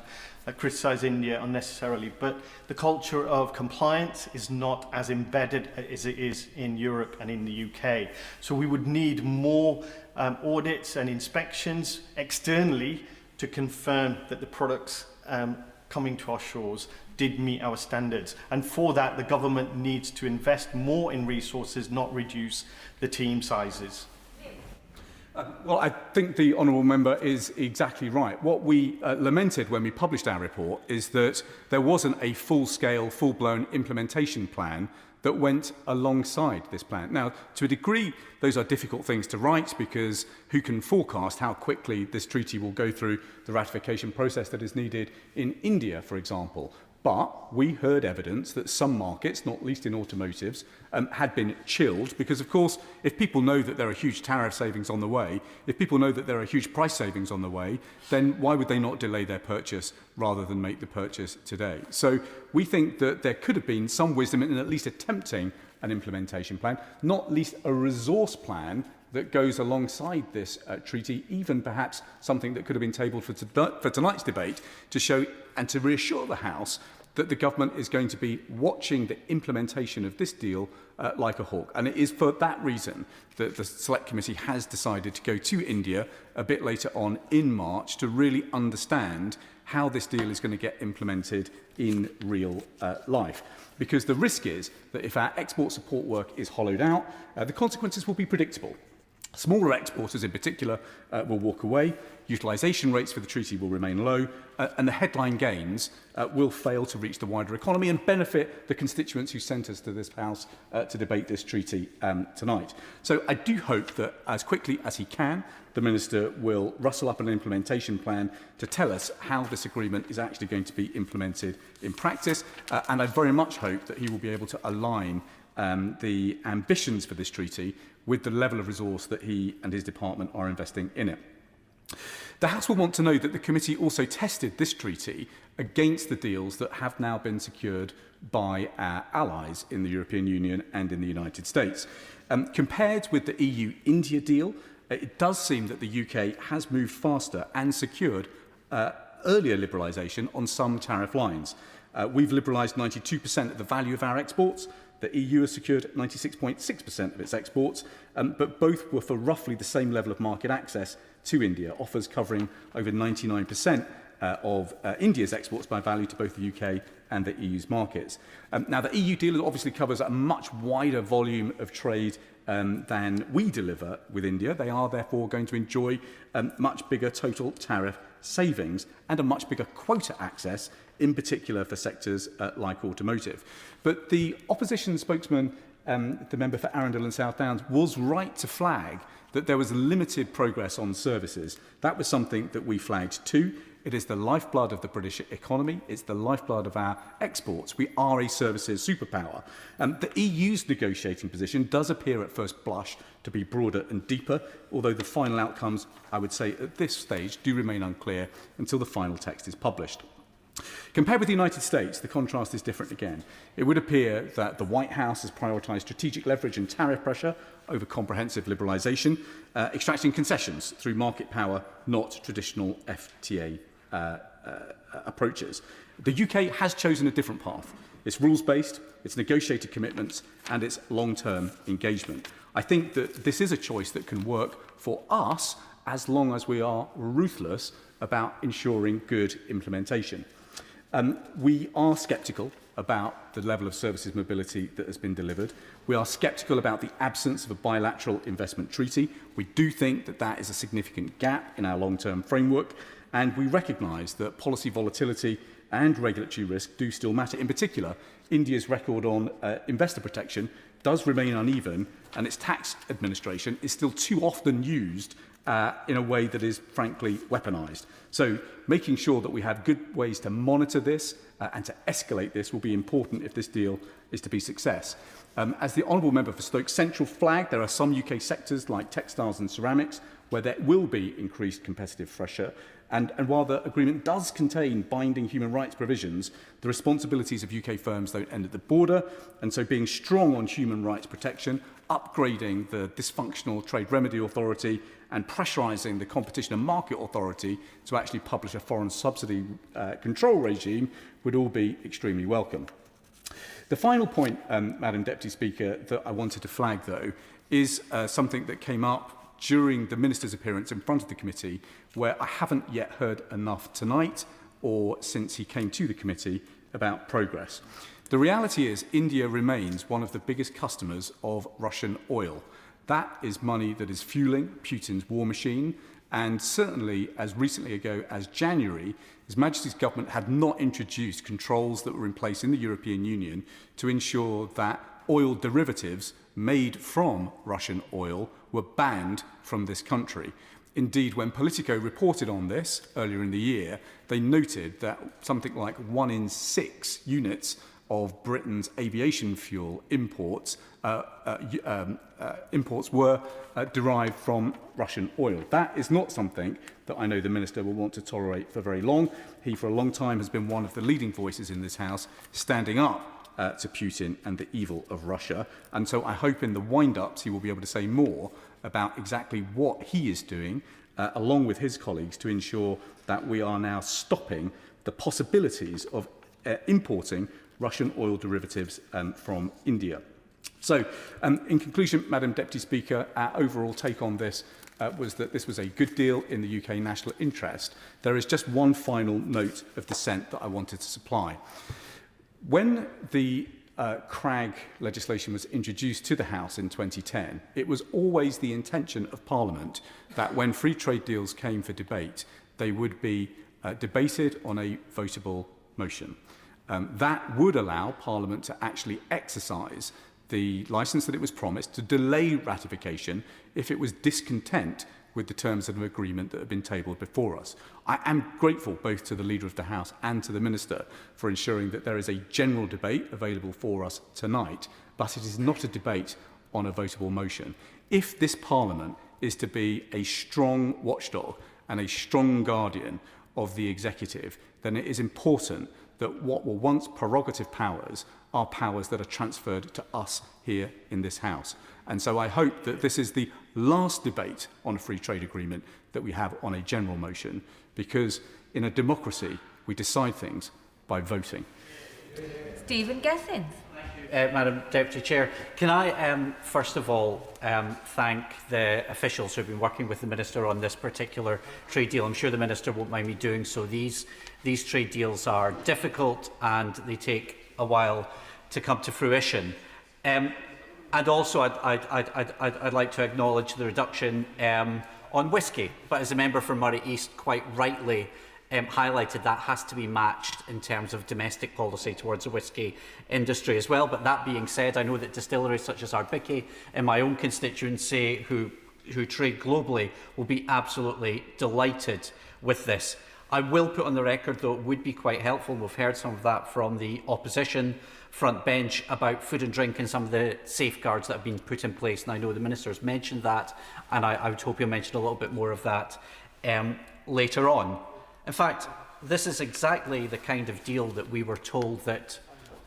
criticise India unnecessarily. But the culture of compliance is not as embedded as it is in Europe and in the UK. So we would need more audits and inspections externally to confirm that the products coming to our shores did meet our standards. And for that, the government needs to invest more in resources, not reduce the team sizes. Well, I think the honourable member is exactly right. What we lamented when we published our report is that there wasn't a full-scale, full-blown implementation plan that went alongside this plan. Now, to a degree, those are difficult things to write because who can forecast how quickly this treaty will go through the ratification process that is needed in India, for example. But we heard evidence that some markets, not least in automotives, had been chilled because, of course, if people know that there are huge tariff savings on the way, if people know that there are huge price savings on the way, then why would they not delay their purchase rather than make the purchase today? So we think that there could have been some wisdom in at least attempting an implementation plan, not least a resource plan that goes alongside this treaty, even perhaps something that could have been tabled for tonight's debate to show and to reassure the House that the government is going to be watching the implementation of this deal like a hawk. And it is for that reason that the Select Committee has decided to go to India a bit later on in March to really understand how this deal is going to get implemented in real life. Because the risk is that if our export support work is hollowed out, the consequences will be predictable. Smaller exporters in particular will walk away, utilisation rates for the treaty will remain low, and the headline gains will fail to reach the wider economy and benefit the constituents who sent us to this House to debate this treaty tonight. So I do hope that as quickly as he can, the Minister will rustle up an implementation plan to tell us how this agreement is actually going to be implemented in practice, and I very much hope that he will be able to align the ambitions for this treaty with the level of resource that he and his department are investing in it. The House will want to know that the committee also tested this treaty against the deals that have now been secured by our allies in the European Union and in the United States. Compared with the EU-India deal, it does seem that the UK has moved faster and secured earlier liberalisation on some tariff lines. We've liberalised 92% of the value of our exports. The EU has secured 96.6% of its exports, but both were for roughly the same level of market access to India, offers covering over 99% of India's exports by value to both the UK and the EU's markets. Now, the EU deal obviously covers a much wider volume of trade than we deliver with India. They are therefore going to enjoy much bigger total tariff savings and a much bigger quota access, in particular for sectors like automotive. But the opposition spokesman, the member for Arundel and South Downs, was right to flag that there was limited progress on services. That was something that we flagged too. It is the lifeblood of the British economy. It's the lifeblood of our exports. We are a services superpower. The EU's negotiating position does appear at first blush to be broader and deeper, although the final outcomes, I would say, at this stage do remain unclear until the final text is published. Compared with the United States, the contrast is different again. It would appear that the White House has prioritised strategic leverage and tariff pressure over comprehensive liberalisation, extracting concessions through market power, not traditional FTA approaches. The UK has chosen a different path. It's rules-based, it's negotiated commitments, and it's long-term engagement. I think that this is a choice that can work for us as long as we are ruthless about ensuring good implementation. We are sceptical about the level of services mobility that has been delivered. We are sceptical about the absence of a bilateral investment treaty. We do think that that is a significant gap in our long-term framework, and we recognise that policy volatility and regulatory risk do still matter. In particular, India's record on investor protection does remain uneven, and its tax administration is still too often used in a way that is frankly weaponised. So making sure that we have good ways to monitor this and to escalate this will be important if this deal is to be a success. As the Honourable Member for Stoke Central flagged, there are some UK sectors like textiles and ceramics where there will be increased competitive pressure. And while the agreement does contain binding human rights provisions, the responsibilities of UK firms don't end at the border. And so being strong on human rights protection, upgrading the dysfunctional Trade Remedy Authority and pressurising the Competition and Market Authority to actually publish a foreign subsidy control regime would all be extremely welcome. The final point, Madam Deputy Speaker, that I wanted to flag, though, is something that came up during the Minister's appearance in front of the committee, where I haven't yet heard enough tonight or since he came to the committee about progress. The reality is India remains one of the biggest customers of Russian oil. That is money that is fueling Putin's war machine, and certainly as recently ago as January, His Majesty's government had not introduced controls that were in place in the European Union to ensure that oil derivatives made from Russian oil were banned from this country. Indeed, when Politico reported on this earlier in the year, they noted that something like 1 in 6 units of Britain's aviation fuel imports were derived from Russian oil. That is not something that I know the Minister will want to tolerate for very long. He, for a long time, has been one of the leading voices in this House standing up to Putin and the evil of Russia. And so I hope in the wind-ups he will be able to say more about exactly what he is doing, along with his colleagues, to ensure that we are now stopping the possibilities of importing Russian oil derivatives from India. So, in conclusion, Madam Deputy Speaker, our overall take on this was that this was a good deal in the UK national interest. There is just one final note of dissent that I wanted to supply. When the CRAG legislation was introduced to the House in 2010, it was always the intention of Parliament that when free trade deals came for debate, they would be debated on a votable motion. That would allow Parliament to actually exercise the licence that it was promised to delay ratification if it was discontent with the terms of an agreement that had been tabled before us. I am grateful both to the Leader of the House and to the Minister for ensuring that there is a general debate available for us tonight, but it is not a debate on a votable motion. If this Parliament is to be a strong watchdog and a strong guardian of the executive, then it is important that what were once prerogative powers are powers that are transferred to us here in this House. And so I hope that this is the last debate on a free trade agreement that we have on a general motion, because in a democracy, we decide things by voting. Stephen Gethins. Madam Deputy Chair, can I first of all thank the officials who have been working with the Minister on this particular trade deal. I'm sure the Minister won't mind me doing so. These trade deals are difficult and they take a while to come to fruition. And also I'd like to acknowledge the reduction on whisky, but as a member from Murray East quite rightly highlighted, that has to be matched in terms of domestic policy towards the whisky industry as well. But that being said, I know that distilleries such as Ardbicke in my own constituency who trade globally will be absolutely delighted with this. I will put on the record, though, it would be quite helpful, we've heard some of that from the opposition front bench about food and drink and some of the safeguards that have been put in place. And I know the Minister has mentioned that, and I would hope he'll mention a little bit more of that later on. In fact, this is exactly the kind of deal that we were told that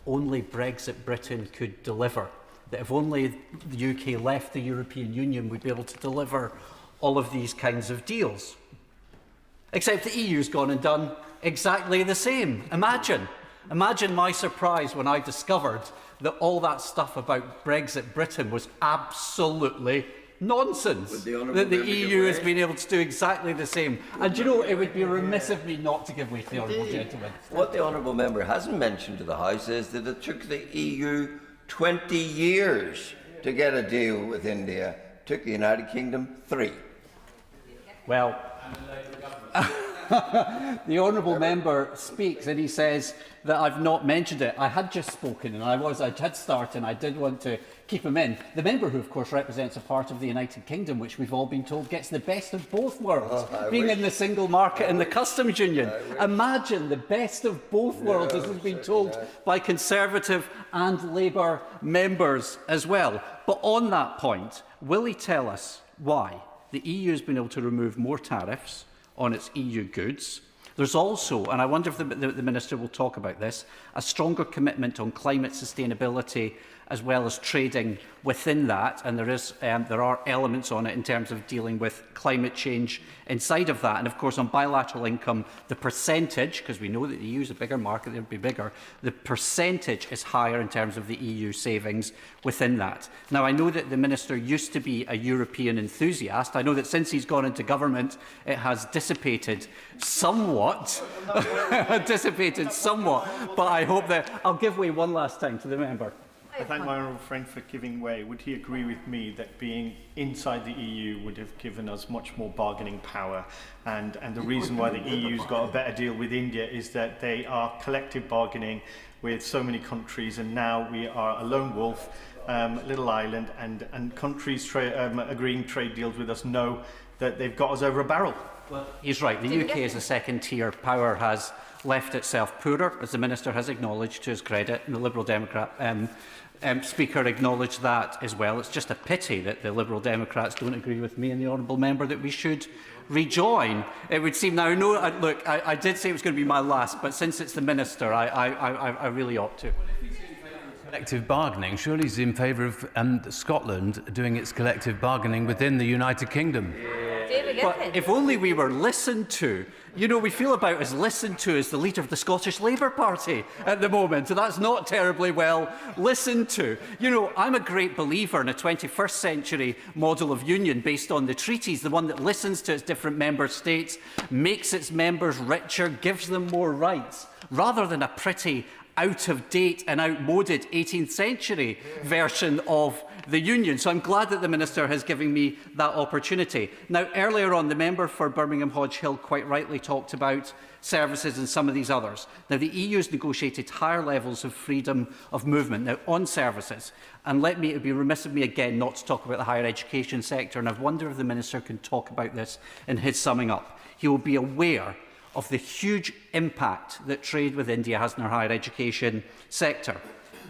only Brexit Britain could deliver. That if only the UK left the European Union, we'd be able to deliver all of these kinds of deals. Except the EU's gone and done exactly the same. Imagine my surprise when I discovered that all that stuff about Brexit Britain was absolutely nonsense, that the EU has been able to do exactly the same. And you know, it would be remiss of me not to give way to the honourable gentleman. What the honourable member hasn't mentioned to the House is that it took the EU 20 years to get a deal with India. It took the United Kingdom 3. Well, the honourable member speaks and he says that I've not mentioned it. I had just spoken and I had started and I did want to keep him in. The member who of course represents a part of the United Kingdom which we've all been told gets the best of both worlds, being in the single market and the customs union. Imagine the best of both worlds, as has been told by Conservative and Labour members as well. But on that point, will he tell us why the EU has been able to remove more tariffs on its EU goods? There's also, and I wonder if the Minister will talk about this, a stronger commitment on climate sustainability as well as trading within that, and there are elements on it in terms of dealing with climate change inside of that. And of course on bilateral income, the percentage, because we know that the EU is a bigger market, it would be bigger, the percentage is higher in terms of the EU savings within that. Now I know that the Minister used to be a European enthusiast. I know that since he's gone into government it has dissipated somewhat, but I hope that I'll give way one last time to the member. I thank my honourable friend for giving way. Would he agree with me that being inside the EU would have given us much more bargaining power? And the reason why the EU's got a better deal with India is that they are collective bargaining with so many countries, and now we are a lone wolf, little island, and countries agreeing trade deals with us know that they've got us over a barrel. Well, he's right. The UK as a second-tier power has left itself poorer, as the Minister has acknowledged to his credit, and the Liberal Democrat Speaker acknowledged that as well. It's just a pity that the Liberal Democrats don't agree with me and the honourable member that we should rejoin. It would seem now. No, look, I did say it was going to be my last, but since it's the Minister, I really ought to. Collective bargaining. Surely he's in favour of Scotland doing its collective bargaining within the United Kingdom. But if only we were listened to. You know, we feel about as listened to as the leader of the Scottish Labour Party at the moment, and that's not terribly well listened to. You know, I'm a great believer in a 21st century model of union based on the treaties, the one that listens to its different member states, makes its members richer, gives them more rights, rather than a pretty out-of-date and outmoded 18th century version of the Union. So I'm glad that the Minister has given me that opportunity. Now, earlier on, the member for Birmingham Hodge Hill quite rightly talked about services and some of these others. Now, the EU has negotiated higher levels of freedom of movement now on services. And it would be remiss of me again not to talk about the higher education sector. And I wonder if the Minister can talk about this in his summing up. He will be aware of the huge impact that trade with India has in our higher education sector.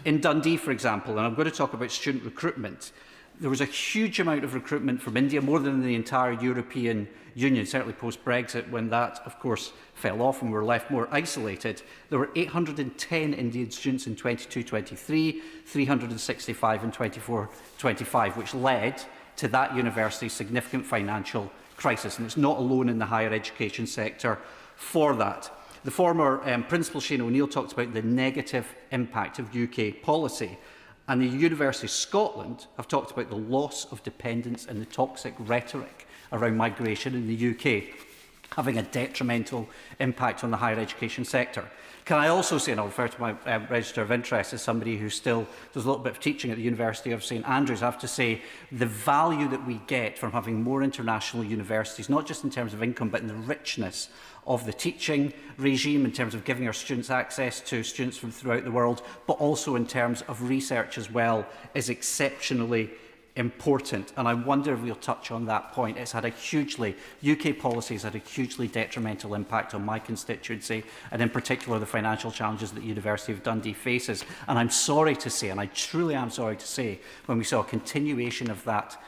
In Dundee, for example, and I'm going to talk about student recruitment, there was a huge amount of recruitment from India, more than in the entire European Union, certainly post-Brexit, when that, of course, fell off and we were left more isolated. There were 810 Indian students in 22-23, 365 in 24-25, which led to that university's significant financial crisis. And it's not alone in the higher education sector for that. The former Principal Shane O'Neill talked about the negative impact of UK policy, and the University of Scotland have talked about the loss of dependence and the toxic rhetoric around migration in the UK having a detrimental impact on the higher education sector. Can I also say, and I'll refer to my register of interest as somebody who still does a little bit of teaching at the University of St Andrews, I have to say the value that we get from having more international universities, not just in terms of income, but in the richness of the teaching regime, in terms of giving our students access to students from throughout the world, but also in terms of research as well, is exceptionally important. And I wonder if we'll touch on that point. It's had a hugely, UK policy has had a hugely detrimental impact on my constituency, and in particular the financial challenges that the University of Dundee faces. And I'm sorry to say, and I truly am sorry to say, when we saw a continuation of that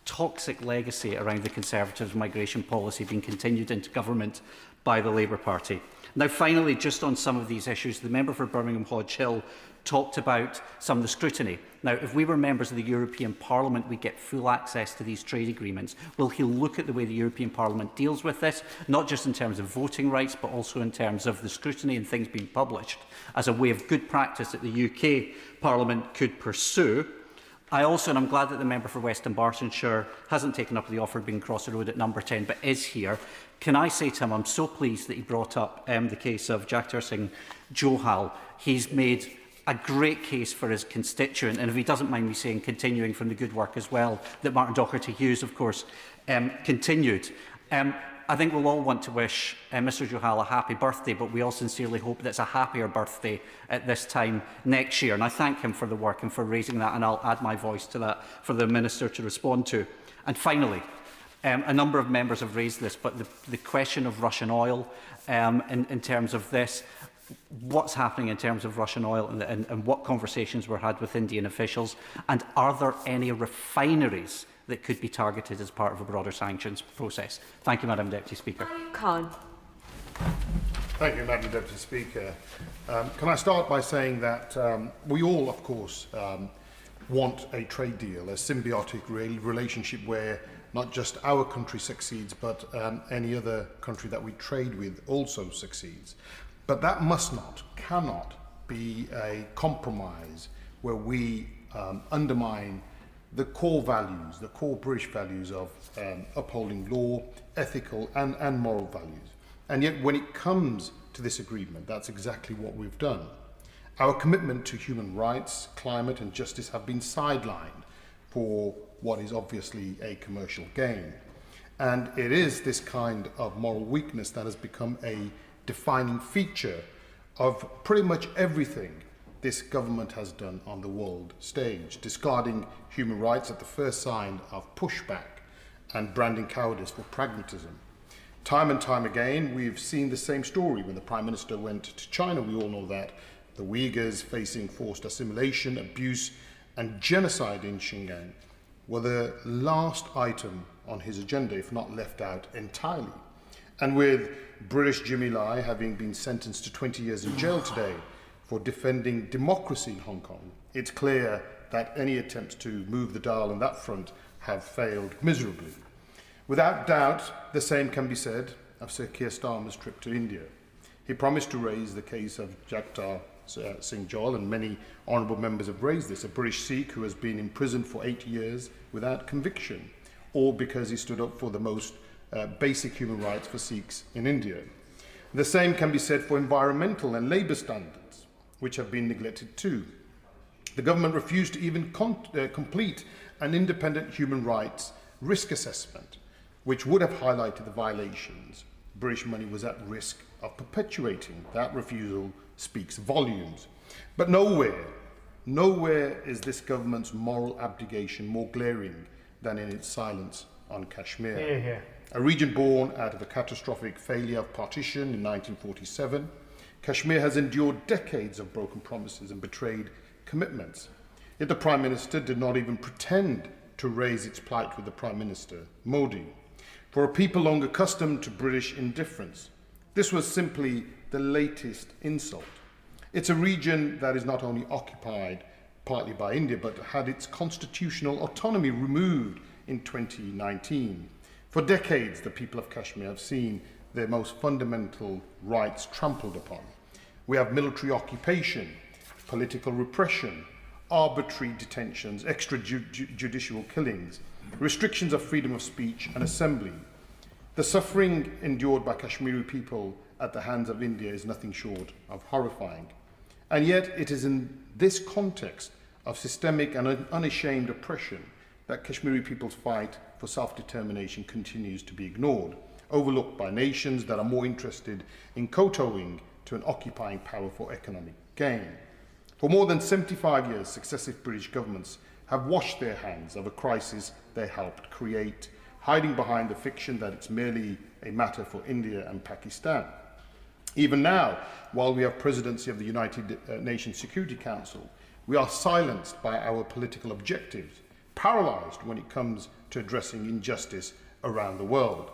toxic legacy around the Conservatives' migration policy being continued into government by the Labour Party. Now, finally, just on some of these issues, the member for Birmingham Hodge Hill talked about some of the scrutiny. Now, if we were members of the European Parliament, we get full access to these trade agreements. Will he look at the way the European Parliament deals with this, not just in terms of voting rights, but also in terms of the scrutiny and things being published as a way of good practice that the UK Parliament could pursue? I also, and I'm glad that the member for Western Bartonshire hasn't taken up the offer of being across the road at number 10, but is here. Can I say to him, I'm so pleased that he brought up the case of Jagtar Singh Johal. He's made a great case for his constituent, and if he doesn't mind me saying, continuing from the good work as well that Martin Docherty Hughes, of course, continued. I think we'll all want to wish Mr Johal a happy birthday, but we all sincerely hope that it's a happier birthday at this time next year. And I thank him for the work and for raising that, and I'll add my voice to that for the Minister to respond to. And finally, a number of members have raised this, but the question of Russian oil in terms of this, what's happening in terms of Russian oil and what conversations were had with Indian officials, and are there any refineries that could be targeted as part of a broader sanctions process? Thank you, Madam Deputy Speaker. Khan. Thank you, Madam Deputy Speaker. Can I start by saying that we all, of course, want a trade deal, a symbiotic relationship where not just our country succeeds, but any other country that we trade with also succeeds. But that must not, cannot be a compromise where we undermine the core values, the core British values of upholding law, ethical and moral values. And yet when it comes to this agreement, that's exactly what we've done. Our commitment to human rights, climate and justice have been sidelined for what is obviously a commercial gain. And it is this kind of moral weakness that has become a defining feature of pretty much everything this government has done on the world stage, discarding human rights at the first sign of pushback and branding cowardice for pragmatism. Time and time again, we've seen the same story. When the Prime Minister went to China, we all know that the Uyghurs facing forced assimilation, abuse and genocide in Xinjiang were the last item on his agenda, if not left out entirely. And with British Jimmy Lai having been sentenced to 20 years in jail today for defending democracy in Hong Kong, it's clear that any attempts to move the dial on that front have failed miserably. Without doubt, the same can be said of Sir Keir Starmer's trip to India. He promised to raise the case of Jagtar Singh Johal, and many honourable members have raised this, a British Sikh who has been imprisoned for 8 years without conviction, all because he stood up for the most basic human rights for Sikhs in India. The same can be said for environmental and labour standards, which have been neglected too. The government refused to even complete an independent human rights risk assessment, which would have highlighted the violations British money was at risk of perpetuating. That refusal speaks volumes. But nowhere is this government's moral abdication more glaring than in its silence on Kashmir. Hear, hear. A region born out of a catastrophic failure of partition in 1947, Kashmir has endured decades of broken promises and betrayed commitments. Yet the Prime Minister did not even pretend to raise its plight with the Prime Minister, Modi. For a people long accustomed to British indifference, this was simply the latest insult. It's a region that is not only occupied partly by India, but had its constitutional autonomy removed in 2019. For decades, the people of Kashmir have seen their most fundamental rights trampled upon. We have military occupation, political repression, arbitrary detentions, extrajudicial killings, restrictions of freedom of speech and assembly. The suffering endured by Kashmiri people at the hands of India is nothing short of horrifying. And yet it is in this context of systemic and unashamed oppression that Kashmiri people's fight for self-determination continues to be ignored, overlooked by nations that are more interested in kowtowing to an occupying power for economic gain. For more than 75 years, successive British governments have washed their hands of a crisis they helped create, hiding behind the fiction that it's merely a matter for India and Pakistan. Even now, while we have presidency of the United Nations Security Council, we are silenced by our political objectives, paralysed when it comes to addressing injustice around the world.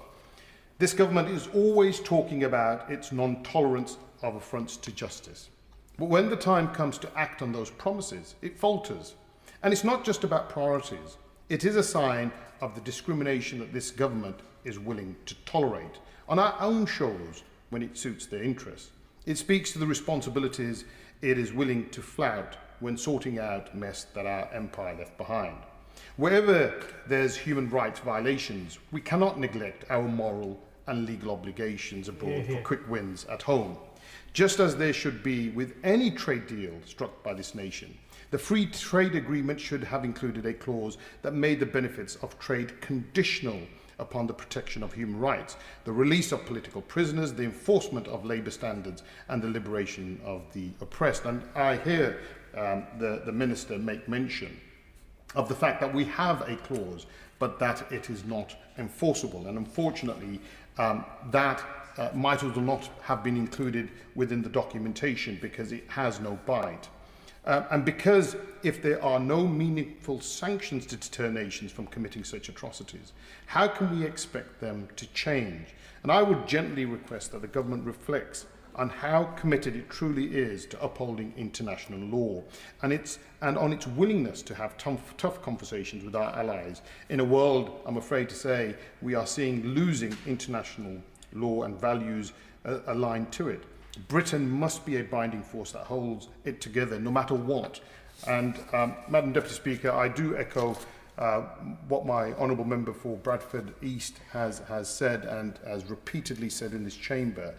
This government is always talking about its non-tolerance of affronts to justice. But when the time comes to act on those promises, it falters. And it's not just about priorities. It is a sign of the discrimination that this government is willing to tolerate on our own shores when it suits their interests. It speaks to the responsibilities it is willing to flout when sorting out mess that our empire left behind. Wherever there's human rights violations, we cannot neglect our moral and legal obligations abroad for quick wins at home. Just as there should be with any trade deal struck by this nation, the free trade agreement should have included a clause that made the benefits of trade conditional upon the protection of human rights, the release of political prisoners, the enforcement of labour standards, and the liberation of the oppressed. And I hear the Minister make mention of the fact that we have a clause, but that it is not enforceable. And unfortunately, that might as well not have been included within the documentation because it has no bite. And because if there are no meaningful sanctions to deter nations from committing such atrocities, how can we expect them to change? And I would gently request that the government reflects on how committed it truly is to upholding international law and on its willingness to have tough conversations with our allies in a world, I'm afraid to say, we are seeing losing international law and values aligned to it. Britain must be a binding force that holds it together no matter what. And Madam Deputy Speaker, I do echo what my honourable member for Bradford East has said and has repeatedly said in this chamber.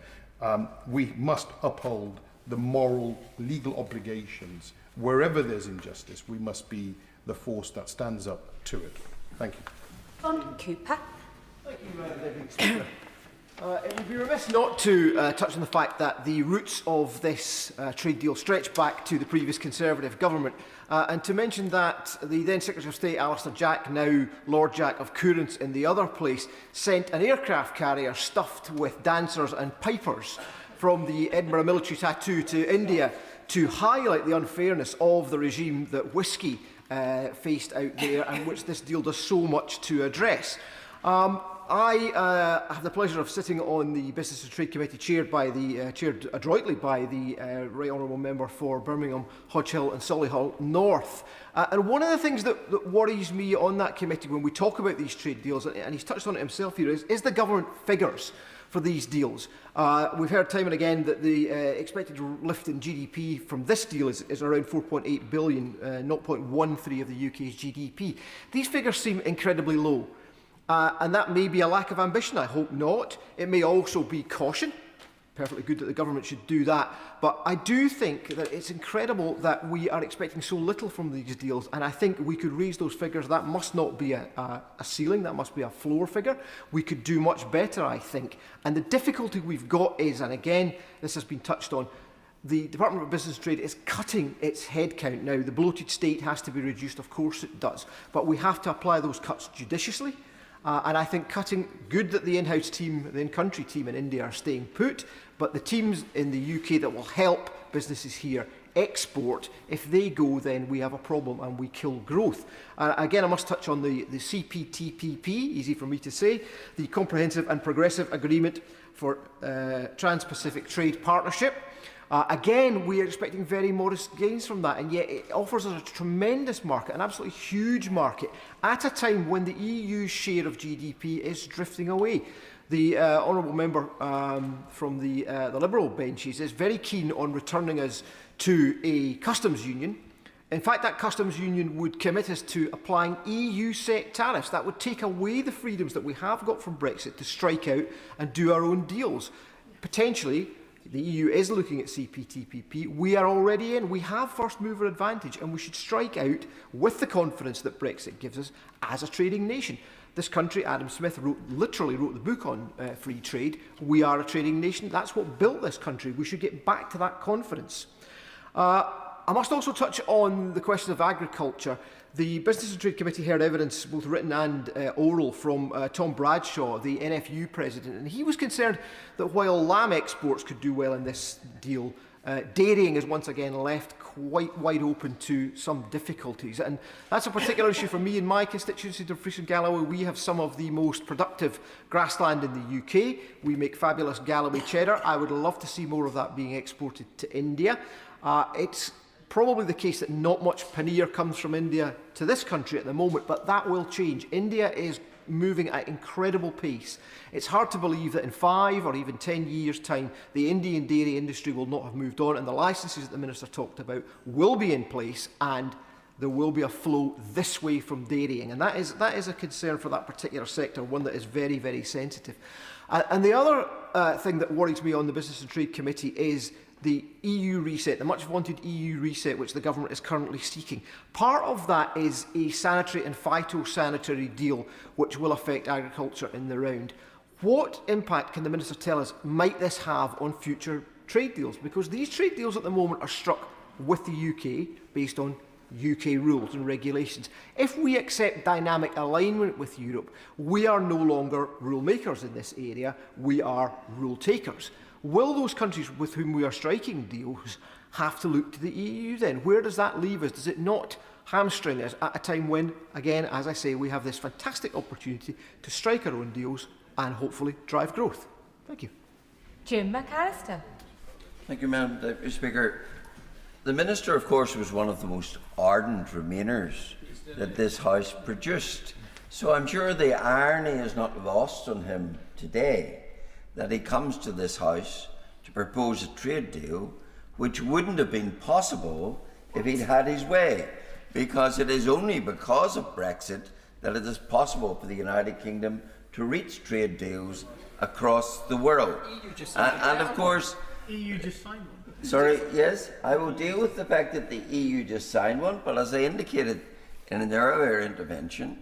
We must uphold the moral, legal obligations. Wherever there's injustice, we must be the force that stands up to it. Thank you. Cooper. Thank you, Madam Deputy Speaker. It would be remiss not to touch on the fact that the roots of this trade deal stretch back to the previous Conservative government, and to mention that the then Secretary of State Alistair Jack, now Lord Jack of Courants in the other place, sent an aircraft carrier stuffed with dancers and pipers from the Edinburgh military tattoo to India to highlight the unfairness of the regime that whisky faced out there and which this deal does so much to address. I have the pleasure of sitting on the Business and Trade Committee chaired adroitly by the Right Honourable Member for Birmingham, Hodge Hill and Solihull North. And one of the things that worries me on that committee when we talk about these trade deals, and he's touched on it himself here, is the government figures for these deals. We've heard time and again that the expected lift in GDP from this deal is around 4.8 billion, 0.13 of the UK's GDP. These figures seem incredibly low. And that may be a lack of ambition, I hope not. It may also be caution. Perfectly good that the government should do that. But I do think that it's incredible that we are expecting so little from these deals, and I think we could raise those figures. That must not be a ceiling, that must be a floor figure. We could do much better, I think. And the difficulty we've got is, and again, this has been touched on, the Department of Business and Trade is cutting its headcount now. The bloated state has to be reduced, of course it does. But we have to apply those cuts judiciously. And I think good that the in-house team, the in-country team in India are staying put, but the teams in the UK that will help businesses here export, if they go, then we have a problem and we kill growth. Again, I must touch on the CPTPP, easy for me to say, the Comprehensive and Progressive Agreement for Trans-Pacific Trade Partnership. Again, we are expecting very modest gains from that, and yet it offers us a tremendous market, an absolutely huge market, at a time when the EU's share of GDP is drifting away. The honourable member from the Liberal benches is very keen on returning us to a customs union. In fact, that customs union would commit us to applying EU-set tariffs. That would take away the freedoms that we have got from Brexit to strike out and do our own deals. Potentially, the EU is looking at CPTPP. We are already in. We have first mover advantage, and we should strike out with the confidence that Brexit gives us as a trading nation. This country, Adam Smith literally wrote the book on free trade. We are a trading nation. That's what built this country. We should get back to that confidence. I must also touch on the question of agriculture. The Business and Trade Committee heard evidence, both written and oral, from Tom Bradshaw, the NFU president, and he was concerned that while lamb exports could do well in this deal, dairying is once again left quite wide open to some difficulties. And that's a particular issue for me in my constituency, Dumfries and Galloway. We have some of the most productive grassland in the UK. We make fabulous Galloway cheddar. I would love to see more of that being exported to India. It's probably the case that not much paneer comes from India to this country at the moment, but that will change. India is moving at incredible pace. It's hard to believe that in 5 or even 10 years' time, the Indian dairy industry will not have moved on, and the licences that the Minister talked about will be in place, and there will be a flow this way from dairying. And that is a concern for that particular sector, one that is very, very sensitive. And the other thing that worries me on the Business and Trade Committee is the EU reset, the much-wanted EU reset which the government is currently seeking. Part of that is a sanitary and phytosanitary deal which will affect agriculture in the round. What impact can the Minister tell us might this have on future trade deals? Because these trade deals at the moment are struck with the UK based on UK rules and regulations. If we accept dynamic alignment with Europe, we are no longer rule makers in this area, we are rule takers. Will those countries with whom we are striking deals have to look to the EU then? Where does that leave us? Does it not hamstring us at a time when, again, as I say, we have this fantastic opportunity to strike our own deals and hopefully drive growth? Thank you. Jim McAllister. Thank you, Madam Deputy Speaker. The Minister, of course, was one of the most ardent Remainers that this House produced. So I'm sure the irony is not lost on him today that he comes to this House to propose a trade deal which wouldn't have been possible if he'd had his way, because it is only because of Brexit that it is possible for the United Kingdom to reach trade deals across the world. And of course, EU just signed one. Sorry, yes, I will deal with the fact that the EU just signed one, but as I indicated in an earlier intervention,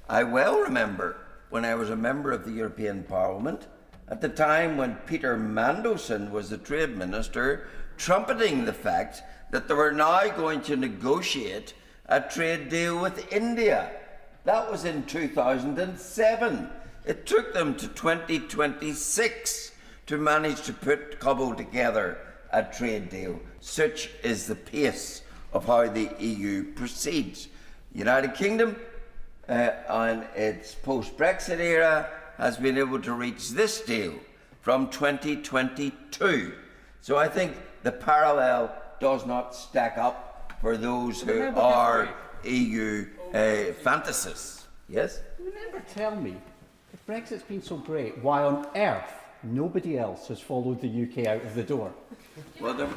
I well remember when I was a member of the European Parliament, at the time when Peter Mandelson was the Trade Minister, trumpeting the fact that they were now going to negotiate a trade deal with India. That was in 2007. It took them to 2026 to manage to cobble together a trade deal. Such is the pace of how the EU proceeds. The United Kingdom, on its post-Brexit era, has been able to reach this deal from 2022. So I think the parallel does not stack up for those who are EU fantasists. Yes? Remember, tell me, if Brexit's been so great, why on earth nobody else has followed the UK out of the door? Well,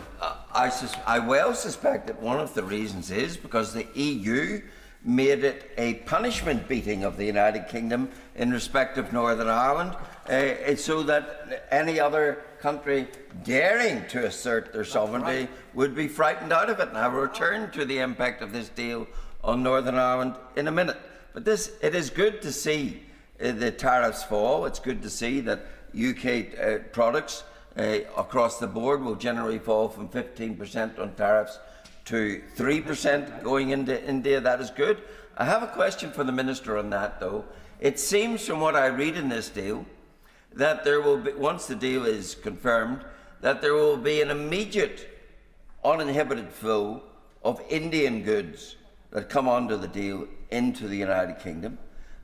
I well suspect that one of the reasons is because the EU made it a punishment beating of the United Kingdom in respect of Northern Ireland, so that any other country daring to assert their sovereignty would be frightened out of it. And I will return to the impact of this deal on Northern Ireland in a minute. But it is good to see the tariffs fall. It's good to see that UK products across the board will generally fall from 15% on tariffs to 3% going into India. That is good. I have a question for the Minister on that, though. It seems from what I read in this deal that there will be, once the deal is confirmed, that there will be an immediate uninhibited flow of Indian goods that come onto the deal into the United Kingdom.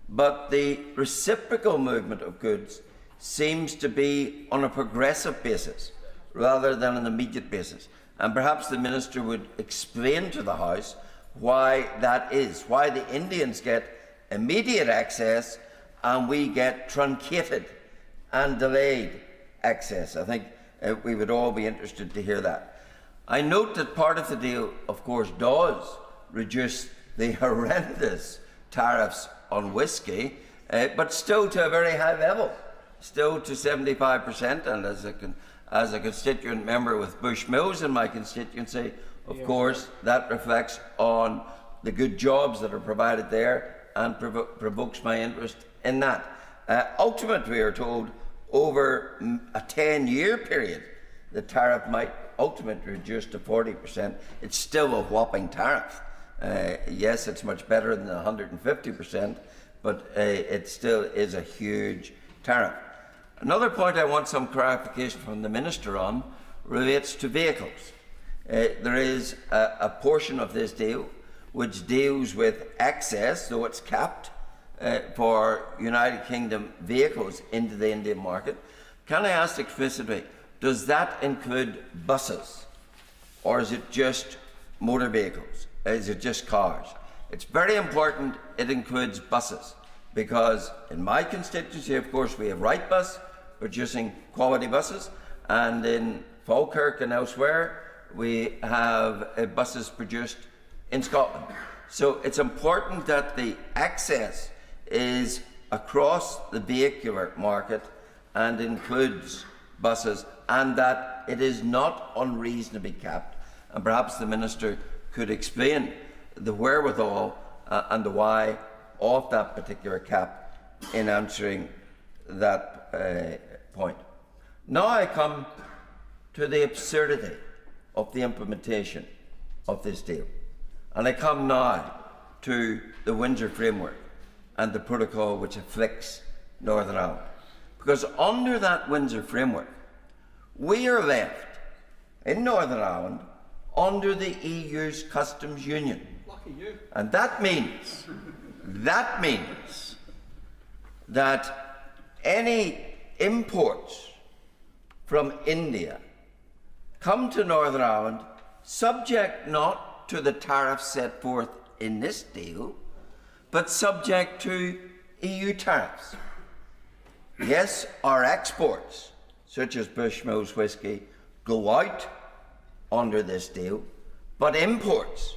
But the reciprocal movement of goods seems to be on a progressive basis rather than an immediate basis. And perhaps the Minister would explain to the House why that is, why the Indians get immediate access and we get truncated and delayed access. I think we would all be interested to hear that. I note that part of the deal, of course, does reduce the horrendous tariffs on whisky, but still to a very high level, still to 75%. And as a constituent member with Bushmills in my constituency, of course, that reflects on the good jobs that are provided there and provokes my interest in that. Ultimately, we are told over a 10-year period, the tariff might ultimately reduce to 40%. It's still a whopping tariff. Yes, it's much better than 150%, but it still is a huge tariff. Another point I want some clarification from the Minister on relates to vehicles. There is a portion of this deal which deals with access, though it's capped, for United Kingdom vehicles into the Indian market. Can I ask explicitly, does that include buses, or is it just motor vehicles? Is it just cars? It's very important it includes buses, because in my constituency, of course, we have Wrightbus producing quality buses, and in Falkirk and elsewhere, we have buses produced in Scotland. So it's important that the access is across the vehicular market and includes buses, and that it is not unreasonably capped. And perhaps the Minister could explain the wherewithal and the why of that particular cap in answering that point. Now I come to the absurdity of the implementation of this deal. And I come now to the Windsor Framework and the protocol which afflicts Northern Ireland. Because under that Windsor Framework, we are left in Northern Ireland under the EU's customs union. Lucky you. And that means that any imports from India come to Northern Ireland subject not to the tariffs set forth in this deal, but subject to EU tariffs. Yes, our exports, such as Bushmills whisky, go out under this deal, but imports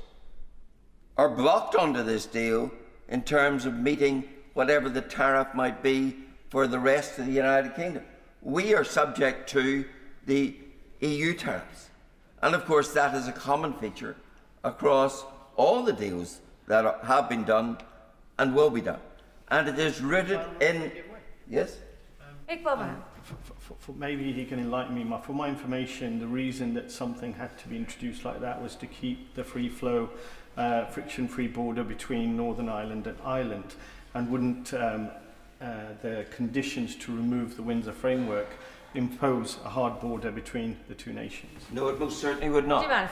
are blocked under this deal in terms of meeting whatever the tariff might be for the rest of the United Kingdom. We are subject to the EU tariffs. And of course, that is a common feature across all the deals that have been done and will be done. And it is rooted in... Yes? Maybe he can enlighten me. For my information, the reason that something had to be introduced like that was to keep the free flow, friction-free border between Northern Ireland and Ireland. And wouldn't the conditions to remove the Windsor Framework impose a hard border between the two nations? No, it most certainly would not.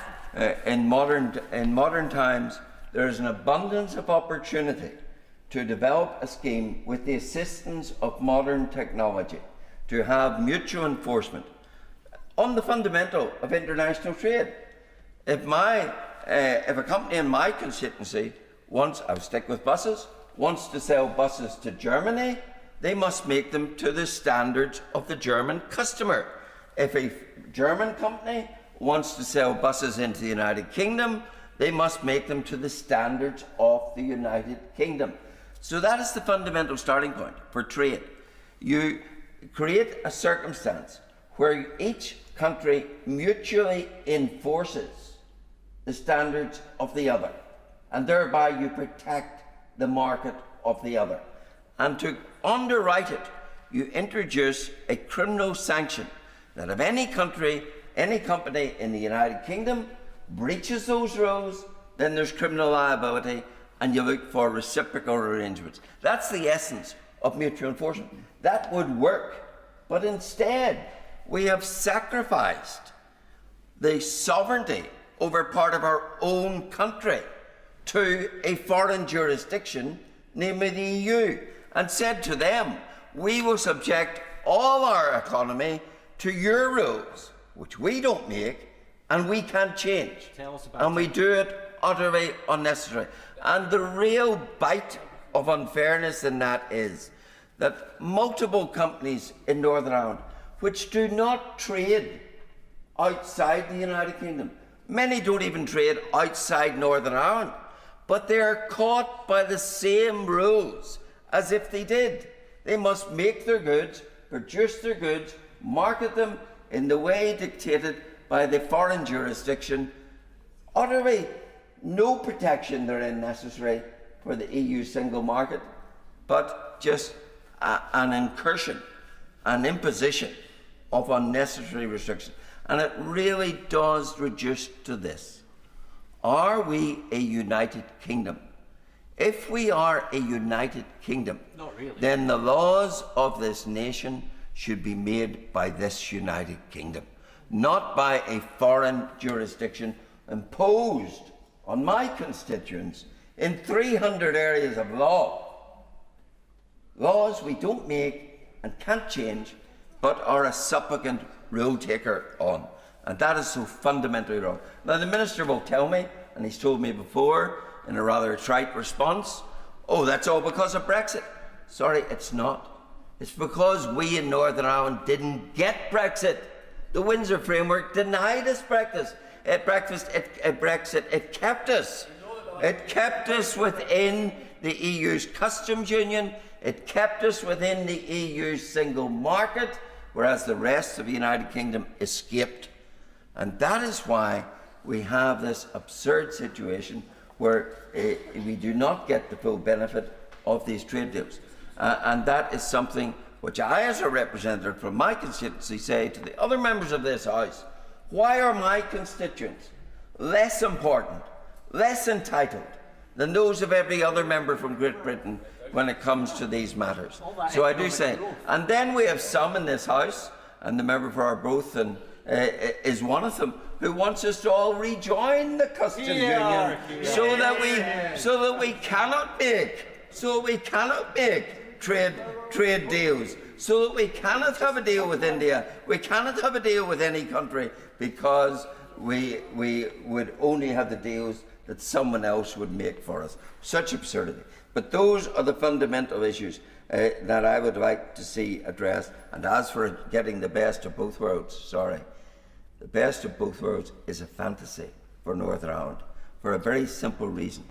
In modern times, there is an abundance of opportunity to develop a scheme with the assistance of modern technology to have mutual enforcement on the fundamental of international trade. If a company in my constituency wants, I'll stick with buses, wants to sell buses to Germany, they must make them to the standards of the German customer. If a German company wants to sell buses into the United Kingdom, they must make them to the standards of the United Kingdom. So that is the fundamental starting point for trade. You create a circumstance where each country mutually enforces the standards of the other, and thereby you protect the market of the other. And to underwrite it, you introduce a criminal sanction that if any country, any company in the United Kingdom breaches those rules, then there's criminal liability and you look for reciprocal arrangements. That's the essence of mutual enforcement. That would work, but instead we have sacrificed the sovereignty over part of our own country to a foreign jurisdiction, namely the EU, and said to them, we will subject all our economy to your rules, which we don't make and we can't change. And we do it utterly unnecessary. And the real bite of unfairness in that is that multiple companies in Northern Ireland which do not trade outside the United Kingdom, many don't even trade outside Northern Ireland, but they are caught by the same rules as if they did. They must make their goods, produce their goods, market them in the way dictated by the foreign jurisdiction. Utterly no protection therein necessary for the EU single market, but just an incursion, an imposition of unnecessary restrictions. And it really does reduce to this. Are we a united kingdom? If we are a united kingdom, then the laws of this nation should be made by this united kingdom, not by a foreign jurisdiction imposed on my constituents in 300 areas of law. Laws we don't make and can't change, but are a supplicant rule taker on. And that is so fundamentally wrong. Now, the Minister will tell me, and he's told me before in a rather trite response, oh, that's all because of Brexit. Sorry, it's not. It's because we in Northern Ireland didn't get Brexit. The Windsor Framework denied us Brexit. It kept us. It kept us within the EU's customs union. It kept us within the EU's single market, whereas the rest of the United Kingdom escaped. And that is why we have this absurd situation where we do not get the full benefit of these trade deals. And that is something which I, as a representative from my constituency, say to the other members of this House: why are my constituents less important, less entitled than those of every other member from Great Britain when it comes to these matters? So I do say, and then we have some in this House, and the member for Arbroath is one of them, who wants us to all rejoin the customs union, so that we cannot make trade deals, so that we cannot have a deal with India, we cannot have a deal with any country, because we would only have the deals that someone else would make for us. Such absurdity. But those are the fundamental issues that I would like to see addressed. And as for getting the best of both worlds, sorry, the best of both worlds is a fantasy for Northern Ireland, for a very simple reason.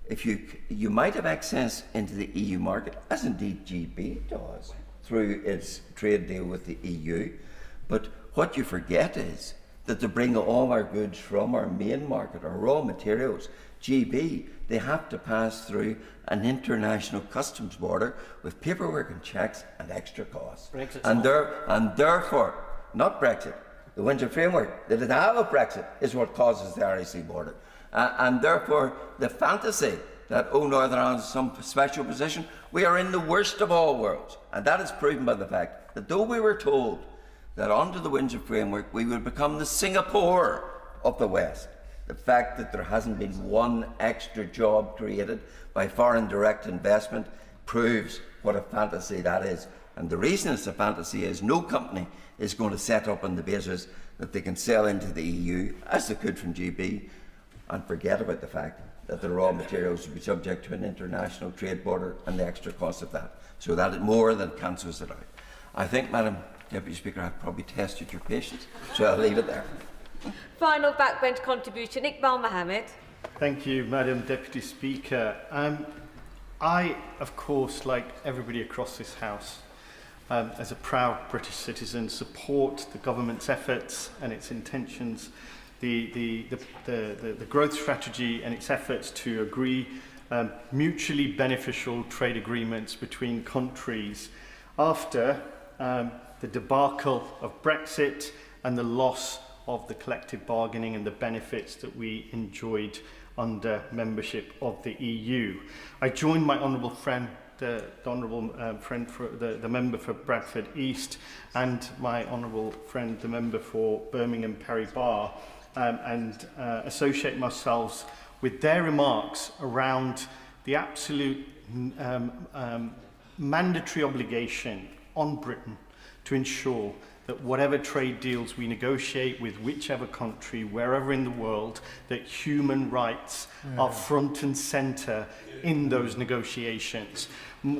If you might have access into the EU market, as indeed GB does, through its trade deal with the EU, but what you forget is that to bring all our goods from our main market, our raw materials, GB, they have to pass through an international customs border with paperwork and checks and extra costs. And therefore, not Brexit, the Windsor Framework, the denial of Brexit is what causes the RAC border. And therefore, the fantasy that, oh, Northern Ireland is some special position, we are in the worst of all worlds. And that is proven by the fact that though we were told that under the Windsor Framework we would become the Singapore of the West, the fact that there hasn't been one extra job created by foreign direct investment proves what a fantasy that is. And the reason it's a fantasy is no company is going to set up on the basis that they can sell into the EU, as they could from GB, and forget about the fact that the raw materials will be subject to an international trade border and the extra cost of that. So that it more than cancels it out. I think, Madam Deputy Speaker, I've probably tested your patience, so I'll leave it there. Final backbench contribution, Iqbal Mohammed. Thank you, Madam Deputy Speaker. I, of course, like everybody across this House, as a proud British citizen, support the government's efforts and its intentions, the growth strategy and its efforts to agree mutually beneficial trade agreements between countries after the debacle of Brexit and the loss of the collective bargaining and the benefits that we enjoyed under membership of the EU. I joined my honourable friend, the member for Bradford East, and my honourable friend, the member for Birmingham Perry Barr, and associate myself with their remarks around the absolute mandatory obligation on Britain to ensure that whatever trade deals we negotiate with whichever country, wherever in the world, that human rights are front and centre in those negotiations.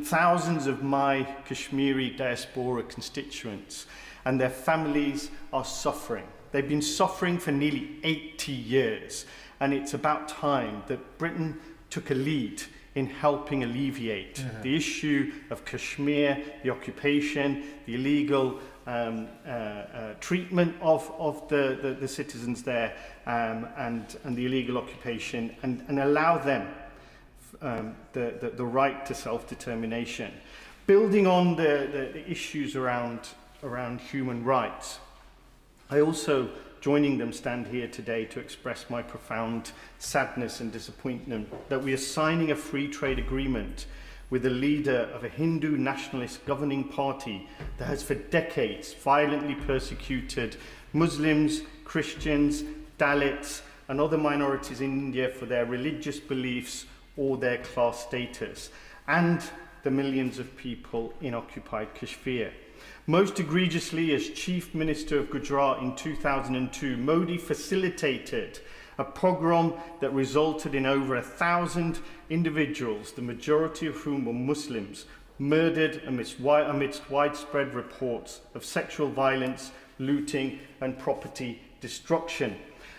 Thousands of my Kashmiri diaspora constituents and their families are suffering. They've been suffering for nearly 80 years, and it's about time that Britain took a lead in helping alleviate the issue of Kashmir, the occupation, the illegal treatment of the citizens there, and the illegal occupation, and allow them the right to self-determination. Building on the issues around human rights, I also, joining them, stand here today to express my profound sadness and disappointment that we are signing a free trade agreement with the leader of a Hindu nationalist governing party that has for decades violently persecuted Muslims, Christians, Dalits and other minorities in India for their religious beliefs or their class status, and the millions of people in occupied Kashmir. Most egregiously, as Chief Minister of Gujarat in 2002, Modi facilitated a pogrom that resulted in over 1,000 individuals, the majority of whom were Muslims, murdered amidst widespread reports of sexual violence, looting and property destruction.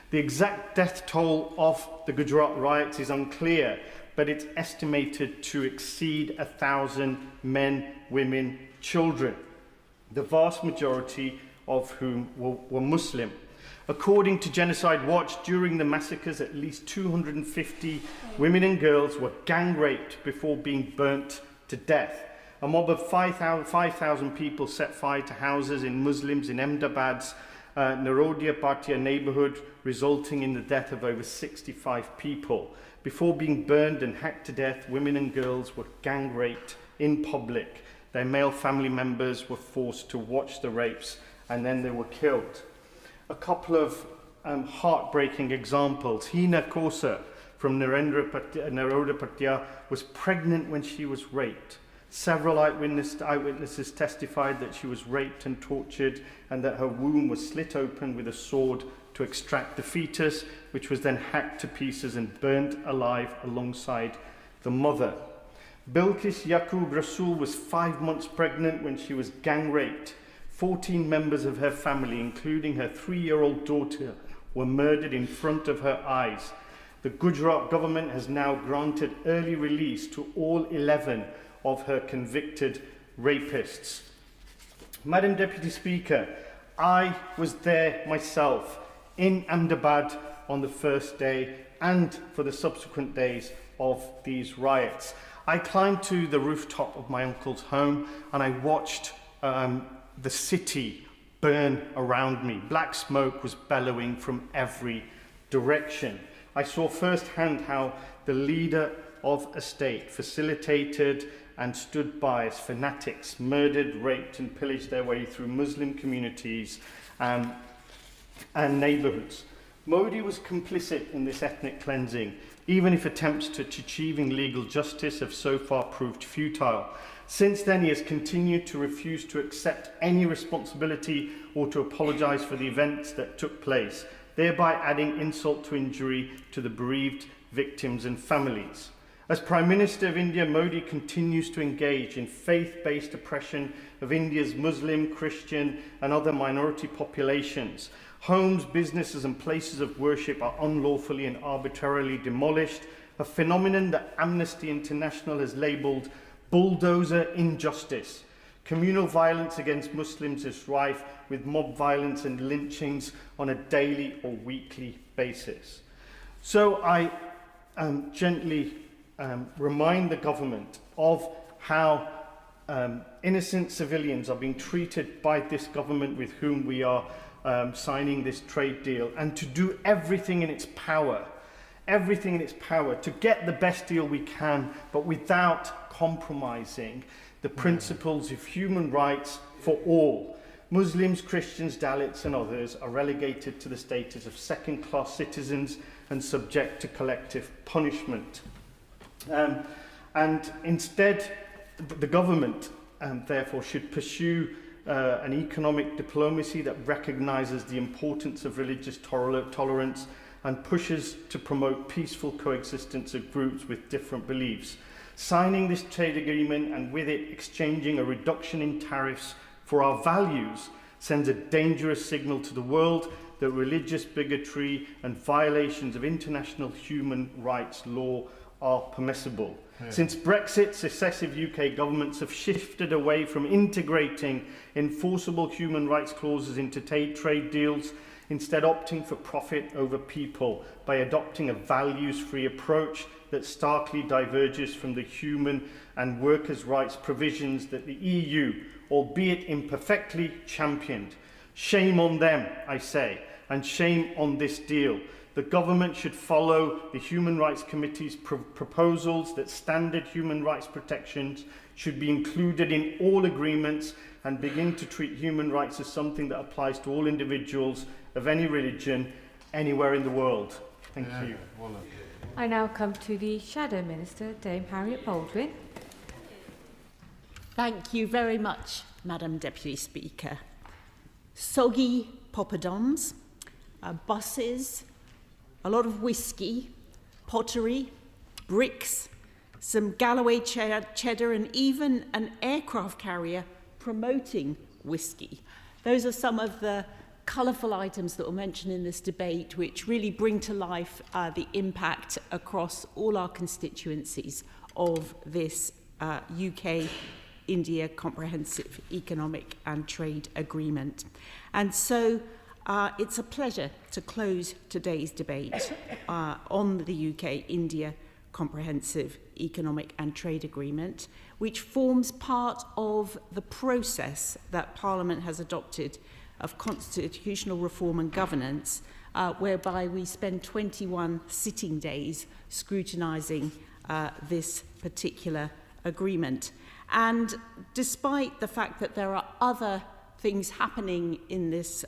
The exact death toll of the Gujarat riots is unclear, but it's estimated to exceed 1,000 men, women, children, the vast majority of whom were Muslim. According to Genocide Watch, during the massacres, at least 250 women and girls were gang raped before being burnt to death. A mob of 5,000 people set fire to houses in Muslims in Ahmedabad's Narodia Bhatia neighbourhood, resulting in the death of over 65 people. Before being burned and hacked to death, women and girls were gang raped in public. Their male family members were forced to watch the rapes, and then they were killed. A couple of heartbreaking examples. Hina Kosa from Naroda Bhatia was pregnant when she was raped. Several eyewitnesses testified that she was raped and tortured, and that her womb was slit open with a sword to extract the fetus, which was then hacked to pieces and burnt alive alongside the mother. Bilkis Yaqub Rasool was 5 months pregnant when she was gang raped. 14 members of her family, including her 3-year-old daughter, were murdered in front of her eyes. The Gujarat government has now granted early release to all 11 of her convicted rapists. Madam Deputy Speaker, I was there myself in Ahmedabad on the first day and for the subsequent days of these riots. I climbed to the rooftop of my uncle's home and I watched the city burn around me. Black smoke was bellowing from every direction. I saw firsthand how the leader of a state facilitated and stood by as fanatics murdered, raped and pillaged their way through Muslim communities and neighbourhoods. Modi was complicit in this ethnic cleansing, even if attempts to achieving legal justice have so far proved futile. Since then, he has continued to refuse to accept any responsibility or to apologise for the events that took place, thereby adding insult to injury to the bereaved victims and families. As Prime Minister of India, Modi continues to engage in faith-based oppression of India's Muslim, Christian and other minority populations. Homes, businesses and places of worship are unlawfully and arbitrarily demolished, a phenomenon that Amnesty International has labelled bulldozer injustice. Communal violence against Muslims is rife, with mob violence and lynchings on a daily or weekly basis. So I gently remind the government of how innocent civilians are being treated by this government with whom we are signing this trade deal, and to do everything in its power to get the best deal we can, but without compromising the principles of human rights for all. Muslims, Christians, Dalits and others are relegated to the status of second-class citizens and subject to collective punishment. And instead, the government therefore should pursue an economic diplomacy that recognises the importance of religious tolerance and pushes to promote peaceful coexistence of groups with different beliefs. Signing this trade agreement and with it exchanging a reduction in tariffs for our values sends a dangerous signal to the world that religious bigotry and violations of international human rights law are permissible. Since Brexit, successive UK governments have shifted away from integrating enforceable human rights clauses into trade deals, instead opting for profit over people by adopting a values-free approach that starkly diverges from the human and workers' rights provisions that the EU, albeit imperfectly, championed. Shame on them, I say, and shame on this deal. The government should follow the Human Rights Committee's proposals that standard human rights protections should be included in all agreements and begin to treat human rights as something that applies to all individuals of any religion anywhere in the world. Thank you. I now come to the Shadow Minister, Dame Harriet Baldwin. Thank you very much, Madam Deputy Speaker. Soggy poppadoms, buses, a lot of whiskey, pottery, bricks, some Galloway cheddar and even an aircraft carrier promoting whiskey. Those are some of the colourful items that were mentioned in this debate, which really bring to life the impact across all our constituencies of this UK-India Comprehensive Economic and Trade Agreement. And so it's a pleasure to close today's debate on the UK-India Comprehensive Economic and Trade Agreement, which forms part of the process that Parliament has adopted of constitutional reform and governance, whereby we spend 21 sitting days scrutinising this particular agreement. And despite the fact that there are other things happening in this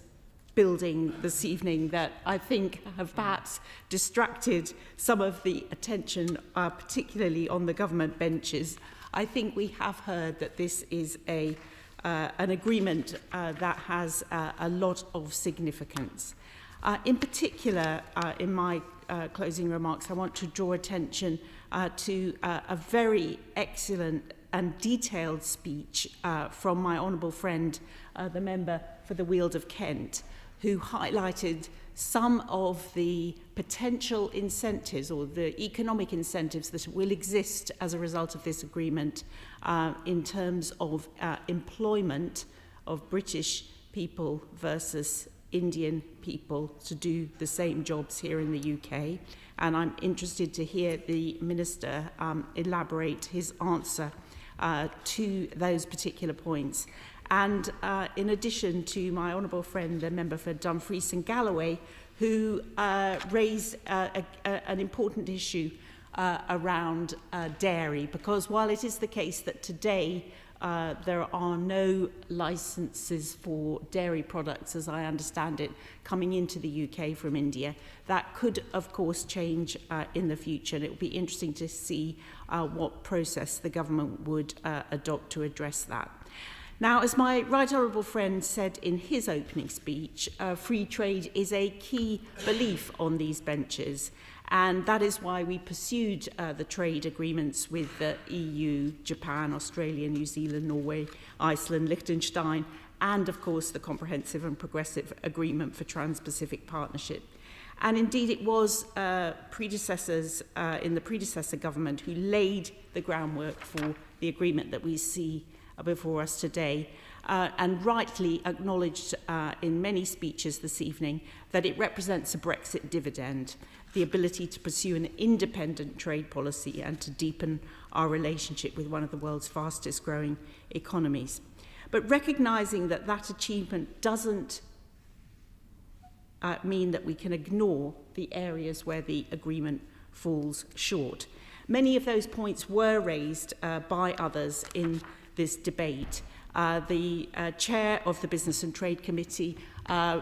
building this evening that I think have perhaps distracted some of the attention, particularly on the government benches, I think we have heard that this is an agreement that has a lot of significance. In particular, in my closing remarks, I want to draw attention to a very excellent and detailed speech from my honourable friend, the member for the Weald of Kent, who highlighted some of the potential incentives or the economic incentives that will exist as a result of this agreement in terms of employment of British people versus Indian people to do the same jobs here in the UK. And I'm interested to hear the Minister elaborate his answer to those particular points. And in addition to my honourable friend, the member for Dumfries and Galloway, who raised an important issue around dairy, because while it is the case that today there are no licenses for dairy products, as I understand it, coming into the UK from India. That could, of course, change in the future, and it will be interesting to see what process the government would adopt to address that. Now, as my right honourable friend said in his opening speech, free trade is a key belief on these benches, and that is why we pursued the trade agreements with the EU, Japan, Australia, New Zealand, Norway, Iceland, Liechtenstein, and of course the Comprehensive and Progressive Agreement for Trans-Pacific Partnership. And indeed it was predecessors in the predecessor government who laid the groundwork for the agreement that we see before us today, and rightly acknowledged in many speeches this evening that it represents a Brexit dividend, the ability to pursue an independent trade policy and to deepen our relationship with one of the world's fastest growing economies. But recognising that that achievement doesn't mean that we can ignore the areas where the agreement falls short. Many of those points were raised by others in this debate. The chair of the Business and Trade Committee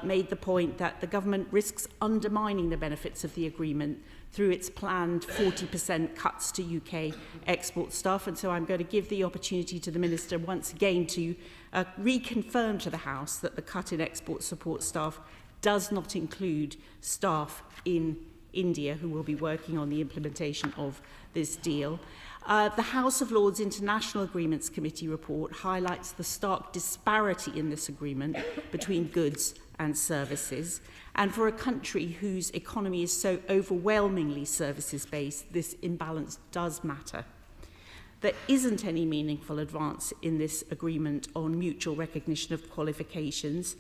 made the point that the government risks undermining the benefits of the agreement through its planned 40% cuts to UK export staff. And so I'm going to give the opportunity to the Minister once again to reconfirm to the House that the cut in export support staff does not include staff in India who will be working on the implementation of this deal. The House of Lords International Agreements Committee report highlights the stark disparity in this agreement between goods and services. And for a country whose economy is so overwhelmingly services-based, this imbalance does matter. There isn't any meaningful advance in this agreement on mutual recognition of qualifications,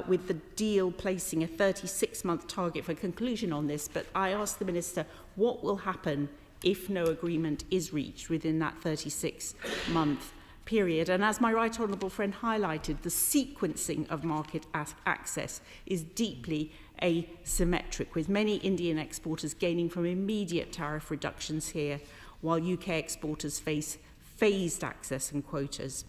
with the deal placing a 36-month target for conclusion on this. But I ask the Minister, what will happen if no agreement is reached within that 36-month period? And as my right honourable friend highlighted, the sequencing of market access is deeply asymmetric, with many Indian exporters gaining from immediate tariff reductions here, while UK exporters face phased access and quotas.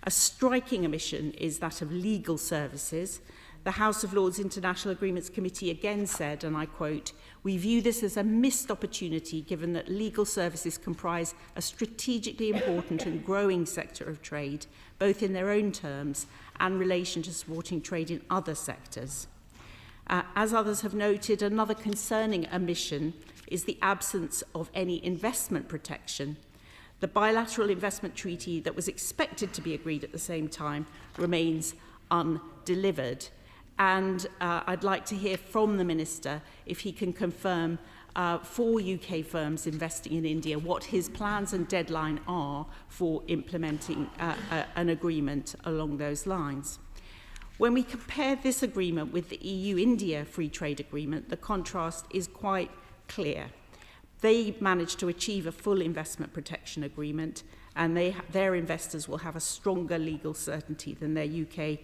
A striking omission is that of legal services. The House of Lords International Agreements Committee again said, and I quote, "We view this as a missed opportunity given that legal services comprise a strategically important and growing sector of trade, both in their own terms and relation to supporting trade in other sectors." As others have noted, another concerning omission is the absence of any investment protection. The bilateral investment treaty that was expected to be agreed at the same time remains undelivered. And I'd like to hear from the Minister if he can confirm for UK firms investing in India what his plans and deadline are for implementing an agreement along those lines. When we compare this agreement with the EU-India Free Trade Agreement, the contrast is quite clear. They managed to achieve a full investment protection agreement, and their investors will have a stronger legal certainty than their UK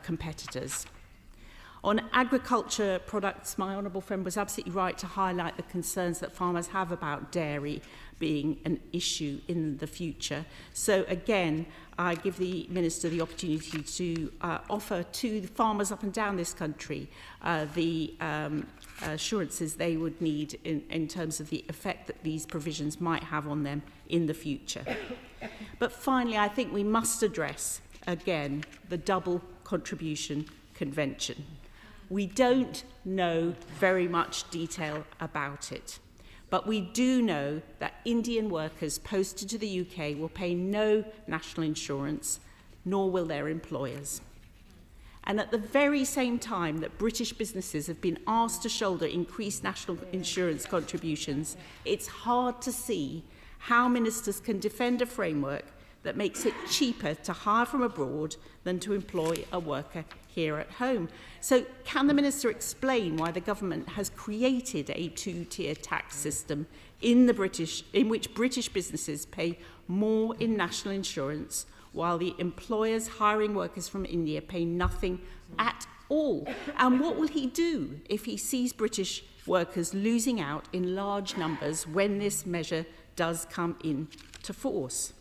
competitors. On agriculture products, my honourable friend was absolutely right to highlight the concerns that farmers have about dairy being an issue in the future. So again, I give the Minister the opportunity to offer to the farmers up and down this country the assurances they would need in terms of the effect that these provisions might have on them in the future. But finally, I think we must address, again, the double contribution convention. We don't know very much detail about it, but we do know that Indian workers posted to the UK will pay no national insurance, nor will their employers. And at the very same time that British businesses have been asked to shoulder increased national insurance contributions, it's hard to see how ministers can defend a framework that makes it cheaper to hire from abroad than to employ a worker here at home. So can the Minister explain why the government has created a two-tier tax system in which British businesses pay more in national insurance while the employers hiring workers from India pay nothing at all? And what will he do if he sees British workers losing out in large numbers when this measure does come into force?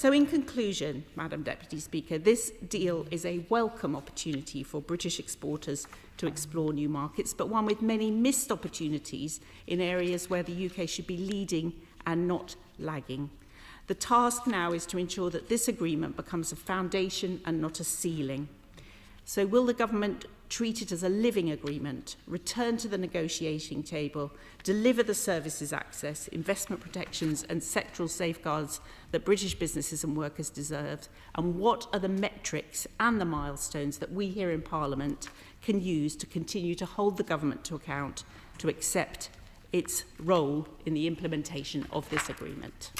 So in conclusion, Madam Deputy Speaker, this deal is a welcome opportunity for British exporters to explore new markets, but one with many missed opportunities in areas where the UK should be leading and not lagging. The task now is to ensure that this agreement becomes a foundation and not a ceiling. So will the government treat it as a living agreement, return to the negotiating table, deliver the services access, investment protections and sectoral safeguards that British businesses and workers deserve? And what are the metrics and the milestones that we here in Parliament can use to continue to hold the government to account to accept its role in the implementation of this agreement?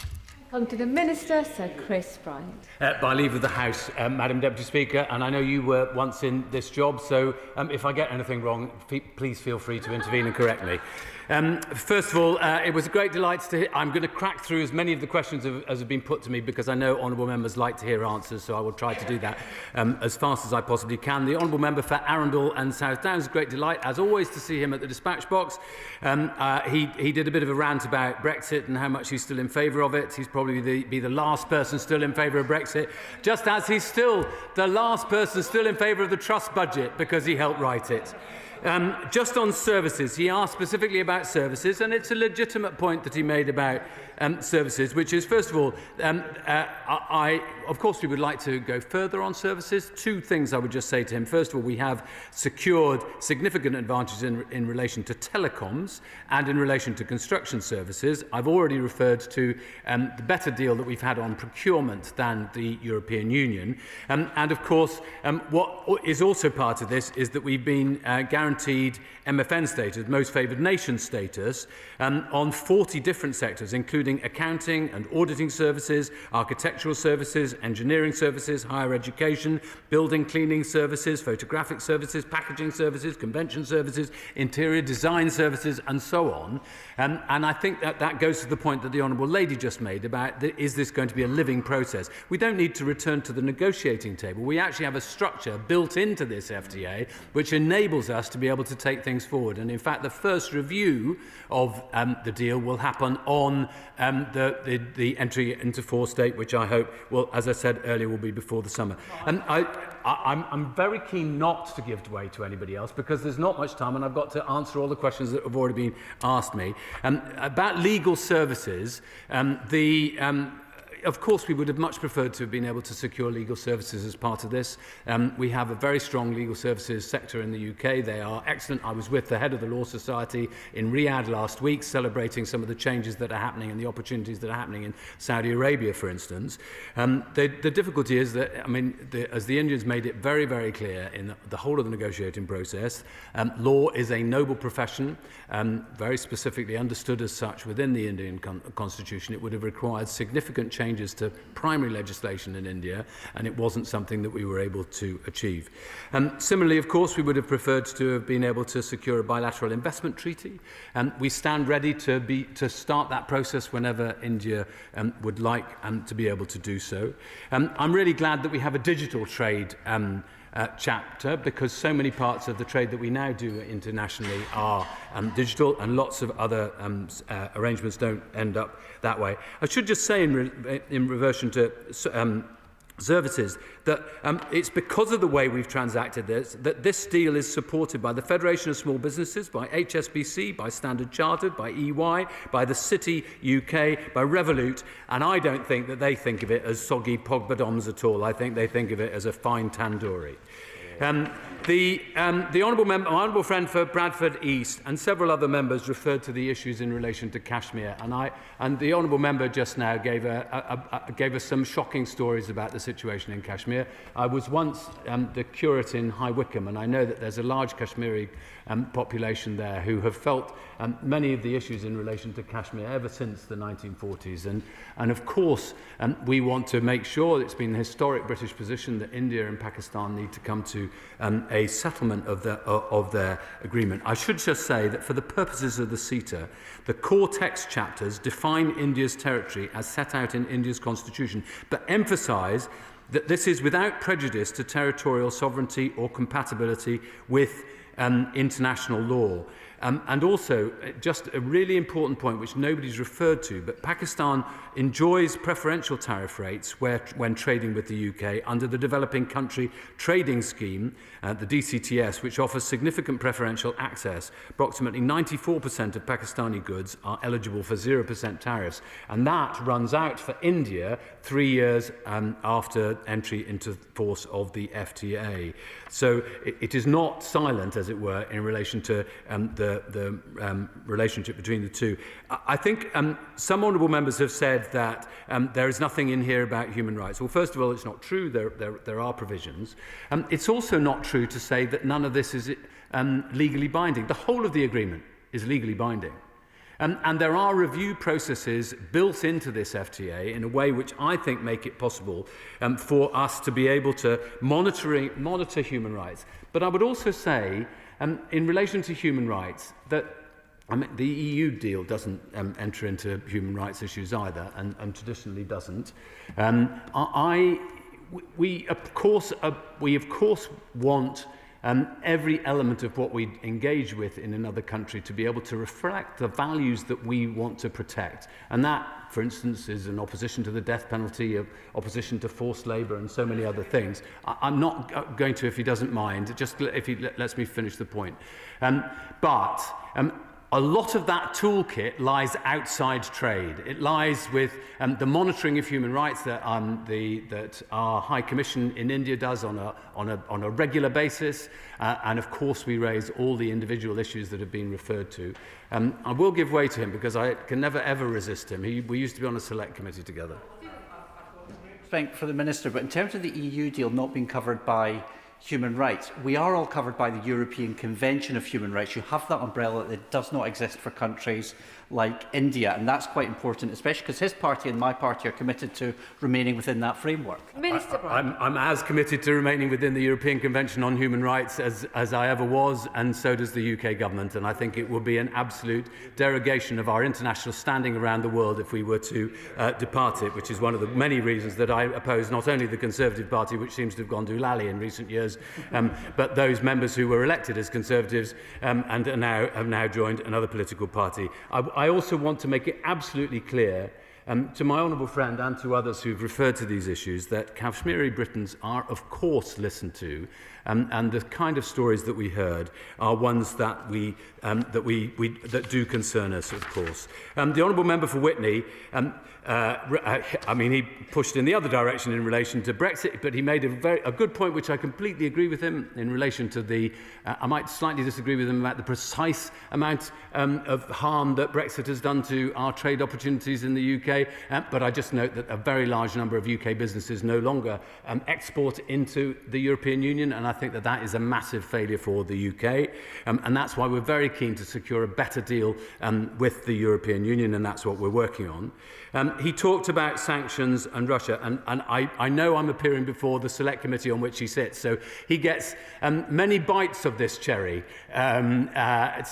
Come to the Minister, Sir Keir Starmer. By leave of the House, Madam Deputy Speaker, and I know you were once in this job, so if I get anything wrong, please feel free to intervene and correct me. First of all, it was a great delight to hear. I'm going to crack through as many of the questions as have been put to me because I know honourable members like to hear answers, so I will try to do that as fast as I possibly can. The honourable member for Arundel and South Downs, a great delight, as always, to see him at the dispatch box. He did a bit of a rant about Brexit and how much he's still in favour of it. He's probably be the last person still in favour of Brexit, just as he's still the last person still in favour of the trust budget because he helped write it. Just on services, he asked specifically about services, and it's a legitimate point that he made about services, which is, first of all, of course, we would like to go further on services. Two things I would just say to him. First of all, we have secured significant advantages in relation to telecoms and in relation to construction services. I've already referred to the better deal that we've had on procurement than the European Union. And of course, what is also part of this is that we've been guaranteed MFN status, most favoured nation status, on 40 different sectors, including accounting and auditing services, architectural services, engineering services, higher education, building cleaning services, photographic services, packaging services, convention services, interior design services, and so on. And I think that goes to the point that the Honourable Lady just made about is this going to be a living process? We don't need to return to the negotiating table. We actually have a structure built into this FTA which enables us to be able to take things forward. And in fact, the first review of the deal will happen on the entry into force date, which I hope will, as I said earlier, will be before the summer. And I'm very keen not to give way to anybody else because there's not much time and I've got to answer all the questions that have already been asked me. About legal services, of course, we would have much preferred to have been able to secure legal services as part of this. We have a very strong legal services sector in the UK. They are excellent. I was with the head of the Law Society in Riyadh last week, celebrating some of the changes that are happening and the opportunities that are happening in Saudi Arabia, for instance. The difficulty is that, as the Indians made it very, very clear in the whole of the negotiating process, law is a noble profession, very specifically understood as such within the Indian constitution. It would have required significant changes to primary legislation in India, and it wasn't something that we were able to achieve. Similarly, of course, we would have preferred to have been able to secure a bilateral investment treaty. We stand ready to start that process whenever India would like to be able to do so. I'm really glad that we have a digital trade chapter because so many parts of the trade that we now do internationally are digital and lots of other arrangements don't end up that way. I should just say in reversion to services that it's because of the way we've transacted this that this deal is supported by the Federation of Small Businesses, by HSBC, by Standard Chartered, by EY, by the City UK, by Revolut, and I don't think that they think of it as soggy pogbadoms at all. I think they think of it as a fine tandoori. The honourable friend for Bradford East and several other members referred to the issues in relation to Kashmir, and the honourable member just now gave us some shocking stories about the situation in Kashmir. I was once the curate in High Wycombe, and I know that there's a large Kashmiri population there who have felt many of the issues in relation to Kashmir ever since the 1940s. And of course, we want to make sure, it's been a historic British position, that India and Pakistan need to come to a settlement of their agreement. I should just say that for the purposes of the CETA, the core text chapters define India's territory as set out in India's constitution, but emphasise that this is without prejudice to territorial sovereignty or compatibility with international law. And also, just a really important point which nobody's referred to, but Pakistan enjoys preferential tariff rates when trading with the UK under the Developing Country Trading Scheme, the DCTS, which offers significant preferential access. Approximately 94% of Pakistani goods are eligible for 0% tariffs, and that runs out for India 3 years after entry into force of the FTA. So it is not silent, as it were, in relation to the relationship between the two. I think some honourable members have said that there is nothing in here about human rights. Well, first of all, it's not true. There are provisions. It's also not true to say that none of this is legally binding. The whole of the agreement is legally binding. And there are review processes built into this FTA in a way which I think make it possible for us to be able to monitor human rights. But I would also say, in relation to human rights, that the EU deal doesn't enter into human rights issues either, and traditionally doesn't. We of course want every element of what we engage with in another country to be able to reflect the values that we want to protect. And that, for instance, is an opposition to the death penalty, opposition to forced labour and so many other things. I'm not going to, if he doesn't mind, just if he lets me finish the point. But a lot of that toolkit lies outside trade. It lies with the monitoring of human rights that our High Commission in India does on a regular basis, and of course we raise all the individual issues that have been referred to. I will give way to him because I can never ever resist him. We used to be on a select committee together. Thank for the Minister, but in terms of the EU deal not being covered by human rights, we are all covered by the European Convention of Human Rights. You have that umbrella that does not exist for countries like India, and that's quite important, especially because his party and my party are committed to remaining within that framework. Minister I'm as committed to remaining within the European Convention on Human Rights as I ever was, and so does the UK government, and I think it would be an absolute derogation of our international standing around the world if we were to depart it, which is one of the many reasons that I oppose not only the Conservative Party, which seems to have gone doolally in recent years, but those members who were elected as Conservatives and have now joined another political party. I also want to make it absolutely clear to my honourable friend and to others who've referred to these issues that Kashmiri Britons are of course listened to, and the kind of stories that we heard are ones that that do concern us, of course. The honourable member for Witney, I mean, he pushed in the other direction in relation to Brexit, but he made a good point, which I completely agree with him in relation to the. I might slightly disagree with him about the precise amount of harm that Brexit has done to our trade opportunities in the UK. But I just note that a very large number of UK businesses no longer export into the European Union, and I think that that is a massive failure for the UK. And that's why we're very keen to secure a better deal with the European Union, and that's what we're working on. He talked about sanctions and Russia, and I know I'm appearing before the Select Committee on which he sits, so he gets many bites of this cherry. And I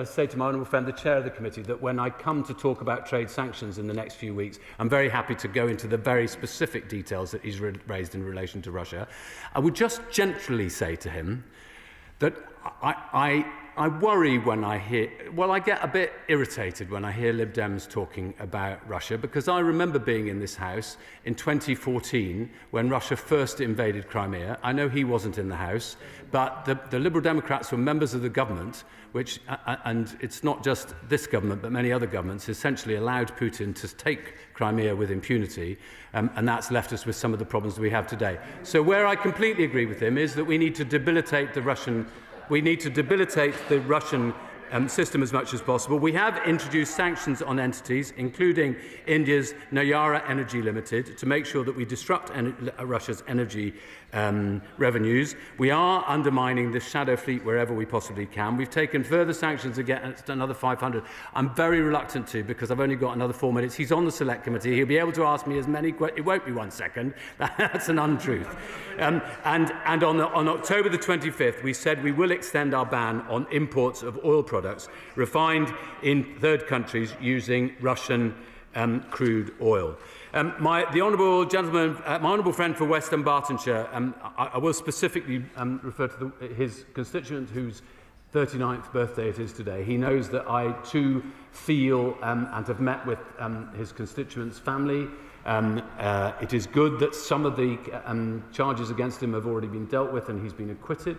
say to my honourable friend, the chair of the committee, that when I come to talk about trade sanctions in the next few weeks, I'm very happy to go into the very specific details that he's raised in relation to Russia. I would just gently say to him that I worry when I hear, well, I get a bit irritated when I hear Lib Dems talking about Russia, because I remember being in this House in 2014 when Russia first invaded Crimea. I know he wasn't in the House, but the Liberal Democrats were members of the government, which, and it's not just this government, but many other governments, essentially allowed Putin to take Crimea with impunity, and that's left us with some of the problems that we have today. So where I completely agree with him is that we need to debilitate the Russian system as much as possible. We have introduced sanctions on entities, including India's Nayara Energy Limited, to make sure that we disrupt Russia's energy revenues. We are undermining the shadow fleet wherever we possibly can. We've taken further sanctions against another 500. I'm very reluctant to, because I've only got another 4 minutes. He's on the Select Committee. He'll be able to ask me as many questions. It won't be 1 second. That's an untruth. And on October the 25th, we said we will extend our ban on imports of oil products refined in third countries using Russian crude oil. My honourable friend for West Dunbartonshire, I will specifically refer to his constituent whose 39th birthday it is today. He knows that I too feel and have met with his constituent's family. It is good that some of the charges against him have already been dealt with and he's been acquitted.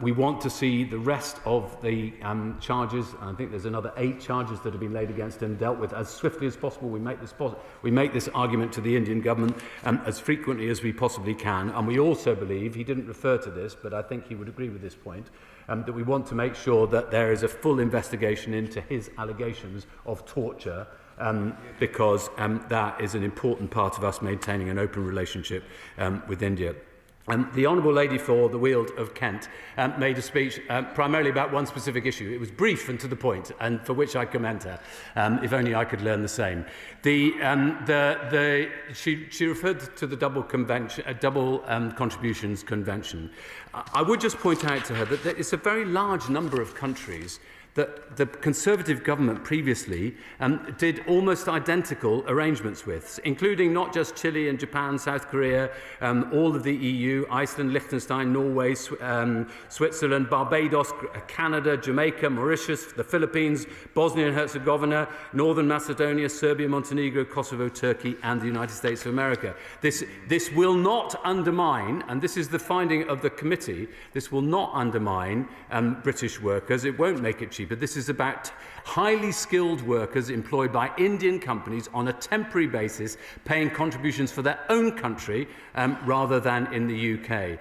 We want to see the rest of the charges, I think there's another 8 charges that have been laid against him, dealt with as swiftly as possible. We make this argument to the Indian government as frequently as we possibly can. And we also believe, he didn't refer to this, but I think he would agree with this point, that we want to make sure that there is a full investigation into his allegations of torture, because that is an important part of us maintaining an open relationship with India. The Honourable Lady for the Weald of Kent made a speech primarily about one specific issue. It was brief and to the point, and for which I commend her. If only I could learn the same. She referred to the double contributions convention. I would just point out to her that it's a very large number of countries that the Conservative government previously did almost identical arrangements with, including not just Chile and Japan, South Korea, all of the EU, Iceland, Liechtenstein, Norway, Switzerland, Barbados, Canada, Jamaica, Mauritius, the Philippines, Bosnia and Herzegovina, Northern Macedonia, Serbia, Montenegro, Kosovo, Turkey, and the United States of America. This will not undermine, and this is the finding of the committee, this will not undermine British workers. It won't make it cheaper. This is about highly skilled workers employed by Indian companies on a temporary basis, paying contributions for their own country rather than in the UK.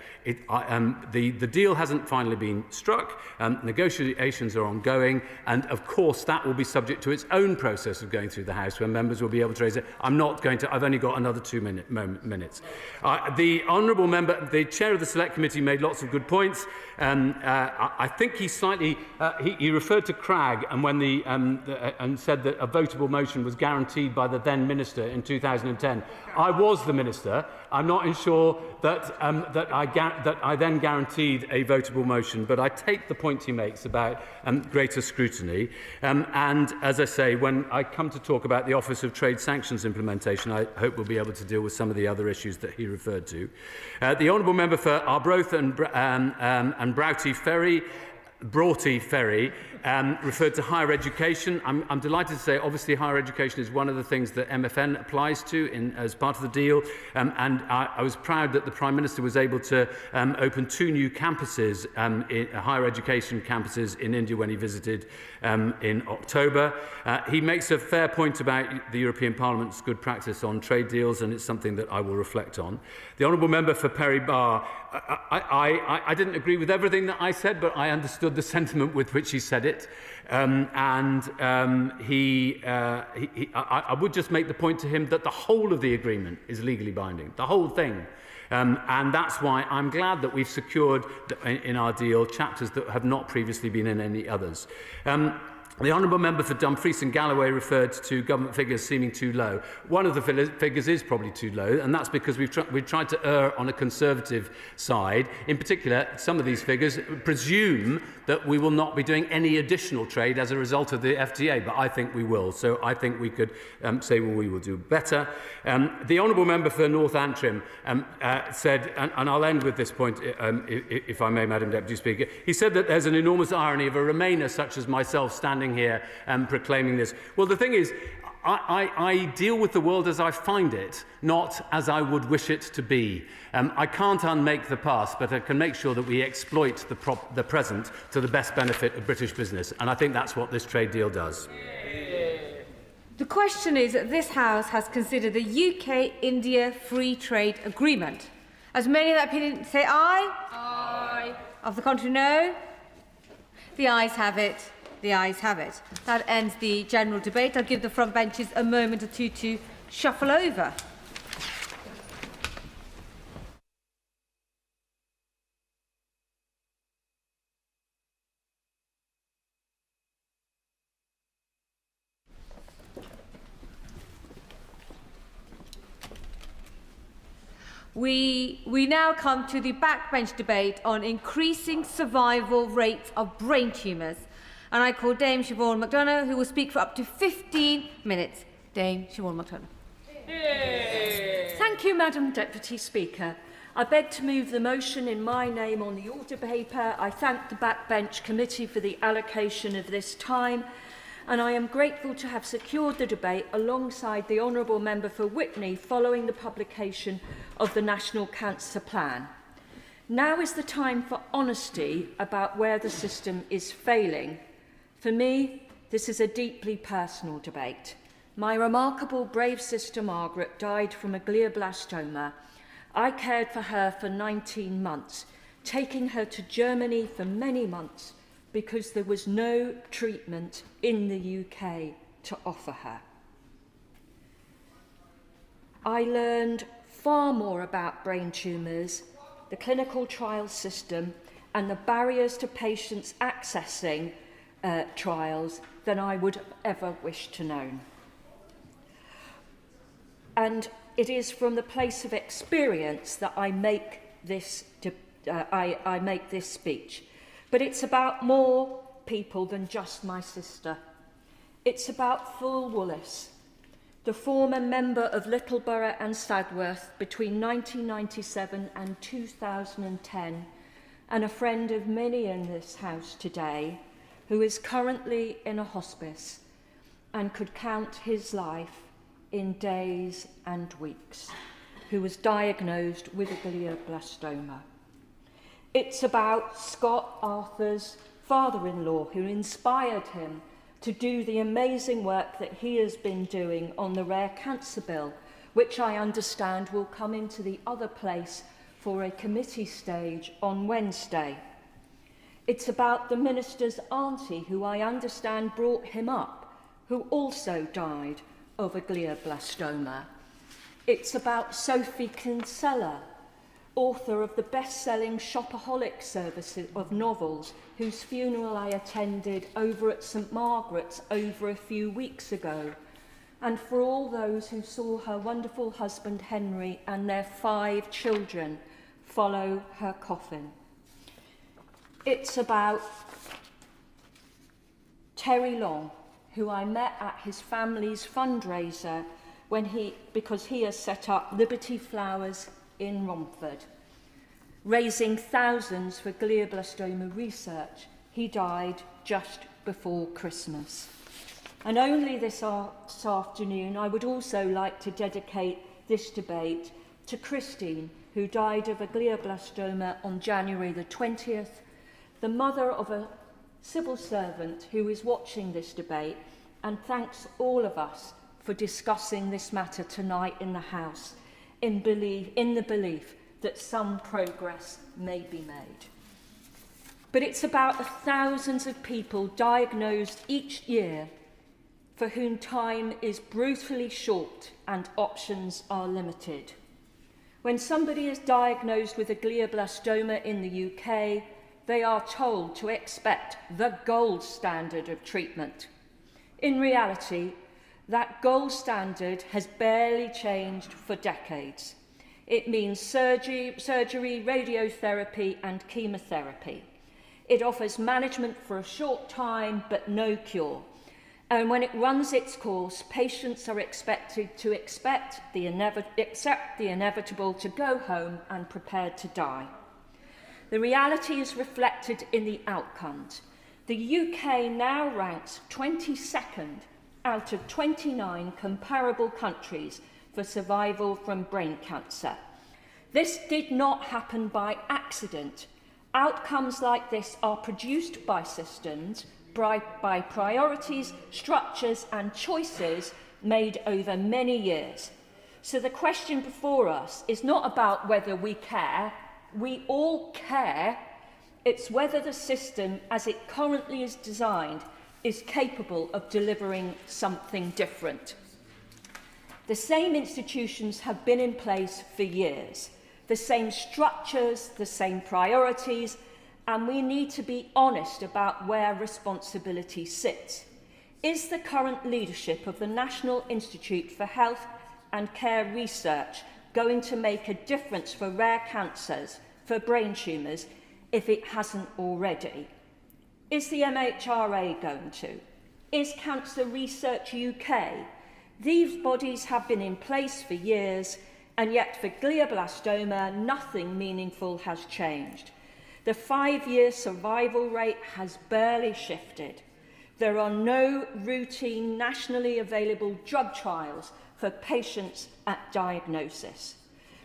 The deal hasn't finally been struck. Negotiations are ongoing, and of course that will be subject to its own process of going through the House, where members will be able to raise it. I've only got another 2 minutes. The honourable member, the chair of the Select Committee, made lots of good points. I think he slightly he referred to Cragg and said that a votable motion was guaranteed by the then minister in 2010. I was the minister. I'm not sure that I then guaranteed a votable motion, but I take the point he makes about greater scrutiny. And as I say, when I come to talk about the Office of Trade Sanctions implementation, I hope we'll be able to deal with some of the other issues that he referred to. The honourable member for Arbroath and Broughty Ferry referred to higher education. I'm delighted to say, obviously, higher education is one of the things that MFN applies to as part of the deal. And I was proud that the Prime Minister was able to open 2 new campuses, higher education campuses in India when he visited in October. He makes a fair point about the European Parliament's good practice on trade deals, and it's something that I will reflect on. The honourable member for Perry Barr, I didn't agree with everything that I said, but I understood the sentiment with which he said it. I would just make the point to him that the whole of the agreement is legally binding, the whole thing. And that's why I'm glad that we've secured in our deal chapters that have not previously been in any others. The honourable member for Dumfries and Galloway referred to government figures seeming too low. One of the figures is probably too low, and that's because we've tried to err on a conservative side. In particular, some of these figures presume that we will not be doing any additional trade as a result of the FTA, but I think we will. So I think we could say, well, we will do better. The honourable member for North Antrim said, and I'll end with this point, if I may, Madam Deputy Speaker, he said that there's an enormous irony of a Remainer such as myself standing here and proclaiming this. Well, the thing is, I deal with the world as I find it, not as I would wish it to be. I can't unmake the past, but I can make sure that we exploit the present to the best benefit of British business, and I think that's what this trade deal does. The question is that this House has considered the UK-India Free Trade Agreement. As many of that opinion say aye? Aye. Of the contrary, no? The ayes have it. The ayes have it. That ends the general debate. I'll give the front benches a moment or two to shuffle over. We now come to the backbench debate on increasing survival rates of brain tumours. And I call Dame Siobhan McDonough, who will speak for up to 15 minutes. Dame Siobhan McLaren. Thank you, Madam Deputy Speaker. I beg to move the motion in my name on the order paper. I thank the Backbench Committee for the allocation of this time, and I am grateful to have secured the debate alongside the Honourable Member for Witney following the publication of the National Cancer Plan. Now is the time for honesty about where the system is failing. For me, this is a deeply personal debate. My remarkable, brave sister Margaret died from a glioblastoma. I cared for her for 19 months, taking her to Germany for many months because there was no treatment in the UK to offer her. I learned far more about brain tumours, the clinical trial system, and the barriers to patients accessing trials than I would have ever wished to know. And it is from the place of experience that I make this speech. But it's about more people than just my sister. It's about Full Willis, the former member of Littleborough and Sadworth between 1997 and 2010, and a friend of many in this house today, who is currently in a hospice and could count his life in days and weeks, who was diagnosed with a glioblastoma. It's about Scott Arthur's father-in-law, who inspired him to do the amazing work that he has been doing on the Rare Cancer Bill, which I understand will come into the other place for a committee stage on Wednesday. It's about the minister's auntie, who I understand brought him up, who also died of a glioblastoma. It's about Sophie Kinsella, author of the best-selling Shopaholic service of novels, whose funeral I attended over at St Margaret's over a few weeks ago, and for all those who saw her wonderful husband Henry and their 5 children follow her coffin. It's about Terry Long, who I met at his family's fundraiser because he has set up Liberty Flowers in Romford, raising thousands for glioblastoma research. He died just before Christmas. And only this afternoon, I would also like to dedicate this debate to Christine, who died of a glioblastoma on January the 20th, the mother of a civil servant who is watching this debate, and thanks all of us for discussing this matter tonight in the House in the belief that some progress may be made. But it's about the thousands of people diagnosed each year for whom time is brutally short and options are limited. When somebody is diagnosed with a glioblastoma in the UK, they are told to expect the gold standard of treatment. In reality, that gold standard has barely changed for decades. It means surgery, radiotherapy, and chemotherapy. It offers management for a short time, but no cure. And when it runs its course, patients are expected to accept the inevitable, to go home and prepared to die. The reality is reflected in the outcomes. The UK now ranks 22nd out of 29 comparable countries for survival from brain cancer. This did not happen by accident. Outcomes like this are produced by systems, by priorities, structures and choices made over many years. So the question before us is not about whether we care. We all care. It's whether the system, as it currently is designed, is capable of delivering something different. The same institutions have been in place for years, the same structures, the same priorities, and we need to be honest about where responsibility sits. Is the current leadership of the National Institute for Health and Care Research going to make a difference for rare cancers, for brain tumours, if it hasn't already? Is the MHRA going to? Is Cancer Research UK These bodies have been in place for years, and yet for glioblastoma, nothing meaningful has changed. The 5-year survival rate has barely shifted. There are no routine nationally available drug trials for patients at diagnosis.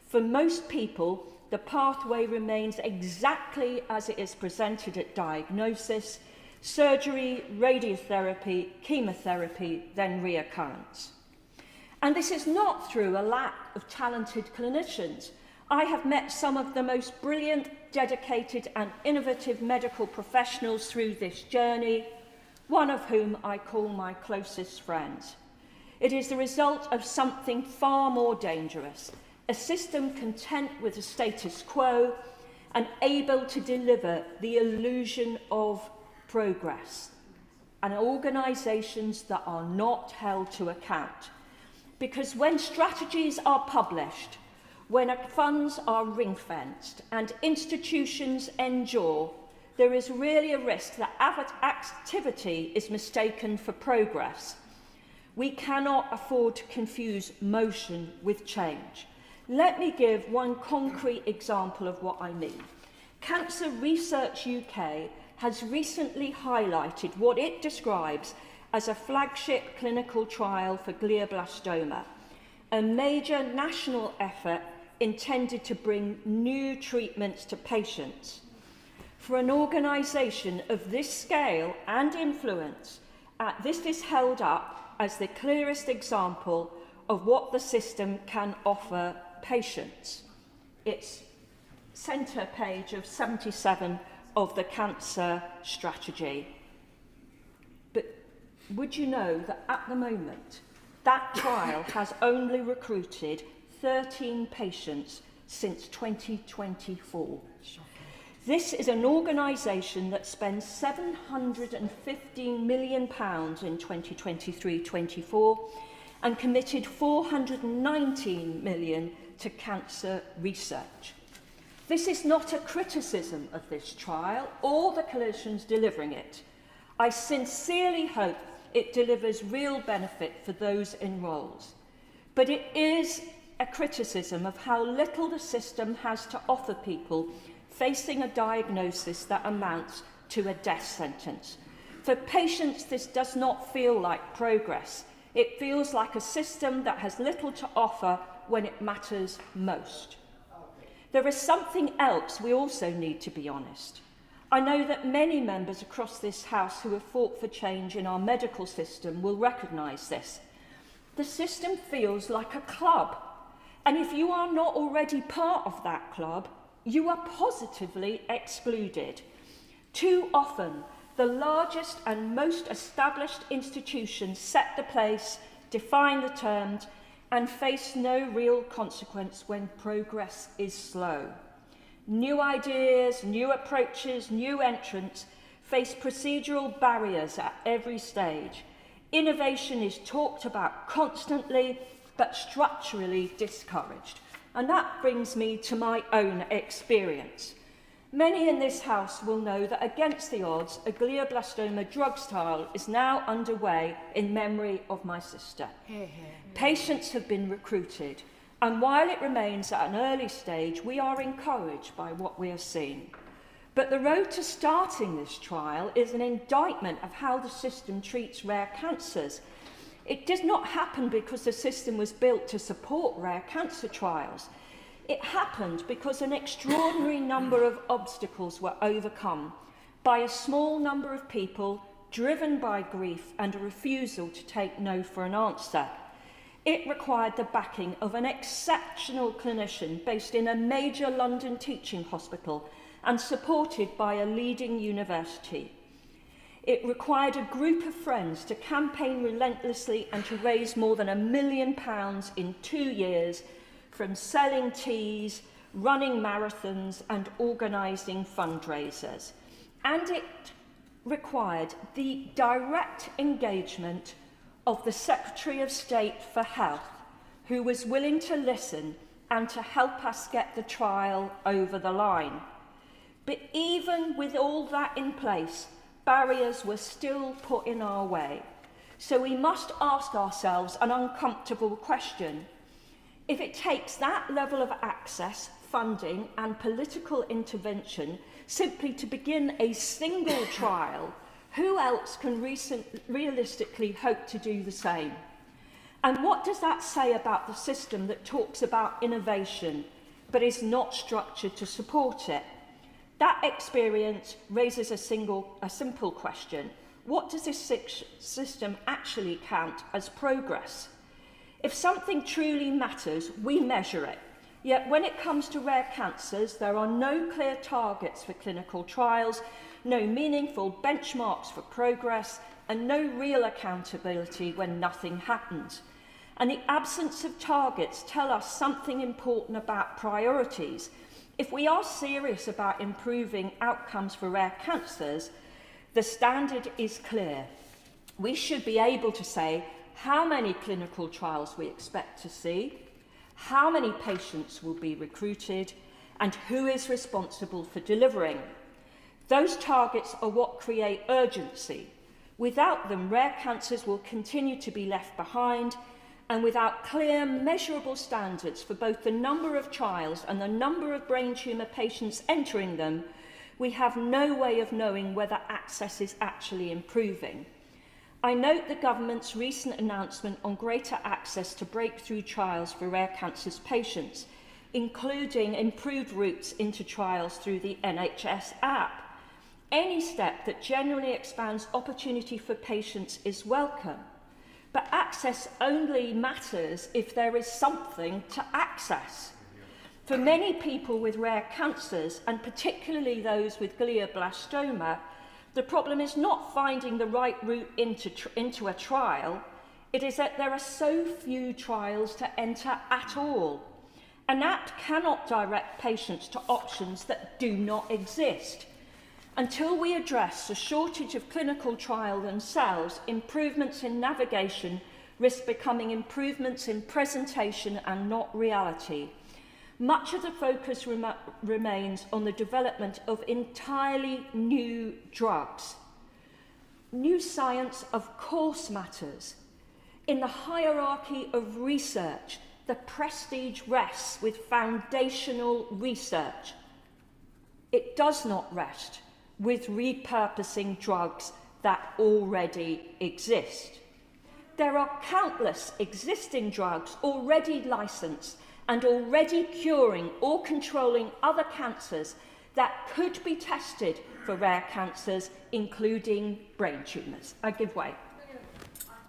For most people, the pathway remains exactly as it is presented at diagnosis: surgery, radiotherapy, chemotherapy, then reoccurrence. And this is not through a lack of talented clinicians. I have met some of the most brilliant, dedicated and innovative medical professionals through this journey, one of whom I call my closest friends. It is the result of something far more dangerous: a system content with the status quo and able to deliver the illusion of progress, and organisations that are not held to account. Because when strategies are published, when funds are ring-fenced and institutions endure, there is really a risk that activity is mistaken for progress. We cannot afford to confuse motion with change. Let me give one concrete example of what I mean. Cancer Research UK has recently highlighted what it describes as a flagship clinical trial for glioblastoma, a major national effort intended to bring new treatments to patients. For an organisation of this scale and influence, this is held up as the clearest example of what the system can offer patients. It's centre page of 77 of the cancer strategy. But would you know that at the moment, that trial has only recruited 13 patients since 2024. This is an organisation that spends £715 million in 2023-24 and committed £419 million to cancer research. This is not a criticism of this trial or the clinicians delivering it. I sincerely hope it delivers real benefit for those enrolled. But it is a criticism of how little the system has to offer people facing a diagnosis that amounts to a death sentence. For patients, this does not feel like progress. It feels like a system that has little to offer when it matters most. There is something else we also need to be honest. I know that many members across this House who have fought for change in our medical system will recognise this. The system feels like a club, and if you are not already part of that club, you are positively excluded. Too often, the largest and most established institutions set the pace, define the terms, and face no real consequence when progress is slow. New ideas, new approaches, new entrants face procedural barriers at every stage. Innovation is talked about constantly, but structurally discouraged. And that brings me to my own experience. Many in this House will know that against the odds, a glioblastoma drug trial is now underway in memory of my sister. Patients have been recruited, and while it remains at an early stage, we are encouraged by what we are seeing. But the road to starting this trial is an indictment of how the system treats rare cancers. It does not happen because the system was built to support rare cancer trials. It happened because an extraordinary number of obstacles were overcome by a small number of people driven by grief and a refusal to take no for an answer. It required the backing of an exceptional clinician based in a major London teaching hospital and supported by a leading university. It required a group of friends to campaign relentlessly and to raise more than £1 million in 2 years, from selling teas, running marathons and organising fundraisers. And it required the direct engagement of the Secretary of State for Health, who was willing to listen and to help us get the trial over the line. But even with all that in place, barriers were still put in our way. So we must ask ourselves an uncomfortable question. If it takes that level of access, funding and political intervention simply to begin a single trial, who else can realistically hope to do the same? And what does that say about the system that talks about innovation but is not structured to support it? That experience raises a simple question. What does this system actually count as progress? If something truly matters, we measure it. Yet when it comes to rare cancers, there are no clear targets for clinical trials, no meaningful benchmarks for progress, and no real accountability when nothing happens. And the absence of targets tell us something important about priorities. If we are serious about improving outcomes for rare cancers, the standard is clear. We should be able to say how many clinical trials we expect to see, how many patients will be recruited, and who is responsible for delivering. Those targets are what create urgency. Without them, rare cancers will continue to be left behind, and without clear, measurable standards for both the number of trials and the number of brain tumour patients entering them, we have no way of knowing whether access is actually improving. I note the government's recent announcement on greater access to breakthrough trials for rare cancers patients, including improved routes into trials through the NHS app. Any step that generally expands opportunity for patients is welcome, but access only matters if there is something to access. For many people with rare cancers, and particularly those with glioblastoma, the problem is not finding the right route into a trial. It is that there are so few trials to enter at all. An app cannot direct patients to options that do not exist. Until we address the shortage of clinical trial themselves, improvements in navigation risk becoming improvements in presentation and not reality. Much of the focus remains on the development of entirely new drugs. New science, of course, matters. In the hierarchy of research, the prestige rests with foundational research. It does not rest with repurposing drugs that already exist. There are countless existing drugs already licensed and already curing or controlling other cancers that could be tested for rare cancers, including brain tumours. I give way.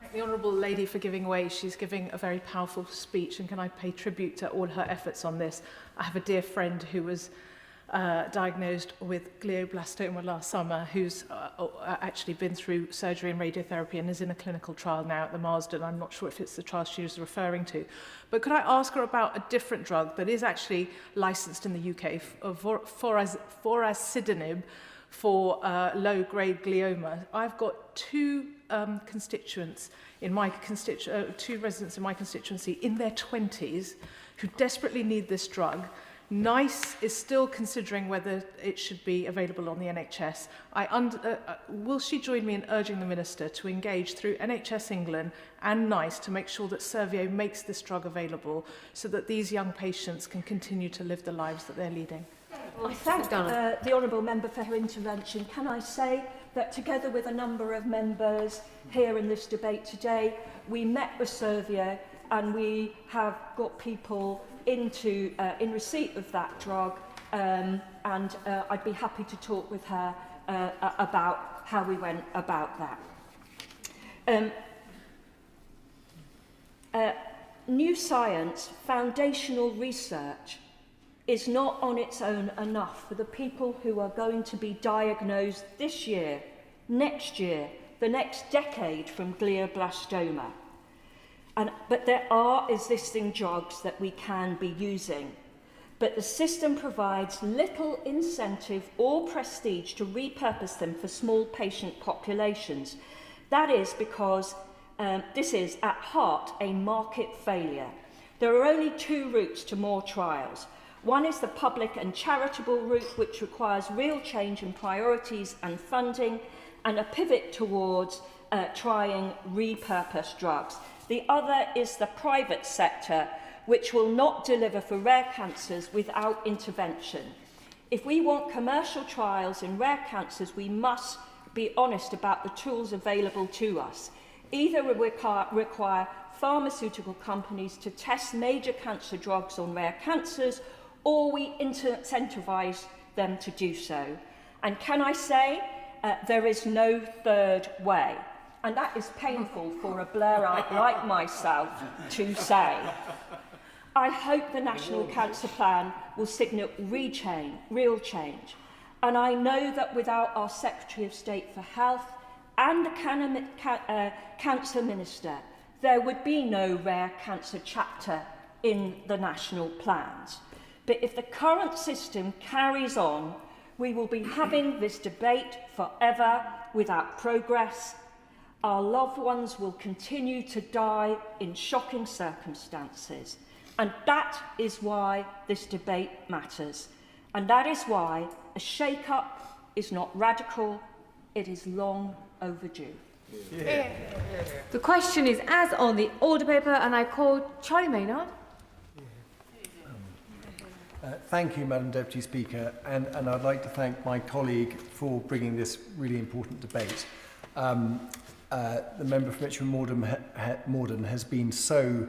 Thank the Honourable Lady for giving way. She's giving a very powerful speech, and can I pay tribute to all her efforts on this? I have a dear friend who was diagnosed with glioblastoma last summer, who's actually been through surgery and radiotherapy and is in a clinical trial now at the Marsden. I'm not sure if it's the trial she was referring to. But could I ask her about a different drug that is actually licensed in the UK, vorasidenib, for low-grade glioma? I've got two constituents in my two residents in my constituency in their 20s who desperately need this drug. NICE is still considering whether it should be available on the NHS. Will she join me in urging the Minister to engage through NHS England and NICE to make sure that Servio makes this drug available so that these young patients can continue to live the lives that they're leading? I thank the Honourable Member for her intervention. Can I say that together with a number of members here in this debate today, we met with Servio and we have got people in receipt of that drug, and I'd be happy to talk with her about how we went about that. New science, foundational research, is not on its own enough for the people who are going to be diagnosed this year, next year, the next decade from glioblastoma. But there are existing drugs that we can be using. But the system provides little incentive or prestige to repurpose them for small patient populations. That is because this is, at heart, a market failure. There are only two routes to more trials. One is the public and charitable route, which requires real change in priorities and funding, and a pivot towards trying repurposed drugs. The other is the private sector, which will not deliver for rare cancers without intervention. If we want commercial trials in rare cancers, we must be honest about the tools available to us. Either we require pharmaceutical companies to test major cancer drugs on rare cancers, or we incentivise them to do so. And can I say, there is no third way. And that is painful for a Blairite like myself to say. I hope the National Cancer Plan will signal real change. And I know that without our Secretary of State for Health and the Cancer Minister, there would be no rare cancer chapter in the national plans. But if the current system carries on, we will be having this debate forever without progress. Our loved ones will continue to die in shocking circumstances. And that is why this debate matters. And that is why a shake-up is not radical, it is long overdue. Yeah. The question is as on the order paper, and I call Charlie Maynard. Thank you, Madam Deputy Speaker, and I'd like to thank my colleague for bringing this really important debate. The member for Mitcham-Morden has been so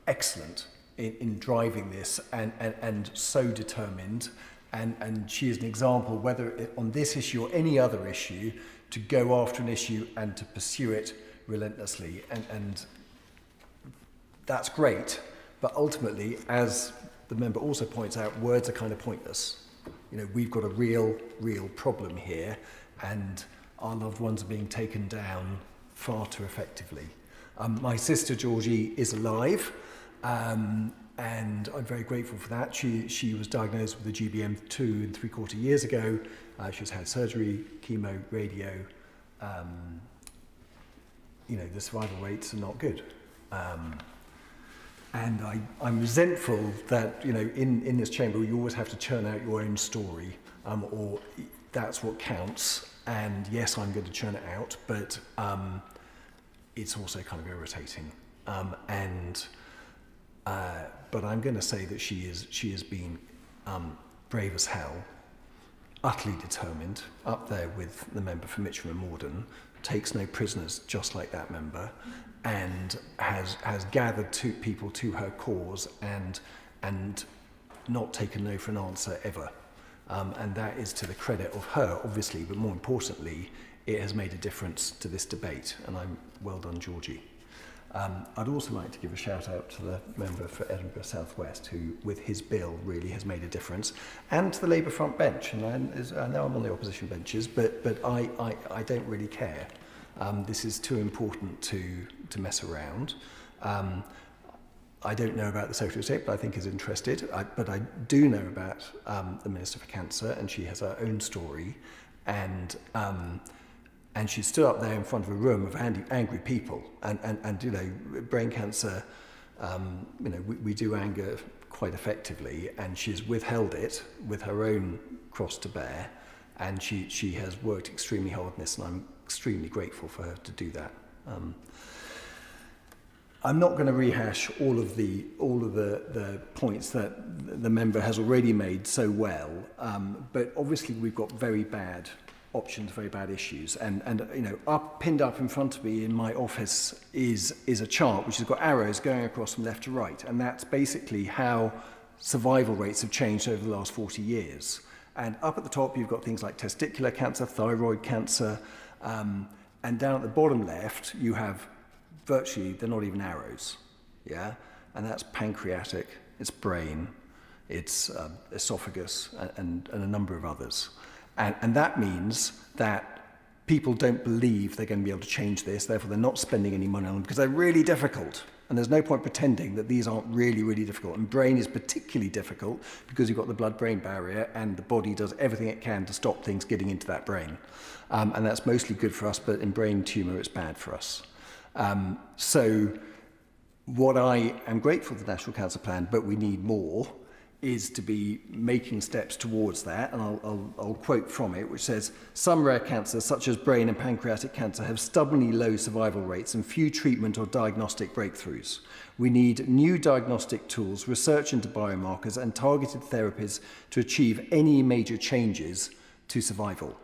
excellent in driving this and so determined, and she is an example, whether on this issue or any other issue, to go after an issue and to pursue it relentlessly, and that's great. But ultimately, as the member also points out, words are kind of pointless. You know, we've got a real problem here, and our loved ones are being taken down far too effectively. My sister Georgie is alive, and I'm very grateful for that. She was diagnosed with a GBM 2 3/4 years ago. She's had surgery, chemo, radio. You know, the survival rates are not good. And I'm resentful that, you know, in this chamber you always have to churn out your own story, or that's what counts. And yes, I'm going to churn it out, but it's also kind of irritating. But I'm going to say that she has been brave as hell, utterly determined, up there with the member for Mitcham-Morden, takes no prisoners, just like that member, and has gathered people to her cause and not taken no for an answer ever. And that is to the credit of her, obviously, but more importantly, it has made a difference to this debate, and I'm well done, Georgie. I'd also like to give a shout out to the member for Edinburgh South West, who, with his bill, really has made a difference, and to the Labour front bench. And I know I'm on the opposition benches, but I don't really care. This is too important to mess around. I don't know about the Secretary of State, but I think is interested. But I do know about the Minister for Cancer, and she has her own story. And she stood up there in front of a room of angry people. And you know, brain cancer, you know, we do anger quite effectively, and she's withheld it with her own cross to bear. And she has worked extremely hard on this, and I'm extremely grateful for her to do that. I'm not going to rehash all of the points that the member has already made so well, but obviously we've got very bad options, very bad issues, and you know, pinned up in front of me in my office is a chart which has got arrows going across from left to right, and that's basically how survival rates have changed over the last 40 years. And up at the top, you've got things like testicular cancer, thyroid cancer, and down at the bottom left, you have virtually, they're not even arrows, yeah? And that's pancreatic, it's brain, it's esophagus, and a number of others. And that means that people don't believe they're going to be able to change this, therefore they're not spending any money on them because they're really difficult. And there's no point pretending that these aren't really, really difficult. And brain is particularly difficult because you've got the blood-brain barrier and the body does everything it can to stop things getting into that brain. And that's mostly good for us, but in brain tumour, it's bad for us. So what I am grateful for the National Cancer Plan, but we need more, is to be making steps towards that, and I'll quote from it, which says, some rare cancers, such as brain and pancreatic cancer, have stubbornly low survival rates and few treatment or diagnostic breakthroughs. We need new diagnostic tools, research into biomarkers, and targeted therapies to achieve any major changes to survival.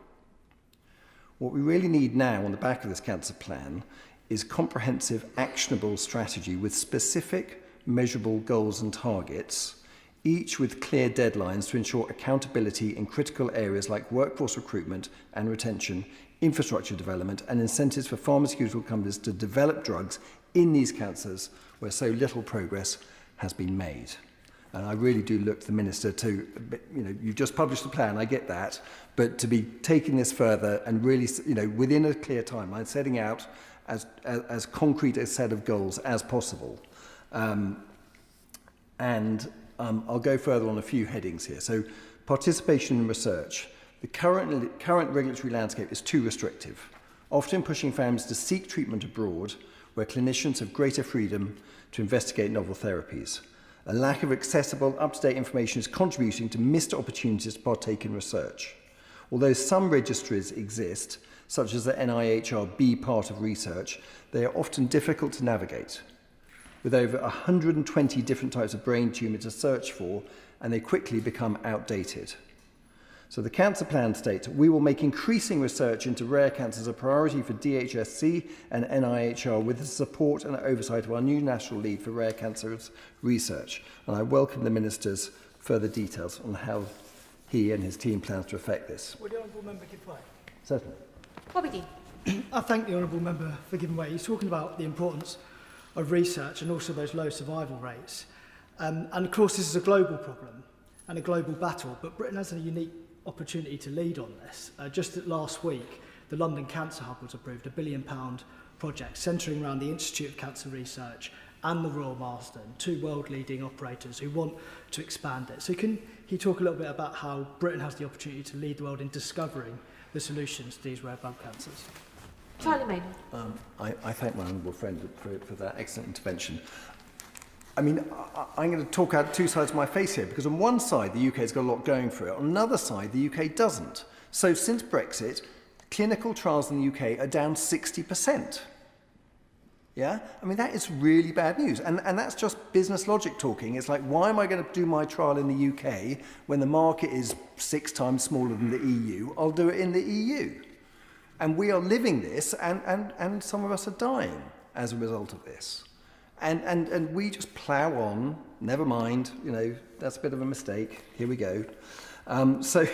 What we really need now on the back of this cancer plan is comprehensive, actionable strategy with specific, measurable goals and targets, each with clear deadlines to ensure accountability in critical areas like workforce recruitment and retention, infrastructure development, and incentives for pharmaceutical companies to develop drugs in these cancers where so little progress has been made. And I really do look to the Minister to, you've just published the plan, I get that, but to be taking this further and really, within a clear timeline, setting out as concrete a set of goals as possible. I'll go further on a few headings here. So, participation in research. The current regulatory landscape is too restrictive, often pushing families to seek treatment abroad where clinicians have greater freedom to investigate novel therapies. A lack of accessible, up-to-date information is contributing to missed opportunities to partake in research. Although some registries exist, such as the NIHR-B part of research, they are often difficult to navigate, with over 120 different types of brain tumour to search for, and they quickly become outdated. So the cancer plan states, we will make increasing research into rare cancers a priority for DHSC and NIHR with the support and oversight of our new National Lead for Rare Cancers Research. And I welcome the Minister's further details on how he and his team plans to affect this. Would the Honourable Member give way? Certainly. Bobby. I thank the Honourable Member for giving way. He's talking about the importance of research and also those low survival rates. And of course, this is a global problem and a global battle, but Britain has a unique opportunity to lead on this. Just last week, the London Cancer Hub was approved, £1 billion project centring around the Institute of Cancer Research and the Royal Marsden, two world-leading operators who want to expand it. So can he talk a little bit about how Britain has the opportunity to lead the world in discovering the solutions to these rare blood cancers? Charlie Maynard. I thank my honourable friend for that excellent intervention. I mean, I'm going to talk out two sides of my face here, because on one side, the UK has got a lot going for it. On another side, the UK doesn't. So since Brexit, clinical trials in the UK are down 60%. Yeah? I mean, that is really bad news. And that's just business logic talking. It's like, why am I going to do my trial in the UK when the market is 6 times smaller than the EU? I'll do it in the EU. And we are living this, and some of us are dying as a result of this. And we just plough on, never mind, that's a bit of a mistake, here we go. So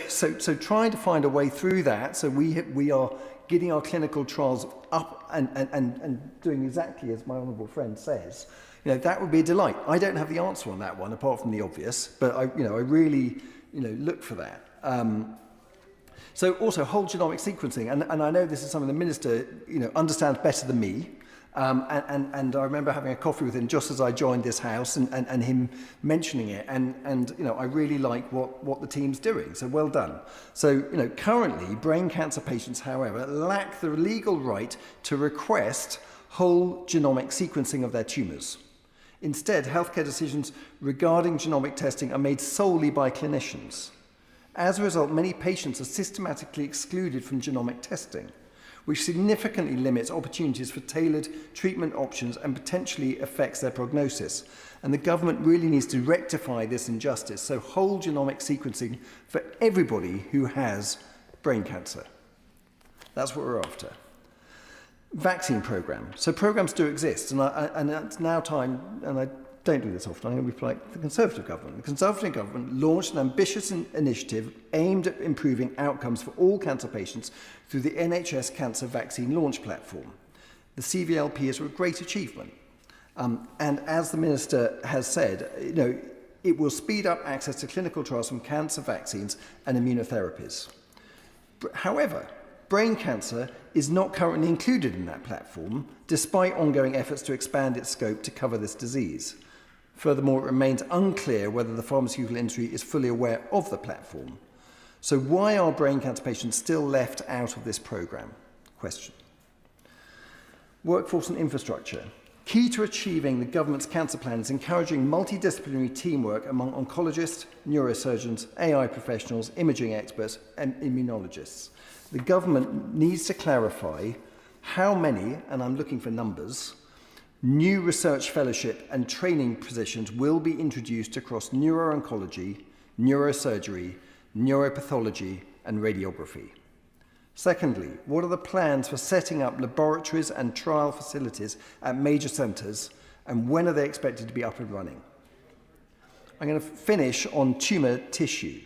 trying to find a way through that, so we are getting our clinical trials up and doing exactly as my honourable friend says, that would be a delight. I don't have the answer on that one, apart from the obvious, but I really, look for that. So also whole genomic sequencing, and I know this is something the Minister, understands better than me. And I remember having a coffee with him just as I joined this House and him mentioning it. And I really like what the team's doing. So well done. So, currently brain cancer patients, however, lack the legal right to request whole genomic sequencing of their tumours. Instead, healthcare decisions regarding genomic testing are made solely by clinicians. As a result, many patients are systematically excluded from genomic testing, which significantly limits opportunities for tailored treatment options and potentially affects their prognosis. And the government really needs to rectify this injustice, so whole genomic sequencing for everybody who has brain cancer. That's what we're after. Vaccine programme. So programmes do exist, and it's now time, and I don't do this often, I'm going to be like the Conservative government. The Conservative government launched an ambitious initiative aimed at improving outcomes for all cancer patients through the NHS Cancer Vaccine Launch Platform. The CVLP is a great achievement. And as the Minister has said, it will speed up access to clinical trials from cancer vaccines and immunotherapies. However, brain cancer is not currently included in that platform, despite ongoing efforts to expand its scope to cover this disease. Furthermore, it remains unclear whether the pharmaceutical industry is fully aware of the platform. So why are brain cancer patients still left out of this programme? Question. Workforce and infrastructure. Key to achieving the government's cancer plan is encouraging multidisciplinary teamwork among oncologists, neurosurgeons, AI professionals, imaging experts and immunologists. The government needs to clarify how many, and I'm looking for numbers, new research fellowship and training positions will be introduced across neuro-oncology, neurosurgery, neuropathology and radiography. Secondly, what are the plans for setting up laboratories and trial facilities at major centres, and when are they expected to be up and running? I'm going to finish on tumour tissue.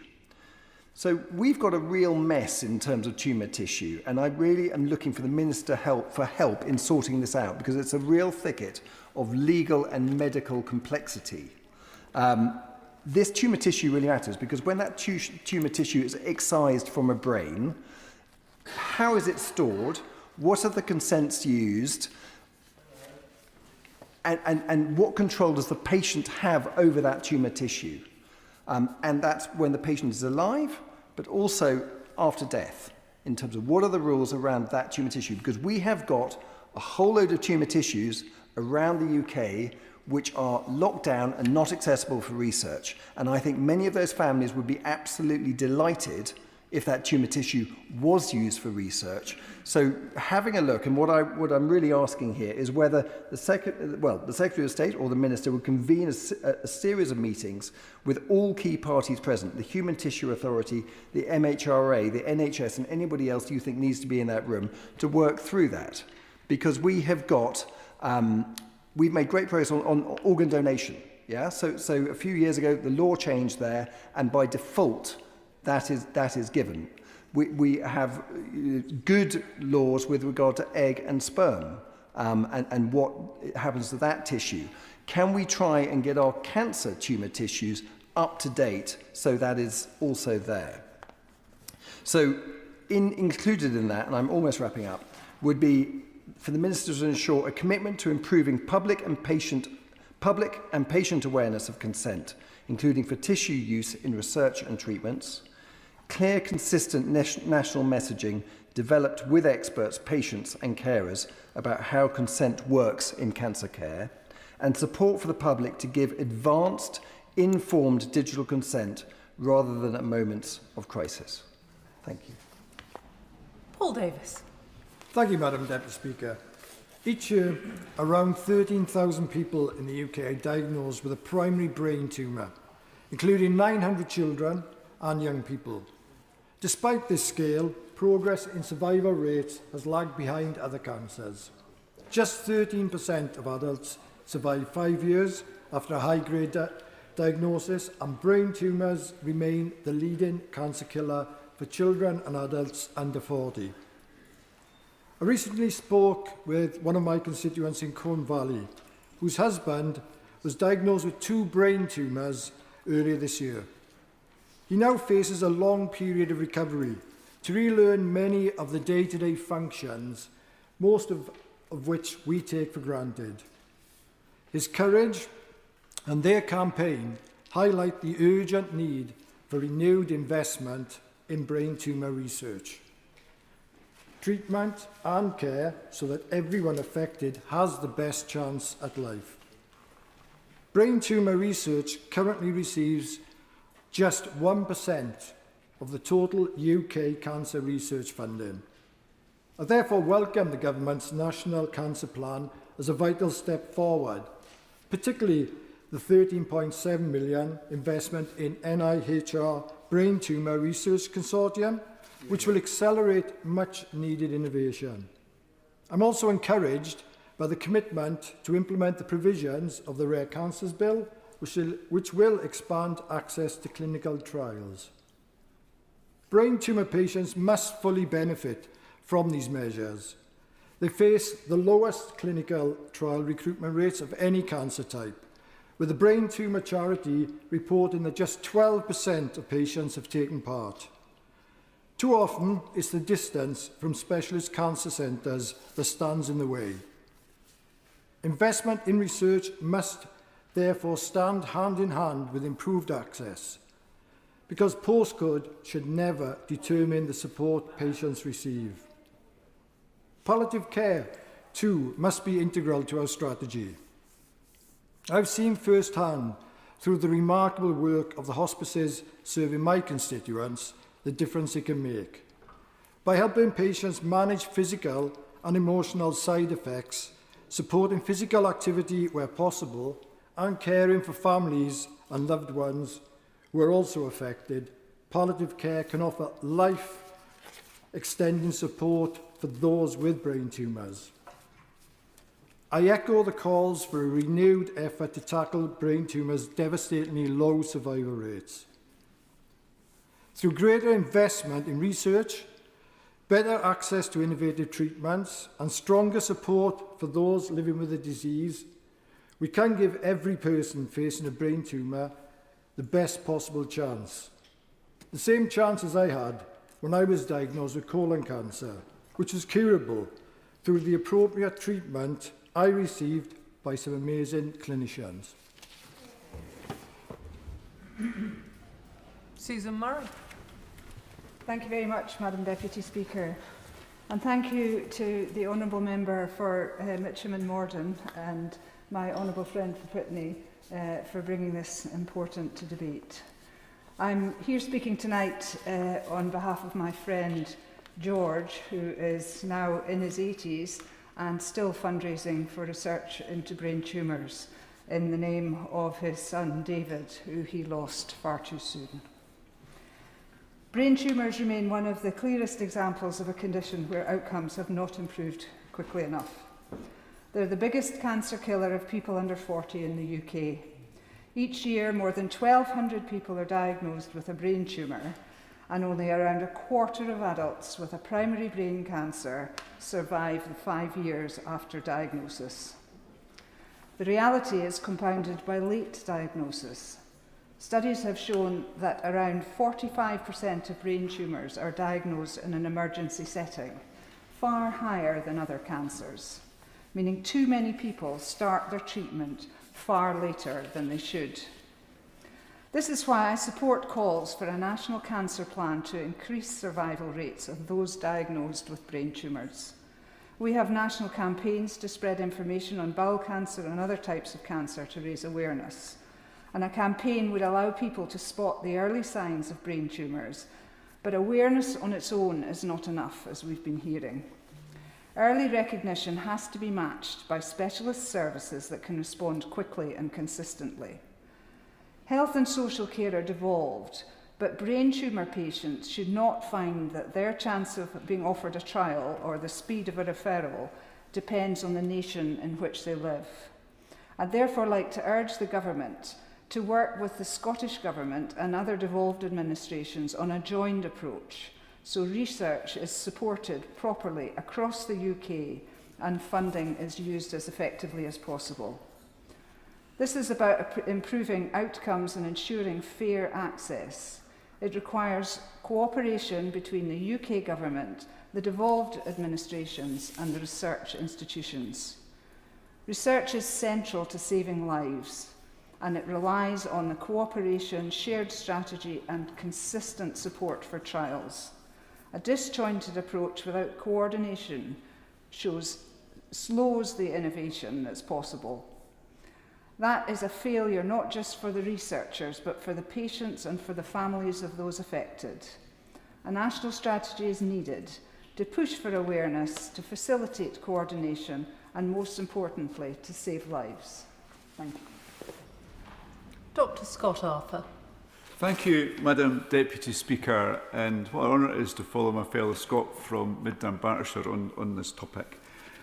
So we've got a real mess in terms of tumour tissue, and I really am looking for the Minister for help in sorting this out, because it's a real thicket of legal and medical complexity. This tumour tissue really matters, because when that tumour tissue is excised from a brain, how is it stored? What are the consents used? And what control does the patient have over that tumour tissue? And that's when the patient is alive, but also after death, in terms of what are the rules around that tumour tissue. Because we have got a whole load of tumour tissues around the UK which are locked down and not accessible for research. And I think many of those families would be absolutely delighted if that tumour tissue was used for research. So having a look, and what I'm really asking here is whether the Secretary of State or the Minister would convene a series of meetings with all key parties present, the Human Tissue Authority, the MHRA, the NHS, and anybody else you think needs to be in that room to work through that. Because we have got, we've made great progress on organ donation. Yeah? So a few years ago, the law changed there, and by default, that is given. We have good laws with regard to egg and sperm and what happens to that tissue. Can we try and get our cancer tumour tissues up to date so that is also there? So included in that, and I'm almost wrapping up, would be for the Minister to ensure a commitment to improving public and patient awareness of consent, including for tissue use in research and treatments, clear, consistent national messaging developed with experts, patients and carers about how consent works in cancer care, and support for the public to give advanced, informed digital consent rather than at moments of crisis. Thank you. Paul Davis. Thank you, Madam Deputy Speaker. Each year, around 13,000 people in the UK are diagnosed with a primary brain tumour, including 900 children and young people. Despite this scale, progress in survival rates has lagged behind other cancers. Just 13% of adults survive 5 years after a high-grade diagnosis, and brain tumours remain the leading cancer killer for children and adults under 40. I recently spoke with one of my constituents in Colne Valley, whose husband was diagnosed with 2 brain tumours earlier this year. He now faces a long period of recovery to relearn many of the day-to-day functions, most of which we take for granted. His courage and their campaign highlight the urgent need for renewed investment in brain tumour research, treatment and care so that everyone affected has the best chance at life. Brain tumour research currently receives just 1% of the total UK cancer research funding. I therefore welcome the Government's National Cancer Plan as a vital step forward, particularly the £13.7 million investment in NIHR Brain Tumour Research Consortium, which will accelerate much needed innovation. I'm also encouraged by the commitment to implement the provisions of the Rare Cancers Bill, which will expand access to clinical trials. Brain tumour patients must fully benefit from these measures. They face the lowest clinical trial recruitment rates of any cancer type, with the Brain Tumour Charity reporting that just 12% of patients have taken part. Too often, it's the distance from specialist cancer centres that stands in the way. Investment in research must therefore stand hand in hand with improved access, because postcode should never determine the support patients receive. Palliative care too, must be integral to our strategy. I've seen firsthand, through the remarkable work of the hospices serving my constituents, the difference it can make. By helping patients manage physical and emotional side effects, supporting physical activity where possible, and caring for families and loved ones who are also affected, palliative care can offer life-extending support for those with brain tumours. I echo the calls for a renewed effort to tackle brain tumours' devastatingly low survival rates. Through greater investment in research, better access to innovative treatments, and stronger support for those living with the disease, we can give every person facing a brain tumour the best possible chance. The same chance as I had when I was diagnosed with colon cancer, which was curable through the appropriate treatment I received by some amazing clinicians. Susan Murray. Thank you very much, Madam Deputy Speaker. And thank you to the Honourable Member for Mitcham and Morden and my Honourable friend for Whitney for bringing this important to debate. I'm here speaking tonight on behalf of my friend George, who is now in his 80s and still fundraising for research into brain tumours in the name of his son David, who he lost far too soon. Brain tumours remain one of the clearest examples of a condition where outcomes have not improved quickly enough. They're the biggest cancer killer of people under 40 in the UK. Each year, more than 1,200 people are diagnosed with a brain tumour, and only around a quarter of adults with a primary brain cancer survive the 5 years after diagnosis. The reality is compounded by late diagnosis. Studies have shown that around 45% of brain tumours are diagnosed in an emergency setting, far higher than other cancers, meaning too many people start their treatment far later than they should. This is why I support calls for a national cancer plan to increase survival rates of those diagnosed with brain tumours. We have national campaigns to spread information on bowel cancer and other types of cancer to raise awareness. And a campaign would allow people to spot the early signs of brain tumours, but awareness on its own is not enough, as we've been hearing. Early recognition has to be matched by specialist services that can respond quickly and consistently. Health and social care are devolved, but brain tumour patients should not find that their chance of being offered a trial or the speed of a referral depends on the nation in which they live. I'd therefore like to urge the Government to work with the Scottish Government and other devolved administrations on a joined approach, so research is supported properly across the UK and funding is used as effectively as possible. This is about improving outcomes and ensuring fair access. It requires cooperation between the UK Government, the devolved administrations and the research institutions. Research is central to saving lives, and it relies on the cooperation, shared strategy and consistent support for trials. A disjointed approach without coordination slows the innovation that's possible. That is a failure not just for the researchers, but for the patients and for the families of those affected. A national strategy is needed to push for awareness, to facilitate coordination, and most importantly, to save lives. Thank you. Dr. Scott Arthur. Thank you, Madam Deputy Speaker, and what an honour it is to follow my fellow Scot from Mid-Dunbartonshire on this topic.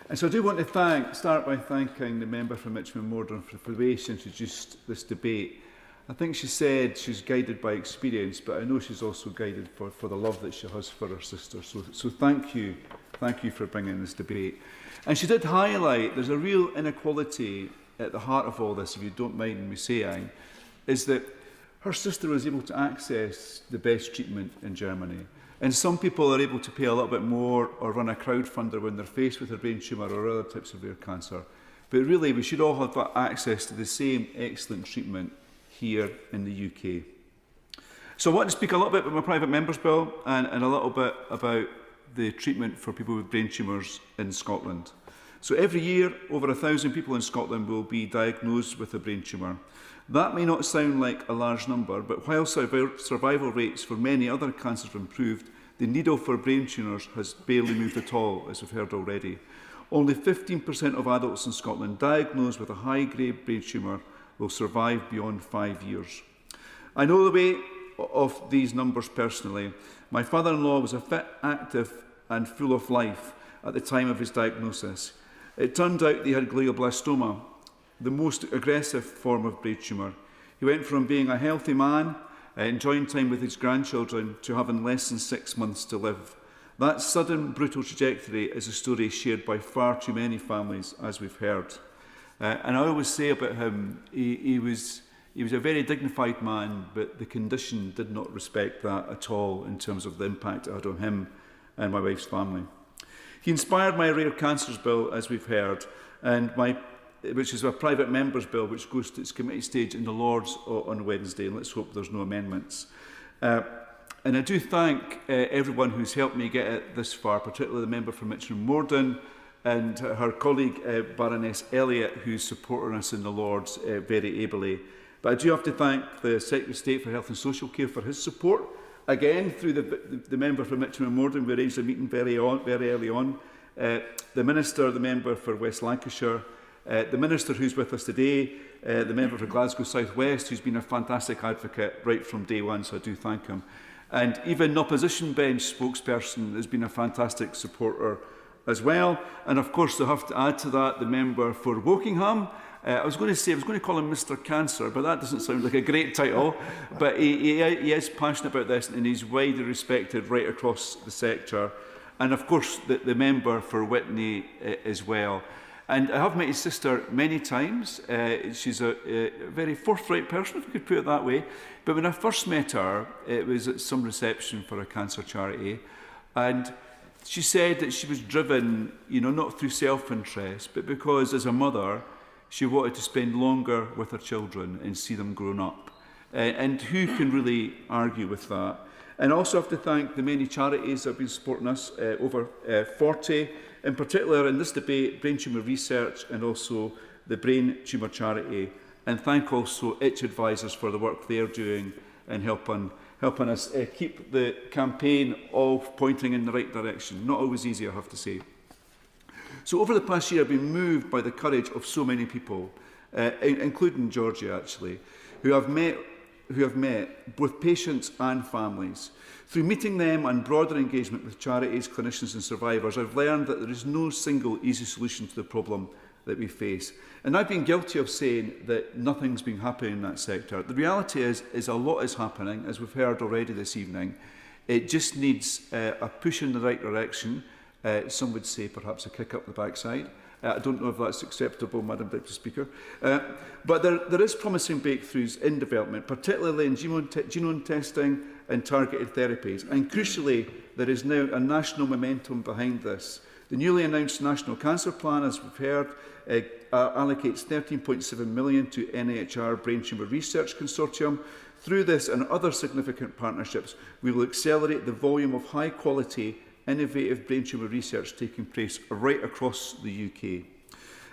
And so I do want to start by thanking the member from Mitcham and Morden for the way she introduced this debate. I think she said she's guided by experience, but I know she's also guided for the love that she has for her sister. So thank you for bringing this debate. And she did highlight there's a real inequality at the heart of all this, if you don't mind me saying, is that her sister was able to access the best treatment in Germany. And some people are able to pay a little bit more or run a crowdfunder when they're faced with a brain tumour or other types of rare cancer. But really, we should all have access to the same excellent treatment here in the UK. So I want to speak a little bit about my private member's bill and a little bit about the treatment for people with brain tumours in Scotland. So every year, over 1,000 people in Scotland will be diagnosed with a brain tumour. That may not sound like a large number, but while survival rates for many other cancers have improved, the needle for brain tumours has barely moved at all, as we've heard already. Only 15% of adults in Scotland diagnosed with a high-grade brain tumour will survive beyond 5 years. I know the weight of these numbers personally. My father-in-law was a fit, active and full of life at the time of his diagnosis. It turned out he had glioblastoma, the most aggressive form of brain tumour. He went from being a healthy man, enjoying time with his grandchildren, to having less than 6 months to live. That sudden, brutal trajectory is a story shared by far too many families, as we've heard. And I always say about him, he was a very dignified man, but the condition did not respect that at all in terms of the impact it had on him and my wife's family. He inspired my Rare Cancers Bill, as we've heard, which is a private member's bill which goes to its committee stage in the Lords on Wednesday, and let's hope there's no amendments. And I do thank everyone who's helped me get it this far, particularly the member from Mitcham Morden and her colleague Baroness Elliott, who's supporting us in the Lords very ably. But I do have to thank the Secretary of State for Health and Social Care for his support. Again, through the member from Mitcham and Morden, we arranged a meeting very early on. The Minister, the member for West Lancashire, the Minister who's with us today, the member for Glasgow South West, who's been a fantastic advocate right from day one, so I do thank him. And even the opposition bench spokesperson has been a fantastic supporter as well. And of course, I have to add to that the member for Wokingham. I was going to call him Mr. Cancer, but that doesn't sound like a great title. But he is passionate about this, and he's widely respected right across the sector. And of course, the member for Whitney as well. And I have met his sister many times. She's a very forthright person, if you could put it that way. But when I first met her, it was at some reception for a cancer charity. And she said that she was driven, not through self-interest, but because as a mother, she wanted to spend longer with her children and see them grown up. And who can really argue with that? And I also have to thank the many charities that have been supporting us, over 40, in particular in this debate, Brain Tumour Research and also the Brain Tumour Charity. And thank also Itch Advisors for the work they're doing and helping us keep the campaign all pointing in the right direction. Not always easy, I have to say. So over the past year, I've been moved by the courage of so many people, including Georgia actually, who have met both patients and families. Through meeting them and broader engagement with charities, clinicians and survivors, I've learned that there is no single easy solution to the problem that we face. And I've been guilty of saying that nothing's been happening in that sector. The reality is a lot is happening, as we've heard already this evening. It just needs a push in the right direction. Some would say perhaps a kick up the backside. I don't know if that's acceptable, Madam Deputy Speaker. But there is promising breakthroughs in development, particularly in genome testing and targeted therapies. And crucially, there is now a national momentum behind this. The newly announced National Cancer Plan, as we've heard, allocates £13.7 million to NHR Brain Tumour Research Consortium. Through this and other significant partnerships, we will accelerate the volume of high-quality, innovative brain tumour research taking place right across the UK.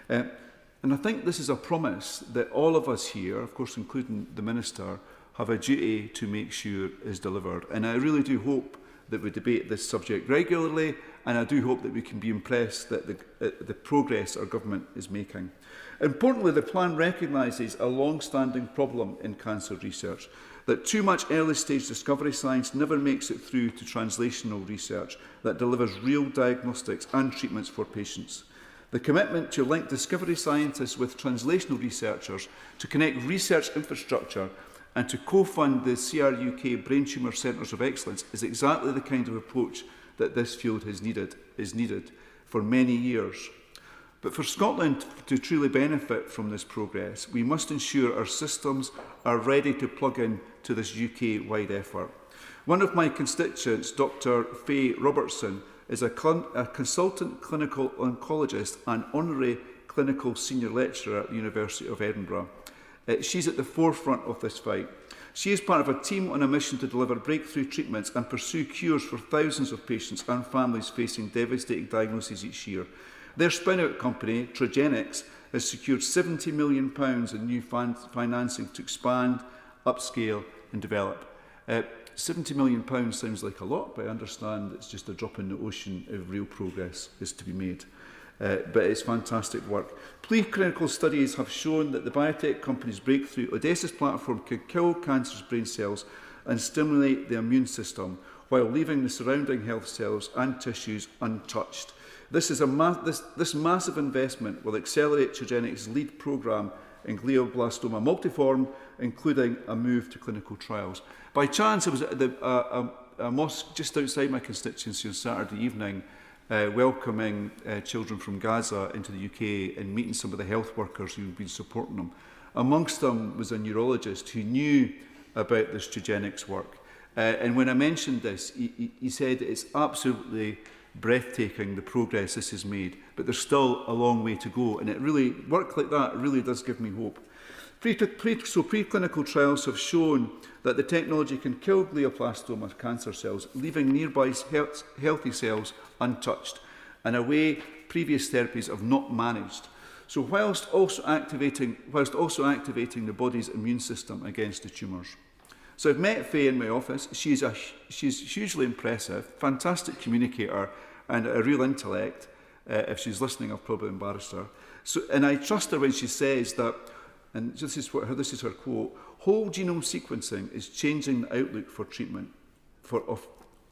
And I think this is a promise that all of us here, of course including the Minister, have a duty to make sure is delivered. And I really do hope that we debate this subject regularly, and I do hope that we can be impressed that the progress our government is making. Importantly, the plan recognises a long-standing problem in cancer research, that too much early-stage discovery science never makes it through to translational research that delivers real diagnostics and treatments for patients. The commitment to link discovery scientists with translational researchers, to connect research infrastructure and to co-fund the CRUK Brain Tumour Centres of Excellence is exactly the kind of approach that this field is needed for many years. But for Scotland to truly benefit from this progress, we must ensure our systems are ready to plug in to this UK-wide effort. One of my constituents, Dr. Faye Robertson, is a consultant clinical oncologist and honorary clinical senior lecturer at the University of Edinburgh. She's at the forefront of this fight. She is part of a team on a mission to deliver breakthrough treatments and pursue cures for thousands of patients and families facing devastating diagnoses each year. Their spin-out company, Trigenics, has secured £70 million in new financing to expand, upscale and develop. £70 million sounds like a lot, but I understand it's just a drop in the ocean if real progress is to be made. But it's fantastic work. Preclinical studies have shown that the biotech company's breakthrough Odysseus platform can kill cancerous brain cells and stimulate the immune system while leaving the surrounding health cells and tissues untouched. This massive investment will accelerate Trigenics' lead programme in glioblastoma multiforme, including a move to clinical trials. By chance, I was at a mosque just outside my constituency on Saturday evening, welcoming children from Gaza into the UK and meeting some of the health workers who have been supporting them. Amongst them was a neurologist who knew about this Trigenics work. And when I mentioned this, he said it's absolutely breathtaking, the progress this has made, but there's still a long way to go. And it really, work like that really does give me hope. Preclinical trials have shown that the technology can kill glioblastoma cancer cells, leaving nearby healthy cells untouched, in a way previous therapies have not managed. So whilst also activating the body's immune system against the tumours. So I've met Faye in my office. She's hugely impressive, fantastic communicator and a real intellect. If she's listening, I've probably embarrassed her. So, and I trust her when she says that, and this is her quote, whole genome sequencing is changing the outlook for treatment, for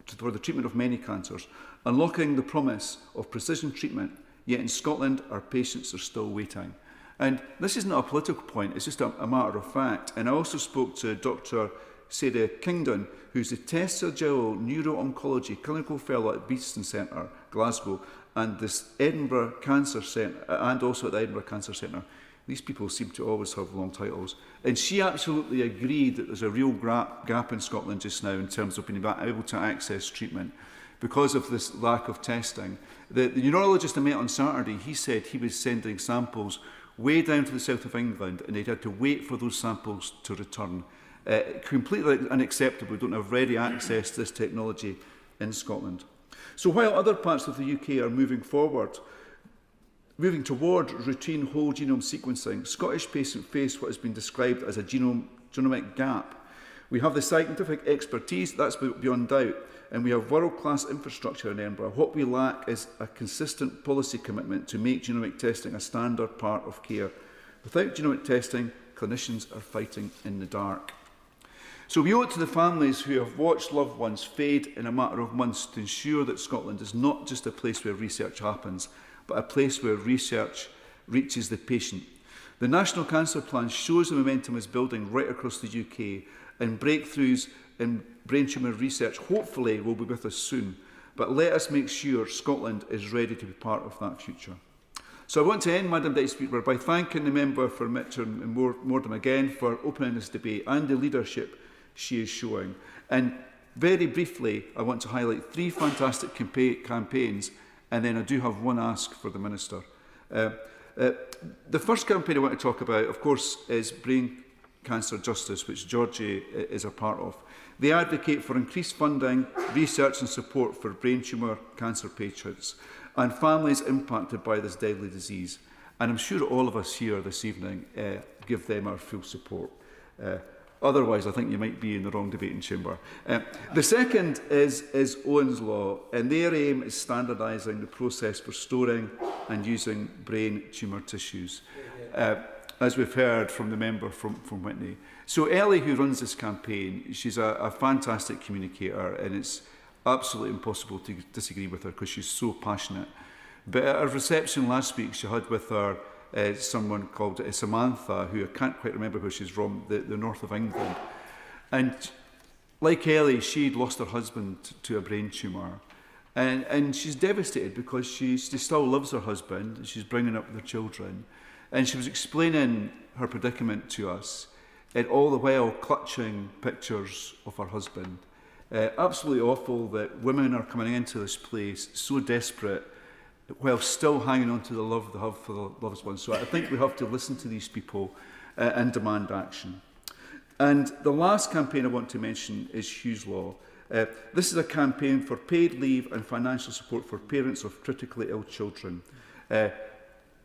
the treatment of many cancers, unlocking the promise of precision treatment, yet in Scotland our patients are still waiting. And this isn't a political point, it's just a matter of fact. And I also spoke to Dr. Sarah Kingdon, who's the Tessa Gill Neuro-Oncology Clinical Fellow at Beeston Centre, Glasgow, and this Edinburgh Cancer Centre, and also at the Edinburgh Cancer Centre. These people seem to always have long titles. And she absolutely agreed that there's a real gap in Scotland just now in terms of being able to access treatment because of this lack of testing. The neurologist I met on Saturday, he said he was sending samples way down to the south of England and they'd had to wait for those samples to return. Completely unacceptable. We don't have ready access to this technology in Scotland. So while other parts of the UK are moving toward routine whole genome sequencing, Scottish patients face what has been described as a genomic gap. We have the scientific expertise, that's beyond doubt, and we have world-class infrastructure in Edinburgh. What we lack is a consistent policy commitment to make genomic testing a standard part of care. Without genomic testing, clinicians are fighting in the dark. So we owe it to the families who have watched loved ones fade in a matter of months to ensure that Scotland is not just a place where research happens, but a place where research reaches the patient. The National Cancer Plan shows the momentum is building right across the UK, and breakthroughs in brain tumour research hopefully will be with us soon. But let us make sure Scotland is ready to be part of that future. So I want to end, Madam Deputy Speaker, by thanking the member for Mitcham and Mordam again for opening this debate and the leadership she is showing. And very briefly, I want to highlight 3 fantastic campaigns, and then I do have one ask for the Minister. The first campaign I want to talk about, of course, is Brain Cancer Justice, which Georgie is a part of. They advocate for increased funding, research and support for brain tumour cancer patients and families impacted by this deadly disease. And I'm sure all of us here this evening give them our full support. Otherwise, I think you might be in the wrong debating chamber. The second is Owen's Law, and their aim is standardising the process for storing and using brain tumour tissues, as we've heard from the member from Whitney. So Ellie, who runs this campaign, she's a fantastic communicator, and it's absolutely impossible to disagree with her because she's so passionate. But at a reception last week, she had with her someone called Samantha, who I can't quite remember where she's from, the north of England. And like Ellie, she'd lost her husband to a brain tumour. And she's devastated because she still loves her husband, and she's bringing up their children. And she was explaining her predicament to us, and all the while clutching pictures of her husband. Absolutely awful that women are coming into this place so desperate while still hanging on to the love they have for the loved ones. So I think we have to listen to these people and demand action. And the last campaign I want to mention is Hugh's Law. This is a campaign for paid leave and financial support for parents of critically ill children.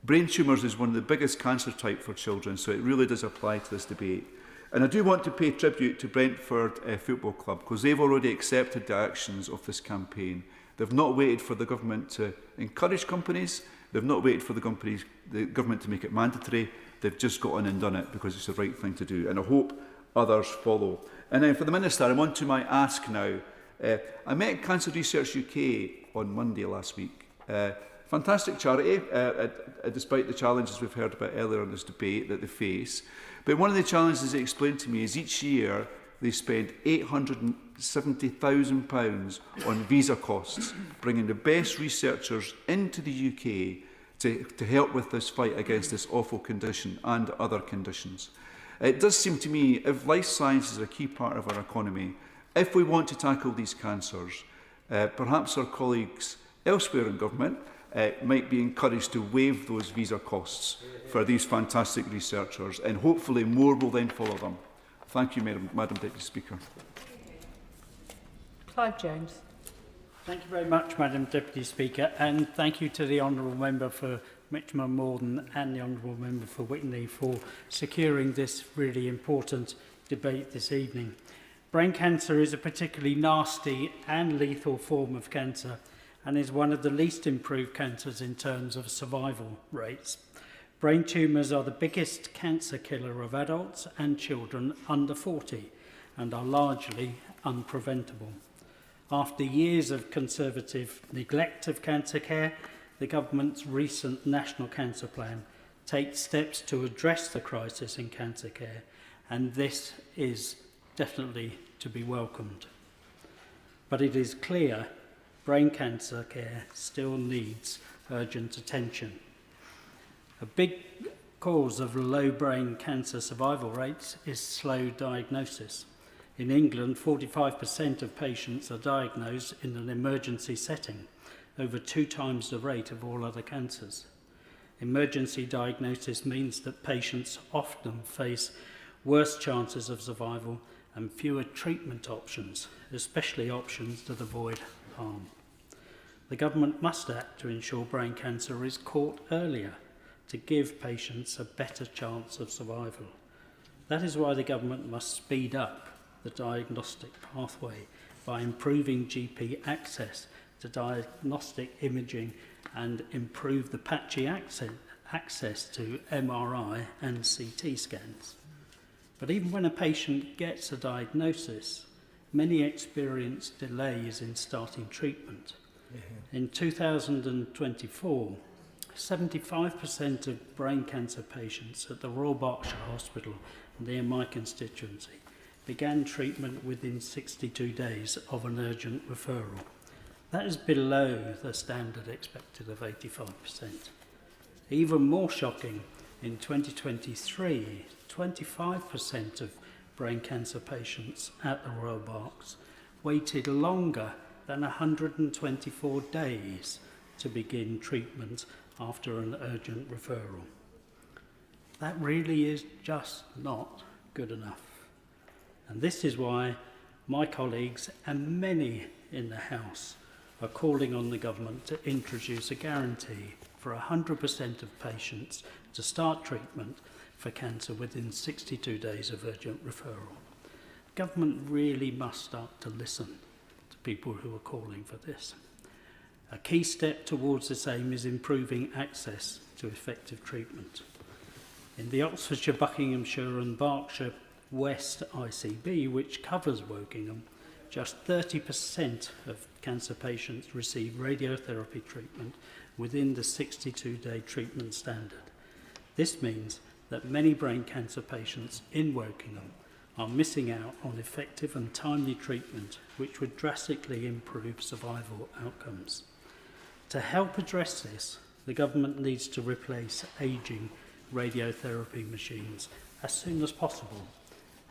Brain tumours is one of the biggest cancer type for children, so it really does apply to this debate. And I do want to pay tribute to Brentford Football Club, because they've already accepted the actions of this campaign. They've not waited for the government to encourage companies. They've not waited for the government to make it mandatory. They've just got on and done it because it's the right thing to do. And I hope others follow. And then for the Minister, I'm on to my ask now. I met Cancer Research UK on Monday last week. Fantastic charity, despite the challenges we've heard about earlier in this debate that they face. But one of the challenges they explained to me is each year they spend £870,000 on visa costs, bringing the best researchers into the UK to help with this fight against this awful condition and other conditions. It does seem to me, if life science is a key part of our economy, if we want to tackle these cancers, perhaps our colleagues elsewhere in government might be encouraged to waive those visa costs for these fantastic researchers, and hopefully more will then follow them. Thank you, Madam Deputy Speaker. Clive Jones. Thank you very much, Madam Deputy Speaker, and thank you to the Honourable Member for Mitcham Morden and the Honourable Member for Witney for securing this really important debate this evening. Brain cancer is a particularly nasty and lethal form of cancer and is one of the least improved cancers in terms of survival rates. Brain tumours are the biggest cancer killer of adults and children under 40 and are largely unpreventable. After years of Conservative neglect of cancer care, the government's recent National Cancer Plan takes steps to address the crisis in cancer care, and this is definitely to be welcomed. But it is clear brain cancer care still needs urgent attention. A big cause of low brain cancer survival rates is slow diagnosis. In England, 45% of patients are diagnosed in an emergency setting, over 2 times the rate of all other cancers. Emergency diagnosis means that patients often face worse chances of survival and fewer treatment options, especially options that avoid harm. The government must act to ensure brain cancer is caught earlier, to give patients a better chance of survival. That is why the government must speed up the diagnostic pathway by improving GP access to diagnostic imaging and improve the patchy access to MRI and CT scans. But even when a patient gets a diagnosis, many experience delays in starting treatment. In 2024, 75% of brain cancer patients at the Royal Berkshire Hospital near my constituency began treatment within 62 days of an urgent referral. That is below the standard expected of 85%. Even more shocking, in 2023, 25% of brain cancer patients at the Royal Berks waited longer than 124 days to begin treatment after an urgent referral. That really is just not good enough. And this is why my colleagues and many in the House are calling on the government to introduce a guarantee for 100% of patients to start treatment for cancer within 62 days of urgent referral. Government really must start to listen to people who are calling for this. A key step towards this aim is improving access to effective treatment. In the Oxfordshire, Buckinghamshire and Berkshire West ICB, which covers Wokingham, just 30% of cancer patients receive radiotherapy treatment within the 62-day treatment standard. This means that many brain cancer patients in Wokingham are missing out on effective and timely treatment, which would drastically improve survival outcomes. To help address this, the government needs to replace ageing radiotherapy machines as soon as possible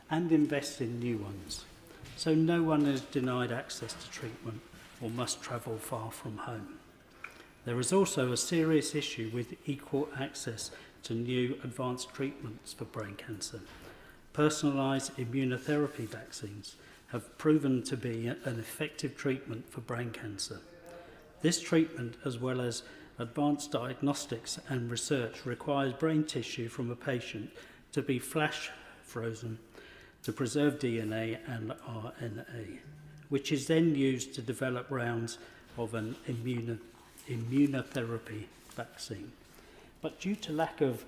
and invest in new ones, so no one is denied access to treatment or must travel far from home. There is also a serious issue with equal access to new advanced treatments for brain cancer. Personalised immunotherapy vaccines have proven to be an effective treatment for brain cancer. This treatment, as well as advanced diagnostics and research, requires brain tissue from a patient to be flash frozen to preserve DNA and RNA, which is then used to develop rounds of an immunotherapy vaccine. But due to lack of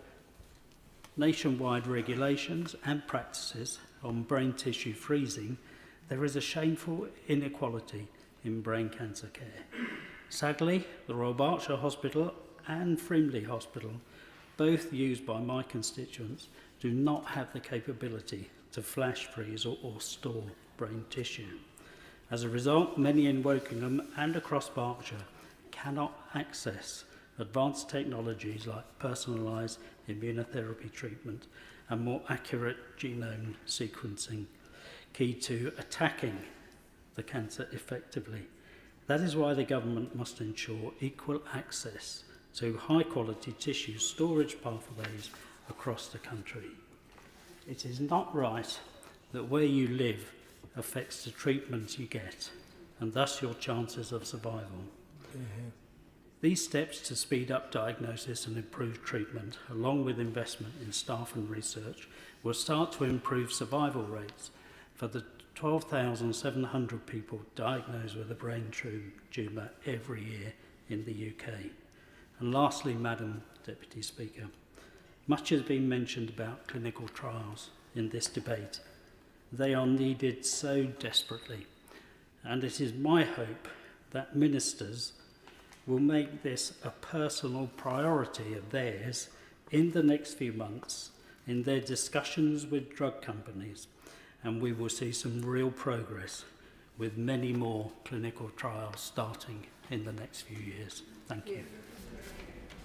nationwide regulations and practices on brain tissue freezing, there is a shameful inequality in brain cancer care. Sadly, the Royal Berkshire Hospital and Frimley Hospital, both used by my constituents, do not have the capability to flash freeze or store brain tissue. As a result, many in Wokingham and across Berkshire cannot access advanced technologies like personalised immunotherapy treatment and more accurate genome sequencing, key to attacking the cancer effectively. That is why the government must ensure equal access to high-quality tissue storage pathways across the country. It is not right that where you live affects the treatment you get, and thus your chances of survival. These steps to speed up diagnosis and improve treatment, along with investment in staff and research, will start to improve survival rates for the 12,700 people diagnosed with a brain tumour every year in the UK. And lastly, Madam Deputy Speaker, much has been mentioned about clinical trials in this debate. They are needed so desperately, and it is my hope that ministers will make this a personal priority of theirs in the next few months in their discussions with drug companies, and we will see some real progress with many more clinical trials starting in the next few years. Thank you.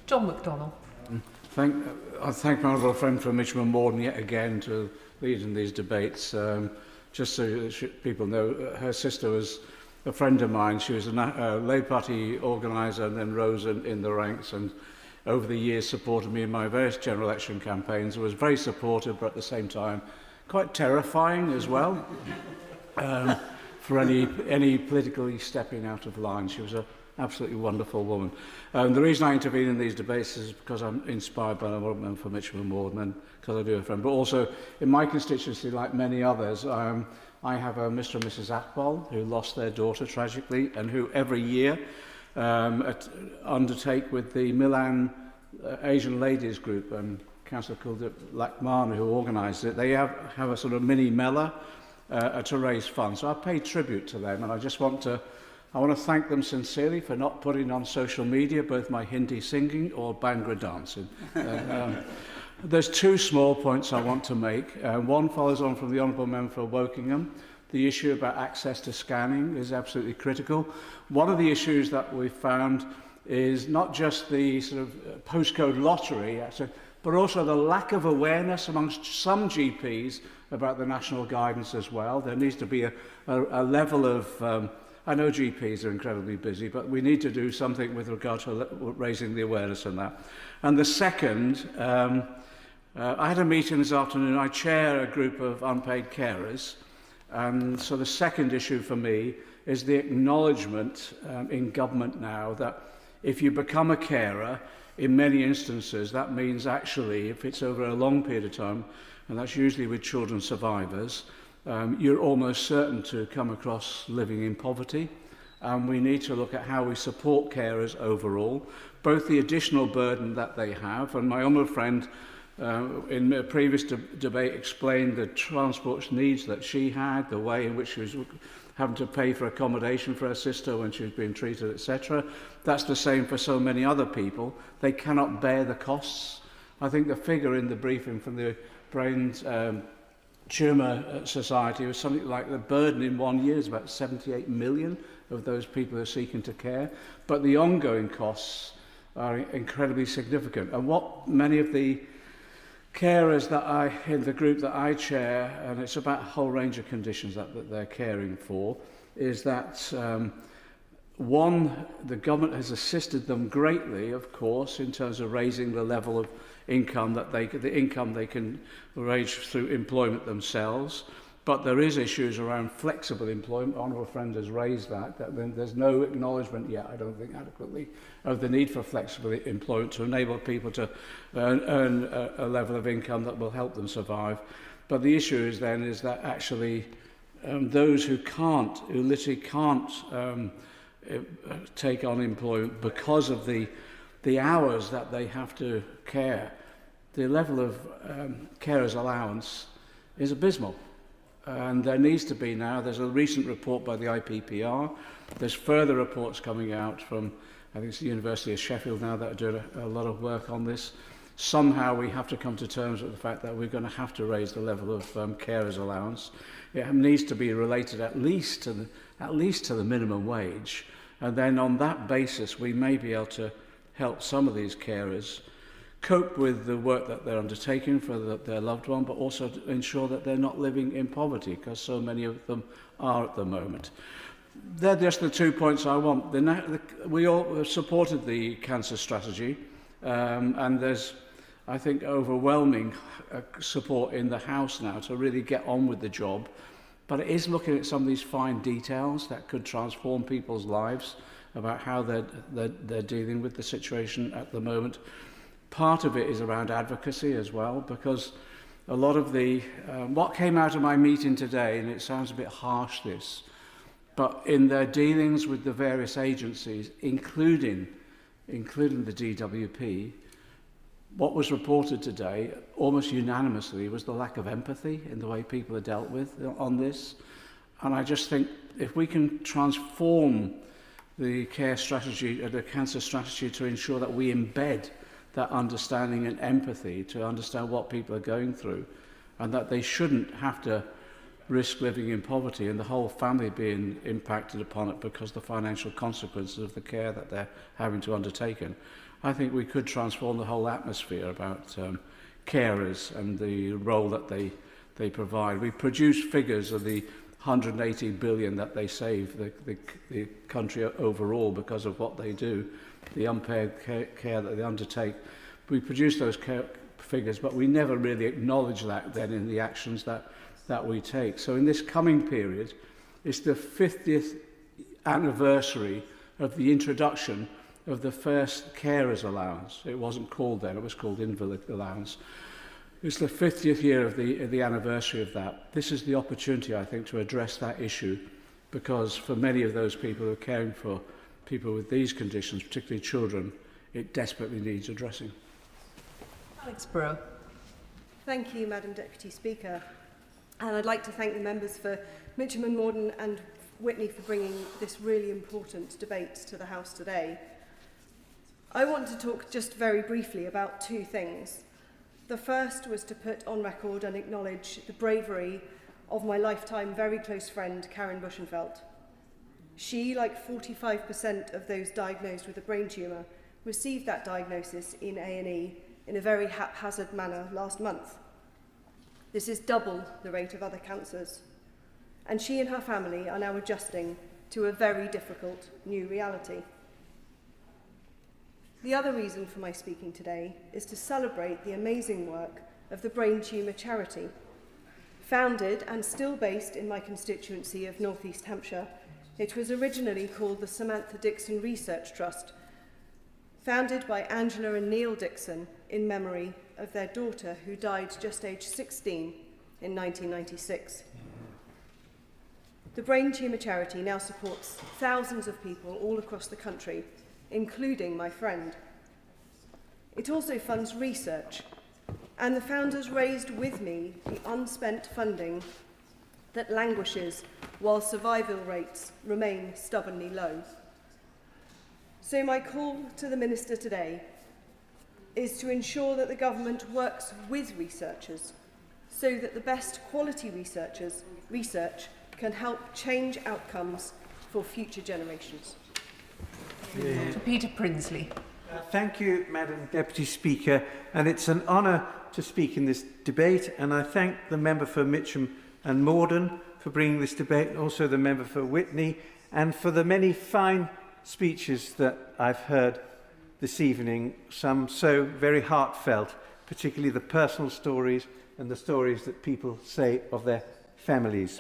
John McDonnell. I thank my honourable friend from Mitcham and Morden yet again to lead in these debates. Just so that people know, her sister was a friend of mine. She was a Labour Party organiser and then rose in the ranks, and over the years supported me in my various general election campaigns. Was very supportive, but at the same time quite terrifying as well for any politically stepping out of line. She was an absolutely wonderful woman. The reason I intervene in these debates is because I'm inspired by the woman for Mitcham and Morden, because I do have a friend. But also in my constituency, like many others, I have a Mr and Mrs Akbal who lost their daughter tragically, and who every year undertake with the Milan Asian Ladies Group, and Councillor Kuldeep Lakman, who organised it. They have a sort of mini Mela to raise funds. So I pay tribute to them, and I want to thank them sincerely for not putting on social media both my Hindi singing or Bhangra dancing. There's two small points I want to make. One follows on from the Honourable Member for Wokingham. The issue about access to scanning is absolutely critical. One of the issues that we've found is not just the sort of postcode lottery, but also the lack of awareness amongst some GPs about the national guidance as well. There needs to be a level of... I know GPs are incredibly busy, but we need to do something with regard to raising the awareness on that. And the second, I had a meeting this afternoon. I chair a group of unpaid carers. And so the second issue for me is the acknowledgement in government now that if you become a carer, in many instances, that means actually, if it's over a long period of time, and that's usually with children survivors, you're almost certain to come across living in poverty. And we need to look at how we support carers overall, both the additional burden that they have, and my honourable friend in a previous debate explained the transport needs that she had, the way in which she was having to pay for accommodation for her sister when she was being treated, etc. That's the same for so many other people. They cannot bear the costs. I think the figure in the briefing from the Brain Tumour Society was something like the burden in 1 year is about 78 million of those people who are seeking to care. But the ongoing costs are incredibly significant. And what many of the carers in the group that I chair, and it's about a whole range of conditions that they're caring for, is that one, the government has assisted them greatly, of course, in terms of raising the level of income that the income they can raise through employment themselves. But there is issues around flexible employment. Honourable friend has raised that there's no acknowledgement yet, I don't think adequately, of the need for flexible employment to enable people to earn a level of income that will help them survive. But the issue is that actually those who literally can't take on employment because of the hours that they have to care, the level of carers allowance is abysmal. And there needs to be now, there's a recent report by the IPPR, there's further reports coming out from, I think it's the University of Sheffield now that are doing a lot of work on this. Somehow we have to come to terms with the fact that we're going to have to raise the level of carers allowance. It needs to be related at least to the minimum wage. And then on that basis, we may be able to help some of these carers cope with the work that they're undertaking for their loved one, but also to ensure that they're not living in poverty, because so many of them are at the moment. They're just the 2 points I want. We all have supported the cancer strategy, and there's, I think, overwhelming support in the House now to really get on with the job. But it is looking at some of these fine details that could transform people's lives about how they're dealing with the situation at the moment. Part of it is around advocacy as well, because a lot of what came out of my meeting today, and it sounds a bit harsh this, but in their dealings with the various agencies, including the DWP, what was reported today, almost unanimously, was the lack of empathy in the way people are dealt with on this. And I just think if we can transform the care strategy, the cancer strategy, to ensure that we embed that understanding and empathy to understand what people are going through, and that they shouldn't have to risk living in poverty and the whole family being impacted upon it because of the financial consequences of the care that they're having to undertake. I think we could transform the whole atmosphere about carers and the role that they provide. We produce figures of the 180 billion that they save the country overall because of what they do, the unpaid care that they undertake. We produce those figures, but we never really acknowledge that then in the actions that we take. So in this coming period, it's the 50th anniversary of the introduction of the first carers allowance. It wasn't called then, it was called invalid allowance. It's the 50th year of the anniversary of that. This is the opportunity, I think, to address that issue, because for many of those people who are caring for people with these conditions, particularly children, it desperately needs addressing. Alex Burrow. Thank you, Madam Deputy Speaker. And I'd like to thank the members for Mitcham and Morden and Whitney for bringing this really important debate to the House today. I want to talk just very briefly about two things. The first was to put on record and acknowledge the bravery of my lifetime very close friend, Karen Buschenfeld. She, like 45% of those diagnosed with a brain tumour, received that diagnosis in A&E in a very haphazard manner last month. This is double the rate of other cancers. And she and her family are now adjusting to a very difficult new reality. The other reason for my speaking today is to celebrate the amazing work of the Brain Tumour Charity. Founded and still based in my constituency of North East Hampshire, it was originally called the Samantha Dixon Research Trust, founded by Angela and Neil Dixon in memory of their daughter who died just aged 16 in 1996. The Brain Tumour Charity now supports thousands of people all across the country, including my friend. It also funds research, and the founders raised with me the unspent funding that languishes while survival rates remain stubbornly low. So my call to the Minister today is to ensure that the government works with researchers so that the best quality research can help change outcomes for future generations. To Peter Prinsley. Thank you, Madam Deputy Speaker, and it's an honour to speak in this debate, and I thank the member for Mitcham and Morden for bringing this debate, and also the member for Whitney, and for the many fine speeches that I've heard this evening, some so very heartfelt, particularly the personal stories and the stories that people say of their families.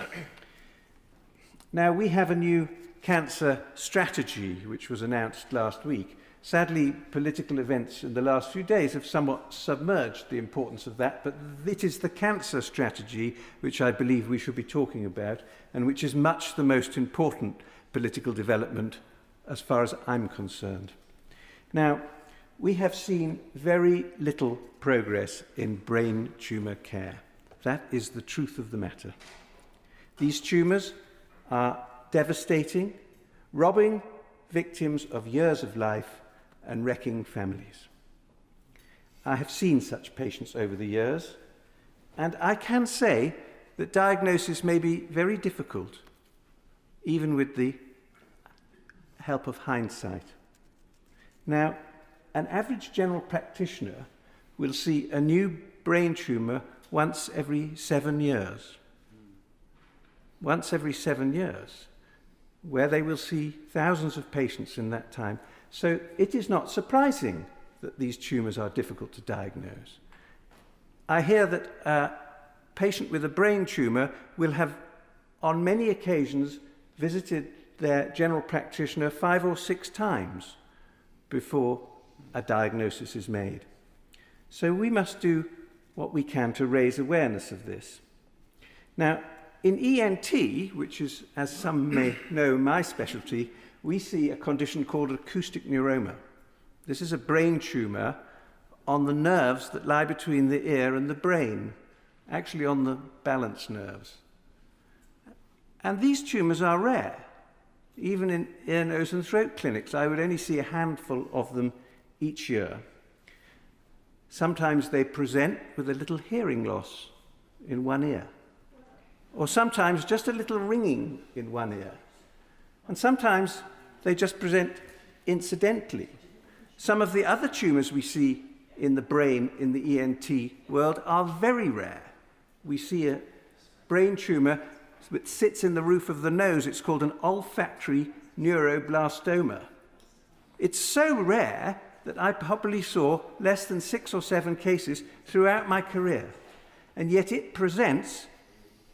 Now, we have a new cancer strategy which was announced last week. Sadly, political events in the last few days have somewhat submerged the importance of that, but it is the cancer strategy which I believe we should be talking about, and which is much the most important political development as far as I'm concerned. Now, we have seen very little progress in brain tumour care. That is the truth of the matter. These tumours are devastating, robbing victims of years of life and wrecking families. I have seen such patients over the years, and I can say that diagnosis may be very difficult, even with the help of hindsight. Now, an average general practitioner will see a new brain tumour once every 7 years. Once every 7 years, where they will see thousands of patients in that time. So it is not surprising that these tumours are difficult to diagnose. I hear that a patient with a brain tumour will have, on many occasions, visited their general practitioner 5 or 6 times before a diagnosis is made. So we must do what we can to raise awareness of this. Now, in ENT, which is, as some may know, my specialty, we see a condition called acoustic neuroma. This is a brain tumour on the nerves that lie between the ear and the brain, actually on the balance nerves. And these tumours are rare. Even in ear, nose and throat clinics, I would only see a handful of them each year. Sometimes they present with a little hearing loss in one ear, or sometimes just a little ringing in one ear. And sometimes they just present incidentally. Some of the other tumours we see in the brain in the ENT world are very rare. We see a brain tumour that sits in the roof of the nose. It's called an olfactory neuroblastoma. It's so rare that I probably saw less than 6 or 7 cases throughout my career. And yet it presents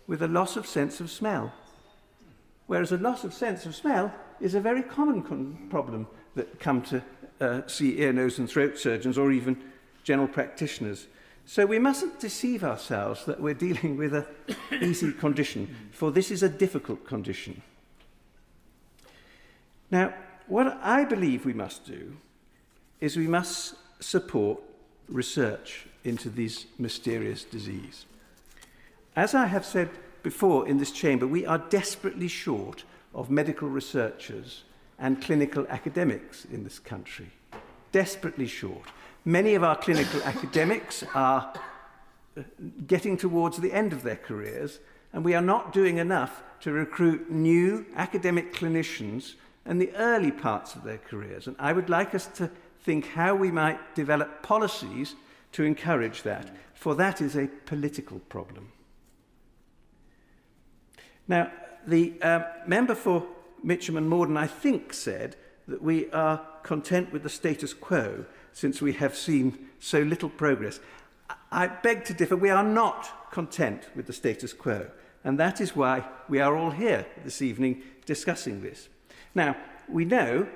with a loss of sense of smell. Whereas a loss of sense of smell is a very common problem that come to see ear, nose and throat surgeons or even general practitioners. So we mustn't deceive ourselves that we're dealing with an easy condition, for this is a difficult condition. Now, what I believe we must do is we must support research into this mysterious disease. As I have said before in this chamber, we are desperately short of medical researchers and clinical academics in this country. Desperately short. Many of our clinical academics are getting towards the end of their careers, and we are not doing enough to recruit new academic clinicians in the early parts of their careers. And I would like us to think how we might develop policies to encourage that, for that is a political problem. Now, the member for Mitcham and Morden, I think, said that we are content with the status quo since we have seen so little progress. I beg to differ. We are not content with the status quo, and that is why we are all here this evening discussing this. Now, we know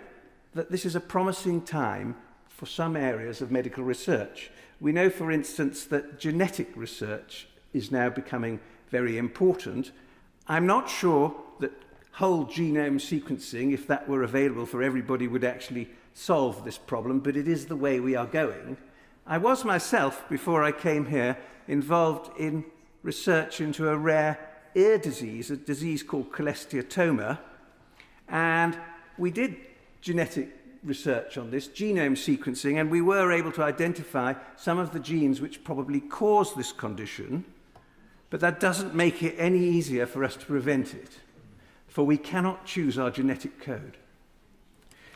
that this is a promising time for some areas of medical research. We know, for instance, that genetic research is now becoming very important. I'm not sure that whole genome sequencing, if that were available for everybody, would actually solve this problem, but it is the way we are going. I was myself, before I came here, involved in research into a rare ear disease, a disease called cholesteatoma, and we did genetic research on this, genome sequencing, and we were able to identify some of the genes which probably cause this condition, but that doesn't make it any easier for us to prevent it, for we cannot choose our genetic code.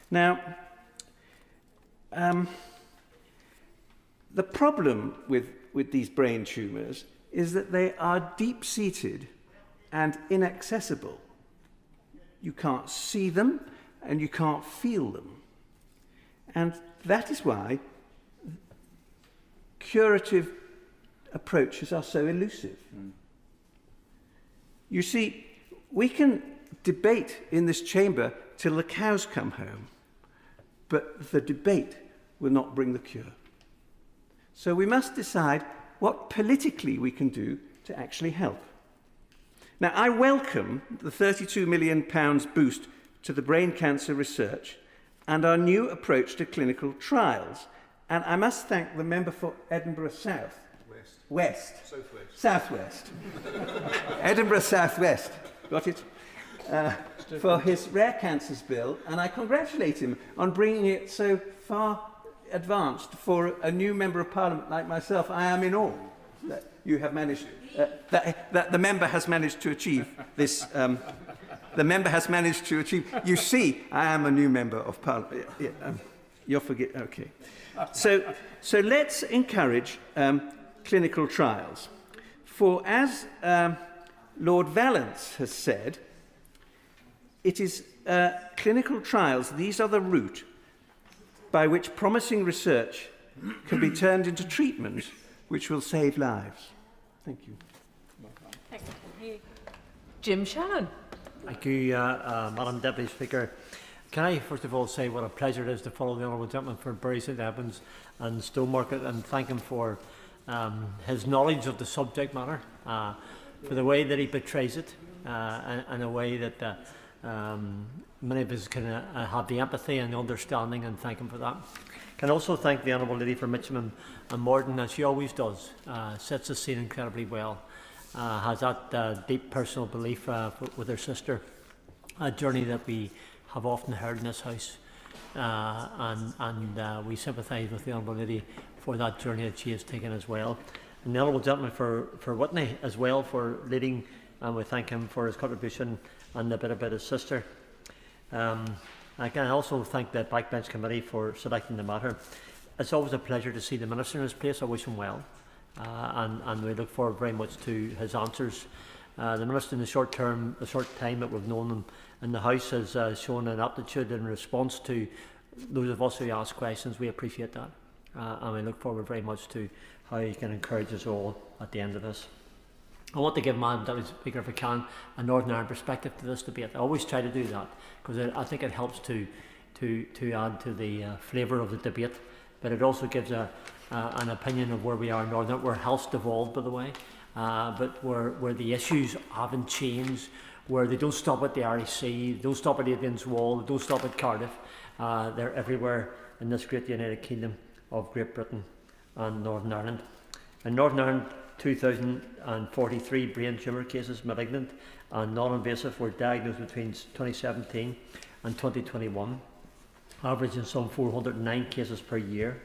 Now, the problem with these brain tumours is that they are deep-seated and inaccessible. You can't see them and you can't feel them. And that is why curative approaches are so elusive. You see, we can debate in this chamber till the cows come home, but the debate will not bring the cure. So we must decide what politically we can do to actually help. Now, I welcome the £32 million boost to the brain cancer research and our new approach to clinical trials. And I must thank the member for Edinburgh South. Southwest. Edinburgh Southwest. Got it? For his rare cancers bill, and I congratulate him on bringing it so far advanced for a new member of Parliament like myself. I am in awe that you have managed, that the member has managed to achieve this. The member has managed to achieve. You see, I am a new member of Parliament. You'll forget. Okay. So let's encourage clinical trials. For as Lord Valence has said, it is clinical trials, these are the route by which promising research can be turned into treatment which will save lives. Thank you. Thank you. Jim Shannon. Thank you, Madam Deputy Speaker. Can I first of all say what a pleasure it is to follow the Honourable Gentleman for Bury St Edmunds and Stowmarket, and thank him for his knowledge of the subject matter, for the way that he portrays it, and a way that many of us can have the empathy and the understanding, and thank him for that. Can also thank the Honourable Lady for Mitcham and Morden, as she always does, sets the scene incredibly well, has that deep personal belief with her sister, a journey that we have often heard in this House, and we sympathise with the Honourable Lady for that journey that she has taken as well. And the Honourable Gentleman for Whitney as well for leading, and we thank him for his contribution and a bit about his sister. I can also thank the Backbench Committee for selecting the matter. It's always a pleasure to see the Minister in his place. I wish him well, and we look forward very much to his answers. The Minister, in the short time that we've known him in the House, has shown an aptitude in response to those of us who ask questions. We appreciate that, and we look forward very much to how he can encourage us all at the end of this. I want to give Madam Deputy Speaker, if I can, a Northern Ireland perspective to this debate. I always try to do that because I think it helps to add to the flavour of the debate, but it also gives an opinion of where we are in Northern Ireland, where health's devolved, by the way, but where the issues haven't changed, where they don't stop at the REC, they don't stop at Adrian's Wall, they don't stop at Cardiff. They're everywhere in this great United Kingdom of Great Britain and Northern Ireland. In Northern Ireland, 2,043 brain tumour cases, malignant and non-invasive, were diagnosed between 2017 and 2021, averaging some 409 cases per year.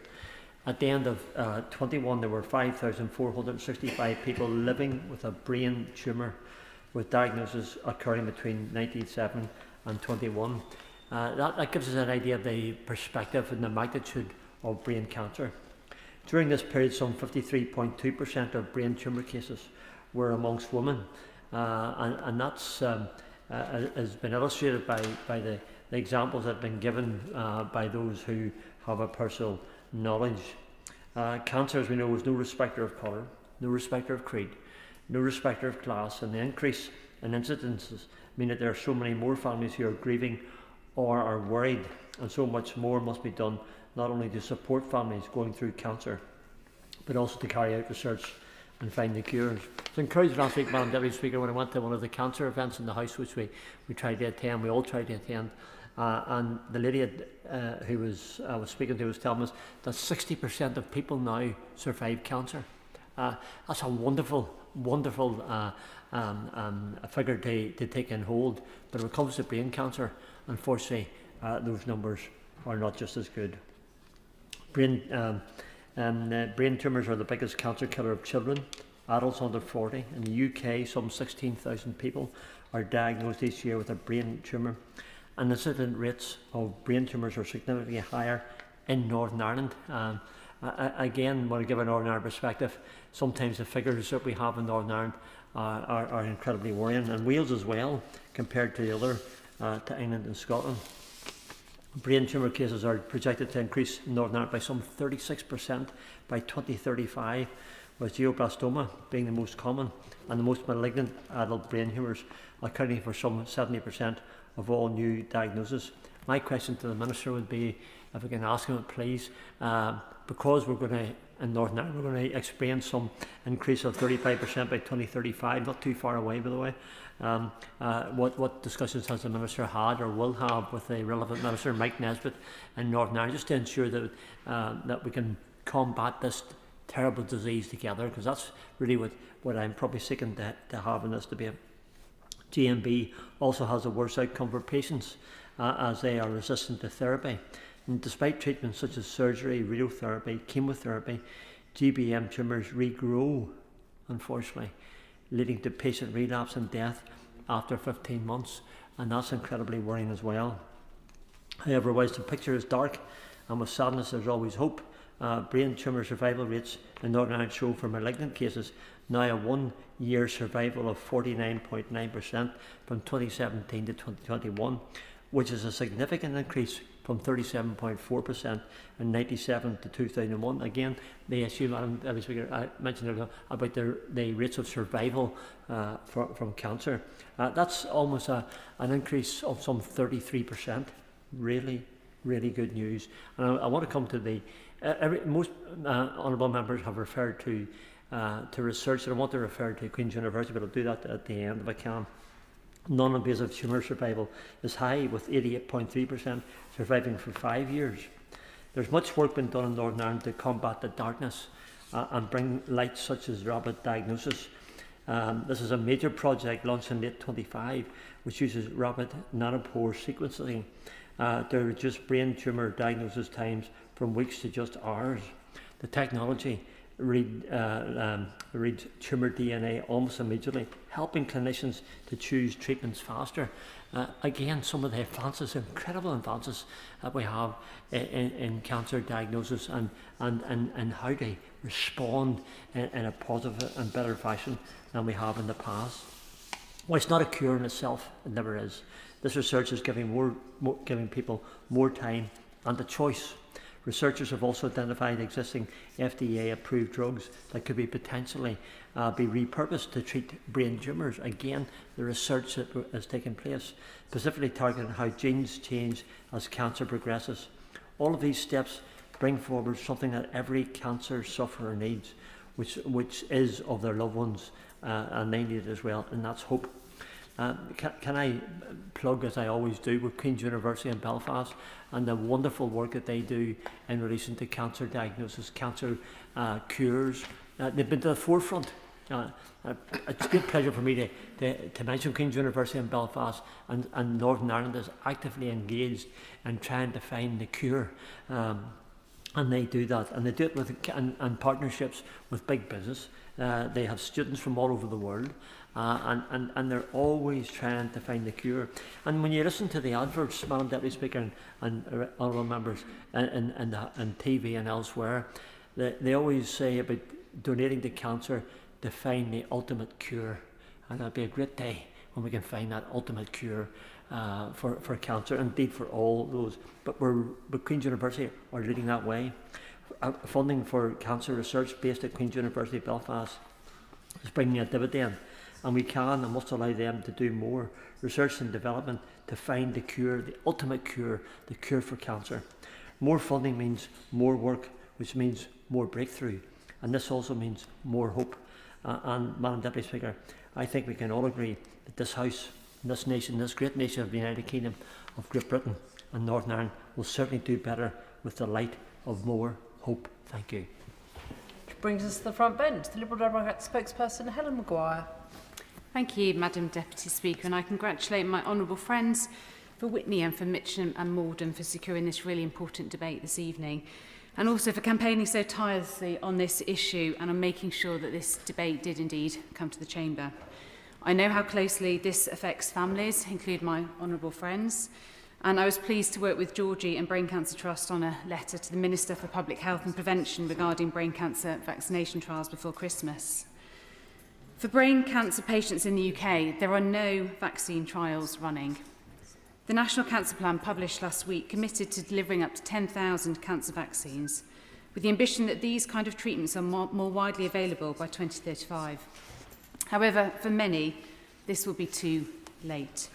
At the end of 21, there were 5,465 people living with a brain tumour, with diagnosis occurring between 1997 and 21. That gives us an idea of the perspective and the magnitude of brain cancer. During this period, some 53.2% of brain tumour cases were amongst women, and that's has been illustrated by the examples that have been given by those who have a personal knowledge. Cancer, as we know, is no respecter of colour, no respecter of creed, no respecter of class, and the increase in incidences mean that there are so many more families who are grieving or are worried, and so much more must be done, not only to support families going through cancer, but also to carry out research and find the cures. I was encouraged last week, Madam Deputy Speaker, when I went to one of the cancer events in the House, which we tried to attend, we all tried to attend, and the lady who I was speaking to was telling us that 60% of people now survive cancer. That's a wonderful figure to take in hold, but when it comes to brain cancer, unfortunately, those numbers are not just as good. Brain tumours are the biggest cancer killer of children, adults under 40. In the UK, some 16,000 people are diagnosed each year with a brain tumour, and the incident rates of brain tumours are significantly higher in Northern Ireland. Again, when I give a Northern Ireland perspective, sometimes the figures that we have in Northern Ireland are incredibly worrying, and Wales as well, compared to the other, to England and Scotland. Brain tumour cases are projected to increase in Northern Ireland by some 36% by 2035, with glioblastoma being the most common and the most malignant adult brain tumours, accounting for some 70% of all new diagnoses. My question to the Minister would be, if I can ask him, please, because we're going to, in Northern Ireland, we're going to experience some increase of 35% by 2035, not too far away, by the way. What discussions has the Minister had or will have with the relevant Minister, Mike Nesbitt, in Northern Ireland, just to ensure that, that we can combat this terrible disease together, because that's really what I'm probably seeking to have in this debate. GMB also has a worse outcome for patients as they are resistant to therapy. And despite treatments such as surgery, radiotherapy, chemotherapy, GBM tumours regrow, unfortunately, leading to patient relapse and death after 15 months, and that's incredibly worrying as well. However, whilst the picture is dark, and with sadness there's always hope, brain tumour survival rates in Northern Ireland show for malignant cases now a 1-year survival of 49.9% from 2017 to 2021, which is a significant increase from 37.4% in 97 to 2001. Again, the issue, Madam Speaker, I mentioned earlier about the rates of survival from cancer. That's almost an increase of some 33%. Really, really good news. And I want to come to the most honourable members have referred to research, and I want to refer to Queen's University, but I'll do that at the end if I can. Non-invasive tumour survival is high, with 88.3% surviving for 5 years. There's much work being done in Northern Ireland to combat the darkness and bring light such as rapid diagnosis. This is a major project launched in late 25, which uses rapid nanopore sequencing to reduce brain tumour diagnosis times from weeks to just hours. The technology reads tumour DNA almost immediately, helping clinicians to choose treatments faster. Again, some of the advances, incredible advances that we have in cancer diagnosis and how they respond in a positive and better fashion than we have in the past. Well, it's not a cure in itself, it never is. This research is giving people more time and a choice. Researchers have also identified existing FDA-approved drugs that could be potentially be repurposed to treat brain tumours. Again, the research that has taken place, specifically targeting how genes change as cancer progresses. All of these steps bring forward something that every cancer sufferer needs, which is of their loved ones, and they need it as well, and that's hope. Can I plug, as I always do, with Queen's University in Belfast and the wonderful work that they do in relation to cancer diagnosis, cancer cures. They've been to the forefront. It's a great pleasure for me to mention Queen's University in Belfast, and Northern Ireland is actively engaged in trying to find the cure. And they do that, and they do it with and partnerships with big business. They have students from all over the world, and they're always trying to find the cure. And when you listen to the adverts, Madam Deputy Speaker and honourable members, and TV and elsewhere, they always say about donating to cancer to find the ultimate cure. And it'll be a great day when we can find that ultimate cure for cancer, indeed for all those. But Queen's University are leading that way. Funding for cancer research based at Queen's University Belfast is bringing a dividend, and we can and must allow them to do more research and development to find the cure, the ultimate cure, the cure for cancer. More funding means more work, which means more breakthrough, and this also means more hope. And Madam Deputy Speaker, I think we can all agree that this House, this nation, this great nation of the United Kingdom, of Great Britain and Northern Ireland will certainly do better with the light of more hope. Thank you. Which brings us to the front bench, the Liberal Democrat spokesperson, Helen Maguire. Thank you, Madam Deputy Speaker, and I congratulate my honourable friends for Witney and for Mitcham and Morden for securing this really important debate this evening, and also for campaigning so tirelessly on this issue and on making sure that this debate did indeed come to the Chamber. I know how closely this affects families, including my honourable friends, and I was pleased to work with Georgie and Brain Cancer Trust on a letter to the Minister for Public Health and Prevention regarding brain cancer vaccination trials before Christmas. For brain cancer patients in the UK, there are no vaccine trials running. The National Cancer Plan published last week committed to delivering up to 10,000 cancer vaccines, with the ambition that these kind of treatments are more widely available by 2035. However, for many, this will be too late,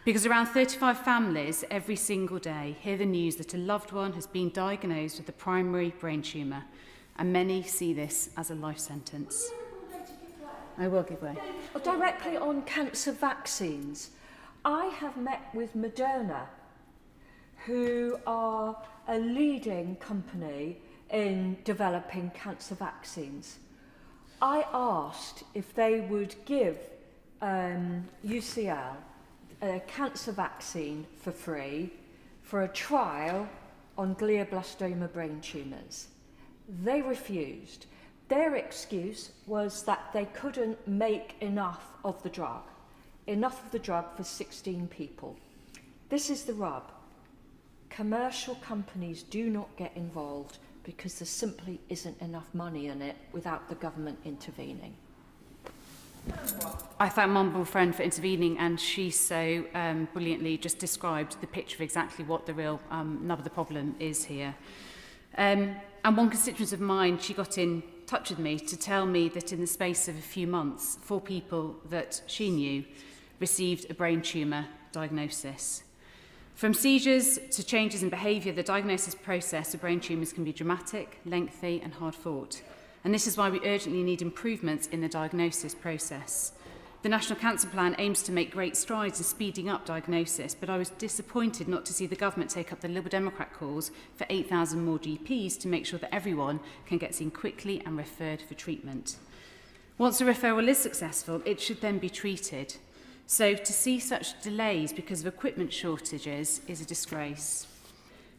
because around 35 families every single day hear the news that a loved one has been diagnosed with a primary brain tumour, and many see this as a life sentence. I will give way. Directly on cancer vaccines, I have met with Moderna, who are a leading company in developing cancer vaccines. I asked if they would give UCL a cancer vaccine for free for a trial on glioblastoma brain tumours. They refused. Their excuse was that they couldn't make enough of the drug for 16 people. This is the rub. Commercial companies do not get involved because there simply isn't enough money in it without the government intervening. I thank my honourable friend for intervening, and she so brilliantly just described the picture of exactly what the real nub of the problem is here. And one constituent of mine, she got in touch with me to tell me that in the space of a few months, 4 people that she knew received a brain tumour diagnosis. From seizures to changes in behaviour, the diagnosis process of brain tumours can be dramatic, lengthy and hard-fought. And this is why we urgently need improvements in the diagnosis process. The National Cancer Plan aims to make great strides in speeding up diagnosis, but I was disappointed not to see the government take up the Liberal Democrat calls for 8,000 more GPs to make sure that everyone can get seen quickly and referred for treatment. Once a referral is successful, it should then be treated. So to see such delays because of equipment shortages is a disgrace.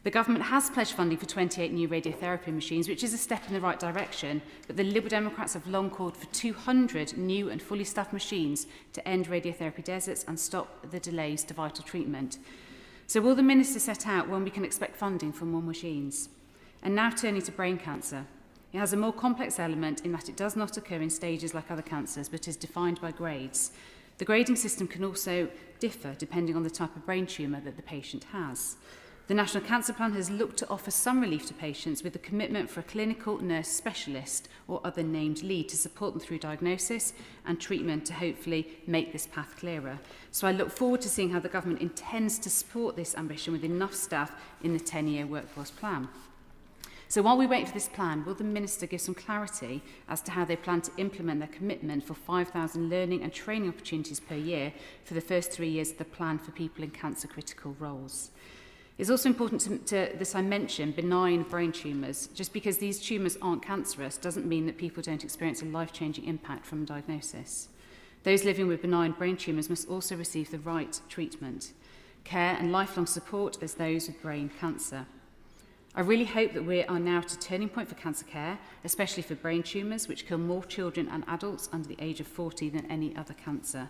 The government has pledged funding for 28 new radiotherapy machines, which is a step in the right direction, but the Liberal Democrats have long called for 200 new and fully staffed machines to end radiotherapy deserts and stop the delays to vital treatment. So will the Minister set out when we can expect funding for more machines? And now turning to brain cancer. It has a more complex element in that it does not occur in stages like other cancers, but is defined by grades. The grading system can also differ depending on the type of brain tumour that the patient has. The National Cancer Plan has looked to offer some relief to patients with a commitment for a clinical nurse specialist or other named lead to support them through diagnosis and treatment to hopefully make this path clearer. So I look forward to seeing how the government intends to support this ambition with enough staff in the 10-year workforce plan. So while we wait for this plan, will the Minister give some clarity as to how they plan to implement their commitment for 5,000 learning and training opportunities per year for the first 3 years of the plan for people in cancer-critical roles? It's also important that I mention benign brain tumours. Just because these tumours aren't cancerous doesn't mean that people don't experience a life-changing impact from diagnosis. Those living with benign brain tumours must also receive the right treatment, care and lifelong support as those with brain cancer. I really hope that we are now at a turning point for cancer care, especially for brain tumours, which kill more children and adults under the age of 40 than any other cancer.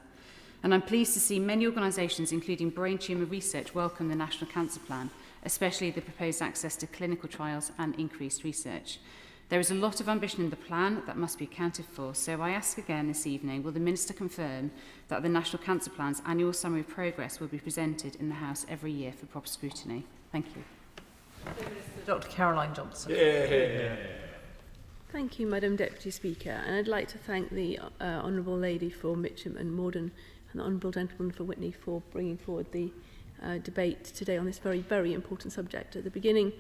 And I'm pleased to see many organisations, including Brain Tumour Research, welcome the National Cancer Plan, especially the proposed access to clinical trials and increased research. There is a lot of ambition in the plan that must be accounted for, so I ask again this evening, will the Minister confirm that the National Cancer Plan's annual summary of progress will be presented in the House every year for proper scrutiny? Thank you. Dr. Caroline Johnson. Yeah. Thank you, Madam Deputy Speaker, and I'd like to thank the Honourable Lady for Mitcham and Morden and the Honourable Gentleman for Whitney for bringing forward the debate today on this very, very important subject. At the beginning,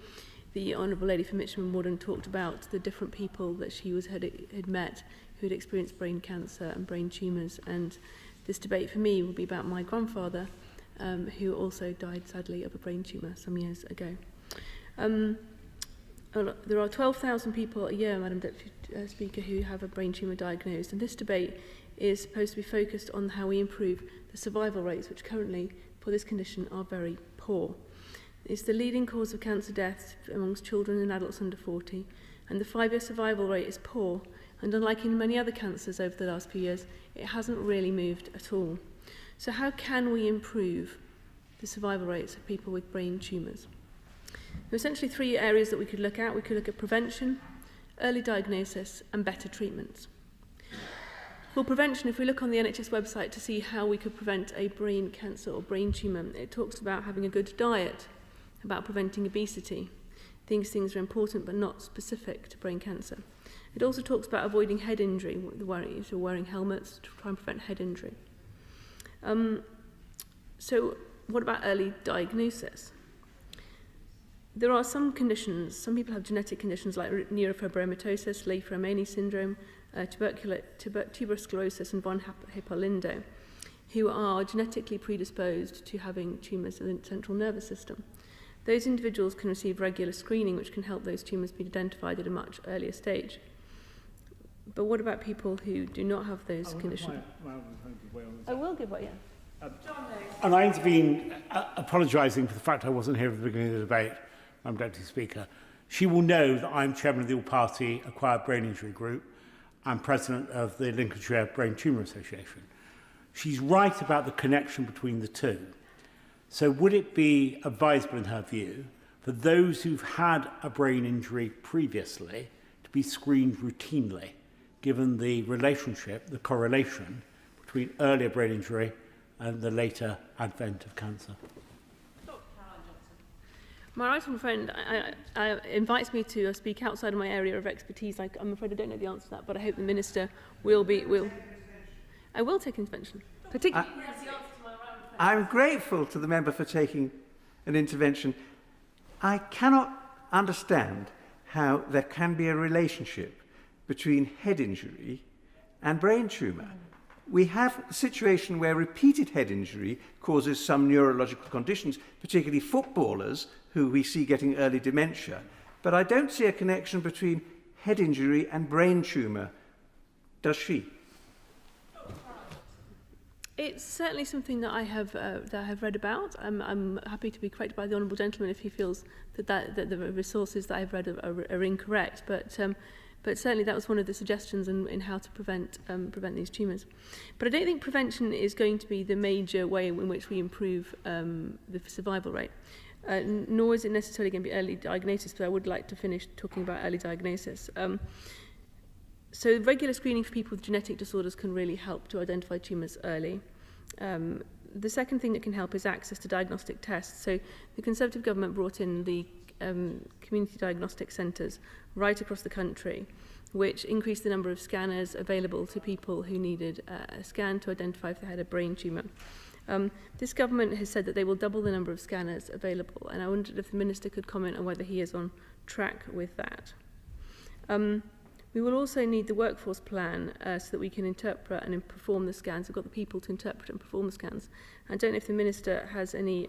the Honourable Lady for Mitcham and Morden talked about the different people that she had met who had experienced brain cancer and brain tumours, and this debate for me will be about my grandfather, who also died sadly of a brain tumour some years ago. There are 12,000 people a year, Madam Deputy Speaker, who have a brain tumour diagnosed, and this debate is supposed to be focused on how we improve the survival rates, which currently for this condition are very poor. It's the leading cause of cancer deaths amongst children and adults under 40, and the 5-year survival rate is poor, and unlike in many other cancers over the last few years, it hasn't really moved at all. So how can we improve the survival rates of people with brain tumours? There are essentially 3 areas that we could look at. We could look at prevention, early diagnosis and better treatments. For prevention, if we look on the NHS website to see how we could prevent a brain cancer or brain tumour, it talks about having a good diet, about preventing obesity, These things are important but not specific to brain cancer. It also talks about avoiding head injury, so wearing helmets to try and prevent head injury. So what about early diagnosis? There are some conditions, some people have genetic conditions like neurofibromatosis, Leigh-Fermani syndrome, tuberous sclerosis and von Hippel-Lindau, who are genetically predisposed to having tumours in the central nervous system. Those individuals can receive regular screening, which can help those tumours be identified at a much earlier stage. But what about people who do not have those conditions? I will give what, yeah. And I intervene, apologising for the fact I wasn't here at the beginning of the debate, Madam Deputy Speaker. She will know that I'm chairman of the all-party Acquired Brain Injury Group and president of the Lincolnshire Brain Tumour Association. She's right about the connection between the two. So would it be advisable in her view for those who've had a brain injury previously to be screened routinely, given the relationship, the correlation between earlier brain injury and the later advent of cancer? My right honourable friend invites me to speak outside of my area of expertise. I'm afraid I don't know the answer to that, but I hope the Minister will. I will take intervention. Particularly. I'm grateful to the member for taking an intervention. I cannot understand how there can be a relationship between head injury and brain tumour. We have a situation where repeated head injury causes some neurological conditions, particularly footballers who we see getting early dementia. But I don't see a connection between head injury and brain tumour. Does she? It's certainly something that I have read about. I'm happy to be corrected by the honourable gentleman if he feels that the resources that I've read are incorrect. But certainly that was one of the suggestions in how to prevent these tumours. But I don't think prevention is going to be the major way in which we improve the survival rate. Nor is it necessarily going to be early diagnosis, but I would like to finish talking about early diagnosis. So regular screening for people with genetic disorders can really help to identify tumours early. The second thing that can help is access to diagnostic tests. So the Conservative government brought in the community diagnostic centres right across the country, which increased the number of scanners available to people who needed a scan to identify if they had a brain tumour. This government has said that they will double the number of scanners available, and I wondered if the Minister could comment on whether he is on track with that. We will also need the workforce plan so that we can interpret and perform the scans. We've got the people to interpret and perform the scans. I don't know if the Minister has any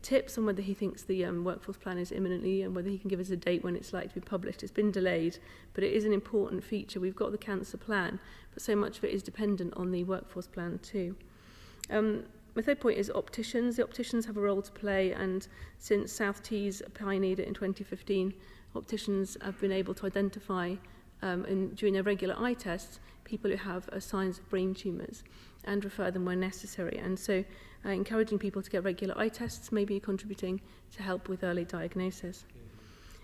tips on whether he thinks the workforce plan is imminently and whether he can give us a date when it's likely to be published. It's been delayed, but it is an important feature. We've got the cancer plan, but so much of it is dependent on the workforce plan too. My third point is opticians. The opticians have a role to play, and since South Tees pioneered it in 2015, opticians have been able to identify during their regular eye tests people who have signs of brain tumours and refer them where necessary. And so encouraging people to get regular eye tests may be contributing to help with early diagnosis.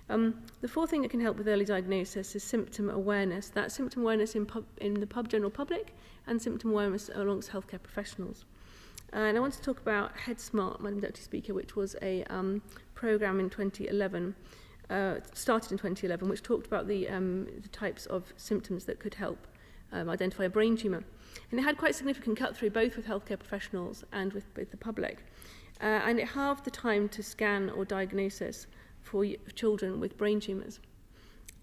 The fourth thing that can help with early diagnosis is symptom awareness. That's symptom awareness in the general public and symptom awareness amongst healthcare professionals. And I want to talk about Head Smart, Madam Deputy Speaker, which was a programme in 2011, started in 2011, which talked about the types of symptoms that could help identify a brain tumour. And it had quite significant cut-through, both with healthcare professionals and with the public. And it halved the time to scan or diagnosis for children with brain tumours.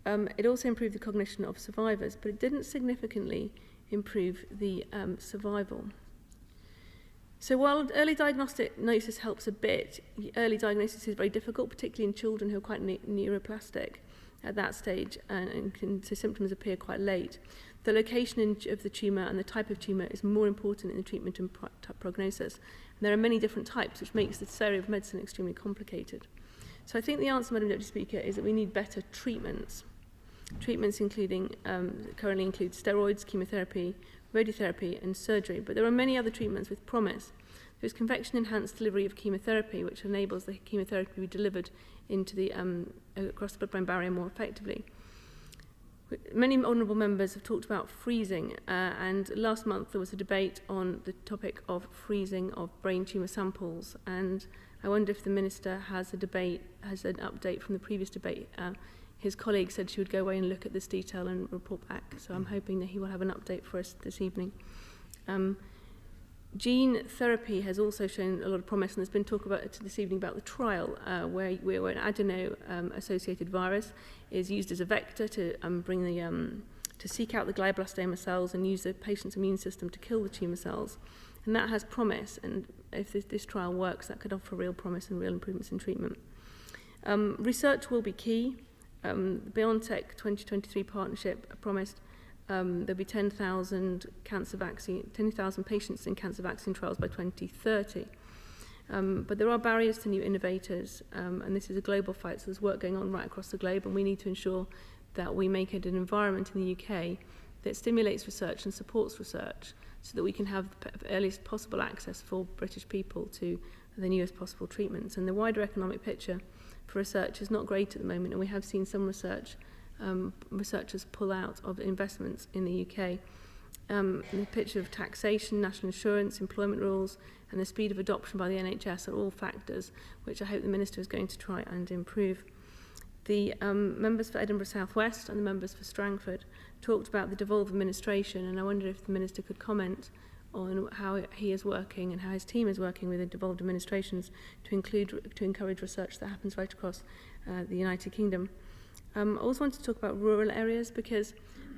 It also improved the cognition of survivors, but it didn't significantly improve the survival. So while early diagnosis helps a bit, early diagnosis is very difficult, particularly in children who are quite neuroplastic at that stage, so symptoms appear quite late. The location of the tumour and the type of tumour is more important in the treatment and prognosis. And there are many different types, which makes this area of medicine extremely complicated. So I think the answer, Madam Deputy Speaker, is that we need better treatments. Treatments currently include steroids, chemotherapy, radiotherapy and surgery, but there are many other treatments with promise. There's convection-enhanced delivery of chemotherapy, which enables the chemotherapy to be delivered into the across the blood-brain barrier more effectively. Many honourable members have talked about freezing, and last month there was a debate on the topic of freezing of brain tumour samples, and I wonder if the Minister has an update from the previous debate. His colleague said she would go away and look at this detail and report back, so I'm hoping that he will have an update for us this evening. Gene therapy has also shown a lot of promise, and there's been talk about this evening about the trial where an adeno-associated virus is used as a vector to to seek out the glioblastoma cells and use the patient's immune system to kill the tumour cells. And that has promise, and if this trial works, that could offer real promise and real improvements in treatment. Research will be key. The BioNTech 2023 partnership promised there'll be 10,000 patients in cancer vaccine trials by 2030. But there are barriers to new innovators, and this is a global fight, so there's work going on right across the globe, and we need to ensure that we make it an environment in the UK that stimulates research and supports research so that we can have the earliest possible access for British people to the newest possible treatments. And the wider economic picture for research is not great at the moment, and we have seen some researchers pull out of investments in the UK. The picture of taxation, national insurance, employment rules, and the speed of adoption by the NHS are all factors which I hope the Minister is going to try and improve. The members for Edinburgh South West and the members for Strangford talked about the devolved administration, and I wonder if the Minister could comment on how he is working and how his team is working with the devolved administrations to encourage research that happens right across the United Kingdom. I also want to talk about rural areas, because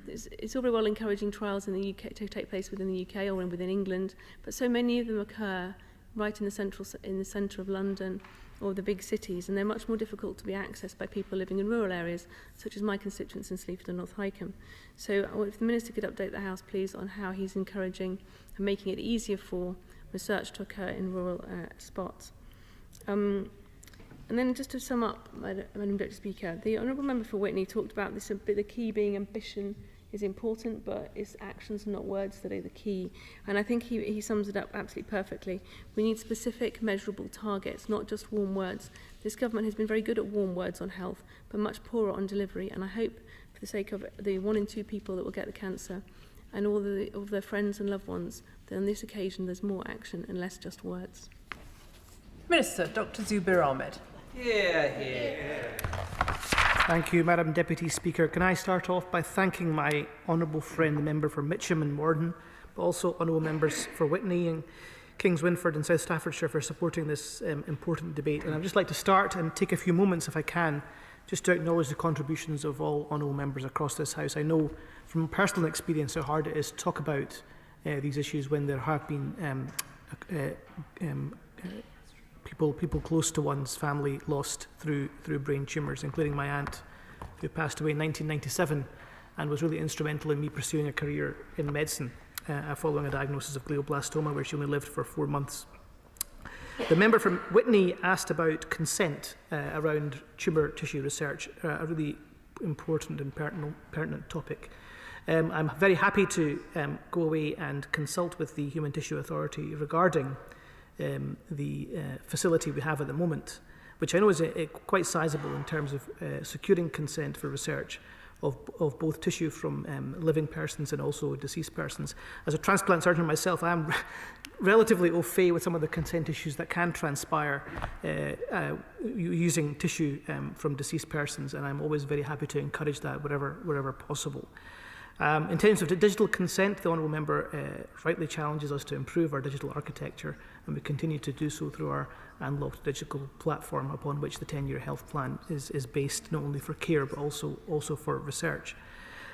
it's all very well encouraging trials in the UK to take place within the UK or within England, but so many of them occur right in the centre of London or the big cities, and they're much more difficult to be accessed by people living in rural areas, such as my constituents in Sleaford and North Hykeham. So if the Minister could update the House, please, on how he's encouraging and making it easier for research to occur in rural spots. And then just to sum up, Madam Deputy Speaker, the Honourable Member for Whitney talked about this, the key being ambition is important, but it's actions, not words, that are the key. And I think he sums it up absolutely perfectly. We need specific, measurable targets, not just warm words. This government has been very good at warm words on health, but much poorer on delivery. And I hope, for the sake of the 1 in 2 people that will get the cancer and all of their friends and loved ones, that on this occasion there's more action and less just words. Minister, Dr. Zubair Ahmed. Thank you, Madam Deputy Speaker. Can I start off by thanking my honourable friend, the member for Mitcham and Morden, but also honourable members for Whitney and Kings Winford and South Staffordshire for supporting this important debate. And I'd just like to start and take a few moments, if I can, just to acknowledge the contributions of all honourable members across this House. I know from personal experience how hard it is to talk about these issues when there have been people close to one's family lost through brain tumours, including my aunt, who passed away in 1997 and was really instrumental in me pursuing a career in medicine following a diagnosis of glioblastoma, where she only lived for 4 months. The member from Whitney asked about consent around tumour tissue research, a really important and pertinent topic. I'm very happy to go away and consult with the Human Tissue Authority regarding the facility we have at the moment, which I know is quite sizable in terms of securing consent for research of both tissue from living persons and also deceased persons. As a transplant surgeon myself, I am relatively au fait with some of the consent issues that can transpire using tissue from deceased persons, and I'm always very happy to encourage that wherever possible. In terms of the digital consent, the Honourable Member rightly challenges us to improve our digital architecture, and we continue to do so through our unlocked digital platform upon which the 10-year health plan is based, not only for care but also for research.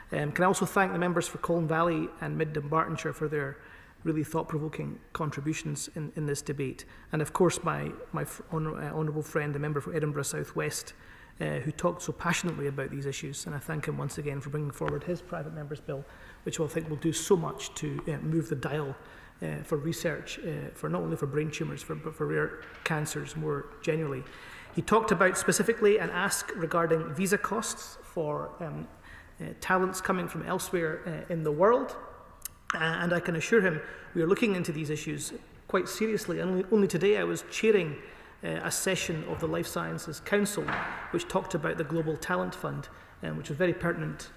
Can I also thank the members for Colne Valley and Mid Dumbartonshire for their really thought-provoking contributions in this debate, and of course my honourable friend, the member for Edinburgh South West, who talked so passionately about these issues, and I thank him once again for bringing forward his private member's bill, which I think will do so much to move the dial for research, for not only for brain tumours, but for rare cancers more generally. He talked about specifically and asked regarding visa costs for talents coming from elsewhere in the world, and I can assure him we are looking into these issues quite seriously. And only today I was chairing a session of the Life Sciences Council, which talked about the Global Talent Fund, which was very pertinent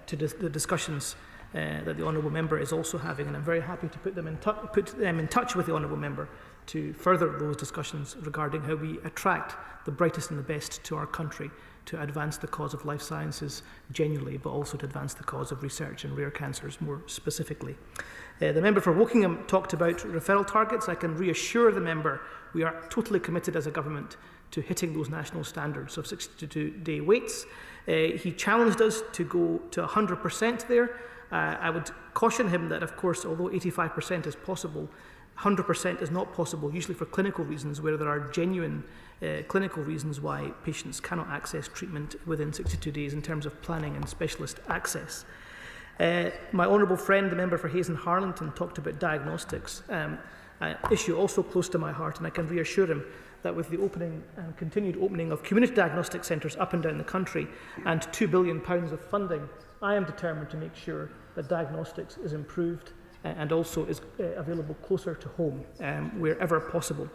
to the discussions that the Honourable Member is also having, and I'm very happy to put them in touch with the Honourable Member to further those discussions regarding how we attract the brightest and the best to our country to advance the cause of life sciences generally, but also to advance the cause of research and rare cancers more specifically. The member for Wokingham talked about referral targets. I can reassure the member we are totally committed as a government to hitting those national standards of 62-day waits. He challenged us to go to 100% there. I would caution him that, of course, although 85% is possible, 100% is not possible, usually for clinical reasons, where there are genuine clinical reasons why patients cannot access treatment within 62 days in terms of planning and specialist access. My honourable friend, the member for Hayes and Harlington, talked about diagnostics, an issue also close to my heart, and I can reassure him that with the opening and continued opening of community diagnostic centres up and down the country and £2 billion of funding, I am determined to make sure that diagnostics is improved and also is available closer to home wherever possible.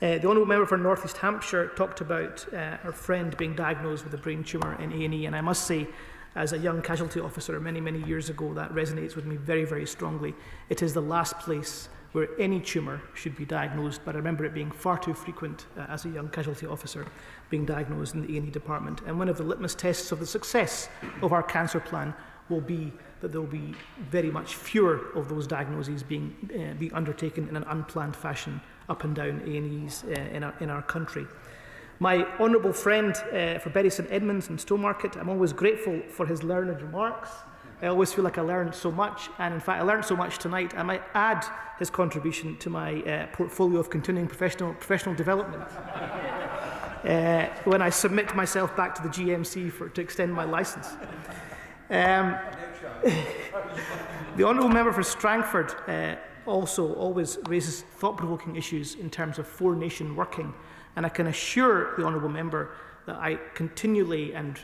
The honourable member for North East Hampshire talked about her friend being diagnosed with a brain tumour in A&E, and I must say, as a young casualty officer many, many years ago, that resonates with me very, very strongly. It is the last place where any tumour should be diagnosed, but I remember it being far too frequent as a young casualty officer being diagnosed in the A&E department. And one of the litmus tests of the success of our cancer plan will be that there will be very much fewer of those diagnoses being undertaken in an unplanned fashion up and down A&Es in our country. My honourable friend for Bury St Edmunds and Stowmarket, I'm always grateful for his learned remarks. I always feel like I learned so much, and in fact I learned so much tonight. I might add his contribution to my portfolio of continuing professional development when I submit myself back to the GMC to extend my licence. The honourable member for Strangford also always raises thought-provoking issues in terms of four-nation working, and I can assure the honourable member that I continually and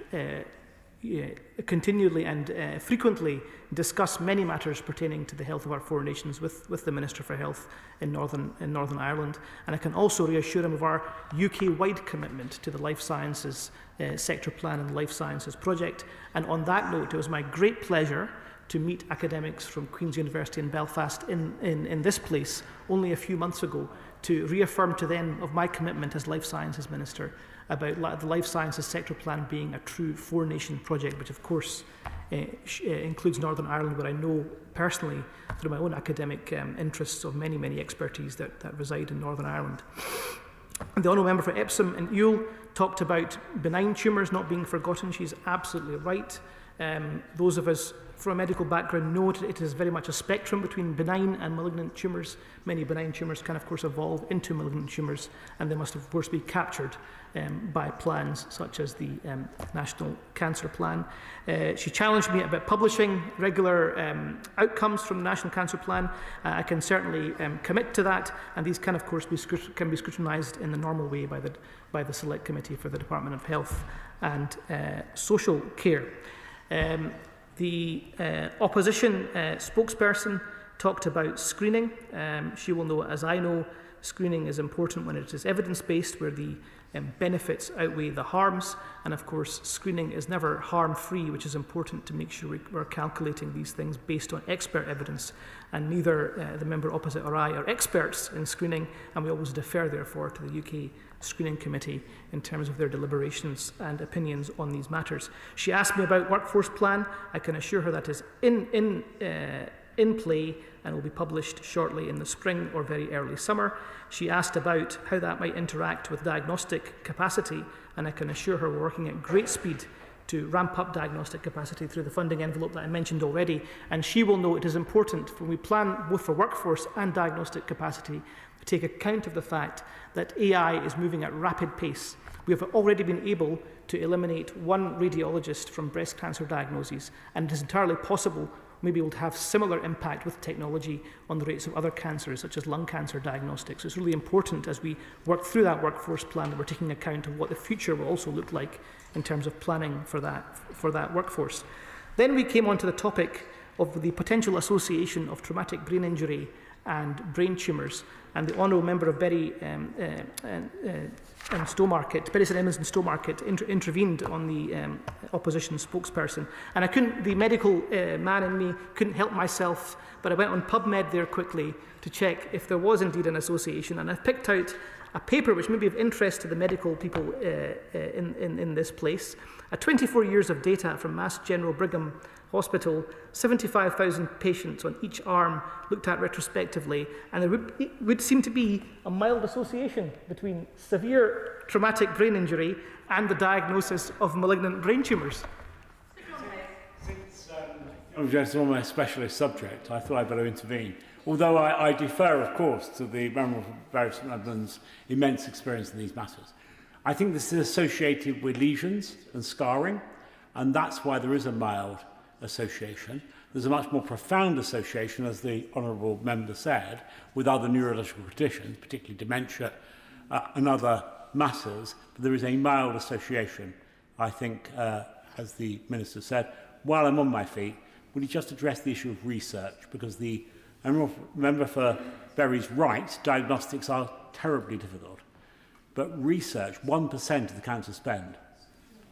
frequently discuss many matters pertaining to the health of our four nations with the Minister for Health in Northern Ireland, and I can also reassure him of our UK-wide commitment to the life sciences sector plan and life sciences project. And on that note, it was my great pleasure to meet academics from Queen's University in Belfast in this place only a few months ago to reaffirm to them of my commitment as Life Sciences Minister about the Life Sciences Sector Plan being a true four-nation project, which of course includes Northern Ireland, where I know personally through my own academic interests of many, many expertise that reside in Northern Ireland. And the honourable member for Epsom and Ewell talked about benign tumours not being forgotten. She's absolutely right. Those of us from a medical background know that it is very much a spectrum between benign and malignant tumours. Many benign tumours can of course evolve into malignant tumours, and they must of course be captured by plans such as the National Cancer Plan. She challenged me about publishing regular outcomes from the National Cancer Plan. I can certainly commit to that, and these can of course be scrutinised in the normal way by the Select Committee for the Department of Health and Social Care. The opposition spokesperson talked about screening. She will know, as I know, screening is important when it is evidence-based, where the benefits outweigh the harms, and of course screening is never harm-free, which is important to make sure we're calculating these things based on expert evidence, and neither the member opposite or I are experts in screening, and we always defer therefore to the UK Screening Committee in terms of their deliberations and opinions on these matters. She asked me about workforce plan. I can assure her that is in play and will be published shortly in the spring or very early summer. She asked about how that might interact with diagnostic capacity, and I can assure her we're working at great speed to ramp up diagnostic capacity through the funding envelope that I mentioned already, and she will know it is important when we plan both for workforce and diagnostic capacity to take account of the fact that AI is moving at rapid pace. We have already been able to eliminate one radiologist from breast cancer diagnoses, and it is entirely possible we may be able to have similar impact with technology on the rates of other cancers, such as lung cancer diagnostics. It's really important as we work through that workforce plan that we're taking account of what the future will also look like in terms of planning for that workforce. Then we came on to the topic of the potential association of traumatic brain injury and brain tumours. And the honourable member of Bury and Stowmarket, Bury St Edmunds and Stowmarket, intervened on the opposition spokesperson. And the medical man in me couldn't help myself, but I went on PubMed there quickly to check if there was indeed an association. And I've picked out a paper which may be of interest to the medical people in this place. 24 years of data from Mass General Brigham Hospital, 75,000 patients on each arm looked at retrospectively, and there would seem to be a mild association between severe traumatic brain injury and the diagnosis of malignant brain tumours. Since it's on my specialist subject, I thought I'd better intervene. Although I defer, of course, to the member for Bury St Edmunds' immense experience in these matters. I think this is associated with lesions and scarring, and that's why there is a mild association. There's a much more profound association, as the honourable member said, with other neurological conditions, particularly dementia and other matters. But there is a mild association, I think, as the Minister said. While I'm on my feet, would you just address the issue of research? Because the member for Bury's right, diagnostics are terribly difficult. But research, 1% of the council spend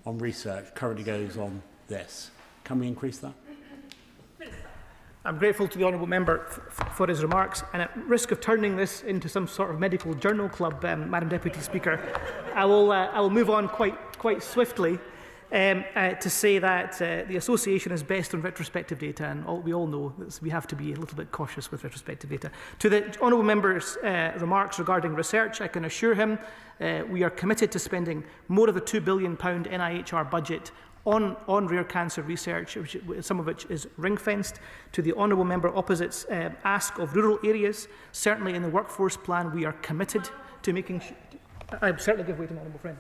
on research currently goes on this. Can we increase that? I'm grateful to the honourable member for his remarks, and at risk of turning this into some sort of medical journal club, Madam Deputy Speaker, I will move on quite swiftly to say that the association is based on retrospective data, and we all know that we have to be a little bit cautious with retrospective data. To the honourable member's remarks regarding research, I can assure him we are committed to spending more of the £2 billion NIHR budget on rare cancer research, some of which is ring-fenced. To the honourable member opposite's ask of rural areas, certainly in the workforce plan we are committed to making sure. I certainly give way to my honourable friend.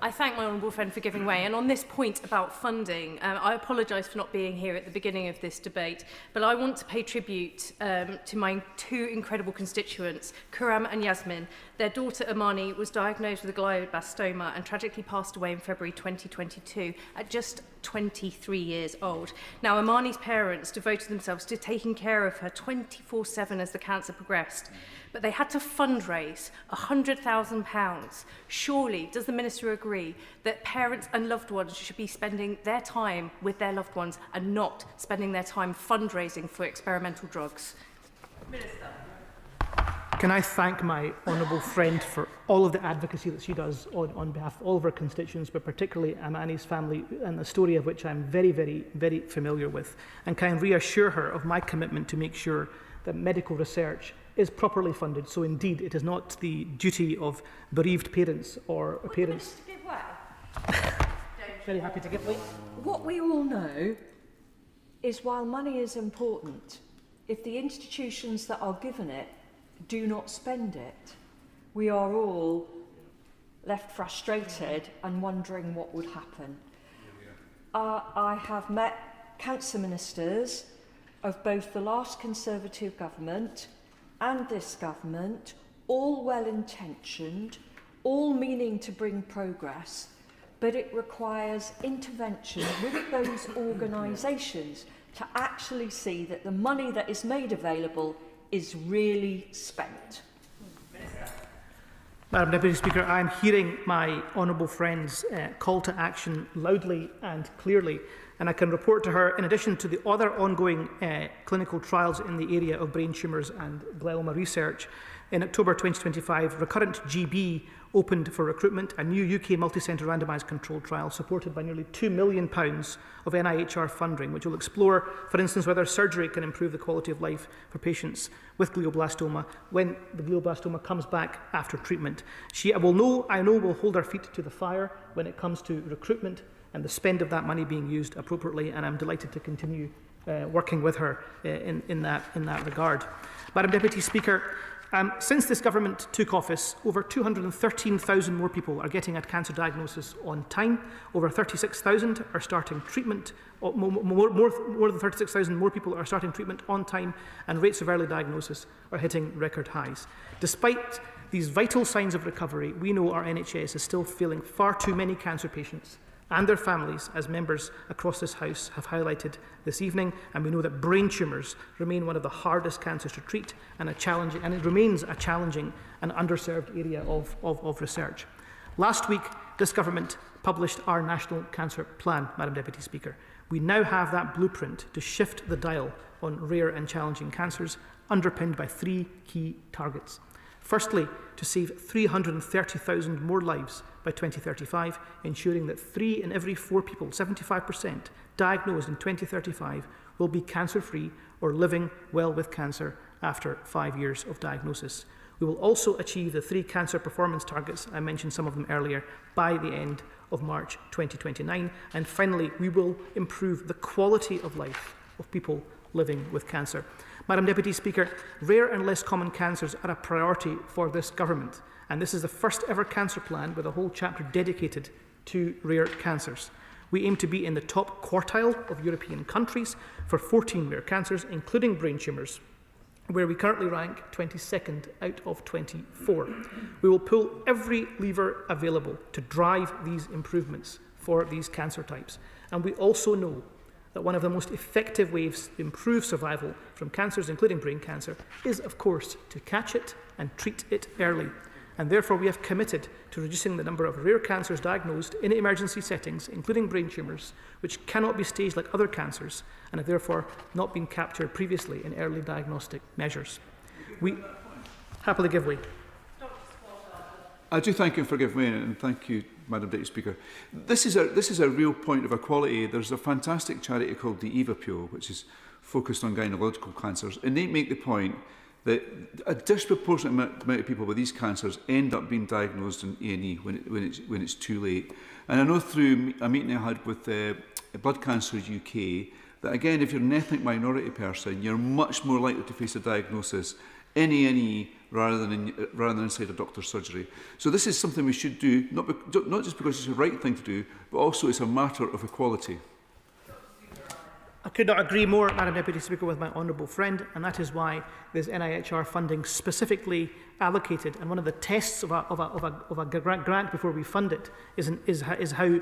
I thank my honourable friend for giving way. And on this point about funding, I apologise for not being here at the beginning of this debate, but I want to pay tribute to my two incredible constituents, Kuram and Yasmin. Their daughter Amani was diagnosed with a glioblastoma and tragically passed away in February 2022 at just 23 years old. Now, Amani's parents devoted themselves to taking care of her 24/7 as the cancer progressed, but they had to fundraise £100,000. Surely, does the Minister agree that parents and loved ones should be spending their time with their loved ones and not spending their time fundraising for experimental drugs? Minister. Can I thank my honourable friend for all of the advocacy that she does on behalf of all of her constituents, but particularly Amani's family, and the story of which I'm very, very, very familiar with. And can I reassure her of my commitment to make sure that medical research is properly funded. So indeed, it is not the duty of bereaved parents or parents. To give way? Very happy to give way. What we all know is while money is important, if the institutions that are given it do not spend it, we are all left frustrated and wondering what would happen. I have met council ministers of both the last Conservative government and this government, all well-intentioned, all meaning to bring progress, but it requires intervention with those organisations to actually see that the money that is made available is really spent. Madam Deputy Speaker, I am hearing my honourable friend's call to action loudly and clearly, and I can report to her, in addition to the other ongoing clinical trials in the area of brain tumours and glioma research, in October 2025, Recurrent GB opened for recruitment, a new UK multi-centre randomised controlled trial supported by nearly £2 million of NIHR funding, which will explore, for instance, whether surgery can improve the quality of life for patients with glioblastoma when the glioblastoma comes back after treatment. I know will hold our feet to the fire when it comes to recruitment and the spend of that money being used appropriately, and I'm delighted to continue working with her in that regard. Madam Deputy Speaker, since this government took office, over 213,000 more people are getting a cancer diagnosis on time. Over 36,000 are starting treatment. More than 36,000 more people are starting treatment on time, and rates of early diagnosis are hitting record highs. Despite these vital signs of recovery, we know our NHS is still failing far too many cancer patients and their families, as members across this House have highlighted this evening, and we know that brain tumours remain one of the hardest cancers to treat and it remains a challenging and underserved area of research. Last week, this government published our National Cancer Plan, Madam Deputy Speaker. We now have that blueprint to shift the dial on rare and challenging cancers, underpinned by 3 key targets. Firstly, to save 330,000 more lives by 2035, ensuring that 3 in every 4 people, 75%, diagnosed in 2035 will be cancer-free or living well with cancer after 5 years of diagnosis. We will also achieve the 3 cancer performance targets, I mentioned some of them earlier, by the end of March 2029. And finally, we will improve the quality of life of people living with cancer. Madam Deputy Speaker, rare and less common cancers are a priority for this government, and this is the first ever cancer plan with a whole chapter dedicated to rare cancers. We aim to be in the top quartile of European countries for 14 rare cancers, including brain tumours, where we currently rank 22nd out of 24. We will pull every lever available to drive these improvements for these cancer types. And we also know that one of the most effective ways to improve survival from cancers, including brain cancer, is, of course, to catch it and treat it early. And therefore, we have committed to reducing the number of rare cancers diagnosed in emergency settings, including brain tumours, which cannot be staged like other cancers and have therefore not been captured previously in early diagnostic measures. We happily give way. I do thank you for giving way, and thank you, Madam Deputy Speaker. This is a real point of equality. There's a fantastic charity called the EVAPO, which is focused on gynecological cancers, and they make the point that a disproportionate amount of people with these cancers end up being diagnosed in A&E when it's too late. And I know through a meeting I had with Blood Cancer UK that, again, if you're an ethnic minority person, you're much more likely to face a diagnosis in A&E rather than inside a doctor's surgery. So this is something we should do, not just because it's the right thing to do, but also it's a matter of equality. I could not agree more, Madam Deputy Speaker, with my honourable friend, and that is why there's NIHR funding specifically allocated. And one of the tests of a grant before we fund it is how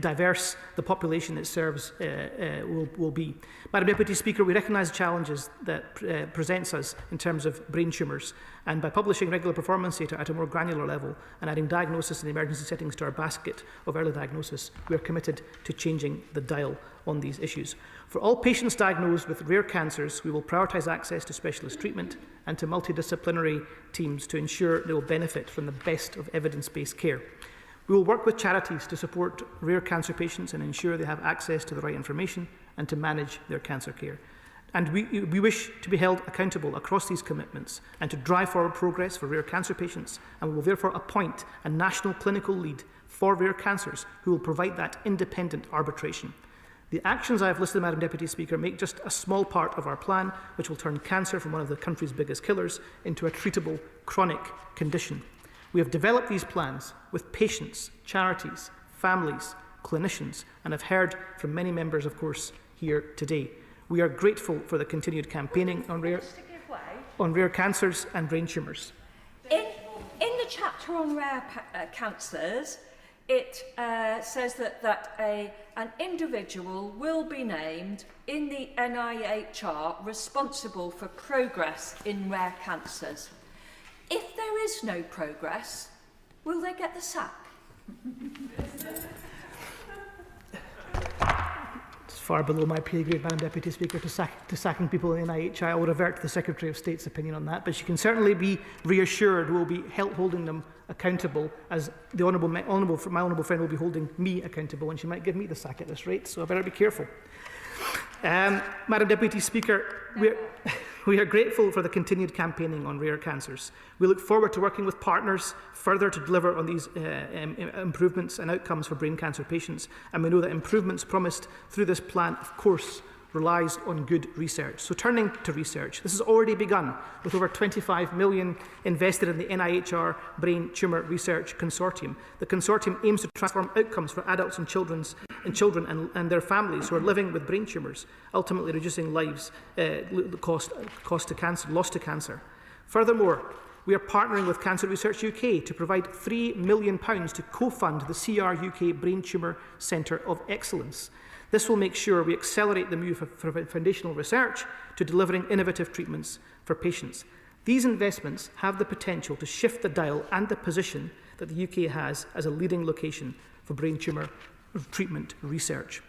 diverse the population it serves will be. Madam Deputy Speaker, we recognise the challenges that presents us in terms of brain tumours, and by publishing regular performance data at a more granular level and adding diagnosis in emergency settings to our basket of early diagnosis, we are committed to changing the dial on these issues. For all patients diagnosed with rare cancers, we will prioritise access to specialist treatment and to multidisciplinary teams to ensure they will benefit from the best of evidence-based care. We will work with charities to support rare cancer patients and ensure they have access to the right information and to manage their cancer care. And we wish to be held accountable across these commitments and to drive forward progress for rare cancer patients, and we will therefore appoint a national clinical lead for rare cancers who will provide that independent arbitration. The actions I have listed, Madam Deputy Speaker, make just a small part of our plan, which will turn cancer from one of the country's biggest killers into a treatable chronic condition. We have developed these plans with patients, charities, families, clinicians, and have heard from many members, of course, here today. We are grateful for the continued campaigning on rare cancers and brain tumours. In the chapter on rare cancers, it says that an individual will be named in the NIHR responsible for progress in rare cancers. If there is no progress, will they get the sack? It's far below my pay grade, Madam Deputy Speaker, to sacking people in the NIHR. I will revert to the Secretary of State's opinion on that, but she can certainly be reassured we'll be holding them accountable, as my honourable friend will be holding me accountable, and she might give me the sack at this rate, so I better be careful. Madam Deputy Speaker, we are grateful for the continued campaigning on rare cancers. We look forward to working with partners further to deliver on these improvements and outcomes for brain cancer patients, and we know that improvements promised through this plan, of course, relies on good research. So turning to research, this has already begun with over 25 million invested in the NIHR Brain Tumour Research Consortium. The consortium aims to transform outcomes for adults and children and their families who are living with brain tumours, ultimately reducing lives, loss to cancer. Furthermore, we are partnering with Cancer Research UK to provide £3 million to co-fund the CR UK Brain Tumour Centre of Excellence. This will make sure we accelerate the move from foundational research to delivering innovative treatments for patients. These investments have the potential to shift the dial and the position that the UK has as a leading location for brain tumour treatment research.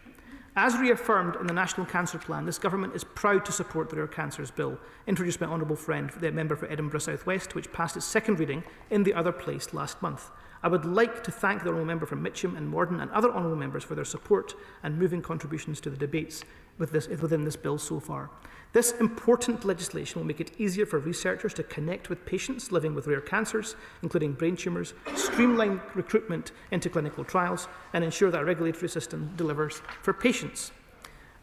As reaffirmed in the National Cancer Plan, this government is proud to support the Rare Cancers Bill, introduced by my honourable friend, the member for Edinburgh South West, which passed its second reading in the other place last month. I would like to thank the honourable member for Mitcham and Morden and other honourable members for their support and moving contributions to the debates within this bill so far. This important legislation will make it easier for researchers to connect with patients living with rare cancers, including brain tumours, streamline recruitment into clinical trials, and ensure that our regulatory system delivers for patients.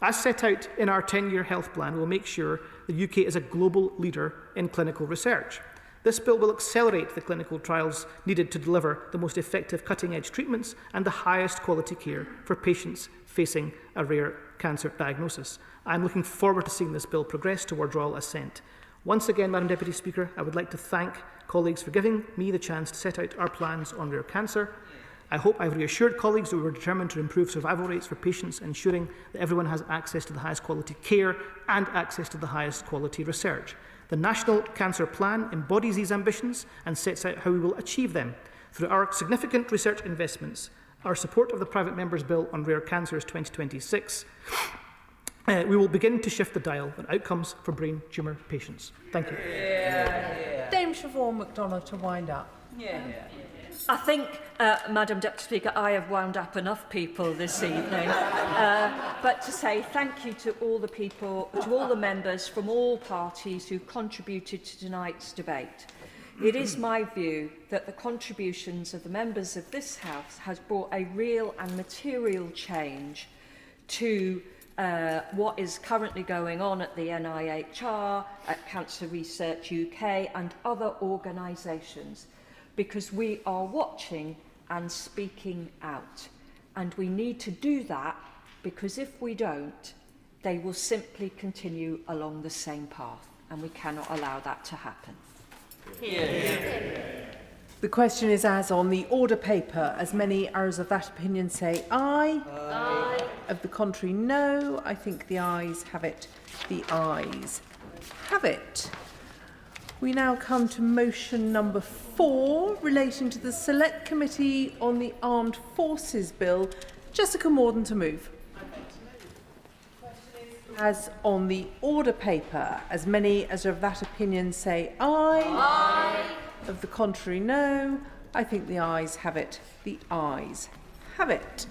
As set out in our 10-year health plan, we will make sure the UK is a global leader in clinical research. This bill will accelerate the clinical trials needed to deliver the most effective cutting-edge treatments and the highest quality care for patients facing a rare cancer diagnosis. I am looking forward to seeing this bill progress towards royal assent. Once again, Madam Deputy Speaker, I would like to thank colleagues for giving me the chance to set out our plans on rare cancer. I hope I've reassured colleagues that we are determined to improve survival rates for patients, ensuring that everyone has access to the highest quality care and access to the highest quality research. The National Cancer Plan embodies these ambitions and sets out how we will achieve them. Through our significant research investments, our support of the Private Member's Bill on Rare Cancers 2026, we will begin to shift the dial on outcomes for brain tumour patients. Thank you. Dame Siobhan McDonagh to wind up. I think, Madam Deputy Speaker, I have wound up enough people this evening. But to say thank you to all the people, to all the members from all parties who contributed to tonight's debate. It is my view that the contributions of the members of this House has brought a real and material change to what is currently going on at the NIHR, at Cancer Research UK and other organisations, because we are watching and speaking out. And we need to do that, because if we don't, they will simply continue along the same path, and we cannot allow that to happen. The question is as on the order paper. As many as of that opinion say aye. Aye. Of the contrary, no. I think the ayes have it. The ayes have it. We now come to motion number 4 relating to the Select Committee on the Armed Forces Bill. Jessica Morden to move. As on the order paper, as many as of that opinion say aye. Aye. Of the contrary, no. I think the ayes have it. The ayes have it.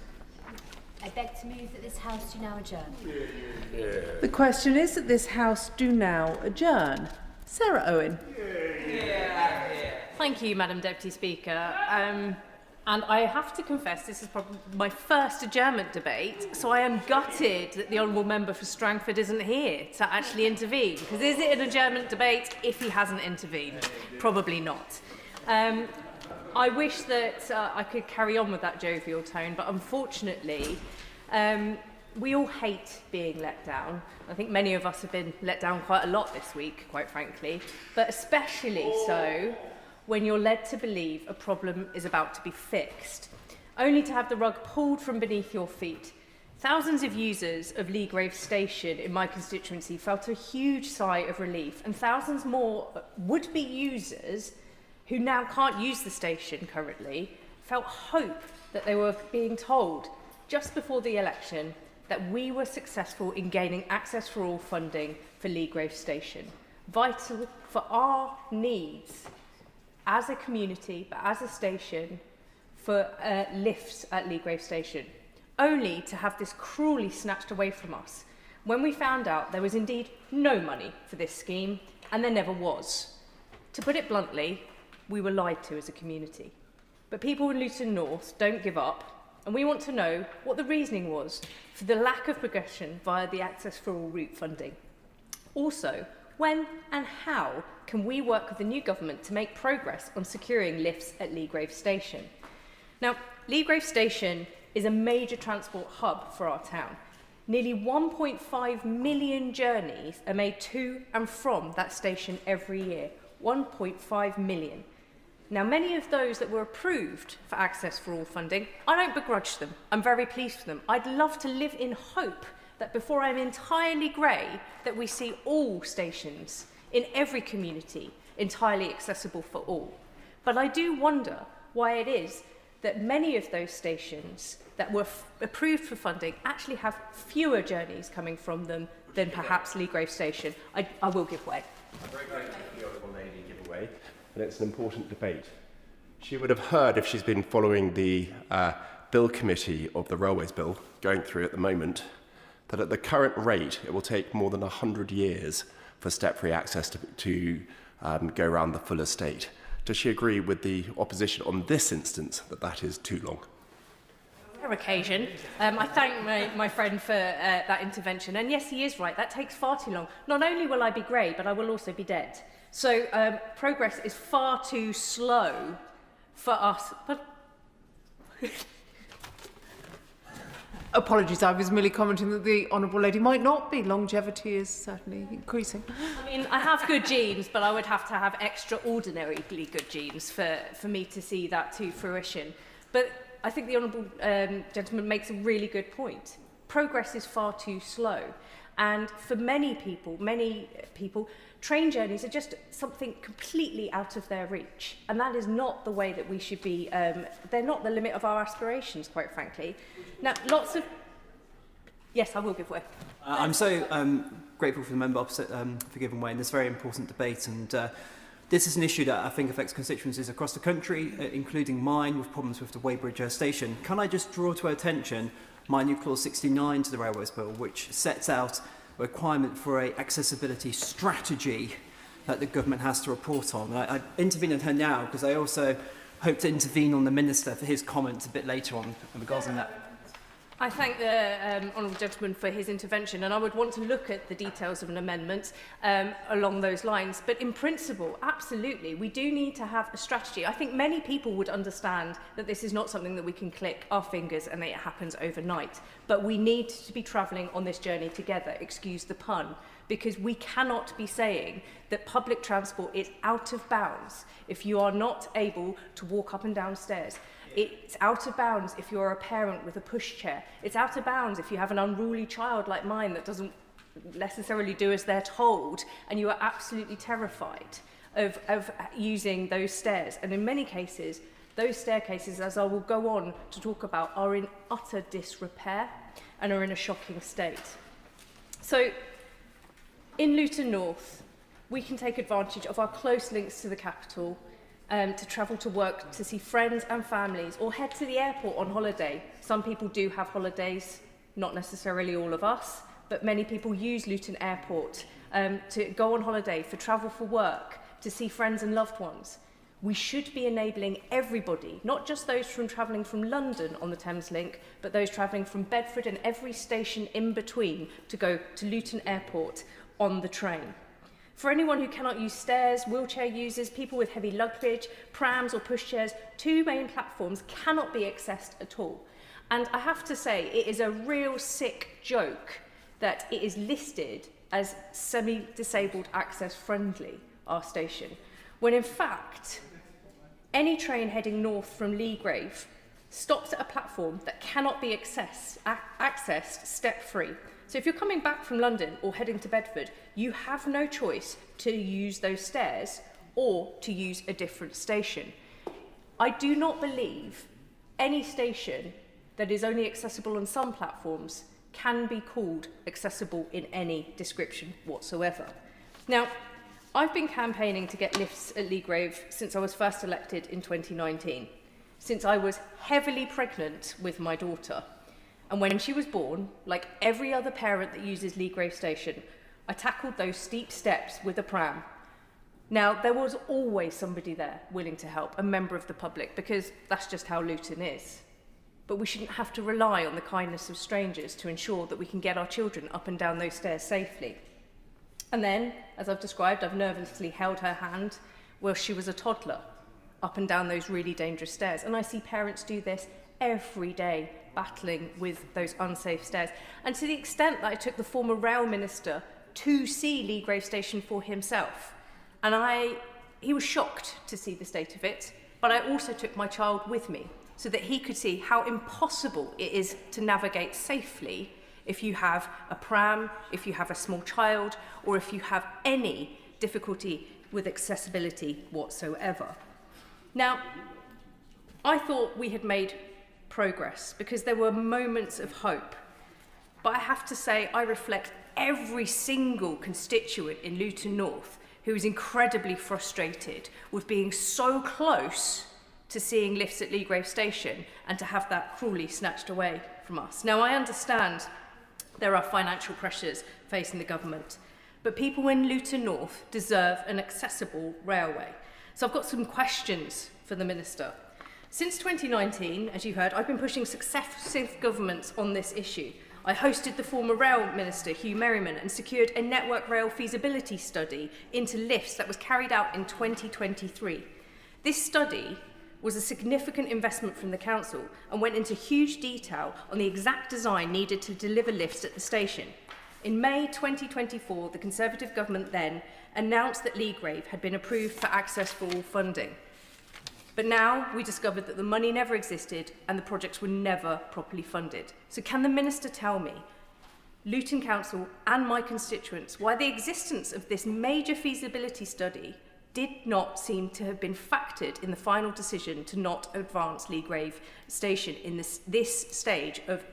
I beg to move that this House do now adjourn. The question is that this House do now adjourn. Sarah Owen. Thank you, Madam Deputy Speaker. And I have to confess, this is probably my first adjournment debate, so I am gutted that the Honourable Member for Strangford isn't here to actually intervene. Because is it an adjournment debate if he hasn't intervened? Probably not. I wish that I could carry on with that jovial tone, but unfortunately, we all hate being let down. I think many of us have been let down quite a lot this week, quite frankly, but especially so when you're led to believe a problem is about to be fixed, only to have the rug pulled from beneath your feet. Thousands of users of Leagrave Station in my constituency felt a huge sigh of relief, and thousands more would-be users who now can't use the station currently felt hope that they were being told just before the election that we were successful in gaining access for all funding for Leagrave Station, vital for our needs as a community, but as a station, for lifts at Leagrave Station, only to have this cruelly snatched away from us when we found out there was indeed no money for this scheme, and there never was. To put it bluntly, we were lied to as a community. But people in Luton North don't give up, and we want to know what the reasoning was for the lack of progression via the Access for All route funding. Also, when and how can we work with the new government to make progress on securing lifts at Leagrave Station? Now, Leagrave Station is a major transport hub for our town. Nearly 1.5 million journeys are made to and from that station every year. 1.5 million. Now, many of those that were approved for Access for All funding, I don't begrudge them. I'm very pleased for them. I'd love to live in hope that before I'm entirely grey, that we see all stations in every community entirely accessible for all. But I do wonder why it is that many of those stations that were approved for funding actually have fewer journeys coming from them than perhaps Leagrave Station. I will give way. I'm very grateful for the Honourable Lady give way, and it's an important debate. She would have heard, if she's been following the Bill Committee of the Railways Bill going through at the moment, that at the current rate it will take more than 100 years for step-free access to go around the full estate. Does she agree with the opposition on this instance that that is too long? Rare occasion. I thank my friend for that intervention. And yes, he is right. That takes far too long. Not only will I be grey, but I will also be dead. So progress is far too slow for us. But apologies, I was merely commenting that the Honourable Lady might not be. Longevity is certainly increasing. I mean, I have good genes, but I would have to have extraordinarily good genes for me to see that to fruition. But I think the Honourable gentleman makes a really good point. Progress is far too slow. And for many people, train journeys are just something completely out of their reach. And that is not the way that we should be, they're not the limit of our aspirations, quite frankly. Now, lots of... Yes, I will give way. I'm so grateful for the member opposite for giving way in this very important debate. And this is an issue that I think affects constituencies across the country, including mine, with problems with the Weybridge station. Can I just draw to our attention my new clause 69 to the Railways Bill, which sets out a requirement for an accessibility strategy that the government has to report on. I intervene on her now because I also hope to intervene on the Minister for his comments a bit later on regarding that. I thank the honourable gentleman for his intervention, and I would want to look at the details of an amendment along those lines. But in principle, absolutely, we do need to have a strategy. I think many people would understand that this is not something that we can click our fingers and that it happens overnight. But we need to be travelling on this journey together, excuse the pun, because we cannot be saying that public transport is out of bounds if you are not able to walk up and down stairs. It's out of bounds if you're a parent with a pushchair. It's out of bounds if you have an unruly child like mine that doesn't necessarily do as they're told, and you are absolutely terrified of using those stairs. And in many cases, those staircases, as I will go on to talk about, are in utter disrepair and are in a shocking state. So in Luton North, we can take advantage of our close links to the capital to travel to work, to see friends and families, or head to the airport on holiday. Some people do have holidays, not necessarily all of us, but many people use Luton Airport to go on holiday, for travel for work, to see friends and loved ones. We should be enabling everybody, not just those from travelling from London on the Thameslink, but those travelling from Bedford and every station in between to go to Luton Airport on the train. For anyone who cannot use stairs, wheelchair users, people with heavy luggage, prams or pushchairs, two main platforms cannot be accessed at all. And I have to say, it is a real sick joke that it is listed as semi-disabled access friendly, our station, when in fact, any train heading north from Leagrave stops at a platform that cannot be accessed step-free. So if you're coming back from London or heading to Bedford, you have no choice to use those stairs or to use a different station. I do not believe any station that is only accessible on some platforms can be called accessible in any description whatsoever. Now, I've been campaigning to get lifts at Leagrave since I was first elected in 2019, since I was heavily pregnant with my daughter. And when she was born, like every other parent that uses Leagrave Station, I tackled those steep steps with a pram. Now, there was always somebody there willing to help, a member of the public, because that's just how Luton is. But we shouldn't have to rely on the kindness of strangers to ensure that we can get our children up and down those stairs safely. And then, as I've described, I've nervously held her hand while she was a toddler up and down those really dangerous stairs. And I see parents do this every day, battling with those unsafe stairs. And to the extent that I took the former rail minister to see Leagrave Station for himself. And I he was shocked to see the state of it, but I also took my child with me so that he could see how impossible it is to navigate safely if you have a pram, if you have a small child, or if you have any difficulty with accessibility whatsoever. Now, I thought we had made progress because there were moments of hope, but I have to say I reflect every single constituent in Luton North who is incredibly frustrated with being so close to seeing lifts at Leagrave Station and to have that cruelly snatched away from us. Now, I understand there are financial pressures facing the government, but people in Luton North deserve an accessible railway. So I've got some questions for the Minister. Since 2019, as you heard, I've been pushing successive governments on this issue. I hosted the former Rail Minister, Hugh Merriman, and secured a Network Rail feasibility study into lifts that was carried out in 2023. This study was a significant investment from the Council and went into huge detail on the exact design needed to deliver lifts at the station. In May 2024, the Conservative government then announced that Leagrave had been approved for access for all funding. But now we discovered that the money never existed and the projects were never properly funded. So can the Minister tell me, Luton Council and my constituents, why the existence of this major feasibility study did not seem to have been factored in the final decision to not advance Leagrave Station in this stage of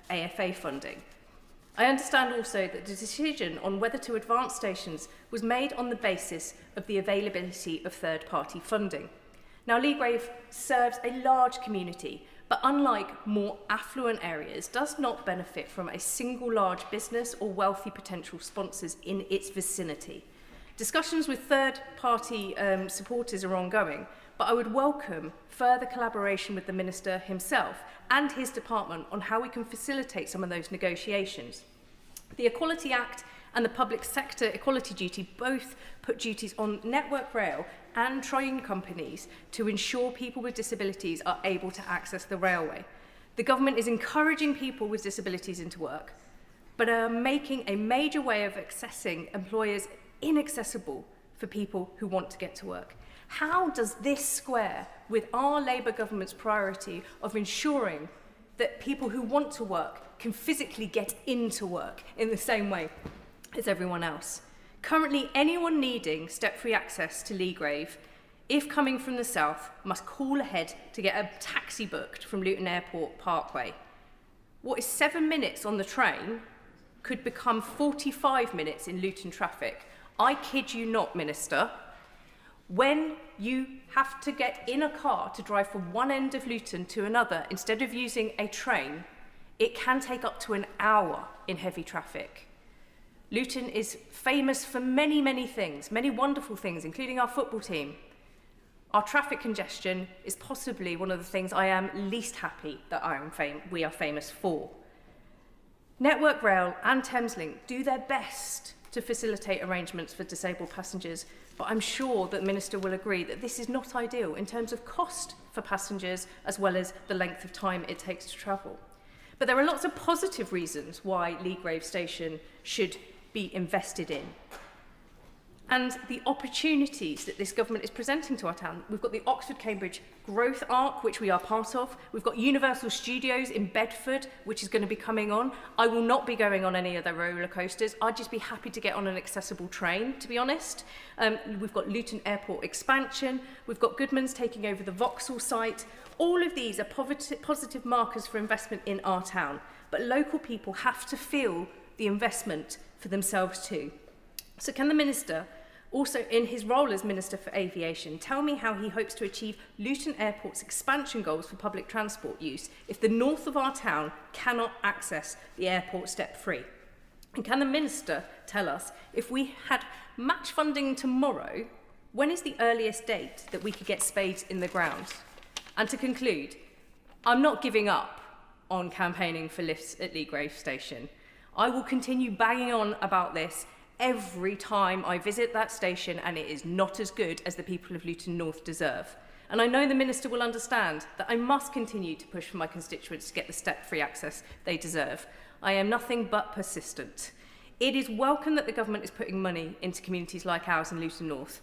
AFA funding? I understand also that the decision on whether to advance stations was made on the basis of the availability of third-party funding. Now, Leagrave serves a large community, but unlike more affluent areas, does not benefit from a single large business or wealthy potential sponsors in its vicinity. Discussions with third-party supporters are ongoing, but I would welcome further collaboration with the Minister himself and his department on how we can facilitate some of those negotiations. The Equality Act and the Public Sector Equality Duty both put duties on Network Rail and train companies to ensure people with disabilities are able to access the railway. The government is encouraging people with disabilities into work, but are making a major way of accessing employers inaccessible for people who want to get to work. How does this square with our Labour government's priority of ensuring that people who want to work can physically get into work in the same way as everyone else? Currently, anyone needing step-free access to Leagrave, if coming from the south, must call ahead to get a taxi booked from Luton Airport Parkway. What is 7 minutes on the train could become 45 minutes in Luton traffic. I kid you not, Minister. When you have to get in a car to drive from one end of Luton to another instead of using a train, it can take up to an hour in heavy traffic. Luton is famous for many, many things, many wonderful things, including our football team. Our traffic congestion is possibly one of the things I am least happy that we are famous for. Network Rail and Thameslink do their best to facilitate arrangements for disabled passengers, but I'm sure that the Minister will agree that this is not ideal in terms of cost for passengers as well as the length of time it takes to travel. But there are lots of positive reasons why Leagrave Station should be invested in. And the opportunities that this government is presenting to our town. We've got the Oxford-Cambridge Growth Arc, which we are part of. We've got Universal Studios in Bedford, which is going to be coming on. I will not be going on any of their roller coasters. I'd just be happy to get on an accessible train, to be honest. We've got Luton Airport expansion. We've got Goodman's taking over the Vauxhall site. All of these are positive markers for investment in our town. But local people have to feel the investment for themselves too. So can the Minister, also in his role as Minister for Aviation, tell me how he hopes to achieve Luton Airport's expansion goals for public transport use if the north of our town cannot access the airport step-free? And can the Minister tell us, if we had match funding tomorrow, when is the earliest date that we could get spades in the ground? And to conclude, I'm not giving up on campaigning for lifts at Leagrave Station. I will continue banging on about this every time I visit that station, and it is not as good as the people of Luton North deserve. And I know the Minister will understand that I must continue to push for my constituents to get the step-free access they deserve. I am nothing but persistent. It is welcome that the government is putting money into communities like ours in Luton North.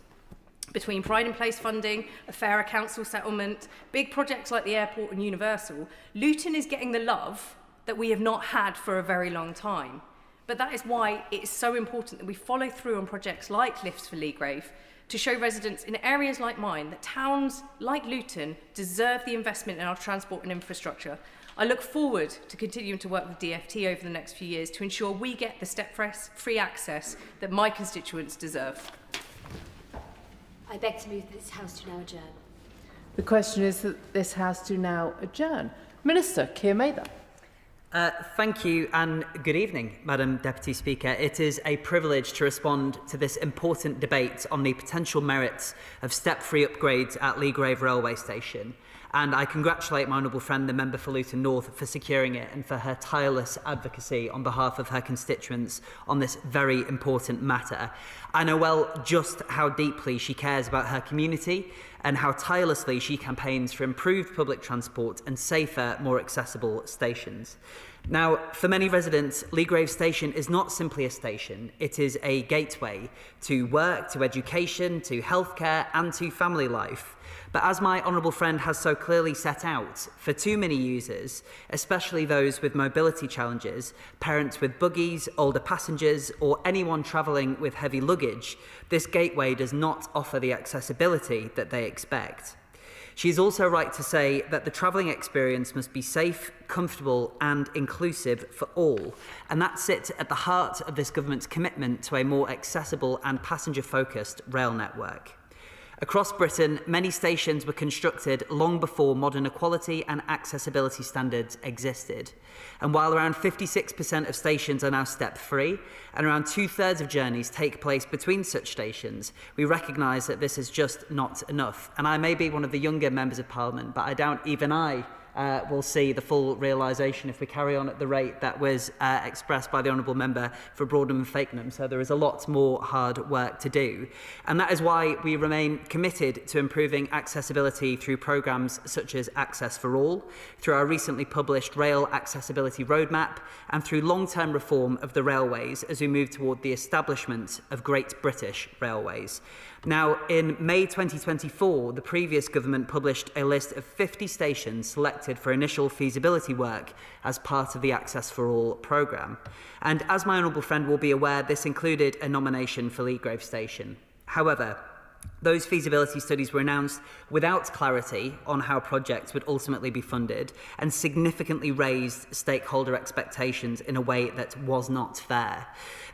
Between Pride in Place funding, a fairer council settlement, big projects like the airport and Universal, Luton is getting the love that we have not had for a very long time. But that is why it is so important that we follow through on projects like Lifts for Leagrave to show residents in areas like mine that towns like Luton deserve the investment in our transport and infrastructure. I look forward to continuing to work with DfT over the next few years to ensure we get the step-free access that my constituents deserve. I beg to move that this House do now adjourn. The question is that this House do now adjourn. Minister Keir Mather. Thank you and good evening, Madam Deputy Speaker. It is a privilege to respond to this important debate on the potential merits of step-free upgrades at Leagrave Railway Station. And I congratulate my honourable friend, the member for Luton North, for securing it and for her tireless advocacy on behalf of her constituents on this very important matter. I know well just how deeply she cares about her community and how tirelessly she campaigns for improved public transport and safer, more accessible stations. Now, for many residents, Leagrave Station is not simply a station. It is a gateway to work, to education, to healthcare and to family life. But as my honourable friend has so clearly set out, for too many users, especially those with mobility challenges, parents with buggies, older passengers, or anyone travelling with heavy luggage, this gateway does not offer the accessibility that they expect. She is also right to say that the travelling experience must be safe, comfortable and inclusive for all, and that sits at the heart of this government's commitment to a more accessible and passenger-focused rail network. Across Britain, many stations were constructed long before modern equality and accessibility standards existed. And while around 56% of stations are now step-free, and around 2/3 of journeys take place between such stations, we recognise that this is just not enough. And I may be one of the younger members of Parliament, but I doubt even I will see the full realisation if we carry on at the rate that was expressed by the Honourable Member for Broadham and Fakenham. So there is a lot more hard work to do. And that is why we remain committed to improving accessibility through programmes such as Access for All, through our recently published Rail Accessibility Roadmap, and through long-term reform of the railways as we move toward the establishment of Great British Railways. Now, in May 2024, the previous government published a list of 50 stations selected for initial feasibility work as part of the Access for All programme. And as my honourable friend will be aware, this included a nomination for Leagrave Station. However, those feasibility studies were announced without clarity on how projects would ultimately be funded and significantly raised stakeholder expectations in a way that was not fair.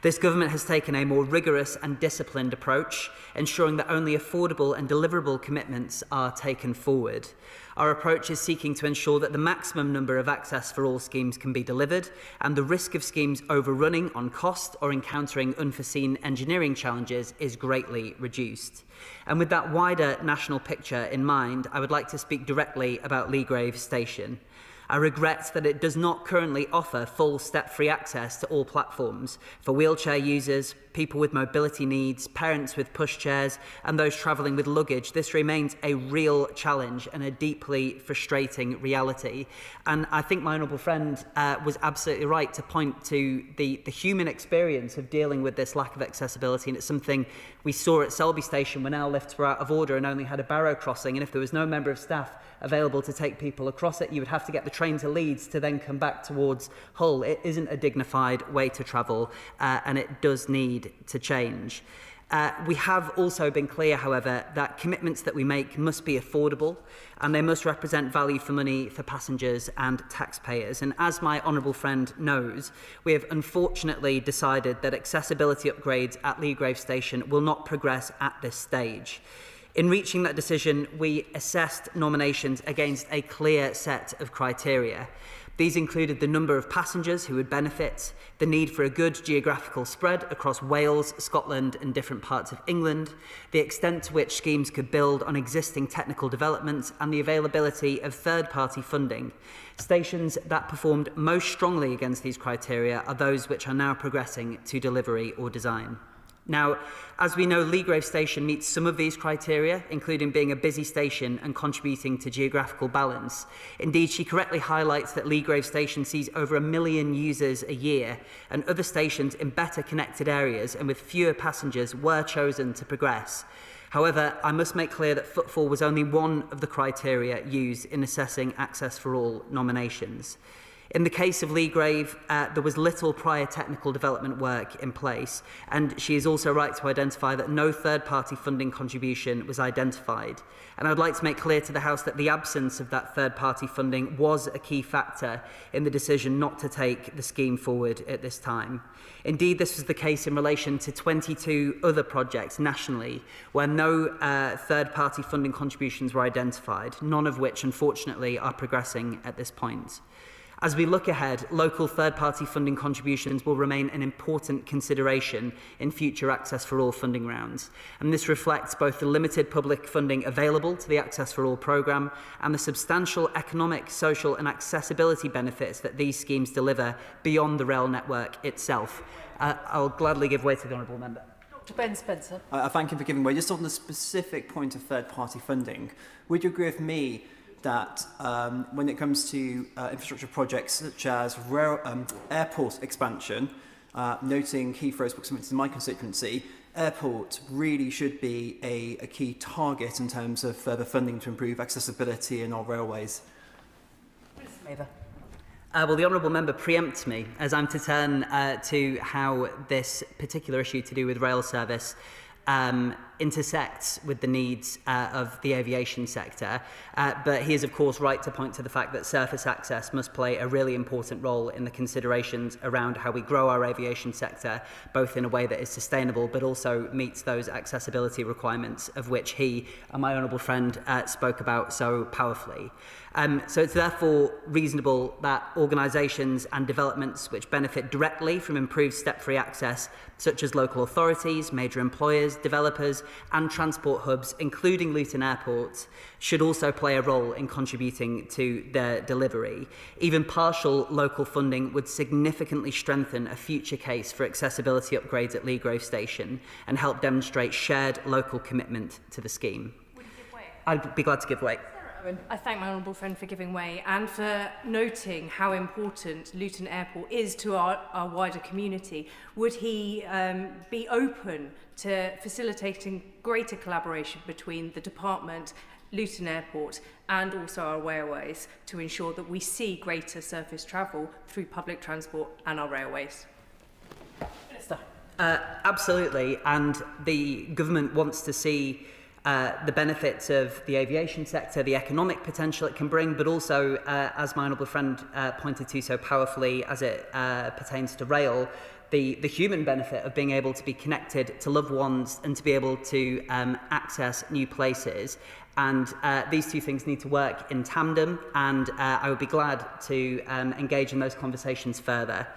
This government has taken a more rigorous and disciplined approach, ensuring that only affordable and deliverable commitments are taken forward. Our approach is seeking to ensure that the maximum number of Access for All schemes can be delivered and the risk of schemes overrunning on cost or encountering unforeseen engineering challenges is greatly reduced. And with that wider national picture in mind, I would like to speak directly about Leagrave Station. I regret that it does not currently offer full step-free access to all platforms for wheelchair users, people with mobility needs, parents with pushchairs, and those travelling with luggage. This remains a real challenge and a deeply frustrating reality. And I think my honourable friend was absolutely right to point to the human experience of dealing with this lack of accessibility, and it's something we saw at Selby Station when our lifts were out of order and only had a barrow crossing, and if there was no member of staff available to take people across it, you would have to get the train to Leeds to then come back towards Hull. It isn't a dignified way to travel, and it does need to change. We have also been clear, however, that commitments that we make must be affordable and they must represent value for money for passengers and taxpayers. And as my honourable friend knows, we have unfortunately decided that accessibility upgrades at Leagrave Station will not progress at this stage. In reaching that decision, we assessed nominations against a clear set of criteria. These included the number of passengers who would benefit, the need for a good geographical spread across Wales, Scotland and different parts of England, the extent to which schemes could build on existing technical developments and the availability of third-party funding. Stations that performed most strongly against these criteria are those which are now progressing to delivery or design. Now, as we know, Leagrave Station meets some of these criteria, including being a busy station and contributing to geographical balance. Indeed, she correctly highlights that Leagrave Station sees over 1 million users a year, and other stations in better connected areas and with fewer passengers were chosen to progress. However, I must make clear that footfall was only one of the criteria used in assessing Access for All nominations. In the case of Leagrave, there was little prior technical development work in place, and she is also right to identify that no third-party funding contribution was identified. And I would like to make clear to the House that the absence of that third-party funding was a key factor in the decision not to take the scheme forward at this time. Indeed, this was the case in relation to 22 other projects nationally, where no third-party funding contributions were identified, none of which, unfortunately, are progressing at this point. As we look ahead, local third-party funding contributions will remain an important consideration in future Access for All funding rounds, and this reflects both the limited public funding available to the Access for All programme and the substantial economic, social and accessibility benefits that these schemes deliver beyond the rail network itself. I'll gladly give way to the Honourable Member. Dr. Ben Spencer. I thank you for giving way. Just on the specific point of third-party funding, would you agree with me that when it comes to infrastructure projects such as airport expansion, noting Heathrow's proximity to my constituency, airport really should be a key target in terms of further funding to improve accessibility in our railways? Well, the Honourable Member preempts me, as I'm to turn to how this particular issue to do with rail service intersects with the needs of the aviation sector, but he is of course right to point to the fact that surface access must play a really important role in the considerations around how we grow our aviation sector, both in a way that is sustainable but also meets those accessibility requirements of which he and my honourable friend spoke about so powerfully. So it's therefore reasonable that organisations and developments which benefit directly from improved step-free access, such as local authorities, major employers, developers and transport hubs, including Luton Airport, should also play a role in contributing to their delivery. Even partial local funding would significantly strengthen a future case for accessibility upgrades at Leagrave Station and help demonstrate shared local commitment to the scheme. Would you give way? I'd be glad to give way. I thank my honourable friend for giving way and for noting how important Luton Airport is to our wider community. Would he be open to facilitating greater collaboration between the department, Luton Airport and also our railways to ensure that we see greater surface travel through public transport and our railways? Minister. Absolutely, and the government wants to see the benefits of the aviation sector, the economic potential it can bring, but also, as my honourable friend pointed to so powerfully as it pertains to rail, the human benefit of being able to be connected to loved ones and to be able to access new places. And these two things need to work in tandem, and I would be glad to engage in those conversations further.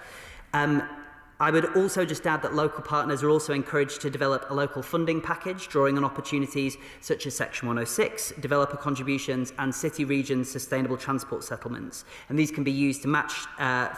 I would also just add that local partners are also encouraged to develop a local funding package, drawing on opportunities such as Section 106, developer contributions and city regions sustainable transport settlements. And these can be used to match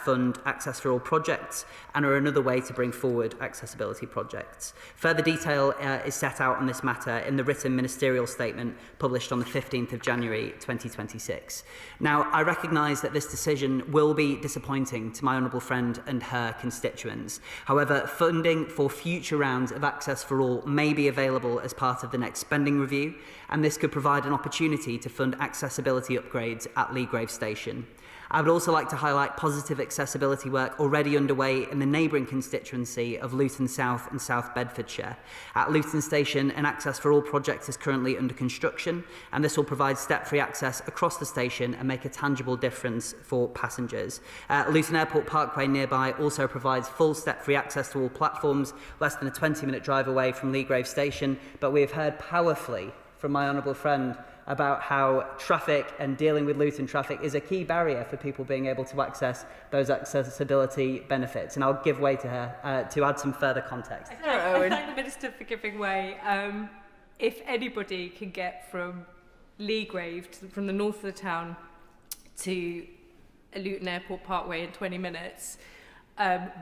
fund Access for All projects and are another way to bring forward accessibility projects. Further detail is set out on this matter in the written ministerial statement published on the 15th of January 2026. Now, I recognise that this decision will be disappointing to my honourable friend and her constituents. However, funding for future rounds of Access for All may be available as part of the next spending review, and this could provide an opportunity to fund accessibility upgrades at Leagrave Station. I would also like to highlight positive accessibility work already underway in the neighbouring constituency of Luton South and South Bedfordshire. At Luton Station, an Access for All project is currently under construction, and this will provide step-free access across the station and make a tangible difference for passengers. Luton Airport Parkway nearby also provides full step-free access to all platforms, less than a 20-minute drive away from Leagrave Station, but we have heard powerfully from my honourable friend about how traffic and dealing with Luton traffic is a key barrier for people being able to access those accessibility benefits. And I'll give way to her to add some further context. I thank the Minister for giving way. If anybody can get from Leagrave, from the north of the town, to Luton Airport Parkway in 20 minutes,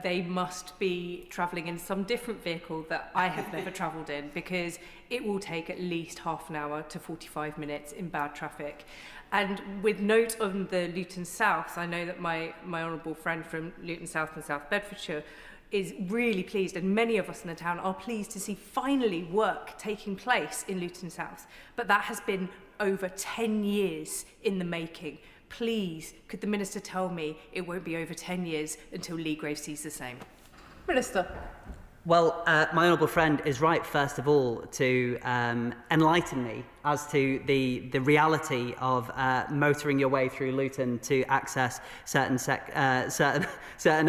they must be travelling in some different vehicle that I have never travelled in, because it will take at least half an hour to 45 minutes in bad traffic. And with note on the Luton South, I know that my honourable friend from Luton South and South Bedfordshire is really pleased, and many of us in the town are pleased to see finally work taking place in Luton South. But that has been over 10 years in the making. Please, could the Minister tell me it won't be over 10 years until Leagrave sees the same? Minister. Well, my honourable friend is right, first of all, to enlighten me as to the reality of motoring your way through Luton to access certain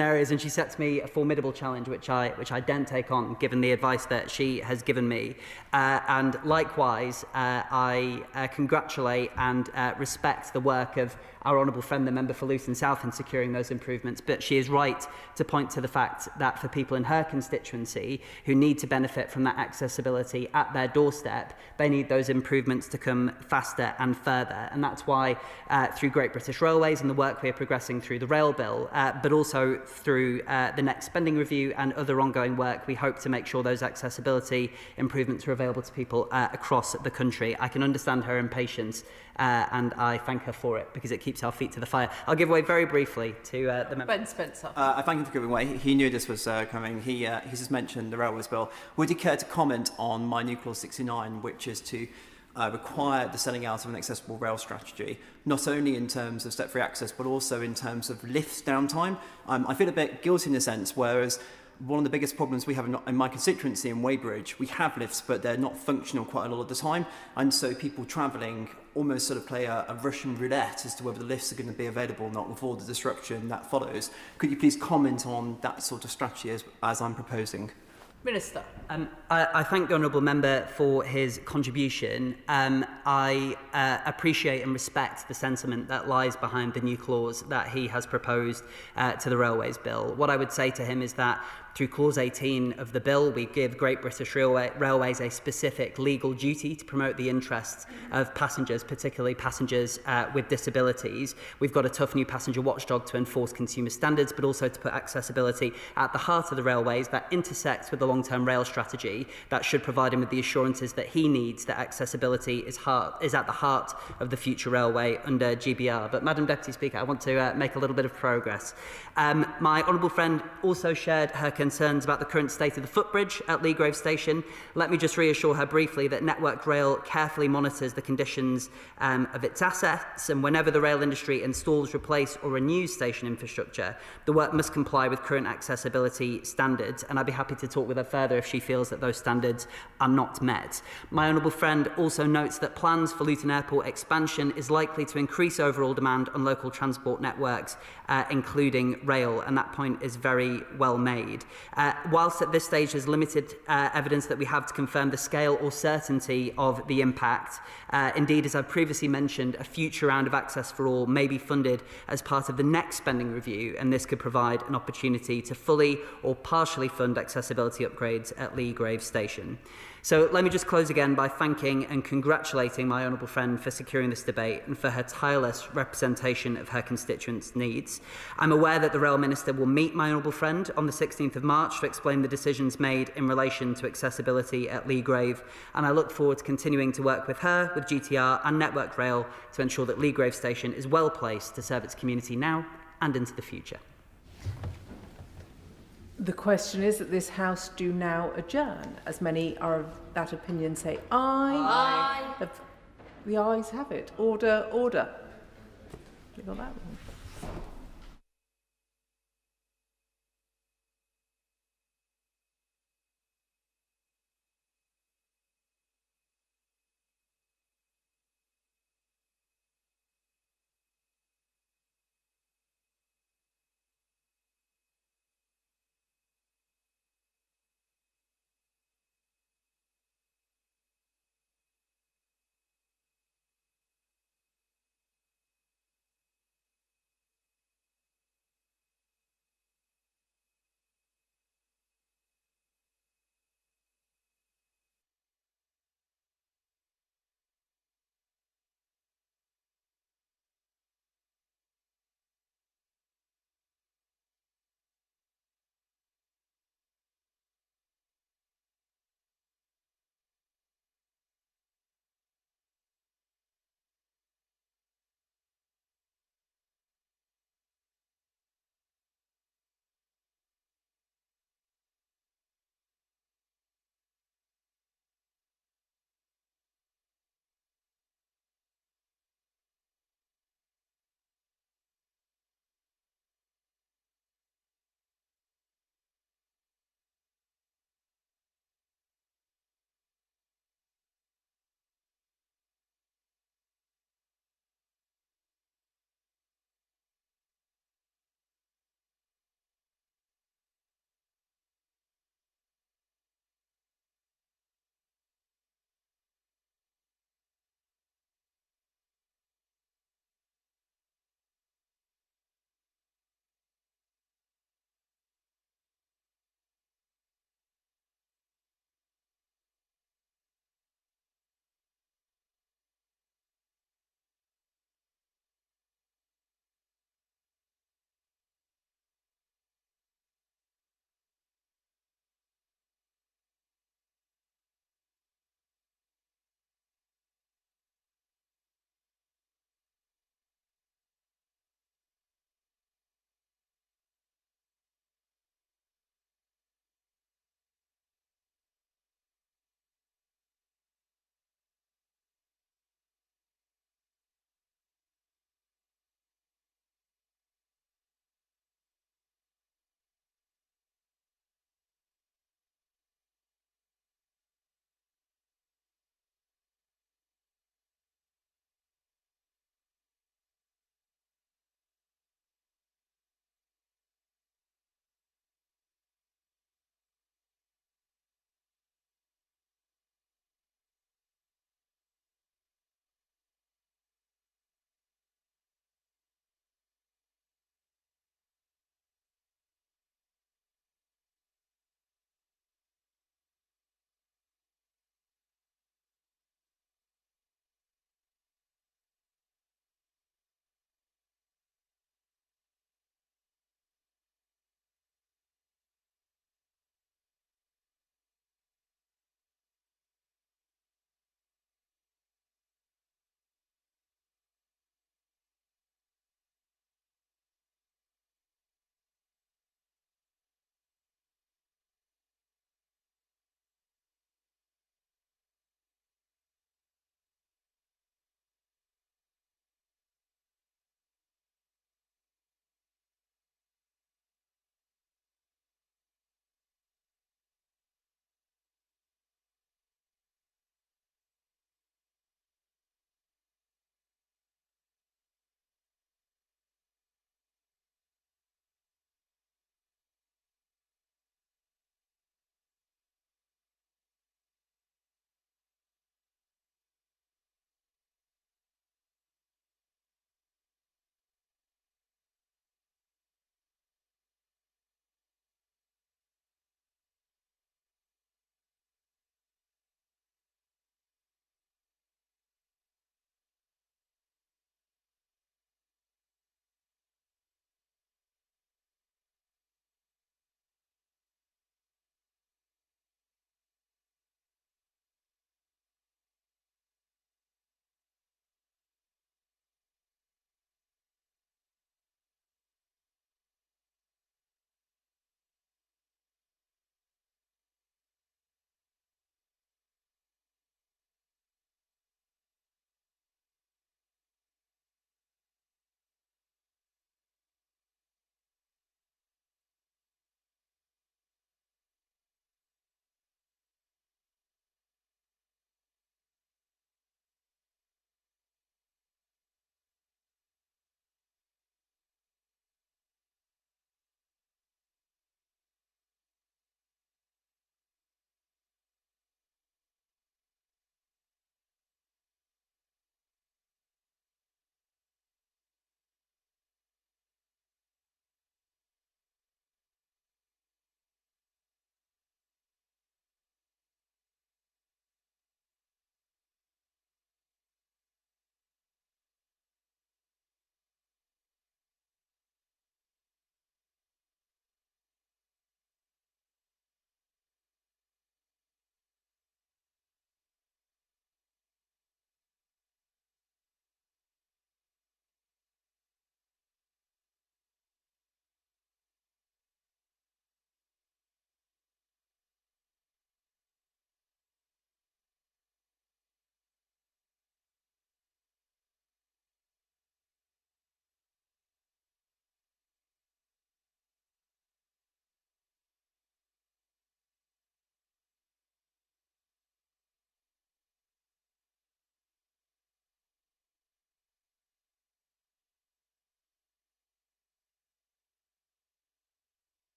areas, and she sets me a formidable challenge, which I don't take on, given the advice that she has given me. And likewise, I congratulate and respect the work of our honourable friend, the member for Luton South, in securing those improvements. But she is right to point to the fact that for people in her constituency who need to benefit from that accessibility at their doorstep, they need those improvements to come faster and further. And that's why through Great British Railways and the work we are progressing through the rail bill, but also through the next spending review and other ongoing work, we hope to make sure those accessibility improvements are available to people across the country. I can understand her impatience, and I thank her for it, because it keeps our feet to the fire. I'll give way very briefly to the member. Ben Spencer. I thank him for giving way. He knew this was coming. He just mentioned the Railways Bill. Would you care to comment on my new clause 69, which is to require the selling out of an accessible rail strategy, not only in terms of step-free access, but also in terms of lifts downtime? I feel a bit guilty in a sense, whereas one of the biggest problems we have in my constituency in Weybridge, we have lifts, but they're not functional quite a lot of the time. And so people travelling almost sort of play a Russian roulette as to whether the lifts are going to be available or not before the disruption that follows. Could you please comment on that sort of strategy as I'm proposing? Minister. I thank the honourable member for his contribution. I appreciate and respect the sentiment that lies behind the new clause that he has proposed to the Railways Bill. What I would say to him is that through Clause 18 of the bill, we give Great British Railways a specific legal duty to promote the interests of passengers, particularly passengers with disabilities. We've got a tough new passenger watchdog to enforce consumer standards, but also to put accessibility at the heart of the railways that intersects with the long-term rail strategy that should provide him with the assurances that he needs that accessibility is at the heart of the future railway under GBR. But, Madam Deputy Speaker, I want to make a little bit of progress. My honourable friend also shared her concerns about the current state of the footbridge at Leagrave Station. Let me just reassure her briefly that Network Rail carefully monitors the conditions of its assets, and whenever the rail industry installs, replace or renews station infrastructure, the work must comply with current accessibility standards, and I'd be happy to talk with her further if she feels that those standards are not met. My honourable friend also notes that plans for Luton Airport expansion is likely to increase overall demand on local transport networks, including rail, and that point is very well made. Whilst at this stage there's limited evidence that we have to confirm the scale or certainty of the impact, indeed, as I've previously mentioned, a future round of Access for All may be funded as part of the next spending review, and this could provide an opportunity to fully or partially fund accessibility upgrades at Leagrave Station. So let me just close again by thanking and congratulating my honourable friend for securing this debate and for her tireless representation of her constituents' needs. I'm aware that the Rail Minister will meet my honourable friend on the 16th of March to explain the decisions made in relation to accessibility at Leagrave, and I look forward to continuing to work with her, with GTR and Network Rail to ensure that Leagrave Station is well placed to serve its community now and into the future. The question is that this House do now adjourn, as many are of that opinion say aye. Aye. The ayes have it. Order, order. We got that one.